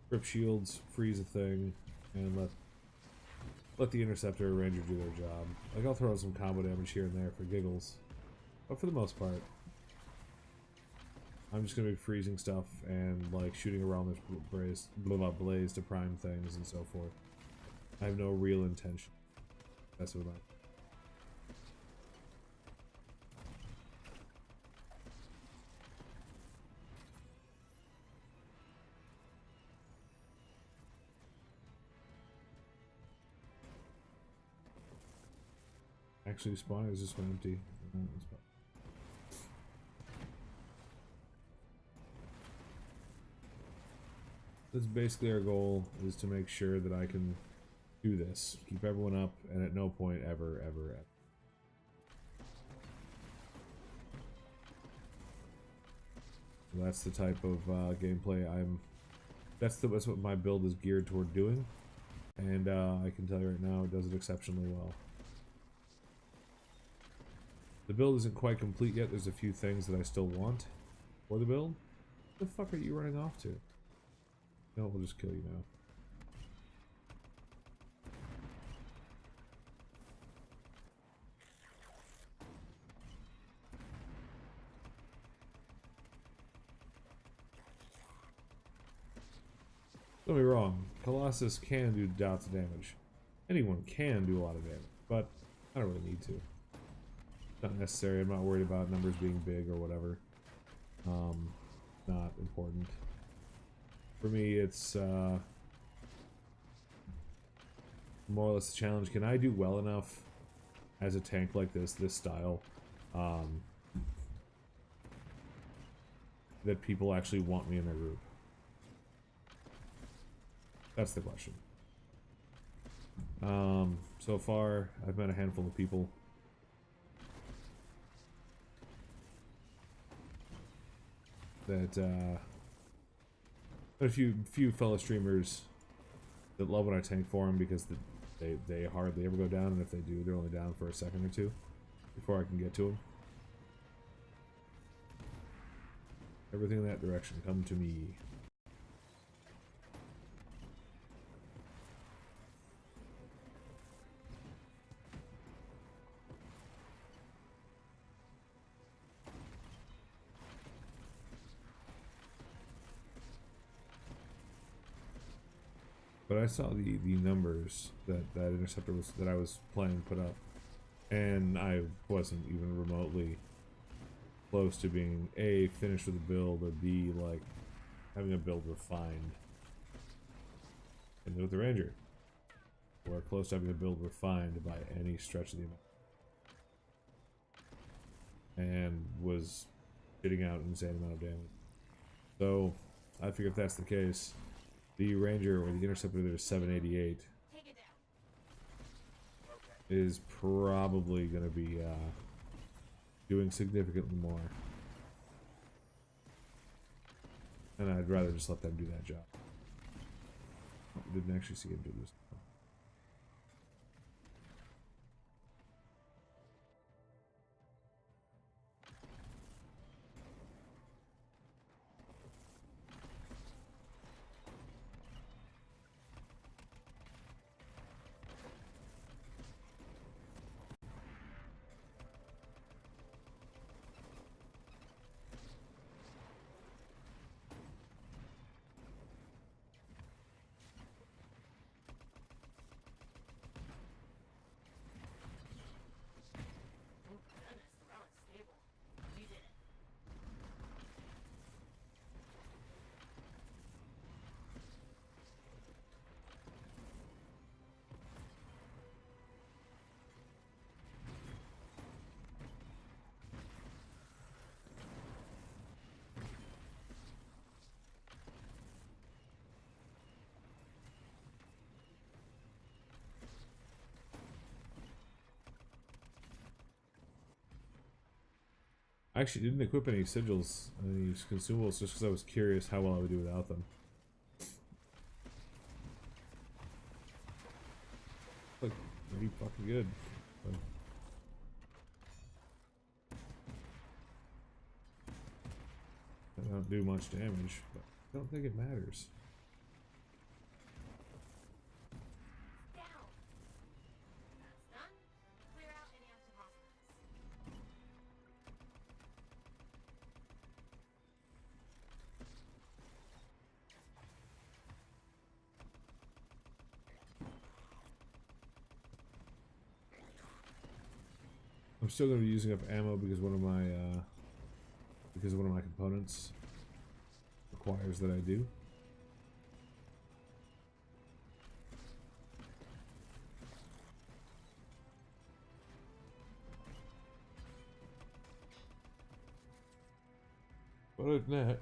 Grip shields, freeze a thing, and let the interceptor or ranger do their job. Like, I'll throw in some combo damage here and there for giggles, but for the most part, I'm just gonna be freezing stuff and like shooting around this blaze to prime things and so forth. I have no real intention. That's what I. actually spawn, or is this one empty? That's basically our goal, is to make sure that I can do this. Keep everyone up, and at no point ever. So that's the type of gameplay that's what my build is geared toward doing. And I can tell you right now, it does it exceptionally well. The build isn't quite complete yet. There's a few things that I still want for the build. What the fuck are you running off to? No, we'll just kill you now. Don't be wrong, Colossus can do dots of damage. Anyone can do a lot of damage, but I don't really need to. Not necessary. I'm not worried about numbers being big or whatever. Not important. For me, it's more or less a challenge. Can I do well enough as a tank like this style, that people actually want me in their group? That's the question. So far, I've met a handful of people. That, a few fellow streamers that love when I tank for them, because they hardly ever go down, and if they do, they're only down for a second or two before I can get to them. Everything in that direction, come to me. But I saw the numbers that interceptor that I was planning to put up, and I wasn't even remotely close to being A, finished with a build, or B, like having a build refined. And with the Ranger, we're close to having a build refined by any stretch of the amount, and was getting out an insane amount of damage. So I figure if that's the case, the Ranger or the Interceptor that is 788 is probably going to be doing significantly more. And I'd rather just let them do that job. Oh, didn't actually see him do this. I actually didn't equip any sigils and any consumables just because I was curious how well I would do without them. Like, pretty fucking good. But I don't do much damage, but I don't think it matters. I'm still going to be using up ammo because one of my components requires that I do. But other than that,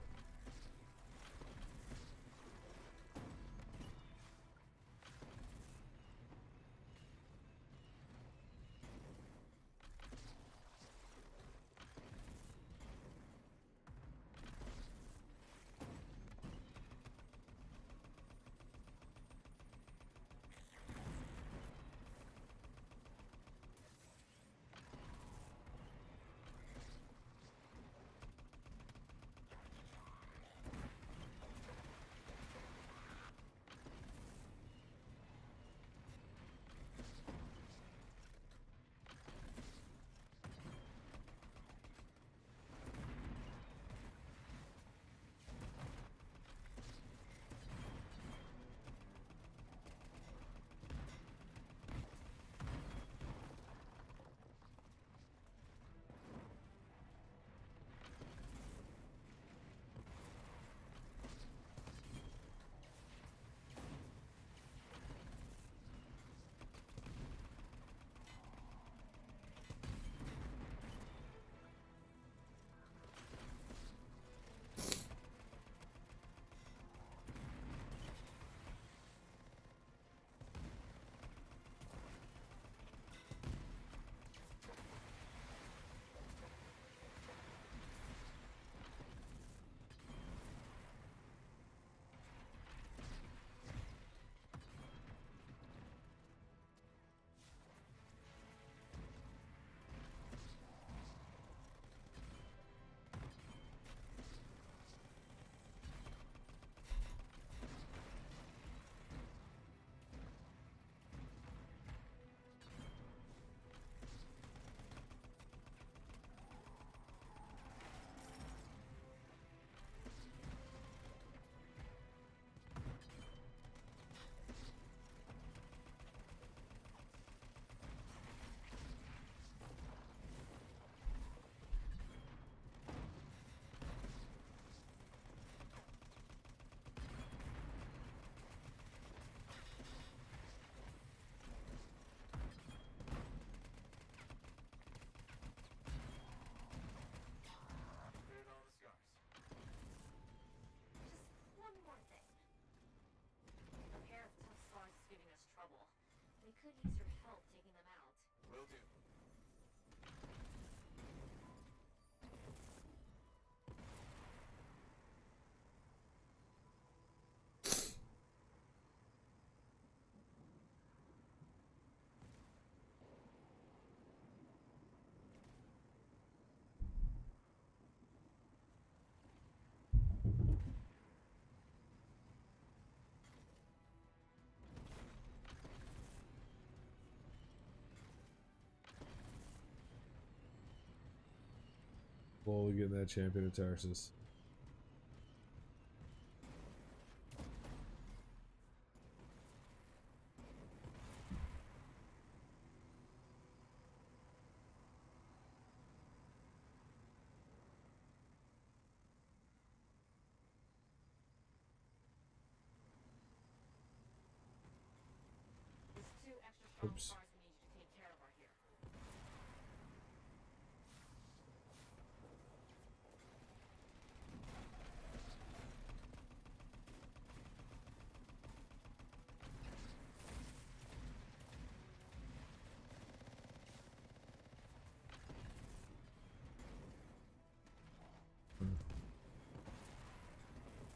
Cleared all the scars. Just one more thing. A pair of tough scars is giving us trouble. We could use your help taking them out. Will do. slowly getting that champion of Tarsus. There's 2 extra strong Oops. scars we need you to take care of are here.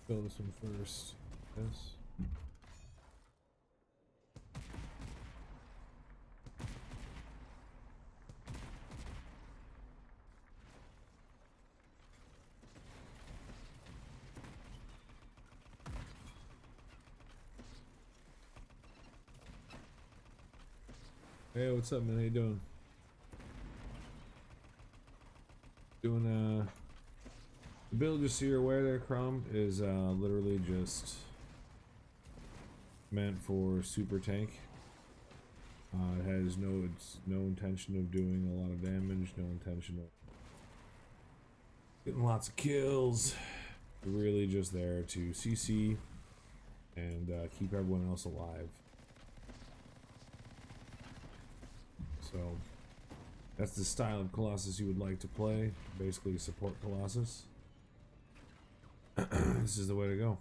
Fill this one first. Yes. Hey, what's up, man? How you doing? The build, just so you're aware there, Crumb, is literally just meant for super tank. It has no intention of doing a lot of damage, no intention of getting lots of kills. Really just there to CC and keep everyone else alive. So that's the style of Colossus you would like to play. Basically support Colossus. this is the way to go.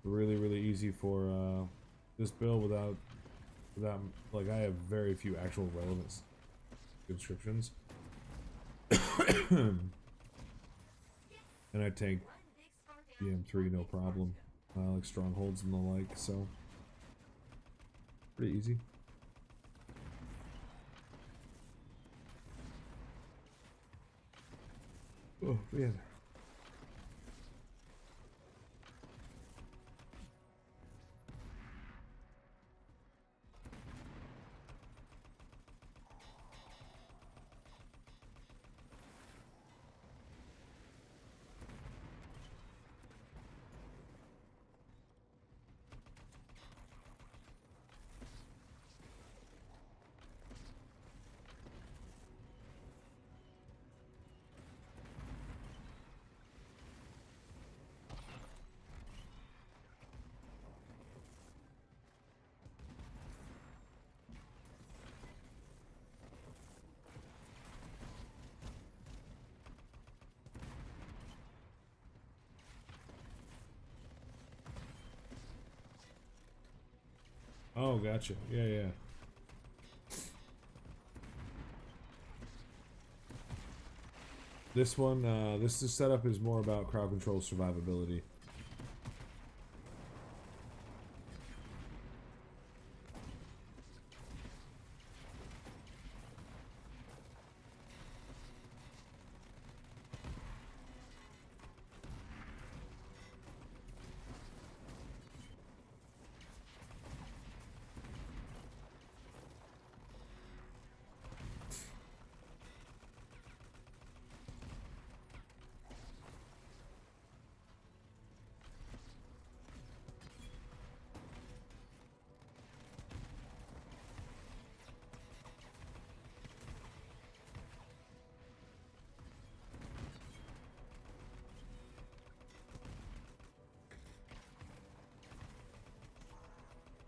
Really, really easy for this build without like I have very few actual relevant conscriptions. And I tank GM3 no problem. Like strongholds and the like, so pretty easy. Oh man. Oh, gotcha. Yeah, yeah. This one, this setup is more about crowd control survivability.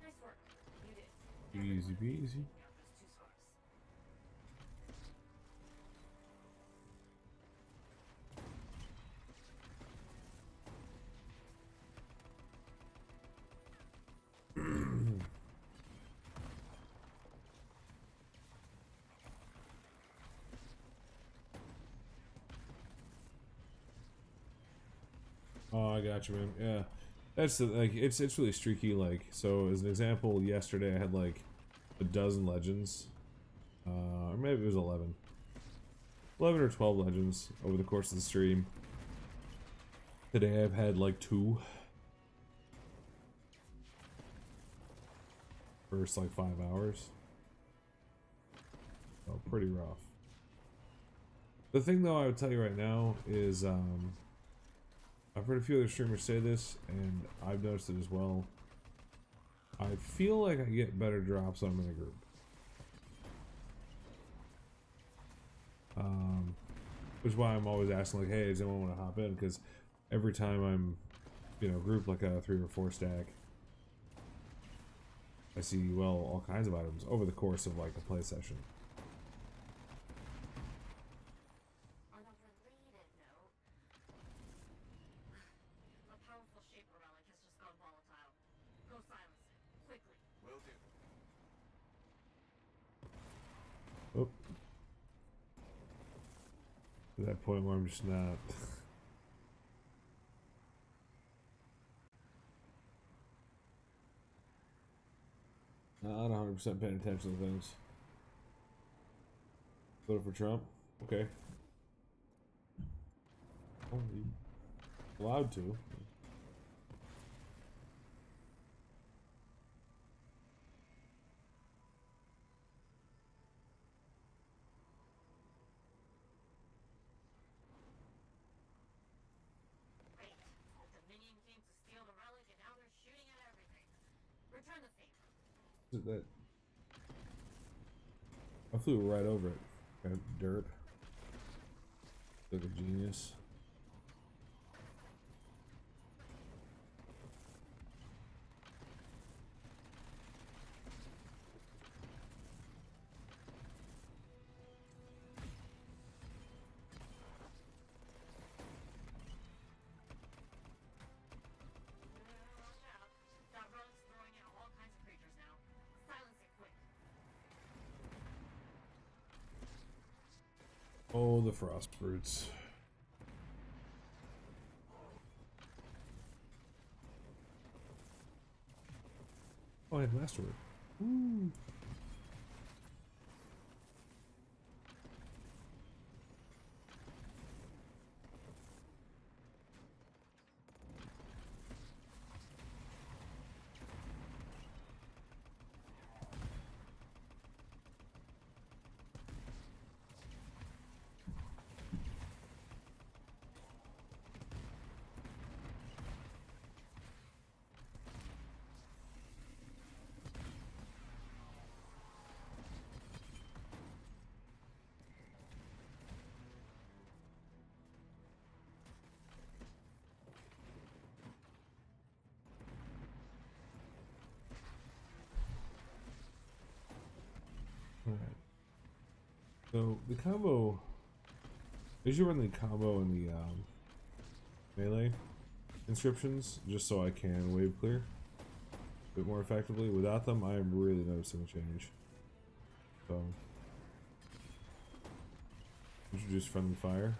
Nice work. You did. Easy peasy. Got those 2 scars. Oh, I got you, man. Yeah, that's the, like it's really streaky. Like, so as an example, yesterday I had like a dozen legends, or maybe it was 11 or 12 legends over the course of the stream. Today I've had like 2. First like 5 hours. So pretty rough. The thing though I would tell you right now is I've heard a few other streamers say this, and I've noticed it as well. I feel like I get better drops when I'm in a group. Which is why I'm always asking, like, hey, does anyone want to hop in? Because every time I'm, you know, grouped like a 3 or 4 stack, I see, well, all kinds of items over the course of like a play session. On a related note, a powerful shaper relic has just gone volatile. Go silence it, quickly. Will do. Oh. To that point where I'm just not. Not 100% paying attention to things. Vote for Trump? Okay. Oh, allowed to. Great. The Dominion came to steal the relic and now they're shooting at everything. Return the favor. That I flew right over it. Got derp. Like a genius. Oh, the frost brutes. Oh, I have masterwork. Woo. Alright. So the combo, as you run the combo and the melee inscriptions, just so I can wave clear a bit more effectively. Without them, I am really noticing a change. So, introduce friendly fire.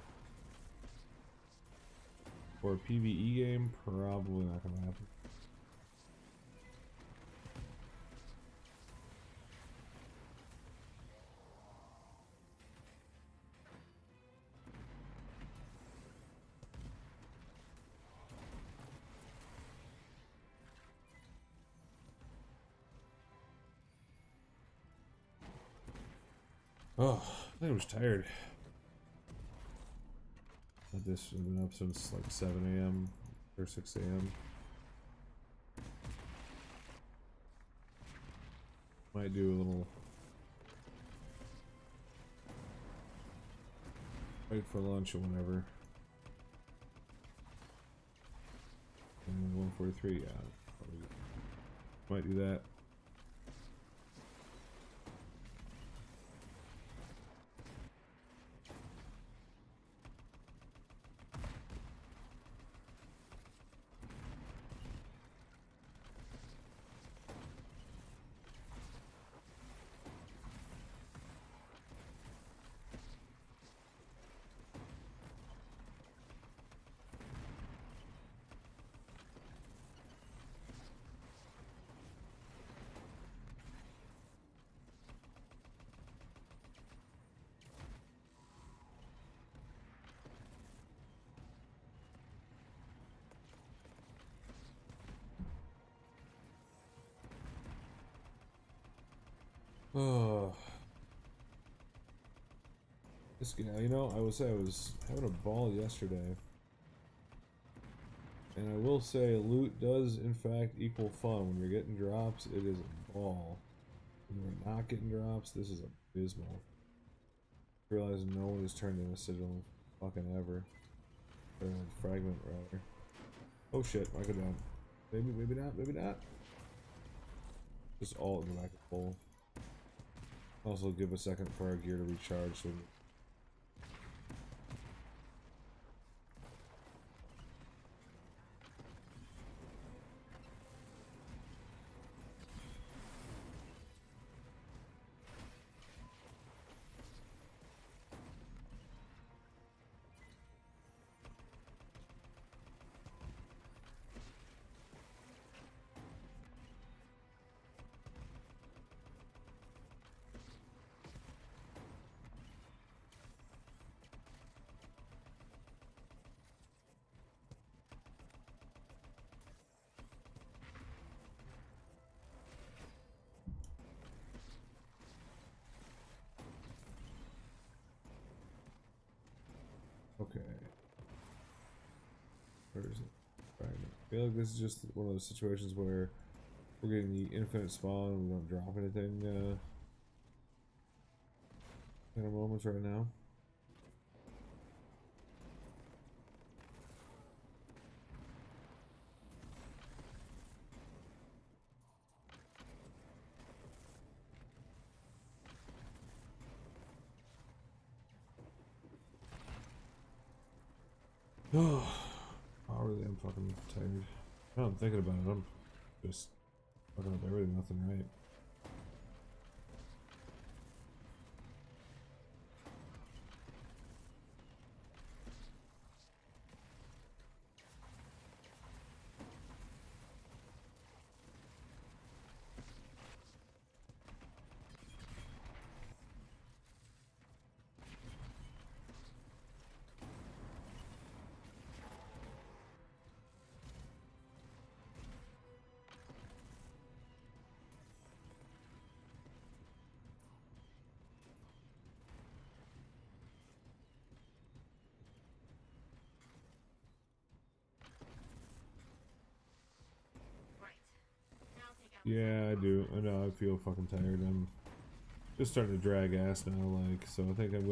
For a PvE game, probably not gonna happen. Oh, I think I was tired. I've been up since like 7 a.m. or 6 a.m. Might do a little wait for lunch or whenever. And 143, yeah. Probably might do that. Oh, this guy, you know, I will say I was having a ball yesterday. And I will say, loot does in fact equal fun. When you're getting drops, it is a ball. When you're not getting drops, this is abysmal. Realizing no one has turned in a sigil fucking ever. Or a fragment, rather. Oh shit, I go down. Maybe, maybe not, maybe not. Just all in the back of the hole. Also give a second for our gear to recharge so okay. Where is it? Right. I feel like this is just one of those situations where we're getting the infinite spawn and we don't drop anything in a moment right now. Oh, I really am fucking tired. Now I'm thinking about it, I'm just fucking up everything, nothing right. Yeah, I do. I know. I feel fucking tired. I'm just starting to drag ass now. Like, so I think I'm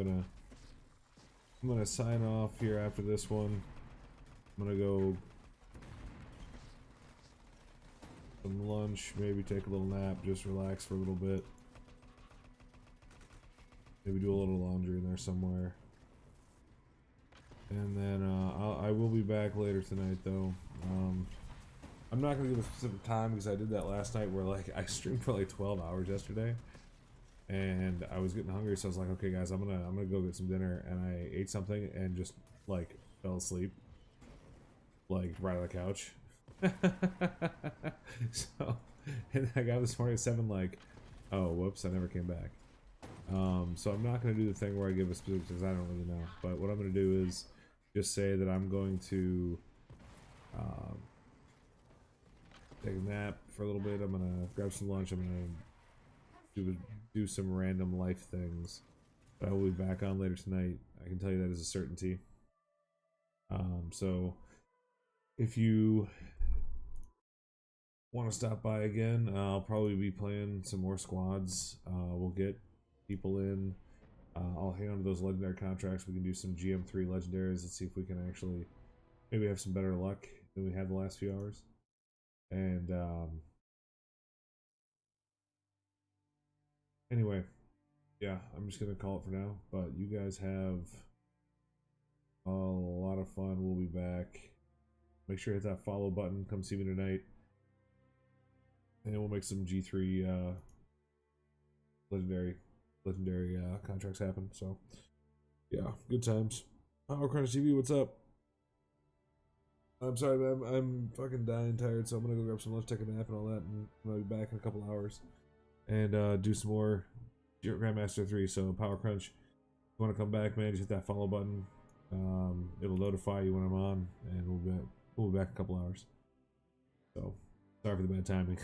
gonna sign off here after this one. I'm gonna go some lunch, maybe take a little nap, just relax for a little bit. Maybe do a little laundry in there somewhere. And then I will be back later tonight though. I'm not gonna give a specific time because I did that last night where like I streamed for like 12 hours yesterday, and I was getting hungry, so I was like, okay guys, I'm gonna go get some dinner, and I ate something and just like fell asleep, like right on the couch. So, and I got up this morning at 7, like, oh whoops, I never came back. So I'm not gonna do the thing where I give a specific because I don't really know. But what I'm gonna do is just say that I'm going to take a nap for a little bit. I'm gonna grab some lunch. I'm gonna do some random life things. But I will be back on later tonight. I can tell you that as a certainty. So if you want to stop by again, I'll probably be playing some more squads. We'll get people in. I'll hang on to those legendary contracts. We can do some GM3 legendaries. Let's see if we can actually maybe have some better luck than we had the last few hours. And anyway, yeah, I'm just gonna call it for now. But you guys have a lot of fun. We'll be back. Make sure to hit that follow button. Come see me tonight, and we'll make some G3 legendary contracts happen. So yeah, good times. Power Crunch TV, what's up? I'm sorry, man. I'm fucking dying tired, so I'm gonna go grab some lunch, take a nap, and all that, and I'm gonna be back in a couple hours and do some more Grandmaster 3. So Power Crunch, if you want to come back, man, just hit that follow button. It'll notify you when I'm on, and we'll be back in a couple hours. So sorry for the bad timing.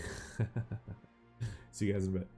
See you guys in a bit.